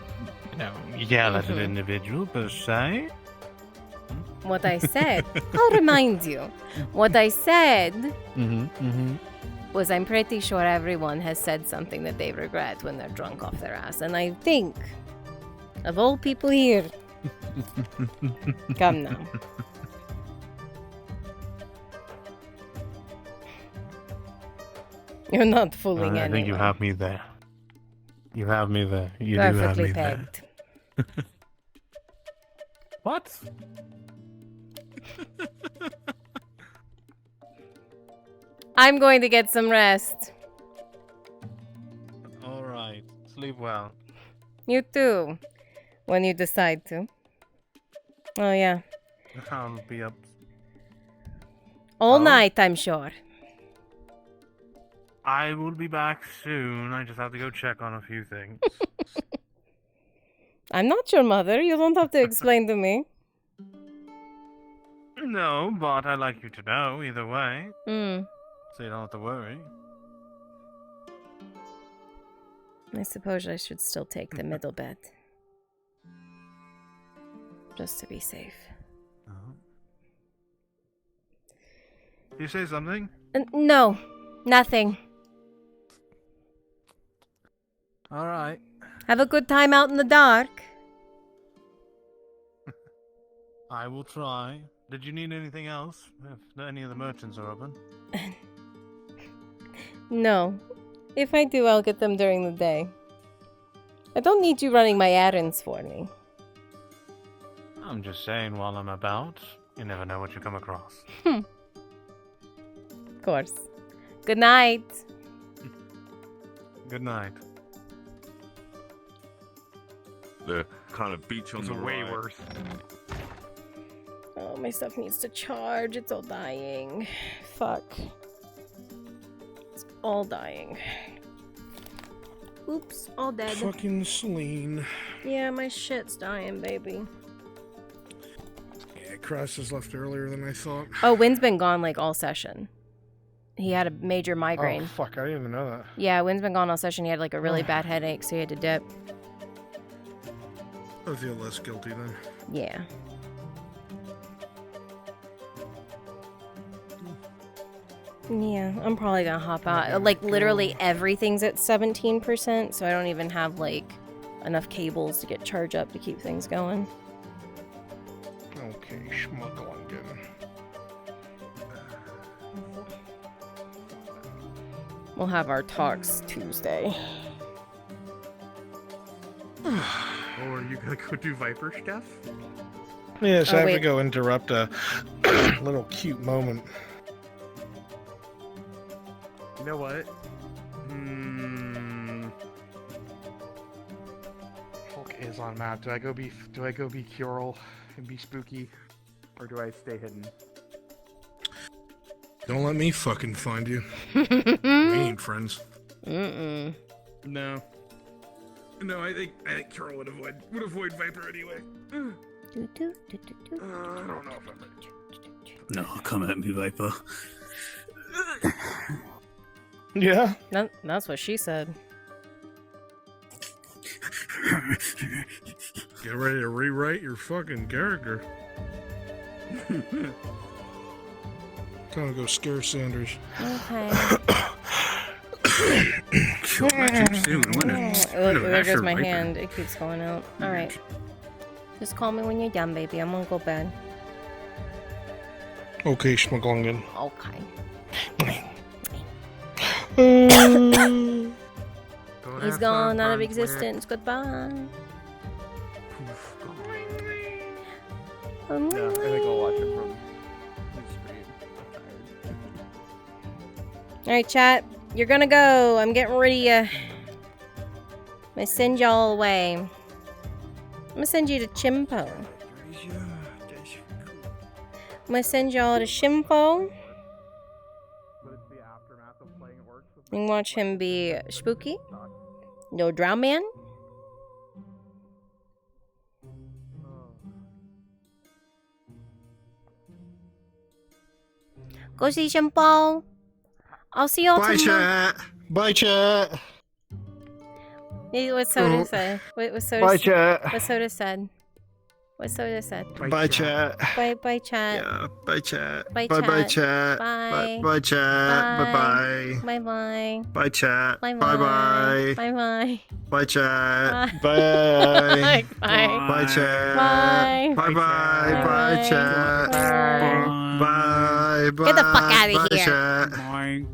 don't yell at an individual per se. What I said, I'll remind you. What I said was I'm pretty sure everyone has said something that they regret when they're drunk off their ass. And I think, of all people here, come now. You're not fooling anyone. I think you have me there. You have me there. You Perfectly do have me pegged. there. What? I'm going to get some rest. All right. Sleep well. You too, when you decide to. Oh yeah. I'll be up. All night, I'm sure. I will be back soon. I just have to go check on a few things. I'm not your mother. You don't have to explain to me. No, but I'd like you to know either way. Hmm. So you don't have to worry. I suppose I should still take the middle bed. Just to be safe. You say something? No, nothing. All right. Have a good time out in the dark. I will try. Did you need anything else? If any of the merchants are open. No. If I do, I'll get them during the day. I don't need you running my errands for me. I'm just saying while I'm about, you never know what you come across. Of course. Good night. Good night. The kind of beach on the way right. worse. Oh, my stuff needs to charge. It's all dying. Fuck. It's all dying. Oops, all dead. Fucking Celine. Yeah, my shit's dying, baby. Yeah, Cross left earlier than I thought. Oh, Wynn's been gone like all session. He had a major migraine. Oh, fuck, I didn't even know that. Yeah, Wynn's been gone all session. He had like a really bad headache, so he had to dip. I feel less guilty then. Yeah. Yeah, I'm probably gonna hop out. Like, literally everything's at 17%, so I don't even have, like, enough cables to get charged up to keep things going. Okay, schmuggling again. We'll have our talks Tuesday. Or you gotta go do Viper stuff? Yes, I have to wait. go interrupt a little cute moment. You know what? Okay, is on map. Do I go be Curl and be spooky, or do I stay hidden? Don't let me fucking find you. We ain't friends. Mm-mm. No. No, I think Curl would avoid Viper anyway. I don't know if I'm ready. No, come at me, Viper. Yeah? That's what she said. Get ready to rewrite your fucking character. Time to go scare Sanders. Okay. Look, there goes my hand. It keeps going out. Alright. Just call me when you're done, baby. I'm gonna go bed. Okay, schmuggling. Okay. He's gone out of existence. Goodbye. Yeah, I think I'll watch it from the screen. Alright, chat. You're gonna go. I'm getting ready to... I'm gonna send y'all away. I'm gonna send you to Chimpo. I'm gonna send y'all to Shimpo. You can watch him be spooky. No drown man. Go see Shimpo. I'll see y'all tomorrow. Bye, chat. Hey, what Soda Oh. said? What Soda? Bye, chat. What Soda said? What Soda said? Bye, chat. Bye, chat. Yeah, bye, chat. Bye, Bye, chat. chat. Bye. Bye, chat. Bye, bye. Bye, bye. Bye, chat. Bye, Bye, bye. Bye, bye. Bye, chat. Bye. Bye. Bye. Bye, chat. Bye. Bye, bye. Bye, chat. Bye. Bye. Get the fuck outta Bye, here. chat. Bye.